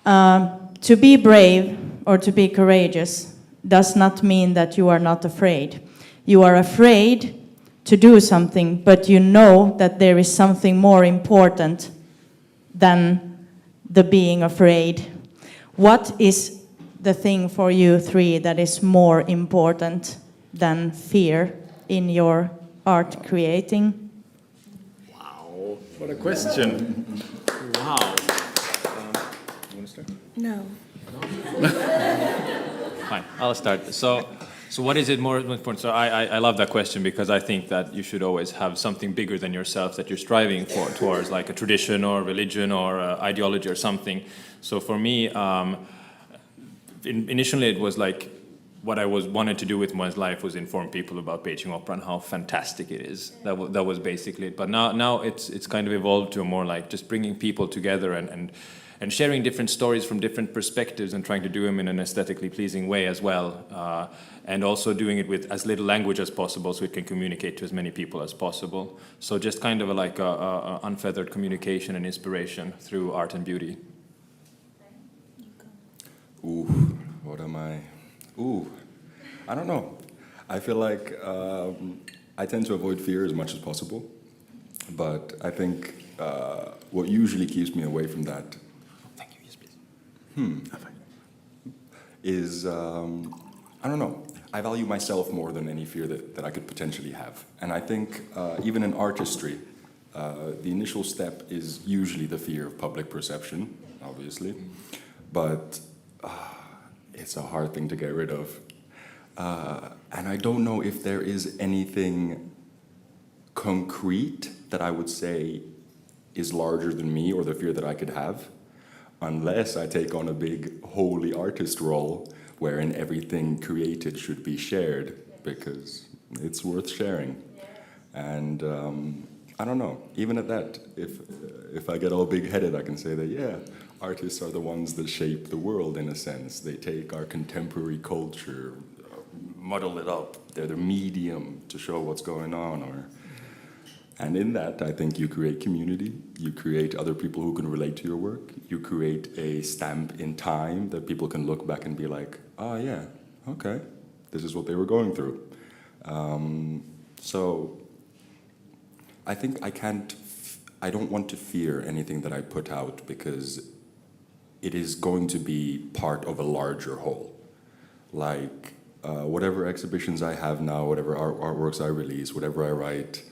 S9: to be brave or to be courageous does not mean that you are not afraid. You are afraid to do something, but you know that there is something more important than the being afraid. What is the thing for you three that is more important than fear in your art creating?
S19: What a question. Wow. You want to start?
S21: No.
S19: Fine, I'll start. So what is it more important? So I love that question because I think that you should always have something bigger than yourself that you're striving for towards, like a tradition or religion or ideology or something. So for me, initially it was like, what I wanted to do with my life was inform people about Beijing opera and how fantastic it is. That was basically it. But now it's kind of evolved to a more like just bringing people together and sharing different stories from different perspectives and trying to do them in an aesthetically pleasing way as well. And also doing it with as little language as possible so it can communicate to as many people as possible. So just kind of like a unfeathered communication and inspiration through art and beauty.
S20: Ooh, what am I? Ooh, I don't know. I feel like I tend to avoid fear as much as possible, but I think what usually keeps me away from that, thank you, yes please, is, I don't know, I value myself more than any fear that I could potentially have. And I think even in artistry, the initial step is usually the fear of public perception, obviously, but it's a hard thing to get rid of. And I don't know if there is anything concrete that I would say is larger than me or the fear that I could have, unless I take on a big holy artist role wherein everything created should be shared because it's worth sharing. And I don't know, even at that, if I get all big-headed, I can say that, yeah, artists are the ones that shape the world in a sense. They take our contemporary culture, muddle it up. They're the medium to show what's going on. And in that, I think you create community. You create other people who can relate to your work. You create a stamp in time that people can look back and be like, oh yeah, okay, this is what they were going through. So I think I don't want to fear anything that I put out because it is going to be part of a larger whole. Like whatever exhibitions I have now, whatever artworks I release, whatever I write,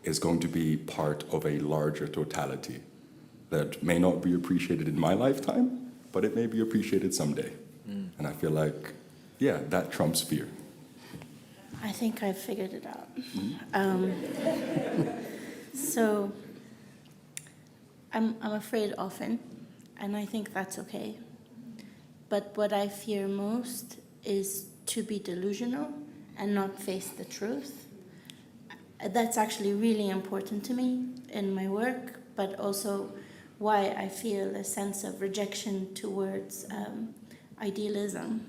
S20: is going to be part of a larger totality that may not be appreciated in my lifetime, but it may be appreciated someday. And I feel like, yeah, that trumps fear.
S21: I think I've figured it out. So I'm afraid often, and I think that's okay. But what I fear most is to be delusional and not face the truth. That's actually really important to me in my work, but also why I feel a sense of rejection towards idealism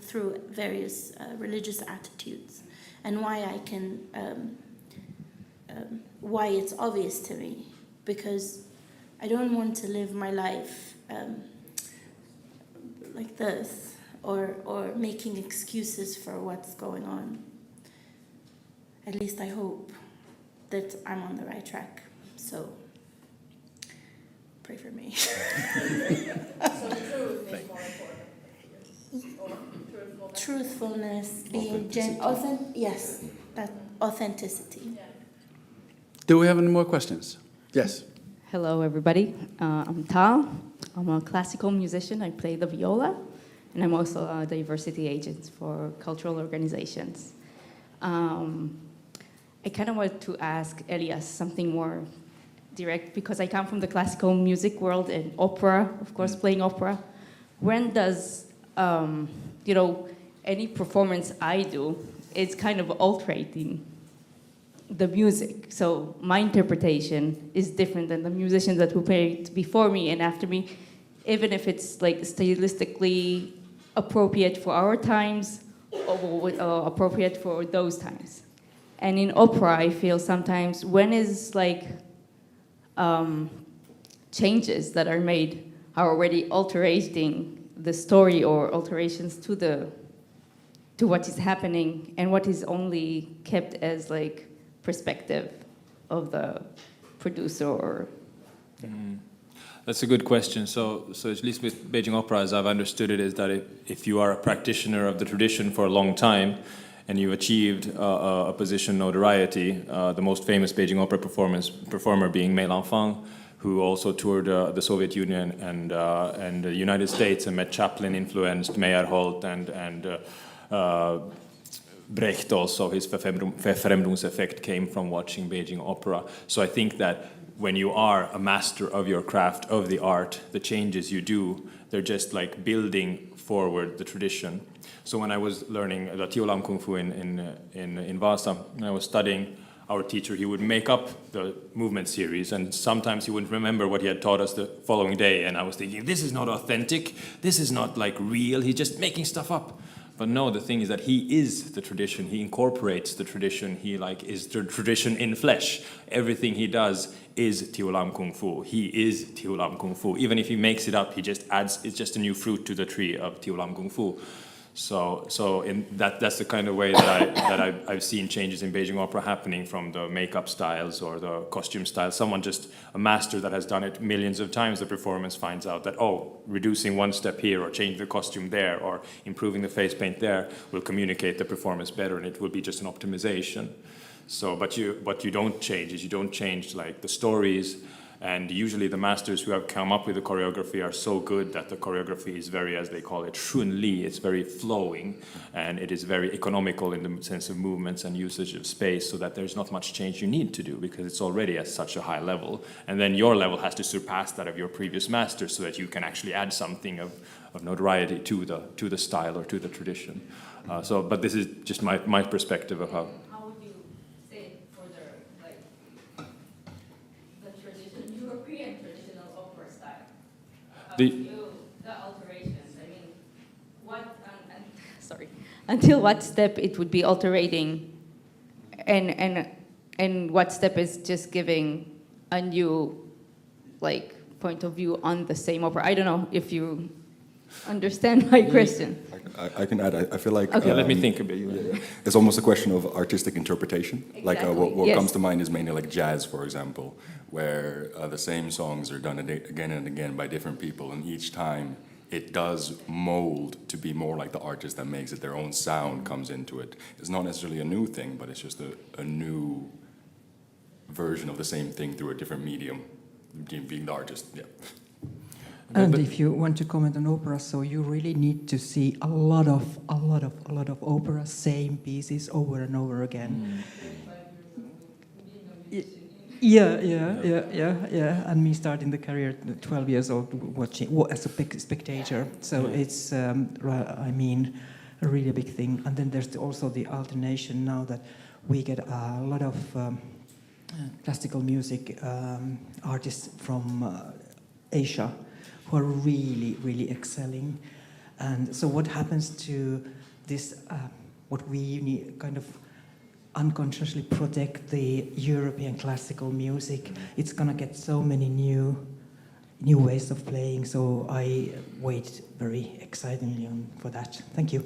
S21: through various religious attitudes, and why I can, why it's obvious to me, because I don't want to live my life like this, or making excuses for what's going on. At least I hope that I'm on the right track. So pray for me.
S14: So truth is more important.
S21: Truthfulness, being yes, that authenticity. Yeah.
S2: Do we have any more questions? Yes.
S7: Hello, everybody. I'm Tal. I'm a classical musician. I play the viola, and I'm also a diversity agent for cultural organizations. I kind of wanted to ask Elias something more direct, because I come from the classical music world and opera, of course, playing opera. When does, any performance I do, it's kind of altering the music. So my interpretation is different than the musicians that who played before me and after me, even if it's like stylistically appropriate for our times or appropriate for those times. And in opera, I feel sometimes when is like changes that are made are already altering the story or alterations to what is happening, and what is only kept as like perspective of the producer or.
S19: That's a good question. So at least with Beijing Opera, as I've understood it, is that if you are a practitioner of the tradition for a long time, and you've achieved a position notoriety, the most famous Beijing Opera performer being Mei Lanfang, who also toured the Soviet Union and the United States and met Chaplin-influenced Meyerhold and Brecht also. His Verfremdungseffekt came from watching Beijing Opera. So I think that when you are a master of your craft, of the art, the changes you do, they're just like building forward the tradition. So when I was learning the Tiolam Kung Fu in Vasa, when I was studying, our teacher, he would make up the movement series, and sometimes he wouldn't remember what he had taught us the following day, and I was thinking, this is not authentic, this is not like real, he's just making stuff up. But no, the thing is that he is the tradition, he incorporates the tradition, he like is the tradition in flesh. Everything he does is Tiolam Kung Fu, he is Tiolam Kung Fu. Even if he makes it up, he just adds, it's just a new fruit to the tree of Tiolam Kung Fu. So in that's the kind of way that I've seen changes in Beijing Opera happening, from the makeup styles or the costume styles. Someone just, a master that has done it millions of times, the performance finds out that, oh, reducing one step here or changing the costume there or improving the face paint there will communicate the performance better, and it will be just an optimization. So, but what you don't change is you don't change like the stories. And usually the masters who have come up with the choreography are so good that the choreography is very, as they call it, shunli. It's very flowing, and it is very economical in the sense of movements and usage of space, so that there's not much change you need to do because it's already at such a high level. And then your level has to surpass that of your previous master, so that you can actually add something of notoriety to the style or to the tradition. But this is just my perspective of how.
S7: The alterations. I mean, until what step it would be altering, and what step is just giving a new like point of view on the same opera. I don't know if you understand my question.
S20: I can add. I feel like
S7: Okay.
S19: Let me think a bit.
S20: It's almost a question of artistic interpretation. Like
S7: Exactly,
S20: what
S7: yes.
S20: comes to mind is mainly like jazz, for example, where the same songs are done again and again by different people, and each time it does mold to be more like the artist that makes it. Their own sound comes into it. It's not necessarily a new thing, but it's just a new version of the same thing through a different medium, being the artist. Yeah.
S10: And if you want to comment on opera, so you really need to see a lot of opera, same pieces over and over again. Yeah. And me starting the career at 12 years old, watching as a big spectator. So it's, I mean, a really big thing. And then there's also the alternation now that we get a lot of classical music artists from Asia who are really, really excelling. And so what happens to this, what we need, kind of unconsciously protect the European classical music? It's gonna get so many new ways of playing, so I wait very excitedly for that. Thank you.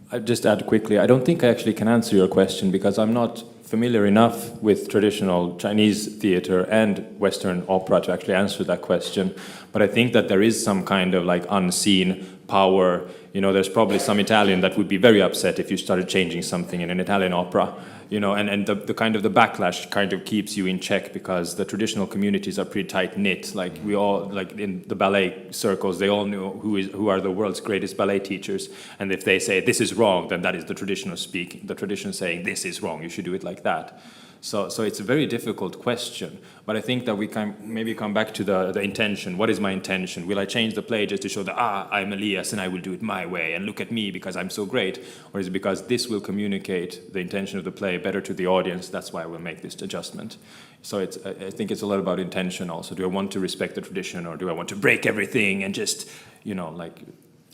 S19: I'll just add quickly, I don't think I actually can answer your question because I'm not familiar enough with traditional Chinese theater and Western opera to actually answer that question. But I think that there is some kind of like unseen power. You know, there's probably some Italian that would be very upset if you started changing something in an Italian opera. You know, and the kind of the backlash kind of keeps you in check because the traditional communities are pretty tight-knit. Like we all, like in the ballet circles, they all know who are the world's greatest ballet teachers. And if they say this is wrong, then that is the traditional speak. The tradition saying this is wrong, you should do it like that. So it's a very difficult question, but I think that we can maybe come back to the intention. What is my intention? Will I change the play just to show that, I'm Elias and I will do it my way and look at me because I'm so great? Or is it because this will communicate the intention of the play better to the audience? That's why I will make this adjustment. So I think it's a lot about intention also. Do I want to respect the tradition or do I want to break everything and just, you know, like...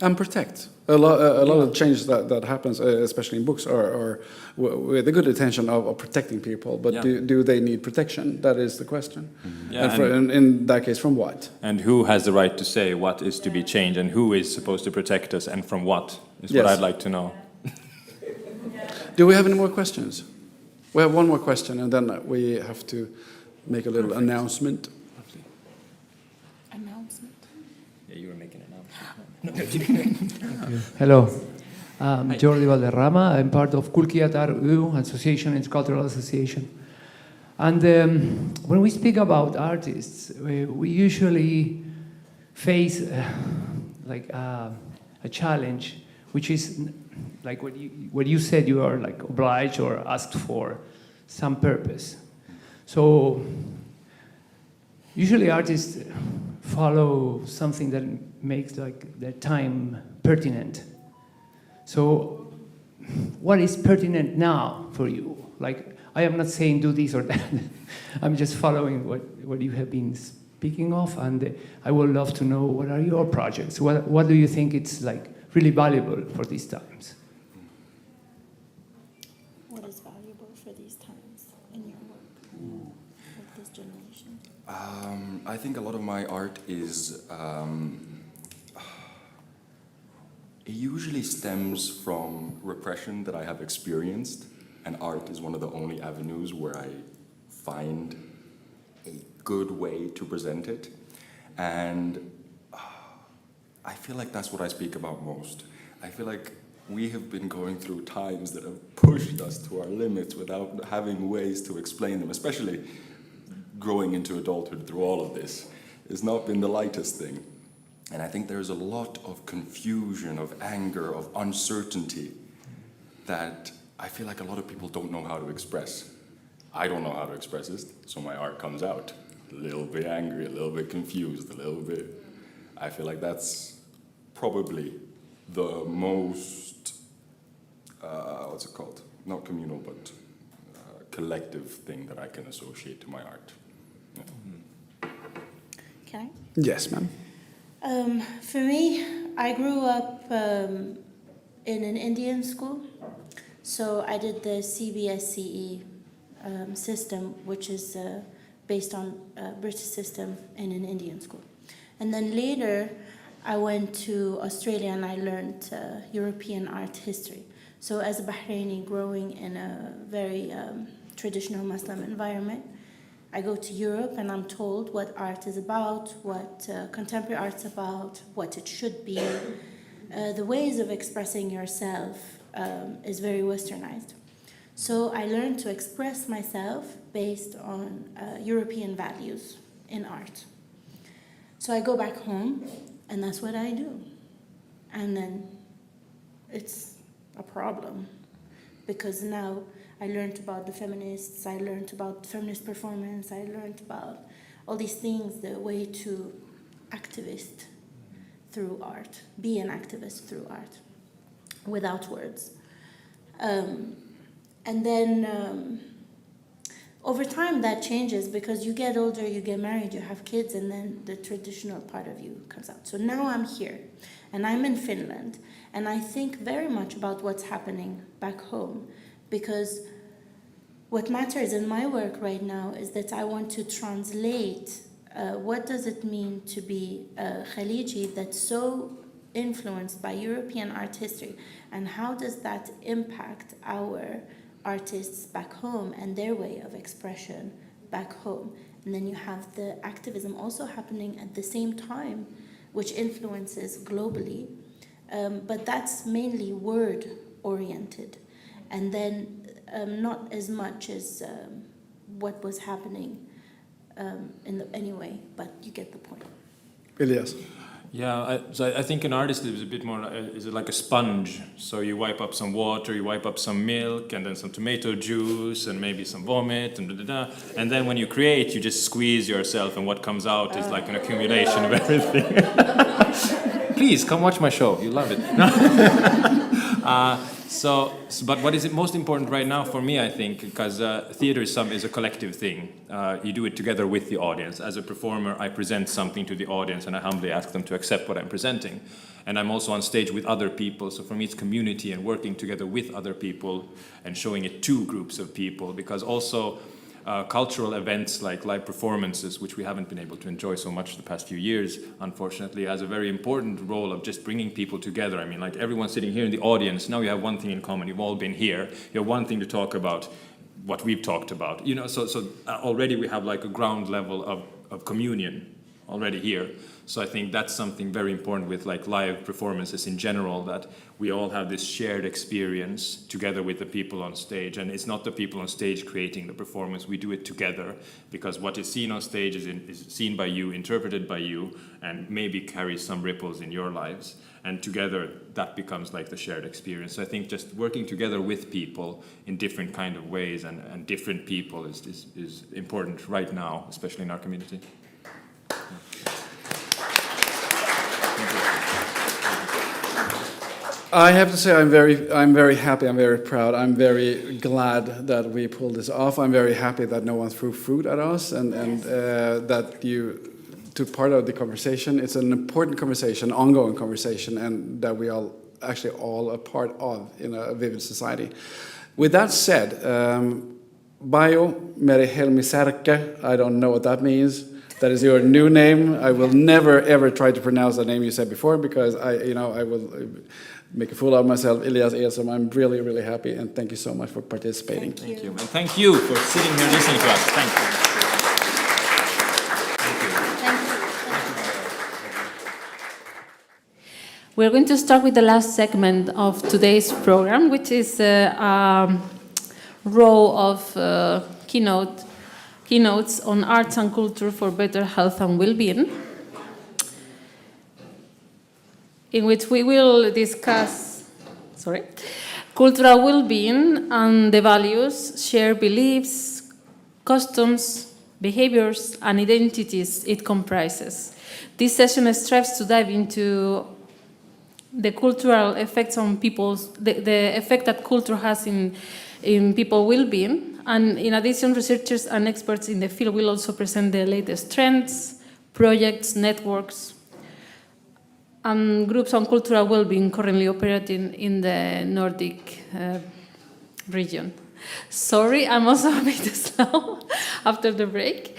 S2: And protect. A lot of changes that happens, especially in books, are with the good intention of protecting people. But do they need protection? That is the question.
S19: Yeah,
S2: and in that case, from what?
S19: And who has the right to say what is to be changed and who is supposed to protect us and from what is what I'd like to know.
S2: Do we have any more questions? We have one more question and then we have to make a little announcement.
S19: Yeah, you were making an announcement.
S8: Hello, I'm Jordi Valderrama. I'm part of Kulkiatar U Association, it's Cultural Association. And when we speak about artists, we usually face a challenge, which is like what you said, you are like obliged or asked for some purpose. So usually artists follow something that makes like their time pertinent. So what is pertinent now for you? Like, I am not saying do this or that. I'm just following what you have been speaking of, and I would love to know what are your projects? What do you think it's like really valuable for these times?
S21: What is valuable for these times in your work with this generation?
S20: I think a lot of my art is, it usually stems from repression that I have experienced, and art is one of the only avenues where I find a good way to present it. And I feel like that's what I speak about most. I feel like we have been going through times that have pushed us to our limits without having ways to explain them, especially growing into adulthood through all of this. It's not been the lightest thing. And I think there's a lot of confusion, of anger, of uncertainty that I feel like a lot of people don't know how to express. I don't know how to express it, so my art comes out. A little bit angry, a little bit confused, a little bit... I feel like that's probably the most, what's it called? Not communal, but collective thing that I can associate to my art. Yeah.
S21: Can I?
S2: Yes, ma'am.
S21: For me, I grew up in an Indian school. So I did the CBSCE system, which is based on a British system in an Indian school. And then later, I went to Australia and I learned European art history. So as a Bahraini growing in a very traditional Muslim environment, I go to Europe and I'm told what art is about, what contemporary art's about, what it should be. The ways of expressing yourself is very westernized. So I learned to express myself based on European values in art. So I go back home and that's what I do. And then it's a problem because now I learned about the feminists, I learned about feminist performance, I learned about all these things, the way to activist through art, be an activist through art, without words. And then over time that changes because you get older, you get married, you have kids, and then the traditional part of you comes out. So now I'm here, and I'm in Finland, and I think very much about what's happening back home, because what matters in my work right now is that I want to translate what does it mean to be a Khaliji that's so influenced by European art history, and how does that impact our artists back home and their way of expression back home. And then you have the activism also happening at the same time, which influences globally, but that's mainly word-oriented, and then not as much as what was happening anyway, but you get the point.
S2: Elias.
S19: Yeah, I think an artist is a bit more, is it like a sponge? So you wipe up some water, you wipe up some milk, and then some tomato juice, and maybe some vomit, and da-da-da. And then when you create, you just squeeze yourself, and what comes out is like an accumulation of everything. Please, come watch my show. You love it. But what is most important right now for me, I think, because theater is a collective thing. You do it together with the audience. As a performer, I present something to the audience, and I humbly ask them to accept what I'm presenting. And I'm also on stage with other people, so for me it's community and working together with other people and showing it to groups of people, because also cultural events like live performances, which we haven't been able to enjoy so much the past few years, unfortunately, has a very important role of just bringing people together. I mean, like everyone sitting here in the audience, now you have one thing in common. You've all been here. You have one thing to talk about, what we've talked about. You know, so already we have like a ground level of communion already here. So I think that's something very important with like live performances in general, that we all have this shared experience together with the people on stage. And it's not the people on stage creating the performance, we do it together, because what is seen on stage is seen by you, interpreted by you, and maybe carries some ripples in your lives. And together that becomes like the shared experience. So I think just working together with people in different kind of ways and different people is important right now, especially in our community.
S2: I have to say I'm very happy, I'm very proud, I'm very glad that we pulled this off. I'm very happy that no one threw fruit at us and that you took part of the conversation. It's an important conversation, ongoing conversation, and that we are actually all a part of in a vivid society. With that said, Bio Merihelmi Särkä, I don't know what that means. That is your new name. I will never ever try to pronounce the name you said before, because I will make a fool of myself. Elias Edström, I'm really, really happy, and thank you so much for participating.
S19: Thank you. And thank you for sitting here listening to us. Thank you.
S1: We're going to start with the last segment of today's program, which is a row of keynotes on arts and culture for better health and well-being, in which we will discuss cultural well-being and the values, shared beliefs, customs, behaviors, and identities it comprises. This session strives to dive into the cultural effects on people's, the effect that culture has in people's well-being. And in addition, researchers and experts in the field will also present the latest trends, projects, networks, and groups on cultural well-being currently operating in the Nordic region. Sorry, I'm also a bit slow after the break.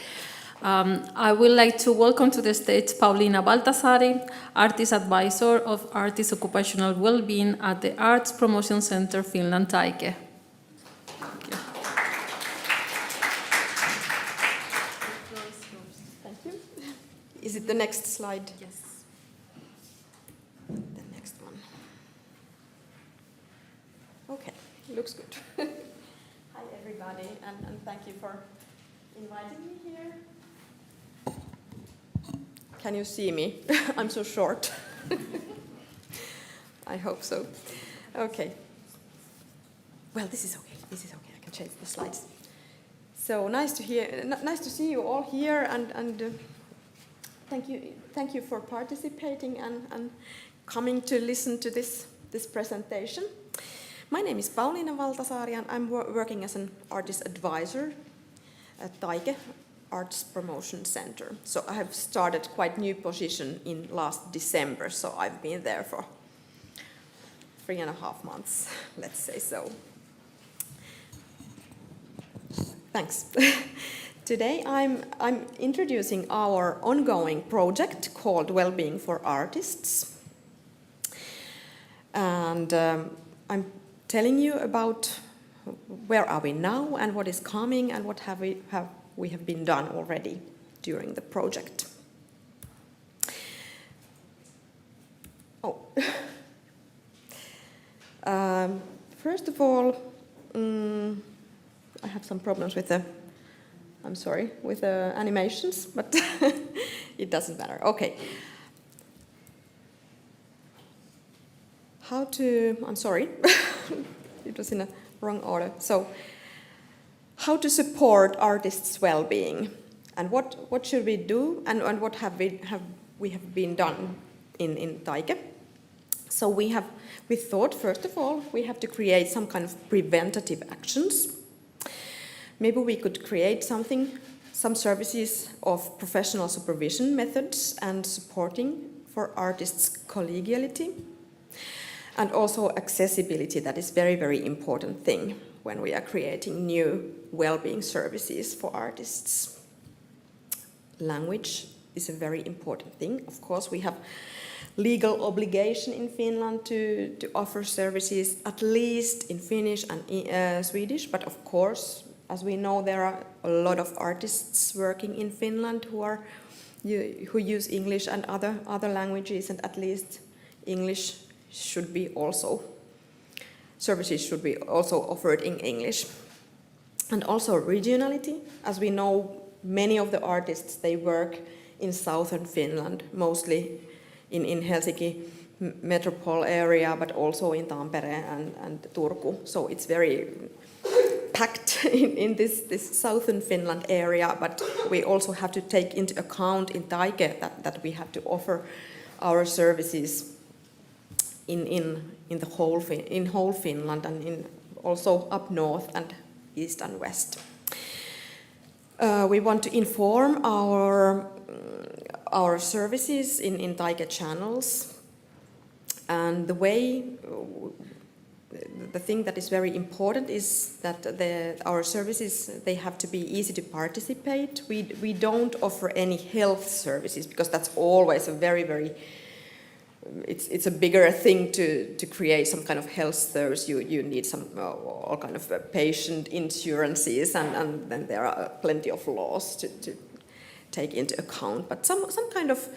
S1: I would like to welcome to the stage Pauliina Baltasaari, Artist Advisor of Artist Occupational Wellbeing at the Arts Promotion Centre Finland, Taike.
S11: Thank you. Is it the next slide? Yes. The next one. Okay, looks good. Hi everybody, and thank you for inviting me here. Can you see me? I'm so short. I hope so. Okay. Well, this is okay. This is okay. I can change the slides. So nice to see you all here, and thank you for participating and coming to listen to this presentation. My name is Pauliina Valtasaari, and I'm working as an artist advisor at Taike, Arts Promotion Centre. So I have started quite new position in last December, so I've been there for 3.5 months, let's say so. Thanks. Today I'm introducing our ongoing project called Wellbeing for Artists. And I'm telling you about where are we now and what is coming and what we have been done already during the project. Oh. First of all, I have some problems with the animations, but it doesn't matter. Okay. I'm sorry, it was in a wrong order. So, how to support artists' well-being, and what should we do, and what have been done in Taike. So we thought, first of all, we have to create some kind of preventative actions. Maybe we could create some services of professional supervision methods and supporting for artists' collegiality. And also accessibility, that is very, very important thing when we are creating new well-being services for artists. Language is a very important thing. Of course, we have legal obligation in Finland to offer services at least in Finnish and Swedish, but of course, as we know, there are a lot of artists working in Finland who use English and other languages, and at least English should be also, services should be also offered in English. And also regionality, as we know, many of the artists, they work in southern Finland, mostly in Helsinki metropole area, but also in Tampere and Turku. So it's very packed in this southern Finland area, but we also have to take into account in Taike that we have to offer our services in whole Finland and also up north and east and west. We want to inform our services in Taike channels, and the thing that is very important is that our services, they have to be easy to participate. We don't offer any health services because that's always a very it's a bigger thing to create some kind of health service. You need some all kind of patient insurances, and then there are plenty of laws to take into account. But some kind of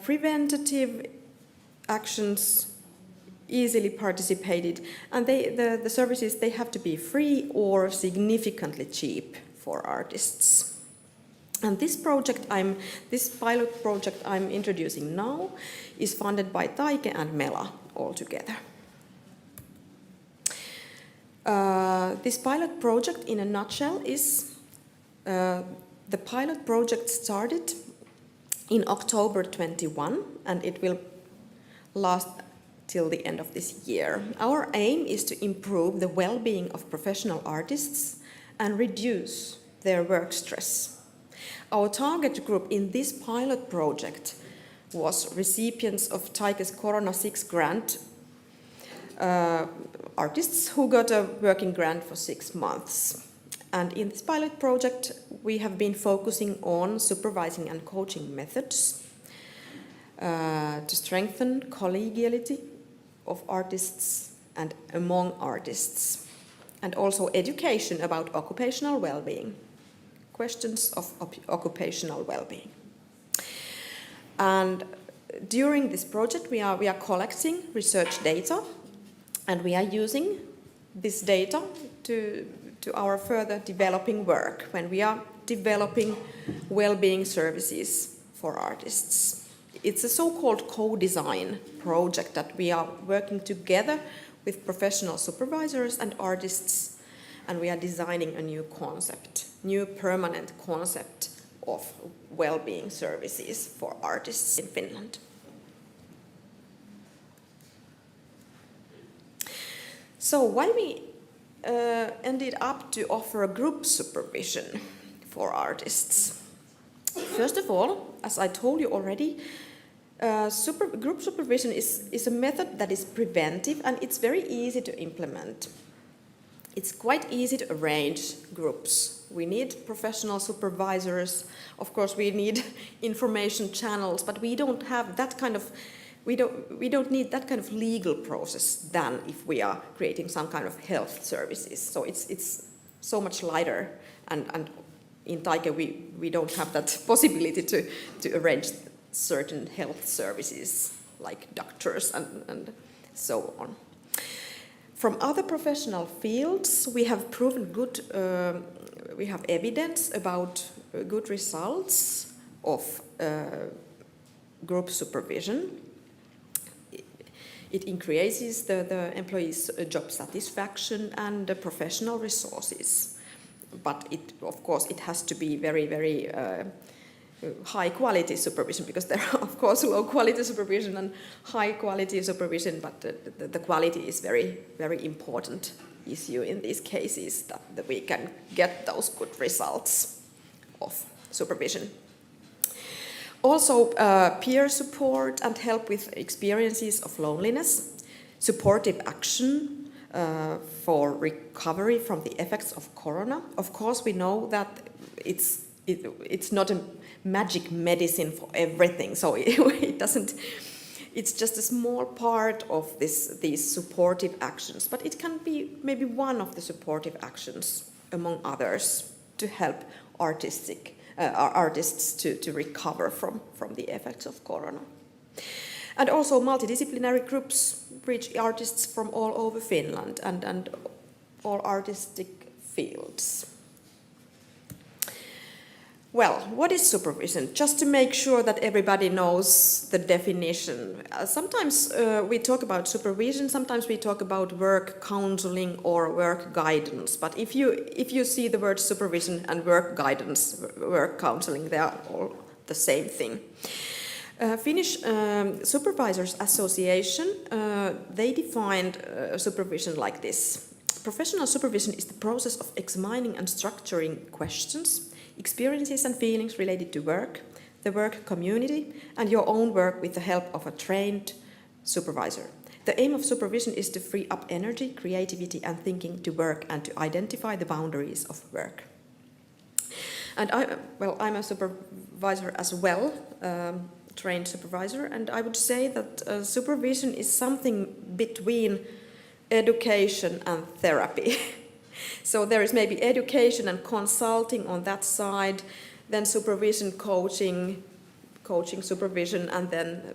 S11: preventative actions, easily participated, and the services, they have to be free or significantly cheap for artists. And this pilot project I'm introducing now is funded by Taike and Mela altogether. This pilot project, in a nutshell, is the pilot project started in October 21, and it will last till the end of this year. Our aim is to improve the well-being of professional artists and reduce their work stress. Our target group in this pilot project was recipients of Taike's Corona 6 grant, artists who got a working grant for 6 months. And in this pilot project, we have been focusing on supervising and coaching methods to strengthen collegiality of artists and among artists, and also education about occupational well-being, questions of occupational well-being. And during this project, we are collecting research data, and we are using this data to our further developing work when we are developing well-being services for artists. It's a so-called co-design project that we are working together with professional supervisors and artists, and we are designing a new concept, new permanent concept of well-being services for artists in Finland. So why we ended up to offer a group supervision for artists? First of all, as I told you already, group supervision is a method that is preventive and it's very easy to implement. It's quite easy to arrange groups. We need professional supervisors. Of course, we need information channels, but we don't have that kind of we don't need that kind of legal process than if we are creating some kind of health services. So it's so much lighter, and in Taike we don't have that possibility to arrange certain health services like doctors and so on. From other professional fields, we have proven good. We have evidence about good results of group supervision. It increases the employees' job satisfaction and the professional resources. But of course, it has to be very, very high quality supervision, because there are, of course, low quality supervision and high quality supervision, but the quality is very, very important issue in these cases, that we can get those good results of supervision. Also, peer support and help with experiences of loneliness, supportive action for recovery from the effects of corona. Of course, we know that it's not a magic medicine for everything, so it doesn't. It's just a small part of these supportive actions, but it can be maybe one of the supportive actions among others to help artists to recover from the effects of corona. And also multidisciplinary groups reach artists from all over Finland and all artistic fields. Well, what is supervision? Just to make sure that everybody knows the definition. Sometimes we talk about supervision, sometimes we talk about work counseling or work guidance. But if you see the word supervision and work guidance, work counseling, they are all the same thing. Finnish Supervisors Association, they defined supervision like this. Professional supervision is the process of examining and structuring questions, experiences and feelings related to work, the work community, and your own work with the help of a trained supervisor. The aim of supervision is to free up energy, creativity, and thinking to work and to identify the boundaries of work. And I'm a supervisor as well, trained supervisor, and I would say that supervision is something between education and therapy. So there is maybe education and consulting on that side, then supervision, coaching supervision, and then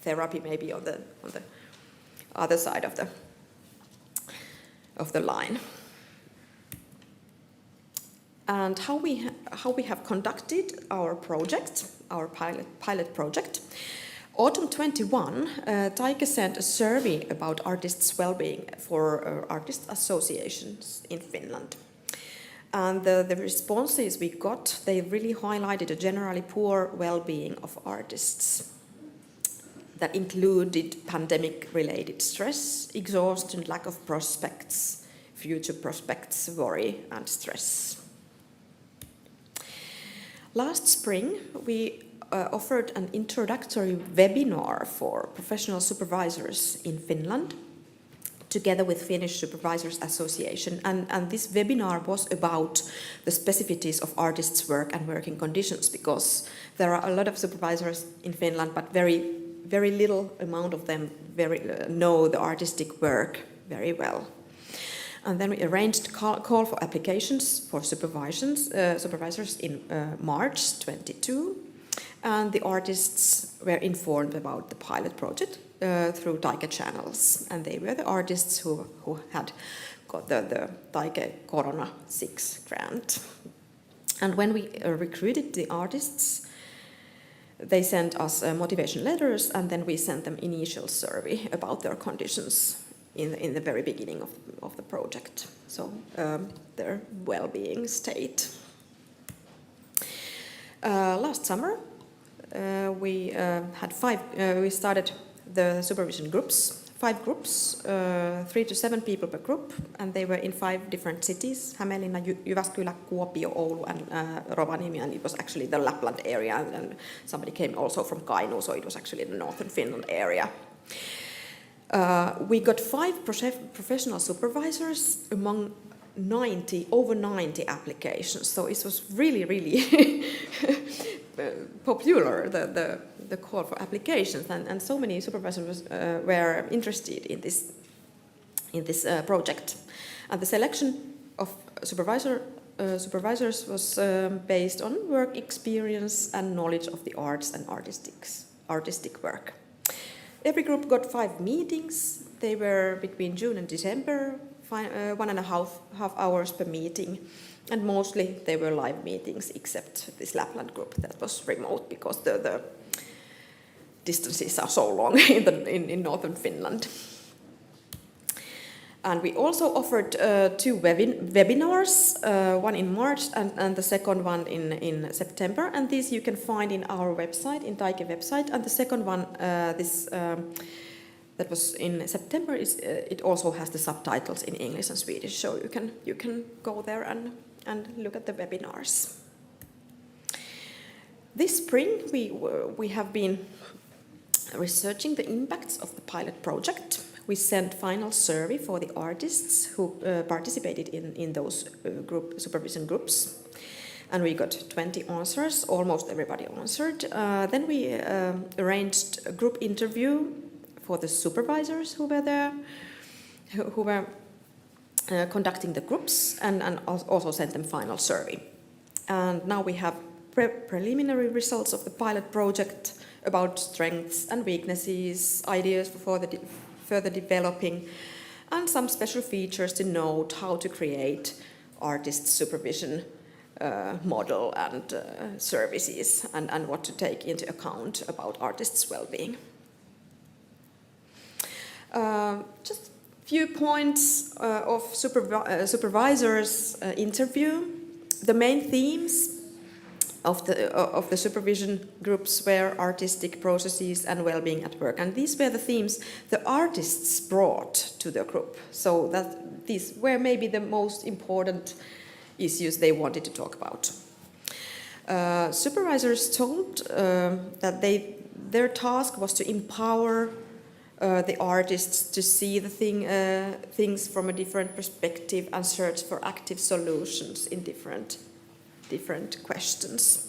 S11: therapy maybe on the other side of the line. And how we have conducted our project, our pilot project. Autumn 21, Taike sent a survey about artists' well-being for artist associations in Finland. And the responses we got, they really highlighted a generally poor well-being of artists. That included pandemic-related stress, exhaustion, lack of prospects, future prospects, worry, and stress. Last spring, we offered an introductory webinar for professional supervisors in Finland together with Finnish Supervisors Association. And this webinar was about the specificities of artists' work and working conditions, because there are a lot of supervisors in Finland, but very little amount of them know the artistic work very well. And then we arranged call for applications for supervisors in March 22. And the artists were informed about the pilot project through Taike channels. And they were the artists who had got the Taike Corona 6 grant. And when we recruited the artists, they sent us motivation letters, and then we sent them initial survey about their conditions in the very beginning of the project. So their well-being state. Last summer, we had we started the supervision groups, 5 groups, 3 to 7 people per group, and they were in 5 different cities: Hämeenlinna, Jyväskylä, Kuopio, Oulu, and Rovaniemi. And it was actually the Lapland area, and somebody came also from Kainuu, so it was actually the northern Finland area. We got 5 professional supervisors among over 90 applications, so it was really popular, the call for applications, and so many supervisors were interested in this project. And the selection of supervisors was based on work experience and knowledge of the arts and artistic work. Every group got 5 meetings. They were between June and December, 1.5 hours per meeting. And mostly they were live meetings, except this Lapland group that was remote, because the distances are so long in northern Finland. And we also offered 2 webinars, one in March and the second one in September. And these you can find in our website, in Taike website. And the second one, that was in September, it also has the subtitles in English and Swedish, so you can go there and look at the webinars. This spring, we have been researching the impacts of the pilot project. We sent final survey for the artists who participated in those supervision groups. And we got 20 answers, almost everybody answered. Then we arranged a group interview for the supervisors who were there, who were conducting the groups, and also sent them final survey. And now we have preliminary results of the pilot project about strengths and weaknesses, ideas for further developing, and some special features to note how to create artist supervision model and services, and what to take into account about artists' well-being. Just few points of supervisors' interview. The main themes of the supervision groups were artistic processes and well-being at work, and these were the themes the artists brought to the group. So that these were maybe the most important issues they wanted to talk about. Supervisors told that their task was to empower the artists to see the things from a different perspective and search for active solutions in different questions.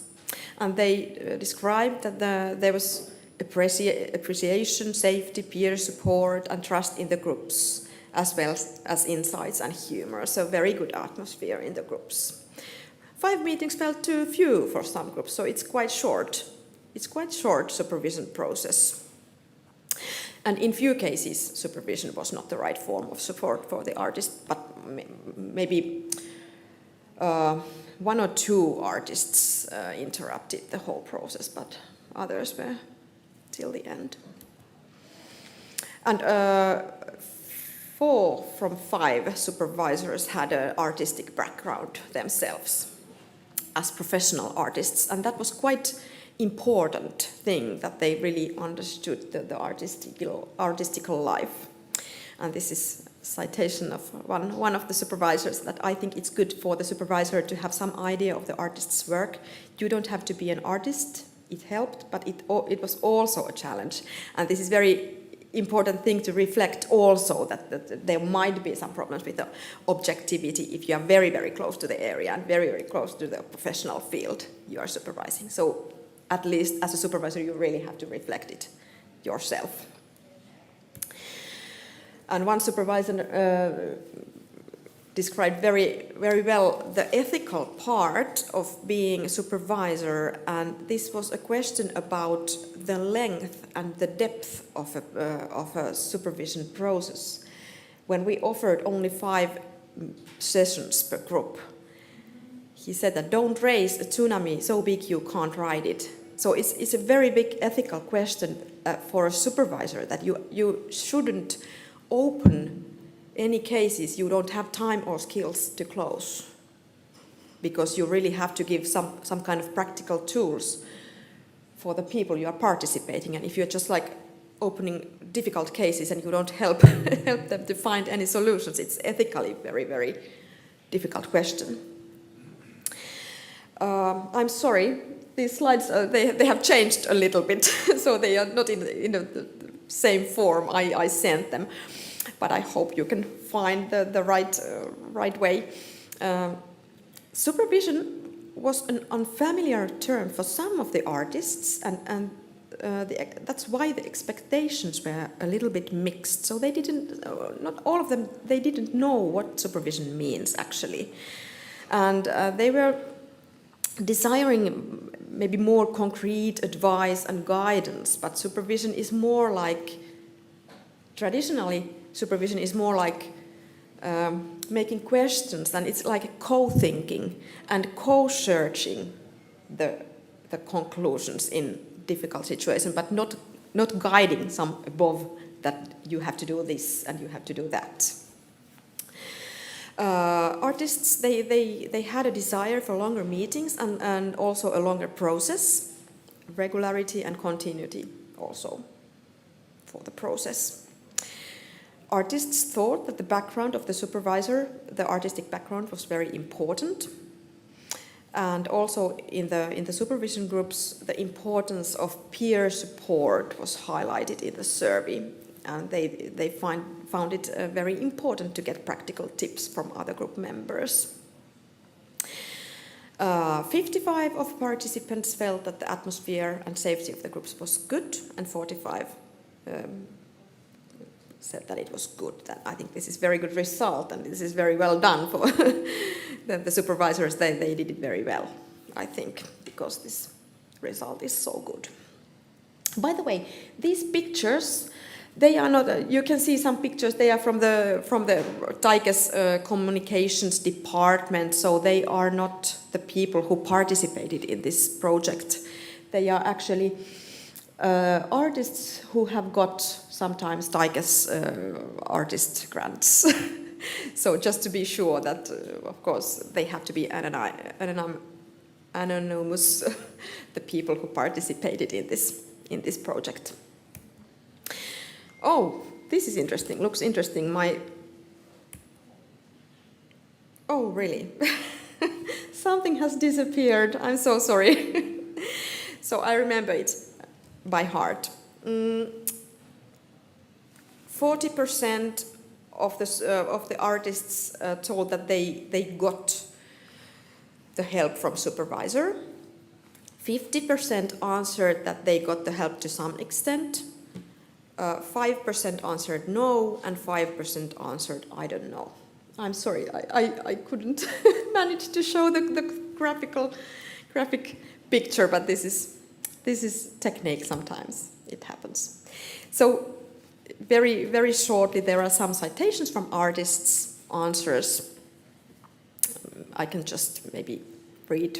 S11: And they described that there was appreciation, safety, peer support, and trust in the groups, as well as insights and humor. So very good atmosphere in the groups. 5 meetings felt too few for some groups, so it's quite short. It's quite short supervision process. And in few cases, supervision was not the right form of support for the artist, but maybe 1 or 2 artists interrupted the whole process, but others were till the end. And 4 from 5 supervisors had an artistic background themselves as professional artists, and that was quite important thing, that they really understood the artistical life. And this is a citation of one of the supervisors, that I think it's good for the supervisor to have some idea of the artist's work. You don't have to be an artist. It helped, but it was also a challenge. And this is very important thing to reflect also that there might be some problems with the objectivity if you are very, very close to the area and very, very close to the professional field you are supervising. So at least as a supervisor, you really have to reflect it yourself. And one supervisor described very, very well the ethical part of being a supervisor, and this was a question about the length and the depth of a supervision process. When we offered only 5 sessions per group, he said that don't raise a tsunami so big you can't ride it. So it's a very big ethical question for a supervisor, that you shouldn't open any cases you don't have time or skills to close, because you really have to give some kind of practical tools for the people you are participating. And if you're just like opening difficult cases and you don't help them to find any solutions, it's ethically very, very difficult question. I'm sorry, these slides they have changed a little bit, so they are not in the same form I sent them. But I hope you can find the right way. Supervision was an unfamiliar term for some of the artists, and that's why the expectations were a little bit mixed. So they didn't, not all of them, they didn't know what supervision means actually. And they were desiring maybe more concrete advice and guidance, but supervision is more like, traditionally, supervision is more like making questions, and it's like co-thinking and co-searching the conclusions in difficult situations, but not guiding some above that you have to do this and you have to do that. Artists, they had a desire for longer meetings and also a longer process, regularity and continuity also for the process. Artists thought that the background of the supervisor, the artistic background, was very important. And also in the supervision groups, the importance of peer support was highlighted in the survey. And they found it very important to get practical tips from other group members. 55 of participants felt that the atmosphere and safety of the groups was good, and 45 said that it was good. That I think this is very good result, and this is very well done for the supervisors. They did it very well, I think, because this result is so good. By the way, these pictures, they are not. You can see some pictures. They are from the Taike's communications department. So they are not the people who participated in this project. They are actually artists who have got sometimes Taike's artist grants. So just to be sure that, of course, they have to be anonymous, the people who participated in this project. Oh, this is interesting. Looks interesting. Oh, really? Something has disappeared. I'm so sorry. So I remember it by heart. 40% of the artists told that they got the help from supervisor. 50% answered that they got the help to some extent. 5% answered no, and 5% answered I don't know. I'm sorry, I couldn't manage to show the graphic picture, but this is technique sometimes. It happens. So very, very shortly, there are some citations from artists' answers. I can just maybe read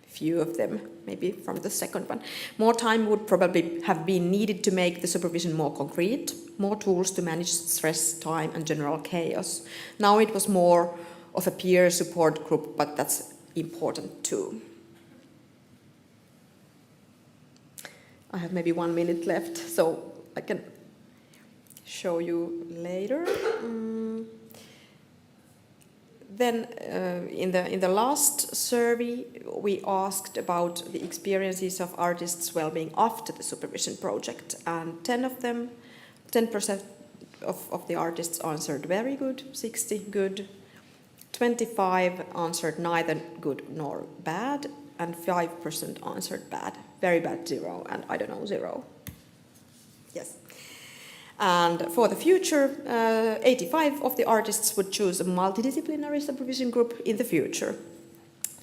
S11: a few of them, maybe from the second one. More time would probably have been needed to make the supervision more concrete, more tools to manage stress, time, and general chaos. Now it was more of a peer support group, but that's important too. I have maybe 1 minute left, so I can show you later. Then in the last survey, we asked about the experiences of artists' well-being after the supervision project, and 10% of the artists answered very good, 60 good, 25 answered neither good nor bad, and 5% answered bad, very bad 0, and I don't know 0. Yes. And for the future, 85 of the artists would choose a multidisciplinary supervision group in the future.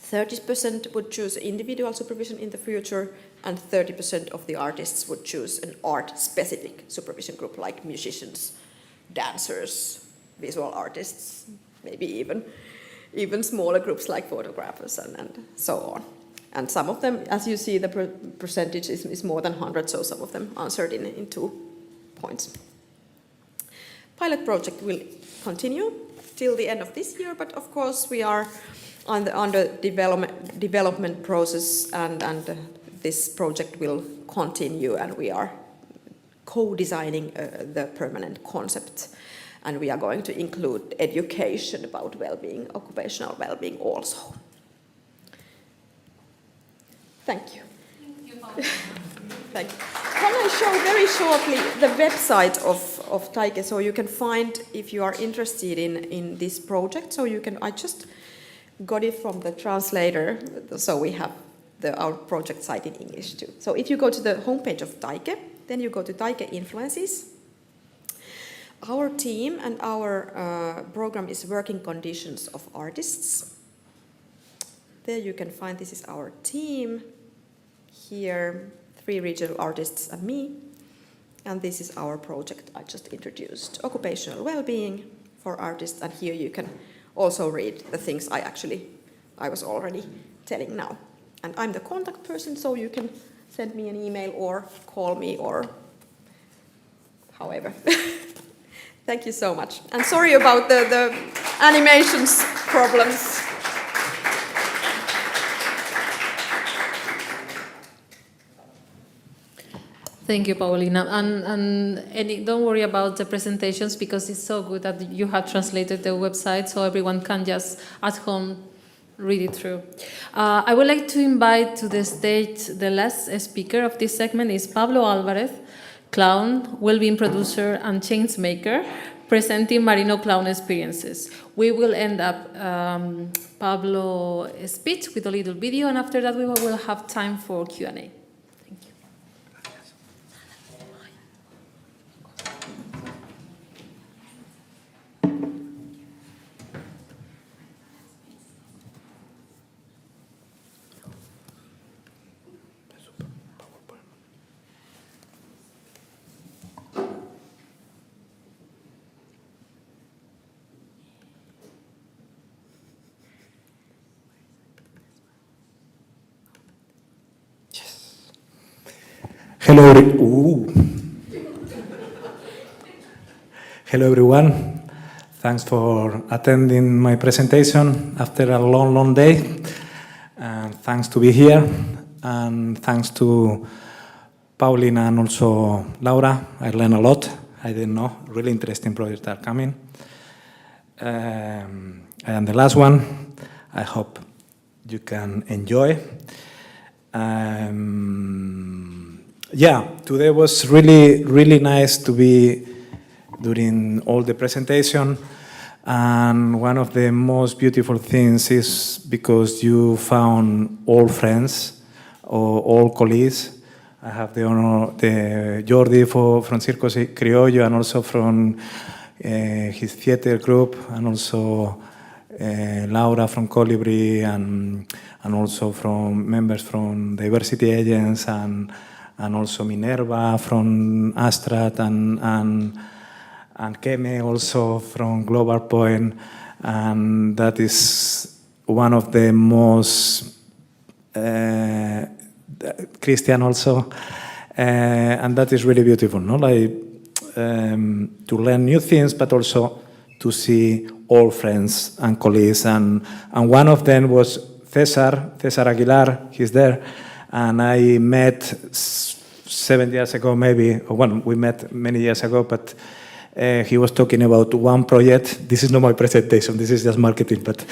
S11: 30% would choose individual supervision in the future, and 30% of the artists would choose an art-specific supervision group, like musicians, dancers, visual artists, maybe even smaller groups like photographers and so on. And some of them, as you see, the percentage is more than 100, so some of them answered in 2 points. Pilot project will continue till the end of this year, but of course we are under development process, and this project will continue, and we are co-designing the permanent concept, and we are going to include education about well-being, occupational well-being also. Thank you. Thank you. Can I show very shortly the website of Taike, so you can find, if you are interested in this project, so you can, I just got it from the translator, so we have our project site in English too. So if you go to the homepage of Taike, then you go to Taike Influences. Our team and our program is Working Conditions of Artists. There you can find, this is our team. Here, 3 regional artists and me. And this is our project I just introduced, Occupational Wellbeing for Artists. And here you can also read the things I was already telling now. And I'm the contact person, so you can send me an email or call me or however. Thank you so much. And sorry about the animations problems.
S1: Thank you, Paulina. And don't worry about the presentations, because it's so good that you have translated the website so everyone can just at home read it through. I would like to invite to the stage the last speaker of this segment is Pablo Alvarez, clown, well-being producer and change maker, presenting Marino clown experiences. We will end up Pablo's speech with a little video, and after that we will have time for Q&A.
S12: Hello, Hello everyone. Thanks for attending my presentation after a long, long day. And thanks to be here. And thanks to Paulina and also Laura. I learned a lot. I didn't know. Really interesting projects are coming. And the last one, I hope you can enjoy. Yeah, today was really, really nice to be during all the presentation. And one of the most beautiful things is because you found all friends or all colleagues. I have the honor, Jordi from Circus Criollo, and also from his theater group, and also Laura from Colibri, and also from members from diversity agents, and also Minerva from Astrat, and Keme also from Global Point, and that is one of the most Christian also, and that is really beautiful, no? Like to learn new things, but also to see all friends and colleagues, and one of them was Cesar Aguilar. He's there. And I met 7 years ago, maybe, or well, we met many years ago, but He was talking about one project. This is not my presentation, this is just marketing, but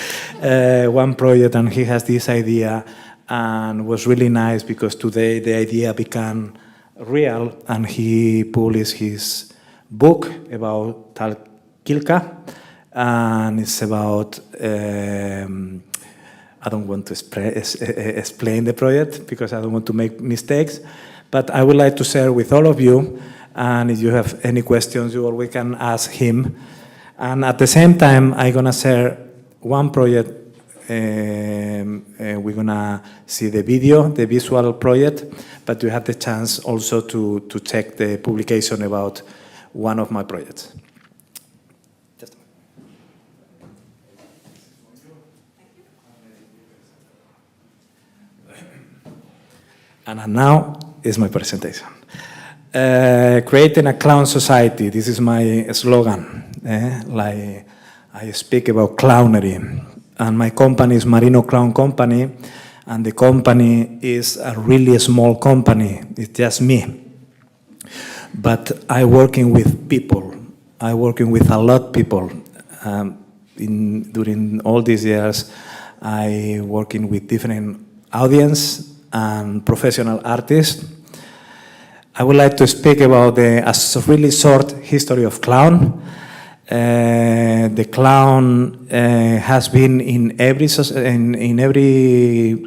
S12: one project, and he has this idea, and was really nice because today the idea became real, and he published his book about Taike, and it's about, I don't want to explain the project because I don't want to make mistakes, but I would like to share with all of you, and if you have any questions, you always can ask him. And at the same time, I'm gonna share one project. We're gonna see the video, the visual project, but you have the chance also to check the publication about one of my projects. And now is my presentation. Creating a clown society. This is my slogan. Like I speak about clownery. And my company is Marino Clown Company. And the company is a really small company. It's just me. But I'm working with people. I'm working with a lot of people. During all these years, I working with different audience and professional artists. I would like to speak about a really short history of clown. The clown has been in every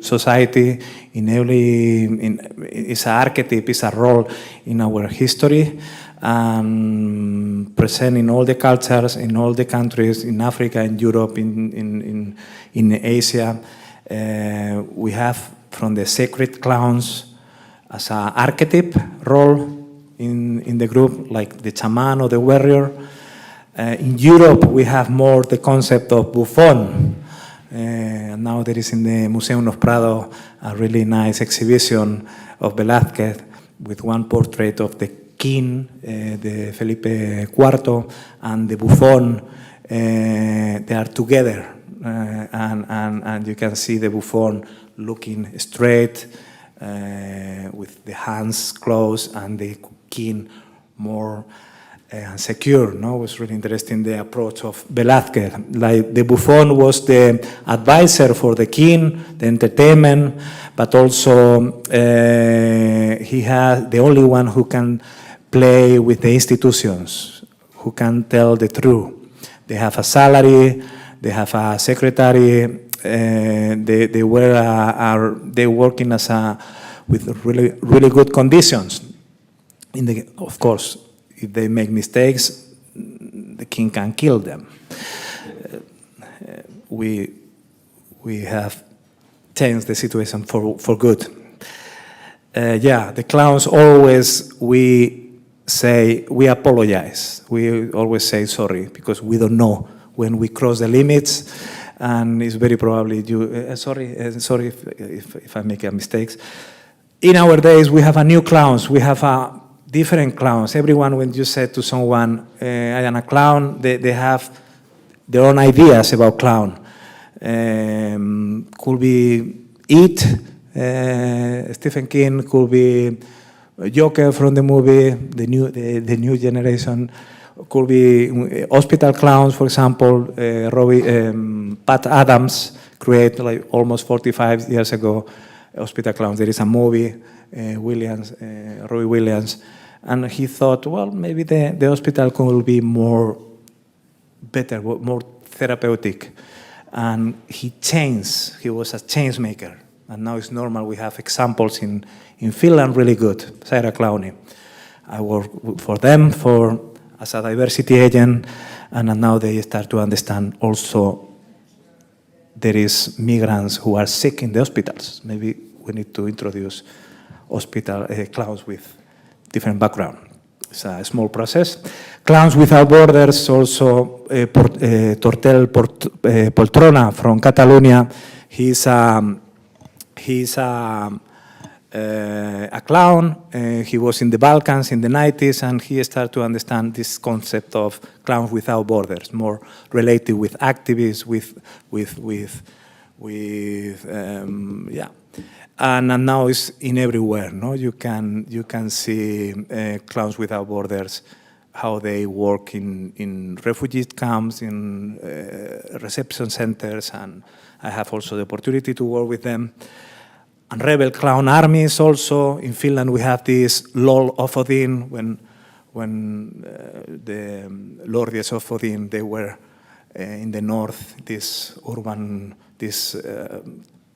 S12: society, it's an archetype, it's a role in our history, present in all the cultures, in all the countries, in Africa, in Europe, in Asia. We have from the sacred clowns as an archetype role in the group, like the shaman or the warrior. In Europe, we have more the concept of buffon. Now there is in the Museum of Prado a really nice exhibition of Velázquez with one portrait of the king, the Felipe IV, and the buffon. They are together, and you can see the buffon looking straight, with the hands closed, and the king more secure. No, it was really interesting the approach of Velázquez. Like the buffon was the advisor for the king, the entertainment, but also he has the only one who can play with the institutions, who can tell the truth. They have a salary, they have a secretary. They working as with really good conditions. Of course, if they make mistakes, the king can kill them. We have changed the situation for good. The clowns always, we say, we apologize. We always say sorry because we don't know when we cross the limits. And it's very probably sorry if I make a mistakes. In our days, we have a new clowns. We have different clowns. Everyone, when you say to someone, I am a clown, they have their own ideas about clown. Could be It, Stephen King, could be Joker from the movie, the new generation. Could be hospital clowns, for example. Pat Adams created like almost 45 years ago hospital clowns. There is a movie, Robbie Williams, and he thought, well, maybe the hospital could be better, more therapeutic. And he changed. He was a change maker, and now it's normal. We have examples in Finland, really good. Saira Clowny. I work for them as a diversity agent, and now they start to understand also there is migrants who are sick in the hospitals. Maybe we need to introduce hospital clowns with different background. It's a small process. Clowns Without Borders, also Tortel Poltrona from Catalonia. He's a clown. He was in the Balkans in the 90s, and he started to understand this concept of clowns without borders, more related with activists, and now it's in everywhere. No, you can see Clowns Without Borders how they work in refugee camps, in reception centers, and I have also the opportunity to work with them. And rebel clown armies also. In Finland we have this LOL of Odin, when the Lordies of Odin, they were in the north, this urban,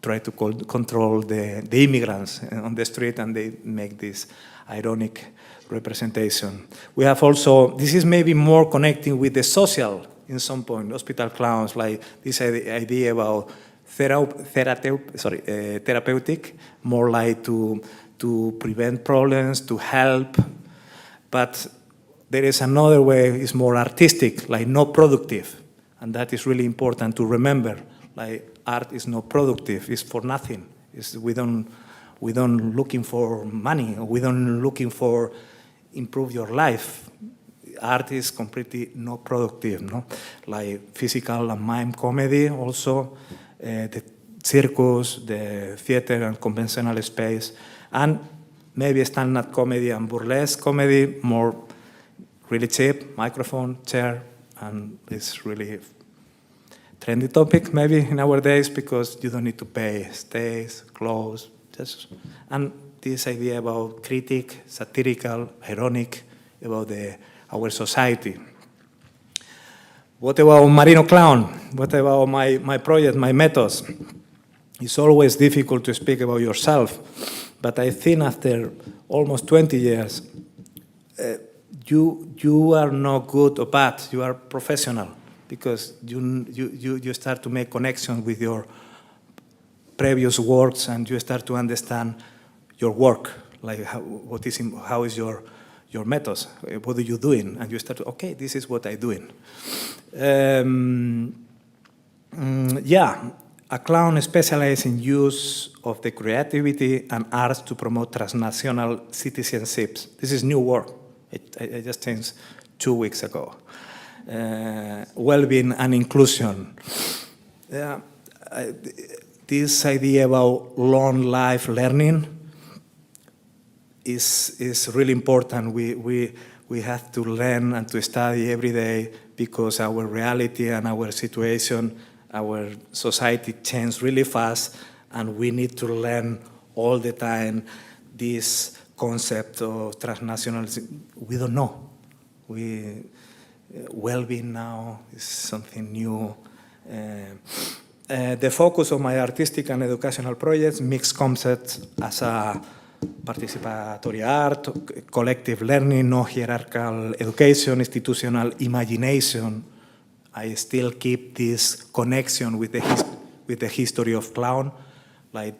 S12: try to control the immigrants on the street, and they make this ironic representation. We have also, this is maybe more connecting with the social in some point, hospital clowns, like this idea about therapeutic, more like to prevent problems, to help. But there is another way, it's more artistic, like not productive. And that is really important to remember. Like art is not productive, it's for nothing. We don't looking for money, we don't looking for improve your life. Art is completely not productive, no? Like physical and mime comedy also, the circus, the theater and conventional space, and maybe stand-up comedy and burlesque comedy, more really cheap, microphone, chair, and it's really trendy topic maybe nowadays because you don't need to pay stays, clothes, just, and this idea about critic, satirical, ironic, about our society. What about Marino Clown? What about my project, my methods? It's always difficult to speak about yourself, but I think after almost 20 years, you are not good or bad, you are professional, because you start to make connections with your previous works and you start to understand your work, like how is your methods, what are you doing, and you start to, okay, this is what I'm doing. Yeah, a clown specializes in use of the creativity and arts to promote transnational citizenships. This is new work. I just changed 2 weeks ago. Wellbeing and inclusion. This idea about long life learning is really important. We have to learn and to study every day because our reality and our situation, our society changes really fast, and we need to learn all the time this concept of transnational. We don't know. Well-being now is something new. The focus of my artistic and educational projects mix concepts as a participatory art, collective learning, no hierarchical education, institutional imagination. I still keep this connection with the history of clown, like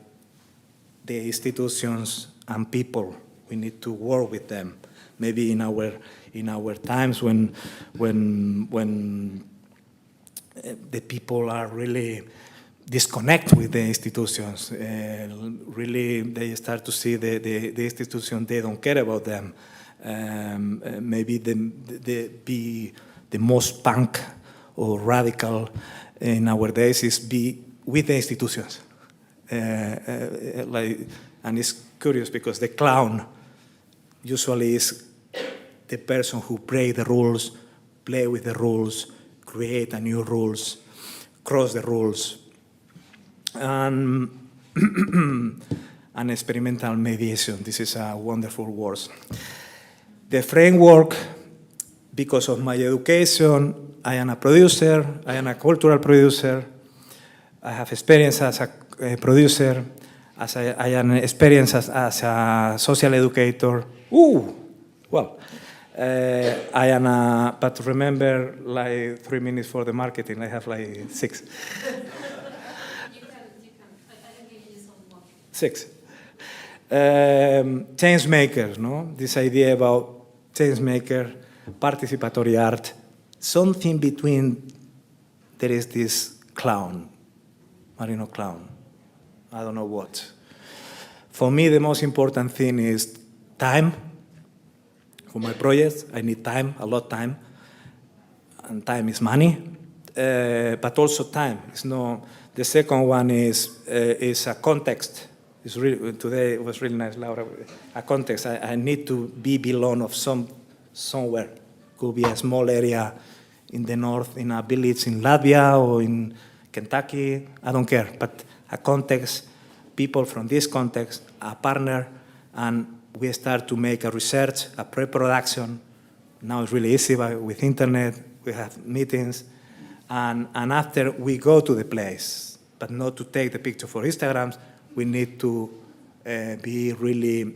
S12: the institutions and people. We need to work with them. Maybe in our times when the people are really disconnect with the institutions, really they start to see the institution, they don't care about them. Maybe be the most punk or radical in our days is be with the institutions. And it's curious because the clown usually is the person who break the rules, play with the rules, create a new rules, cross the rules, and experimental mediation. This is a wonderful word. The framework, because of my education, I am a producer, I am a cultural producer, I have experience as a producer, I am experienced as a social educator. Well, I am but remember, like 3 minutes for the marketing, I have like 6.
S21: You can. I give you some more.
S12: 6. Change makers, no? This idea about change maker, participatory art, something between, there is this clown, Marino Clown, I don't know what. For me, the most important thing is time. For my projects, I need time, a lot of time, and time is money, but also time. It's no. The second one is a context. It's really, today it was really nice, Laura. A context. I need to belong of somewhere. Could be a small area in the north, in a village in Latvia or in Kentucky, I don't care. But a context, people from this context, a partner, and we start to make a research, a pre-production. Now it's really easy with internet, we have meetings, and after we go to the place, but not to take the picture for Instagrams, we need to be really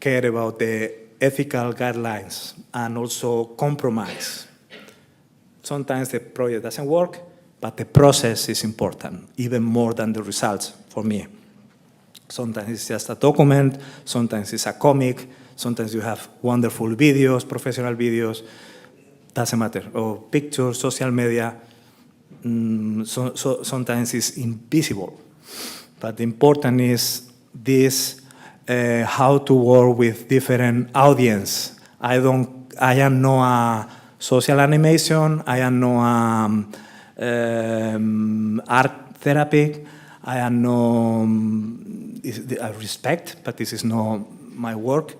S12: care about the ethical guidelines and also compromise. Sometimes the project doesn't work, but the process is important, even more than the results for me. Sometimes it's just a document, sometimes it's a comic, sometimes you have wonderful videos, professional videos, doesn't matter, or pictures, social media, sometimes it's invisible. But the important is this, how to work with different audience. I am no a social animation, I am no art therapy, I am no, I respect, but this is not my work.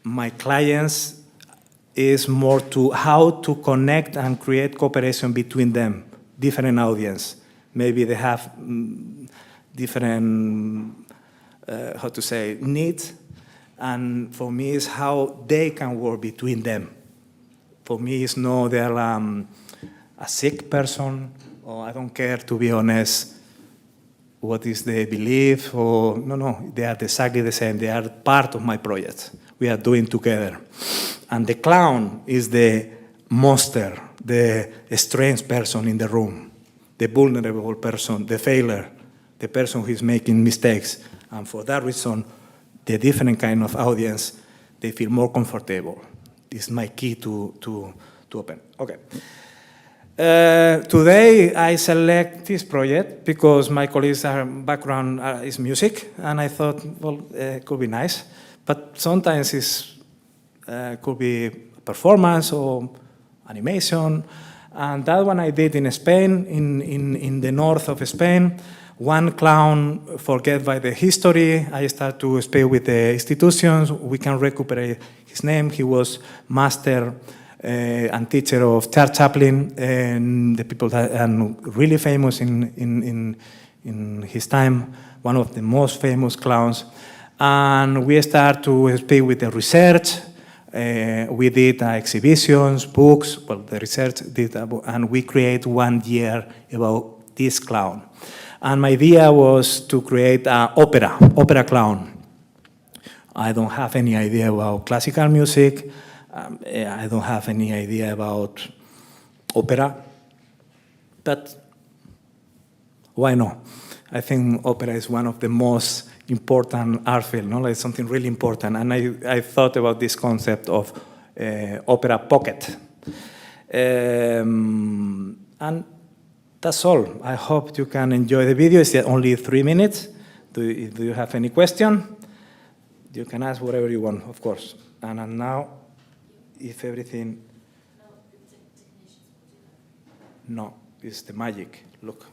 S12: My clients is more to how to connect and create cooperation between them, different audience. Maybe they have different, how to say, needs, and for me it's how they can work between them. For me it's not they're a sick person, or I don't care, to be honest, what is their belief, or no, they are exactly the same. They are part of my project. We are doing together. And the clown is the monster, the strange person in the room, the vulnerable person, the failure, the person who is making mistakes. And for that reason, the different kind of audience, they feel more comfortable. This is my key to open. Okay. Today I select this project because my colleagues' background is music, and I thought, well, it could be nice. But sometimes it could be performance or animation. And that one I did in Spain, in the north of Spain. One clown forget by the history. I start to speak with the institutions. We can recuperate his name. He was master and teacher of Charles Chaplin, and the people that are really famous in his time, one of the most famous clowns. And we start to speak with the research. We did exhibitions, books, well, the research did, and we create 1 year about this clown. And my idea was to create an opera clown. I don't have any idea about classical music. I don't have any idea about opera. But why not? I think opera is one of the most important art field, no? Like something really important. And I thought about this concept of opera pocket. And that's all. I hope you can enjoy the video. It's only 3 minutes. Do you have any question? You can ask whatever you want, of course. And now, if everything... No, it's the magic. Look.